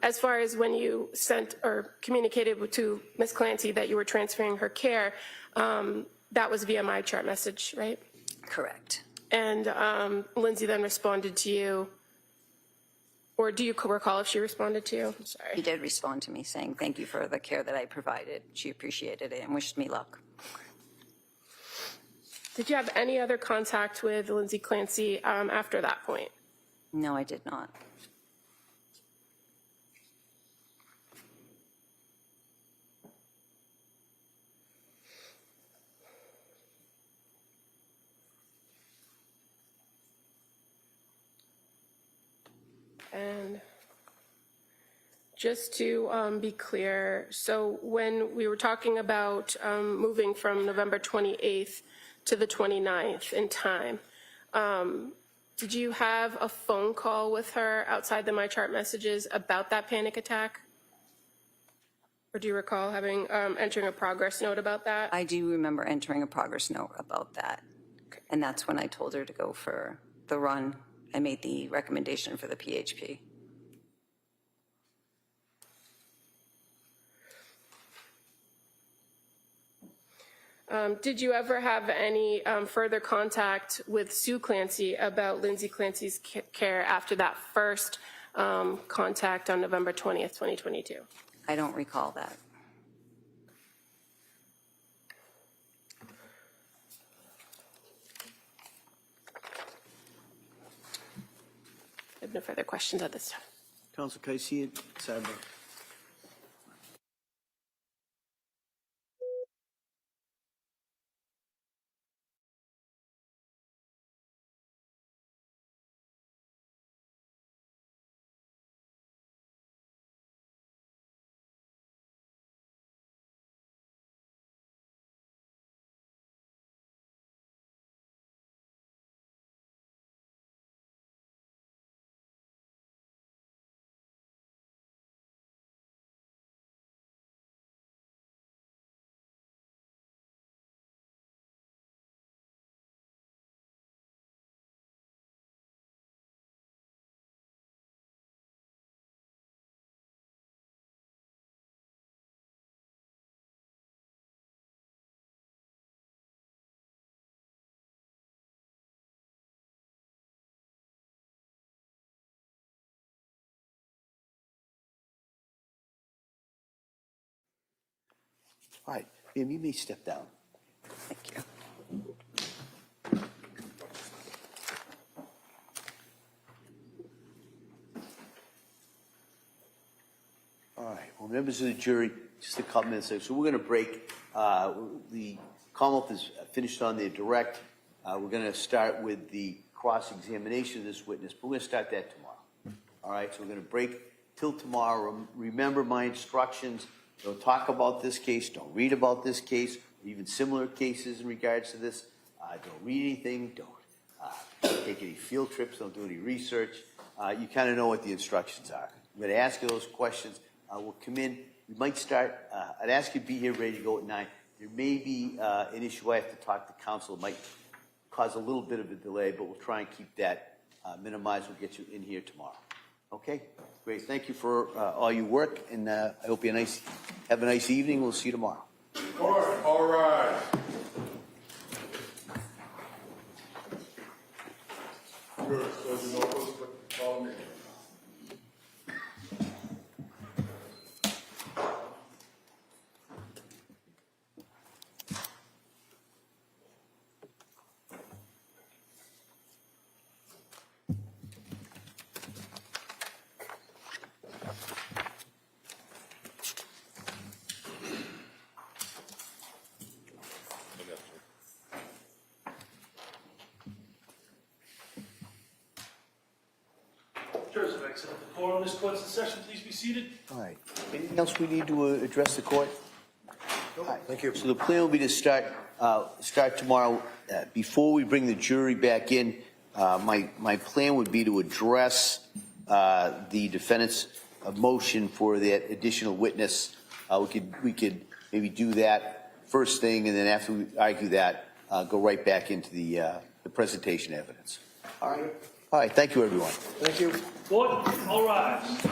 as far as when you sent or communicated to Ms. Clancy that you were transferring her care, that was via my chart message, right? Correct. And Lindsay then responded to you, or do you recall if she responded to you? I'm sorry. He did respond to me saying thank you for the care that I provided. She appreciated it and wished me luck. Did you have any other contact with Lindsay Clancy after that point? No, I did not. And just to be clear, so when we were talking about moving from November 28th to the 29th in time, did you have a phone call with her outside the MyChart messages about that panic attack? Or do you recall having entering a progress note about that? I do remember entering a progress note about that. Okay. And that's when I told her to go for the run. I made the recommendation for the PHP. Did you ever have any further contact with Sue Clancy about Lindsay Clancy's care after that first contact on November 20th, 2022? I don't recall that. I have no further questions at this time. Counsel, can I see it? Sidebar. All right, ma'am, you may step down. Thank you. All right, well, members of the jury, just a couple minutes. So we're going to break. The Commonwealth is finished on their direct. We're going to start with the cross-examination of this witness, but we're going to start that tomorrow. All right, so we're going to break till tomorrow. Remember my instructions. Don't talk about this case. Don't read about this case, or even similar cases in regards to this. Don't read anything. Don't take any field trips. Don't do any research. You kind of know what the instructions are. I'm going to ask you those questions. We'll come in. We might start. I'd ask you to be here ready to go at 9. There may be an issue I have to talk to counsel. It might cause a little bit of a delay, but we'll try and keep that minimized. We'll get you in here tomorrow. Okay? Great. Thank you for all your work, and I hope you have a nice evening. We'll see you tomorrow. All right. Good. So you know what's call me. right, so the quorum of this court's in session, please be seated. All right. Anything else we need to address the court? Thank you. So the plan will be to start tomorrow. Before we bring the jury back in, my plan would be to address the defendant's motion for that additional witness. We could maybe do that first thing, and then after we argue that, go right back into the presentation evidence. All right. All right. Thank you, everyone. Thank you. Court, all rise.